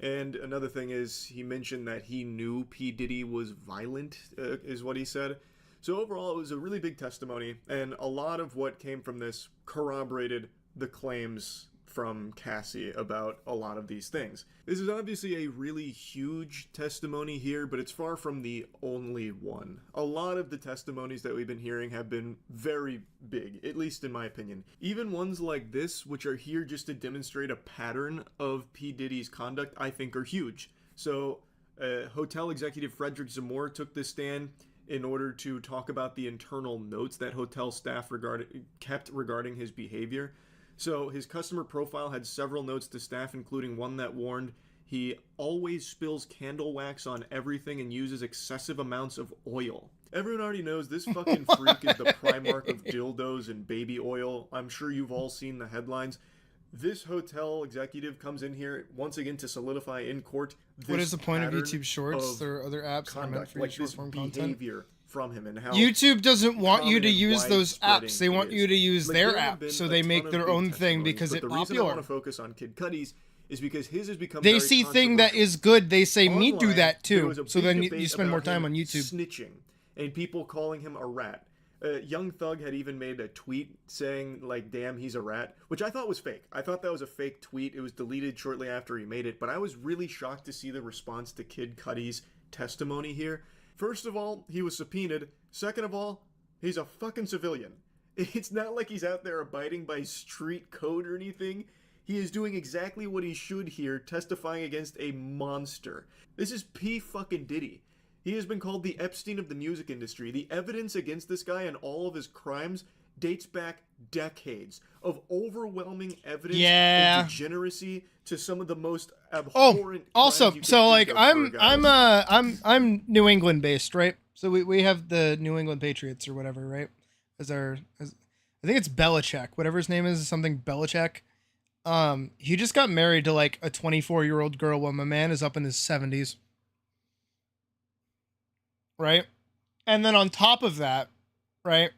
there. And another thing is he mentioned that he knew P. Diddy was violent, is what he said. So overall, it was a really big testimony, and a lot of what came from this corroborated the claims from Cassie about a lot of these things. This is obviously a really huge testimony here, but it's far from the only one. A lot of the testimonies that we've been hearing have been very big, at least in my opinion. Even ones like this, which are here just to demonstrate a pattern of P. Diddy's conduct, I think are huge. So, hotel executive Frederick Zamora took this stand in order to talk about the internal notes that hotel staff kept regarding his behavior. So his customer profile had several notes to staff, including one that warned he always spills candle wax on everything and uses excessive amounts of oil. Everyone already knows this fucking freak is the Primarch of dildos and baby oil. I'm sure you've all seen the headlines. This hotel executive comes in here once again to solidify in court this What is the point of pattern YouTube Shorts? of There are other apps that are meant conduct, for like short this form content. behavior from him, and how YouTube doesn't want you to common and use those widespreading apps. They want it you to use Like, their there have app, been so a they ton make of their big own thing testimonies, because but it's the reason I popular. want to focus on Kid Cudi's is because his has become They very see thing that is good, they say me do Online, that there too. was a So big then you debate spend more about time him on YouTube. snitching and people calling him a rat. Young Thug had even made a tweet saying, like, damn, he's a rat, which I thought was fake. I thought that was a fake tweet. It was deleted shortly after he made it, but I was really shocked to see the response to Kid Cudi's testimony here. First of all, he was subpoenaed. Second of all, he's a fucking civilian. It's not like he's out there abiding by street code or anything. He is doing exactly what he should here, testifying against a monster. This is P. fucking Diddy. He has been called the Epstein of the music industry. The evidence against this guy and all of his crimes dates back decades of overwhelming evidence and degeneracy to some of the most abhorrent. Also, crimes you so could like think of for a guy. I'm New England based, right? So we have the New England Patriots or whatever, right? As I think it's Belichick, whatever his name is something Belichick. He just got married to like a 24-year-old girl while my man is up in his 70s. Right? And then on top of that, right?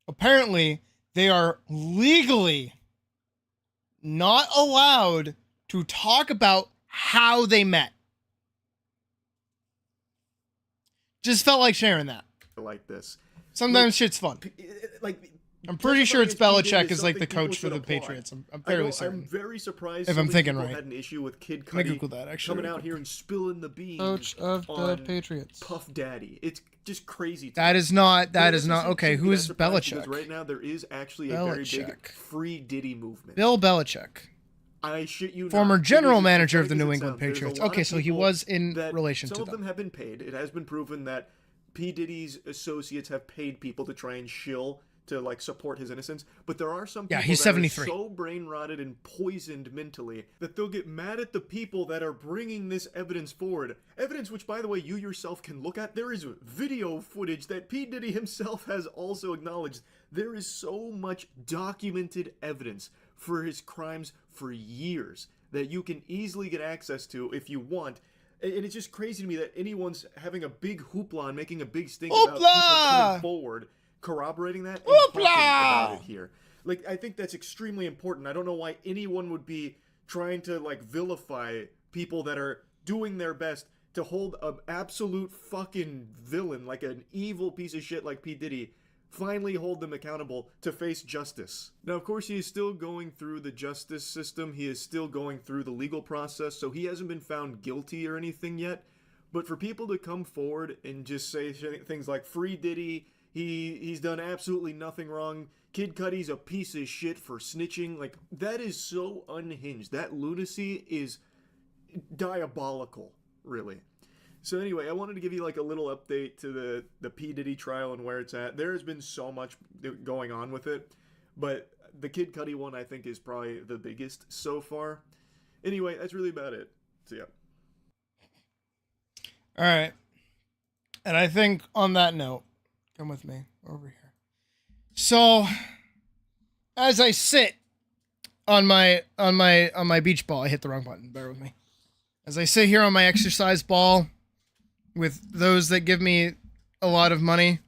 Apparently, they are legally not allowed to talk about how they met. Just felt like sharing that. Like this. Sometimes shit's fun. Like, I'm pretty sure it's Belichick is like the something coach people for the should applaud. Patriots. I'm fairly certain. I'm very surprised if so I'm many thinking people right. had an issue with Kid Let me Cudi Google that, actually. coming out here and spilling the beans. Coach of the on Patriots. Puff Daddy. It's just crazy. That is not. Okay. Who is Belichick? Right now, there is actually a very big free Diddy movement. Bill Belichick. I shit you not. Former It general is as manager of the pathetic as New it England sounds. There's a Patriots. lot Okay, of so he people was in that relation to some of them. them have been paid. It has been proven that P. Diddy's associates have paid people to try and shill to like support his innocence, but there are some people he's that 73. are so brain rotted and poisoned mentally that they'll get mad at the people that are bringing this evidence forward. Evidence which, by the way, you yourself can look at. There is video footage that P. Diddy himself has also acknowledged. There is so much documented evidence for his crimes for years that you can easily get access to if you want. And it's just crazy to me that anyone's having a big hoopla and making a big stink about people coming forward, corroborating that, and talking about it here. Like, I think that's extremely important. I don't know why anyone would be trying to, like, vilify people that are doing their best to hold an absolute fucking villain, like an evil piece of shit like P. Diddy, finally hold them accountable to face justice. Now, of course, he is still going through the justice system. He is still going through the legal process, so he hasn't been found guilty or anything yet. But for people to come forward and just say things like, free Diddy, he's done absolutely nothing wrong, Kid Cudi's a piece of shit for snitching, like, that is so unhinged. That lunacy is diabolical, really. So anyway, I wanted to give you like a little update to the P. Diddy trial and where it's at. There has been so much going on with it, but the Kid Cudi one I think is probably the biggest so far. Anyway, that's really about it. So yeah. All right. And I think on that note, come with me over here. So as I sit on my beach ball, I hit the wrong button. Bear with me. As I sit here on my exercise ball with those that give me a lot of money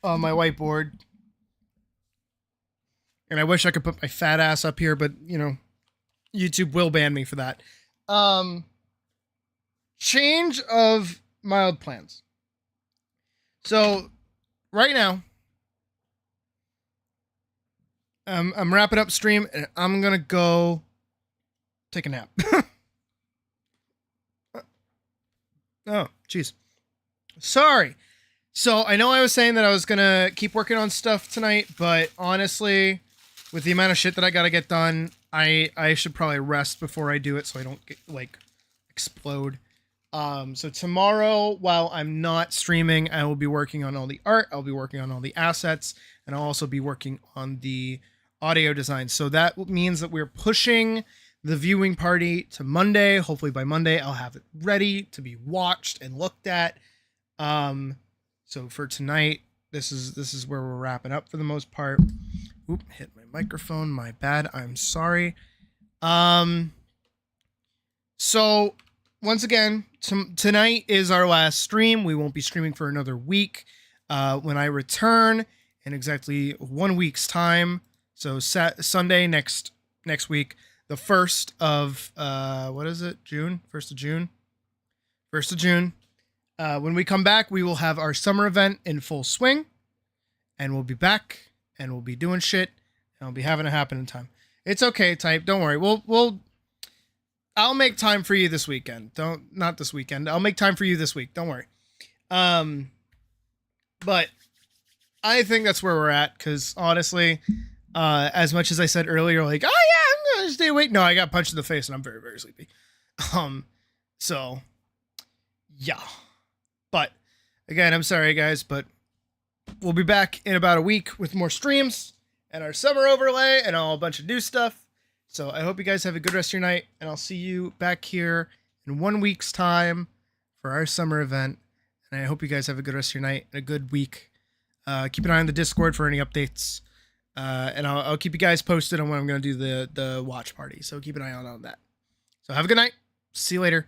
on my whiteboard. And I wish I could put my fat ass up here, but you know, YouTube will ban me for that. Change of mild plans. So right now, I'm wrapping up stream and I'm gonna go take a nap. Oh, jeez. Sorry. So I know I was saying that I was going to keep working on stuff tonight, but honestly, with the amount of shit that I got to get done, I should probably rest before I do it so I don't get, like, explode. So tomorrow, while I'm not streaming, I will be working on all the art, I'll be working on all the assets, and I'll also be working on the audio design. So that means that we're pushing the viewing party to Monday. Hopefully by Monday I'll have it ready to be watched and looked at. So for tonight, this is where we're wrapping up for the most part. Oop, hit my microphone. My bad. I'm sorry. So once again, tonight is our last stream. We won't be streaming for another week. When I return in exactly 1 week's time, so Sunday next week, the 1st of, what is it? June? 1st of June? 1st of June. When we come back, we will have our summer event in full swing. And we'll be back. And we'll be doing shit. And we'll be having it happen in time. It's okay, type. Don't worry. I'll make time for you this weekend. Not this weekend. I'll make time for you this week. Don't worry. But I think that's where we're at. Because honestly, as much as I said earlier, like, oh yeah, I'm gonna stay awake. No, I got punched in the face and I'm very, very sleepy. So yeah. But again, I'm sorry guys, but we'll be back in about a week with more streams and our summer overlay and a bunch of new stuff. So I hope you guys have a good rest of your night, and I'll see you back here in 1 week's time for our summer event. And I hope you guys have a good rest of your night and a good week. Keep an eye on the Discord for any updates. And I'll keep you guys posted on when I'm going to do the watch party. So keep an eye out on that. So have a good night. See you later.